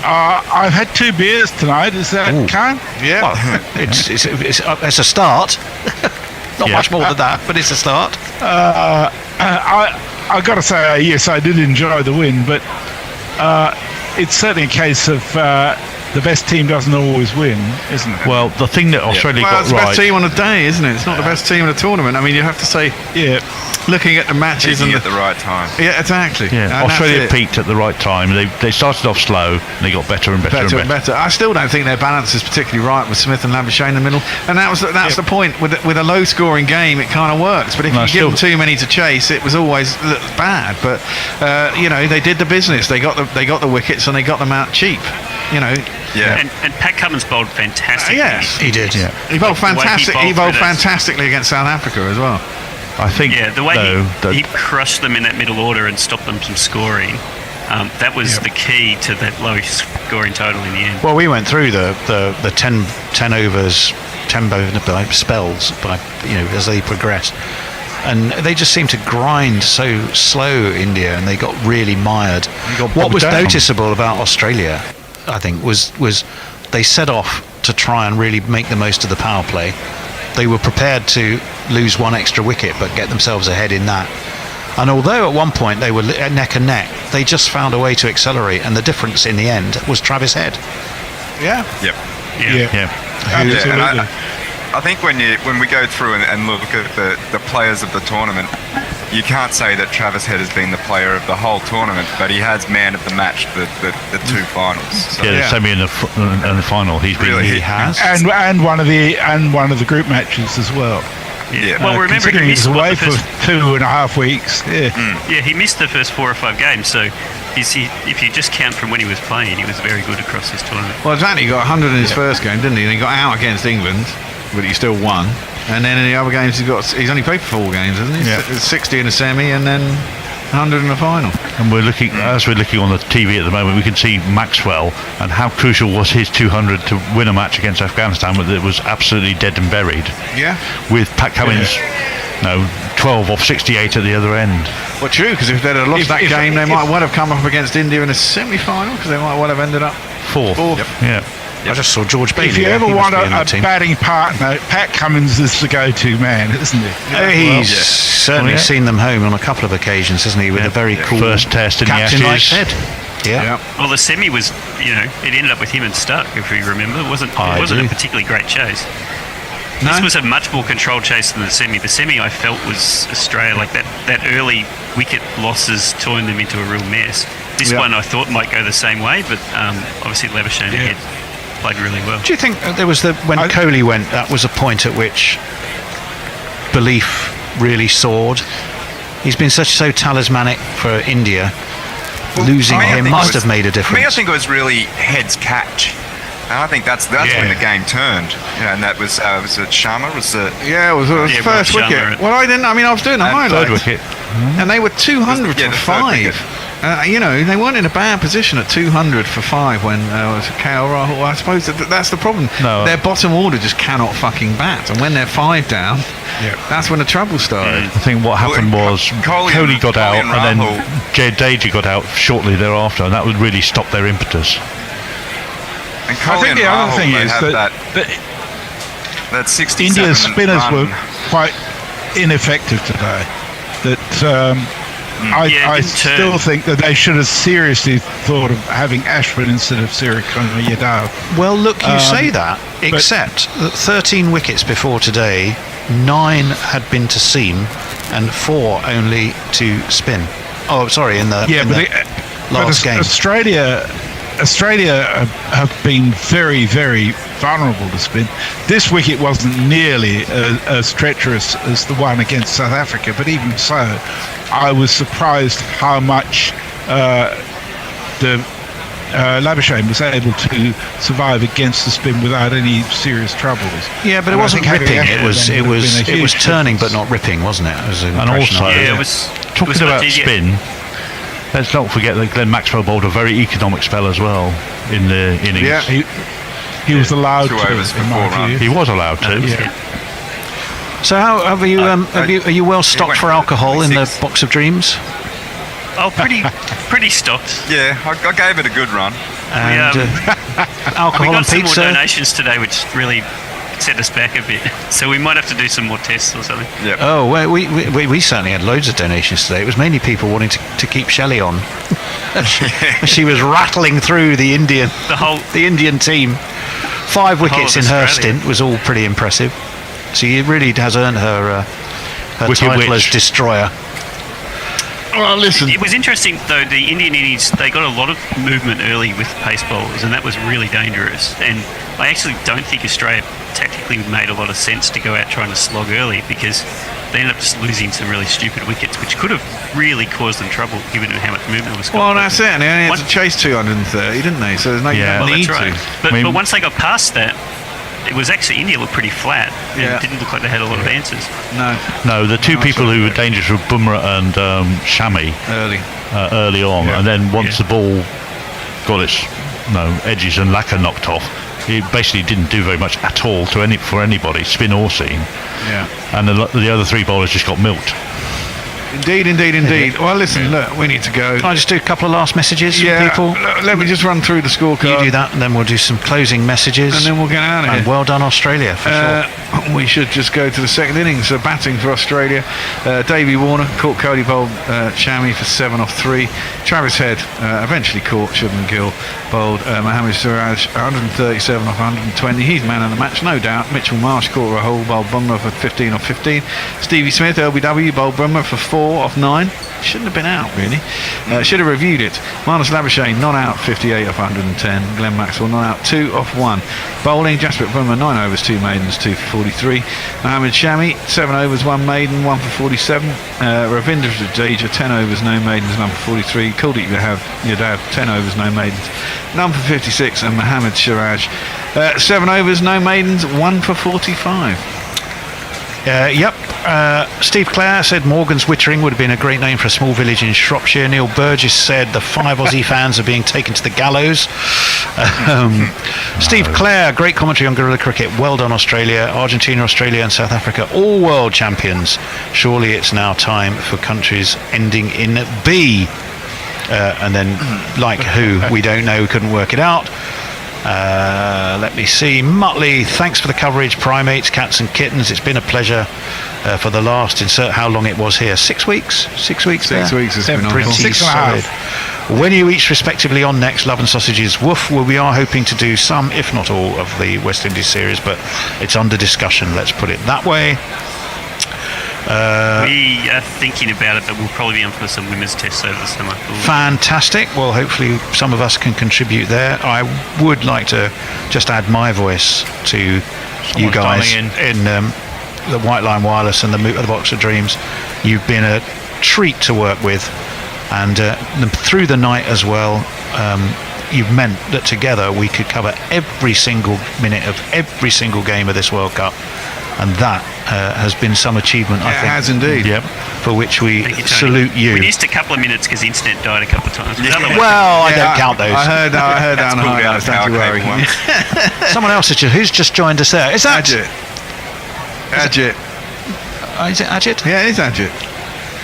F: I've had 2 beers tonight. Is that count?
I: Yeah.
N: Well, it's a start. Not much more than that, but it's a start.
F: I got to say, yes, I did enjoy the win, but it's certainly a case of the best team doesn't always win, isn't it?
A: Well, the thing that Australia got
I: it's the
A: right.
I: best team on the day, isn't it? It's not the best team in the tournament. I mean, you have to say, looking at the matches
U: at the right time.
I: Yeah, exactly.
A: Yeah,
I: And
A: Australia
I: that's it.
A: peaked at the right time. They started off slow, and they got better and better and better.
I: I still don't think their balance is particularly right with Smith and Labuschagne in the middle, and that's the point. With a low-scoring game, it kind of works. But if you give them too many to chase, it was always bad. But they did the business. They got the wickets and they got them out cheap.
U: Yeah.
P: And Pat Cummins bowled fantastically.
I: Yes,
N: he did. Yeah,
I: he bowled fantastic. He bowled
P: through those.
I: fantastically against South Africa as well.
A: I think.
P: Yeah, the way he crushed them in that middle order and stopped them from scoring. That was the key to that low scoring total in the end.
N: Well, we went through the 10 overs, 10 spells as they progressed, and they just seemed to grind so slow, India, and they got really mired. What was noticeable about Australia, I think, was they set off to try and really make the most of the power play. They were prepared to lose one extra wicket but get themselves ahead in that. And although at one point they were neck and neck, they just found a way to accelerate, and the difference in the end was Travis Head.
I: Yeah.
U: Yep.
P: Yeah.
F: Absolutely.
U: I think when we go through and look at the players of the tournament, you can't say that Travis Head has been the player of the whole tournament, but he has man of the match the 2 finals. So.
A: The semi and the final. He has,
F: and one of the group matches as well.
P: Yeah. Well, remember he
F: he's
P: missed
F: away for 2.5 weeks.
P: Yeah, he missed the first 4 or 5 games. So if you just count from when he was playing, he was very good across this tournament.
I: Well, exactly. He got 100 in his first game, didn't he? And he got out against England, but he still won. And then in the other games, he's only played for 4 games, hasn't he?
A: Yeah.
I: 60 in the semi, and then 100 in the final.
A: And as we're looking on the TV at the moment, we can see Maxwell and how crucial was his 200 to win a match against Afghanistan, but it was absolutely dead and buried.
I: Yeah.
A: With Pat Cummins, 12 off 68 at the other end.
I: Well, true, because if they'd have lost that game, they might well have come up against India in a semi-final, because they might well have ended up
A: fourth.
I: Yep.
A: Yeah.
N: I just saw George Bailey.
F: If you ever want a batting partner, Pat Cummins is the go-to man, isn't he?
N: He's certainly seen them home on a couple of occasions, hasn't he? With a very cool
A: first test in the
N: captain-like
A: Ashes.
N: head. Yeah.
P: Well, the semi was, it ended up with him and Stuck, if you remember. It wasn't a particularly great chase. No? This was a much more controlled chase than the semi. The semi, I felt, was Australia, like that early wicket losses turned them into a real mess. This one I thought might go the same way, but obviously Labuschagne had played really well.
N: Do you think there was when Kohli went, that was a point at which belief really soared? He's been so talismanic for India. Losing him must have made a difference.
U: For me, I think it was really Head's catch. And I think that's when the game turned. And that was it Sharma?
I: Yeah, it was the first wicket. Well, I was doing a highlight.
A: Third wicket.
I: And they were 200 for 5. They weren't in a bad position at 200 for 5 when it was KL Rahul. I suppose that's the problem.
A: No.
I: Their bottom order just cannot fucking bat. And when they're 5 down, that's when the trouble started.
A: I think what happened was Kohli got out, and then Jadeja got out shortly thereafter, and that would really stop their impetus.
U: And
F: I think the other thing is
U: that 67
F: India's spinners
U: run.
F: were quite ineffective today. I still think that they should have seriously thought of having Ashwin instead of Sirikumar Yadav.
N: Well, look, you say that, except that 13 wickets before today, 9 had been to seam and 4 only to spin. Oh, sorry, in the last game. Australia
F: have been very, very vulnerable to spin. This wicket wasn't nearly as treacherous as the one against South Africa, but even so, I was surprised how much Labuschagne was able to survive against the spin without any serious troubles.
N: Yeah, but it wasn't ripping. It was turning, but not ripping, wasn't it? It was
A: and also, talking about spin. Let's not forget that Glenn Maxwell bowled a very economic spell as well in the innings.
F: Yeah, he was allowed
U: 2 overs for 4 runs.
A: He was allowed to.
N: So how are you well stocked for alcohol in the box of dreams?
P: Oh, pretty stocked.
U: Yeah, I gave it a good run.
N: And alcohol
P: we got
N: and
P: some
N: pizza.
P: more donations today, which really set us back a bit. So we might have to do some more tests or something.
U: Yep.
N: Oh, well, we certainly had loads of donations today. It was mainly people wanting to keep Shelley on. She was rattling through the Indian team. 5 wickets in her stint was all pretty impressive. She really has earned her title as destroyer.
A: Well, listen.
P: It was interesting though. The Indian innings, they got a lot of movement early with pace bowlers, and that was really dangerous. And I actually don't think Australia tactically made a lot of sense to go out trying to slog early, because they ended up just losing some really stupid wickets, which could have really caused them trouble given how much movement was.
I: Well, that's it. And they only had to chase 230, didn't they? So there's no need
P: that's right.
I: to.
P: But once they got past that, it was actually India looked pretty flat. It didn't look like they had a lot of answers.
A: No, the two people who were dangerous were Bumrah and Shami early on, and then once the ball got its edges and lacquer knocked off, it basically didn't do very much at all for anybody, spin or seam.
I: Yeah.
A: And the other 3 bowlers just got milked.
I: Indeed. Well, listen, look, we need to go.
N: Can I just do a couple of last messages from people?
I: Let me just run through the scorecard.
N: You do that, and then we'll do some closing messages.
I: And then we'll get out of here.
N: And well done, Australia, for sure.
I: We should just go to the second innings. So batting for Australia, Davey Warner caught Kohli bowled Shami for 7 off 3. Travis Head eventually caught Shubman Gill bowled Mohammad Siraj 137 off 120. He's man of the match, no doubt. Mitchell Marsh caught Rahul bowled Bumrah for 15 off 15. Stevie Smith, LBW, bowled Bumrah for 4 off 9. Shouldn't have been out, really. Should have reviewed it. Marnus Labuschagne not out, 58 off 110. Glenn Maxwell not out, 2 off 1. Bowling, Jasprit Bumrah 9 overs, 2 maidens, 2 for 43. Mohammad Shami 7 overs, 1 maiden, 1 for 47. Ravindra Jadeja 10 overs, no maidens, none for 43. Kuldeep Yadav 10 overs, no maidens, none for 56. And Mohammad Siraj 7 overs, no maidens, 1 for 45.
N: Steve Clare said Morgan's Wittering would have been a great name for a small village in Shropshire. Neil Burgess said the 5 Aussie fans are being taken to the gallows. Steve Clare, great commentary on guerrilla cricket. Well done, Australia. Argentina, Australia and South Africa, all world champions. Surely it's now time for countries ending in B. And then, like who, we don't know, we couldn't work it out. Let me see. Muttley, thanks for the coverage. Primates, cats and kittens. It's been a pleasure for the last, insert how long it was here. 6 weeks? 6 weeks there?
I: 6 weeks has been on.
N: Pretty
F: 6 and a
N: solid.
F: half.
N: When are you each respectively on next? Love and Sausages, woof. Well, we are hoping to do some, if not all, of the West Indies series, but it's under discussion, let's put it that way.
P: We are thinking about it, but we'll probably be on for some women's tests over the summer.
N: Fantastic. Well, hopefully some of us can contribute there. I would like to just add my voice to you guys in the White Line Wireless and the Box of Dreams. You've been a treat to work with, and through the night as well. you've meant that together we could cover every single minute of every single game of this World Cup, and that has been some achievement, I think.
I: It has indeed.
N: Yep, for which we
P: Thank you, Tony.
N: salute you.
P: We missed a couple of minutes because the internet died a couple of times.
N: Well, I don't count those.
I: I heard down the highlights, don't you worry.
N: Someone else who's just joined us there. Is that
I: Ajit?
N: Is it Ajit?
I: Yeah, it is Ajit.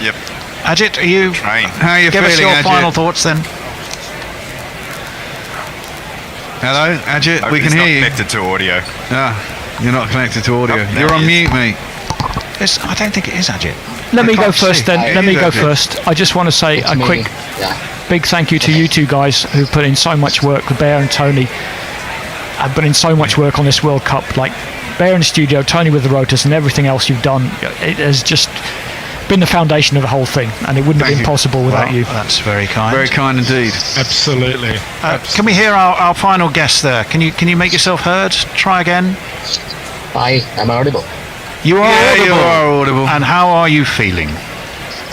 U: Yep.
N: Ajit, are you?
I: How are you
N: Give
I: feeling,
N: us your
I: Ajit?
N: final thoughts then.
I: Hello, Ajit. We can hear you.
U: Connected to audio.
I: You're not connected to audio.
U: Oh,
I: You're on mute, mate.
N: I don't think it is Ajit.
O: Let me go first then. Let me go first. I just want to say a quick big thank you to you two guys who put in so much work. Bear and Tony have put in so much work on this World Cup. Like Bear in the studio, Tony with the rotors, and everything else you've done. It has just been the foundation of the whole thing, and it wouldn't have been possible without you.
N: That's very kind.
I: Very kind indeed.
F: Absolutely.
N: Can we hear our final guest there? Can you make yourself heard? Try again.
C: Hi, am I audible?
N: You are audible.
I: You are audible.
N: And how are you feeling?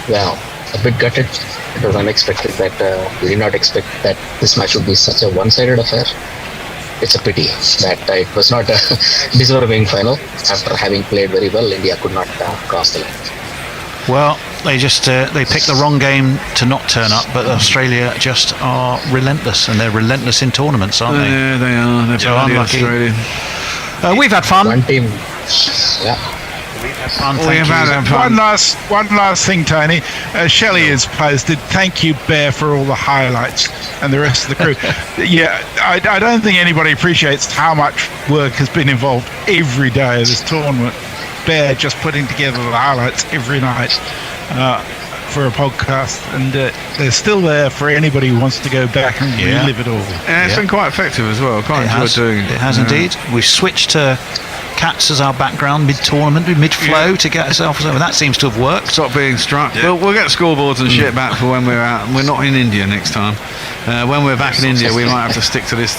C: Well, a bit gutted. It was unexpected that we did not expect that this match would be such a one-sided affair. It's a pity that it was not a deserving final. After having played very well, India could not cross the line.
N: Well, they just they picked the wrong game to not turn up, but Australia just are relentless, and they're relentless in tournaments, aren't they?
I: Yeah, they are. They're
N: So
I: bloody
N: unlucky.
I: Australian.
N: We've had fun.
C: One team,
F: One last thing, Tony. Shelley has posted, thank you, Bear, for all the highlights, and the rest of the crew. Yeah, I don't think anybody appreciates how much work has been involved every day of this tournament. Bear just putting together the highlights every night for a podcast, and they're still there for anybody who wants to go back and relive it all.
I: Yeah, it's been quite effective as well. Quite enjoyed doing it.
N: It has indeed. We've switched to cats as our background mid-tournament, mid-flow to get ourselves over. That seems to have worked.
I: Stop being struck. We'll get scoreboards and shit back for when we're out. We're not in India next time. When we're back in India, we might have to stick to this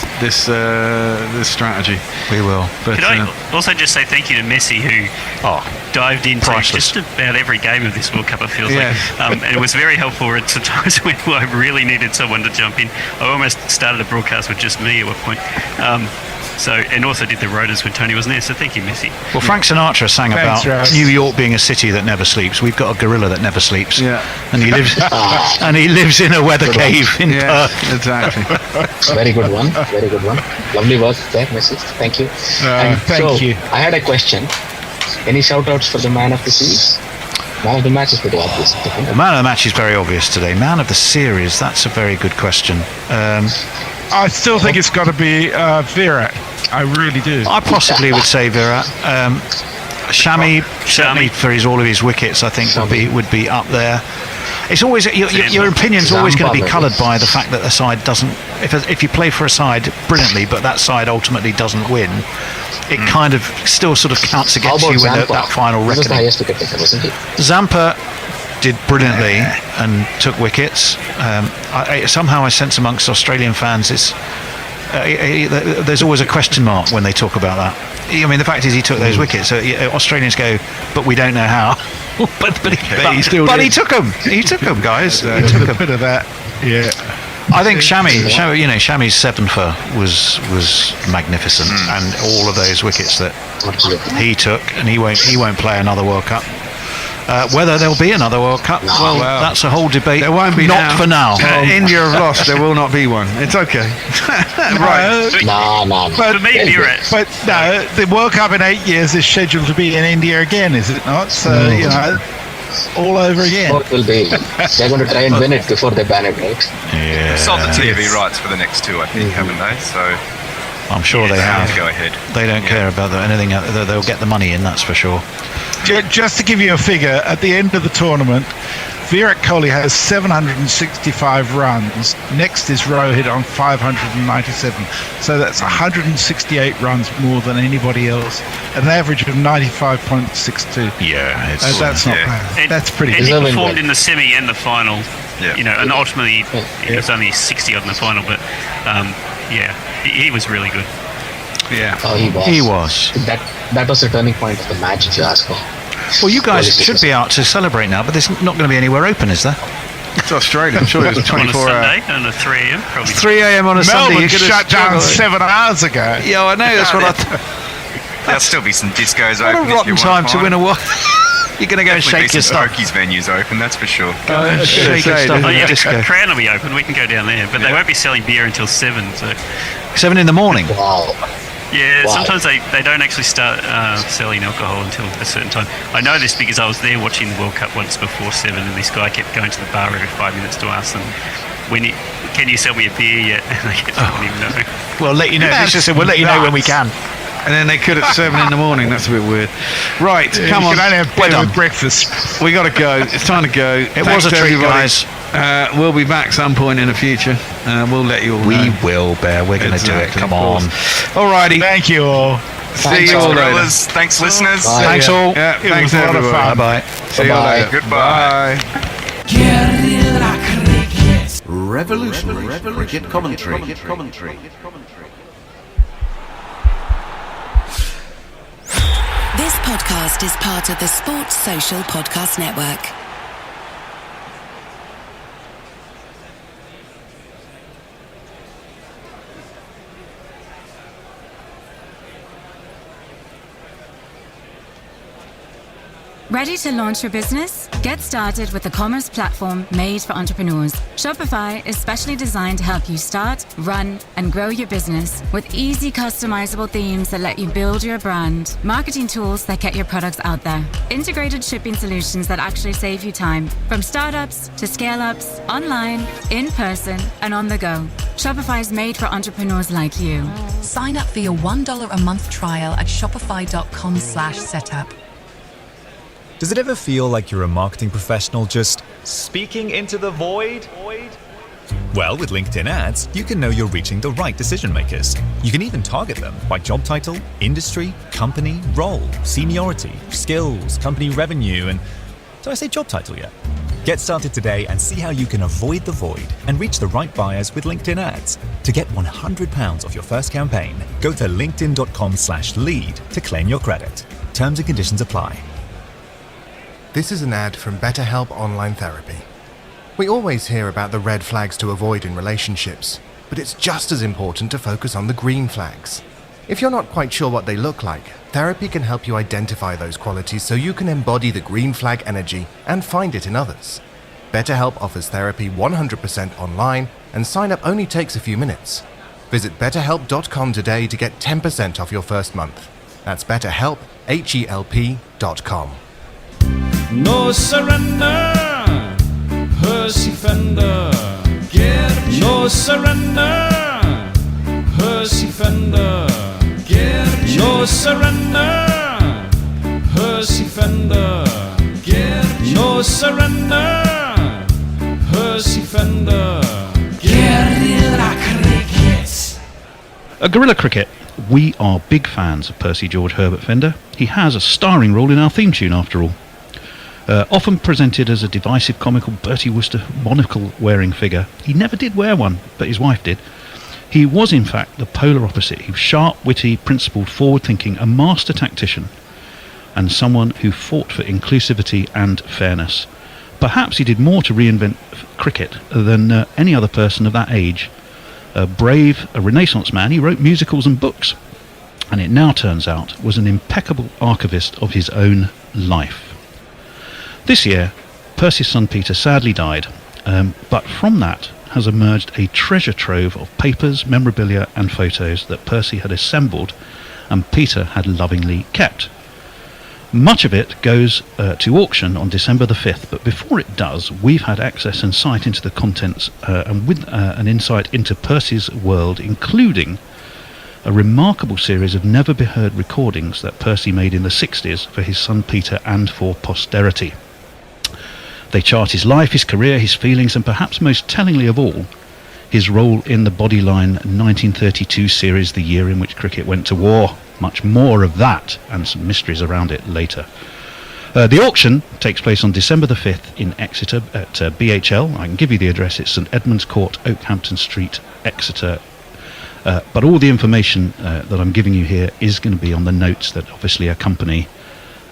I: strategy.
N: We will.
I: But,
P: Could I also just say thank you to Messi, who dived into just about every game of this World Cup, it feels like. And it was very helpful at times when I really needed someone to jump in. I almost started a broadcast with just me at one point. And also did the rotors when Tony wasn't there, so thank you, Messi.
N: Well, Frank Sinatra sang about New York being a city that never sleeps. We've got a gorilla that never sleeps.
I: Yeah.
N: And he lives in a weather cave in Perth.
I: Exactly.
C: Very good one. Very good one. Lovely work there, Messi. Thank you.
F: Thank you.
C: I had a question. Any shout-outs for the man of the series? Man of the match is pretty obvious.
N: Well, man of the match is very obvious today. Man of the series, that's a very good question.
F: I still think it's got to be Virat. I really do.
N: I possibly would say Virat. Shami, certainly for all of his wickets, I think would be up there. It's always your opinion's always going to be coloured by the fact that the side doesn't. If you play for a side brilliantly, but that side ultimately doesn't win, it kind of still sort of counts against you in that final reckoning.
C: He was the highest wicket taker, wasn't he?
N: Zampa did brilliantly and took wickets. Somehow I sense amongst Australian fans there's always a question mark when they talk about that. I mean, the fact is he took those wickets. So Australians go, but we don't know how. but he took them. He took them, guys. He took them.
F: A bit of that. Yeah.
N: I think Shami's seven for was magnificent, and all of those wickets that he took, and he won't play another World Cup. Whether there'll be another World Cup, that's a whole debate.
I: There won't be
N: not for now.
I: India have lost. There will not be one. It's okay.
F: Right.
C: No.
F: But
P: for me, Virat.
F: But no, the World Cup in 8 years is scheduled to be in India again, is it not? So all over again.
C: It will be. They're going to try and win it before they ban it, right?
N: Yeah.
U: They've sold the TV rights for the next two, I think, haven't they? So
N: I'm sure they have.
U: To go ahead.
N: They don't care about anything. They'll get the money in, that's for sure.
F: Just to give you a figure, at the end of the tournament, Virat Kohli has 765 runs. Next is Rohit on 597. So that's 168 runs more than anybody else. An average of 95.62.
N: Yeah,
F: that's not bad. That's pretty
P: good.
F: good.
P: And he performed in the semi and the final. And ultimately it was only 60 odd in the final, but he was really good.
I: Yeah.
C: Oh, he was. That was the turning point of the match, if you ask me.
N: Well, you guys should be out to celebrate now, but there's not going to be anywhere open, is there?
I: It's Australia. I'm sure it was 24
P: on a
I: hours.
P: Sunday and a 3 a.m. Probably
I: 3 a.m. on a Sunday.
F: Melbourne shut down 7 hours ago.
I: Yeah, I know. That's what I thought.
U: There'll still be some discos
I: What
U: open.
I: a rotten time to win a what? You're going to go and
U: Definitely
I: shake your
U: some
I: stuff.
U: Pokies venues open, that's for sure.
I: Shake your stuff.
P: Oh, yeah,
I: Disco.
P: the Crown will be open. We can go down there, but they won't be selling beer until 7. So
I: 7 in the morning.
C: Wow.
P: yeah,
C: Wow.
P: sometimes they don't actually start selling alcohol until a certain time. I know this because I was there watching the World Cup once before 7, and this guy kept going to the bar every 5 minutes to ask them, can you sell me a beer yet? And they kept telling him no.
N: We'll let you know. It's just, we'll let you know when we can.
I: And then they could at 7 in the morning. That's a bit weird. Right, come
F: you
I: on.
F: can only have beer with breakfast.
I: We got to go. It's time to go.
N: It was a treat, guys.
I: We'll be back some point in the future. We'll let you all know.
N: We will, Bear. We're going to do it.
I: Exactly,
N: Come
I: of
N: on.
I: course. Alrighty.
F: Thank you all.
I: See you all later.
U: Thanks, listeners.
C: Bye.
N: Thanks all.
I: Yeah,
F: It
I: thanks
F: was a lot of
I: everybody.
F: fun.
N: Bye-bye.
I: See you all later.
U: Goodbye.
K: Revolutionary cricket commentary.
R: This podcast is part of the Sports Social Podcast Network.
L: Ready to launch your business? Get started with the commerce platform made for entrepreneurs. Shopify is specially designed to help you start, run, and grow your business with easy customizable themes that let you build your brand, marketing tools that get your products out there, integrated shipping solutions that actually save you time, from startups to scale-ups, online, in person, and on the go. Shopify is made for entrepreneurs like you.
G: Sign up for your $1 a month trial at shopify.com/setup.
S: Does it ever feel like you're a marketing professional just speaking into the void? Well, with LinkedIn ads, you can know you're reaching the right decision makers. You can even target them by job title, industry, company, role, seniority, skills, company revenue, and did I say job title yet? Get started today and see how you can avoid the void and reach the right buyers with LinkedIn ads. To get £100 off your first campaign, go to linkedin.com/lead to claim your credit. Terms and conditions apply.
V: This is an ad from BetterHelp Online Therapy. We always hear about the red flags to avoid in relationships, but it's just as important to focus on the green flags. If you're not quite sure what they look like, therapy can help you identify those qualities so you can embody the green flag energy and find it in others. BetterHelp offers therapy 100% online, and sign up only takes a few minutes. Visit betterhelp.com today to get 10% off your first month. That's BetterHelp, HELP.com.
W: No surrender, Percy Fender. No surrender, Percy Fender. No surrender, Percy Fender. No surrender, Percy Fender. Guerrilla cricket.
N: A Guerrilla Cricket. We are big fans of Percy George Herbert Fender. He has a starring role in our theme tune, after all. Often presented as a divisive, comical Bertie Wooster monocle-wearing figure, he never did wear one, but his wife did. He was, in fact, the polar opposite. He was sharp, witty, principled, forward-thinking, a master tactician, and someone who fought for inclusivity and fairness. Perhaps he did more to reinvent cricket than any other person of that age. A brave, a Renaissance man, he wrote musicals and books, and it now turns out was an impeccable archivist of his own life. This year, Percy's son Peter sadly died, but from that has emerged a treasure trove of papers, memorabilia and photos that Percy had assembled and Peter had lovingly kept. Much of it goes to auction on December the 5th, but before it does, we've had access and sight into the contents and with an insight into Percy's world, including a remarkable series of never-be-heard recordings that Percy made in the 60s for his son Peter and for posterity. They chart his life, his career, his feelings, and perhaps most tellingly of all, his role in the Bodyline 1932 series, the year in which cricket went to war. Much more of that, and some mysteries around it later. The auction takes place on December the 5th in Exeter at BHL. I can give you the address. It's St Edmund's Court, Oakhampton Street, Exeter. But all the information that I'm giving you here is going to be on the notes that obviously accompany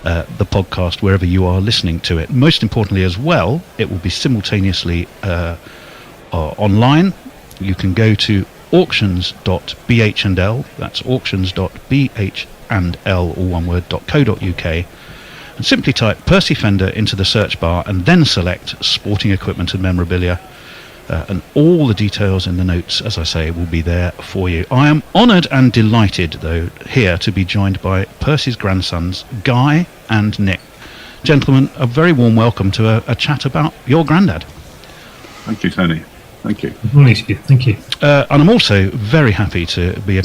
N: the podcast wherever you are listening to it. Most importantly as well, it will be simultaneously online. You can go to auctions.bh&l, that's auctions.bh&l, all one word, .co.uk, and simply type Percy Fender into the search bar and then select sporting equipment and memorabilia. And all the details in the notes, as I say, will be there for you. I am honoured and delighted, though, here to be joined by Percy's grandsons, Guy and Nick. Gentlemen, a very warm welcome to a chat about your granddad.
D: Thank you, Tony. Thank you.
M: Good morning to you. Thank you.
N: And I'm also very happy to be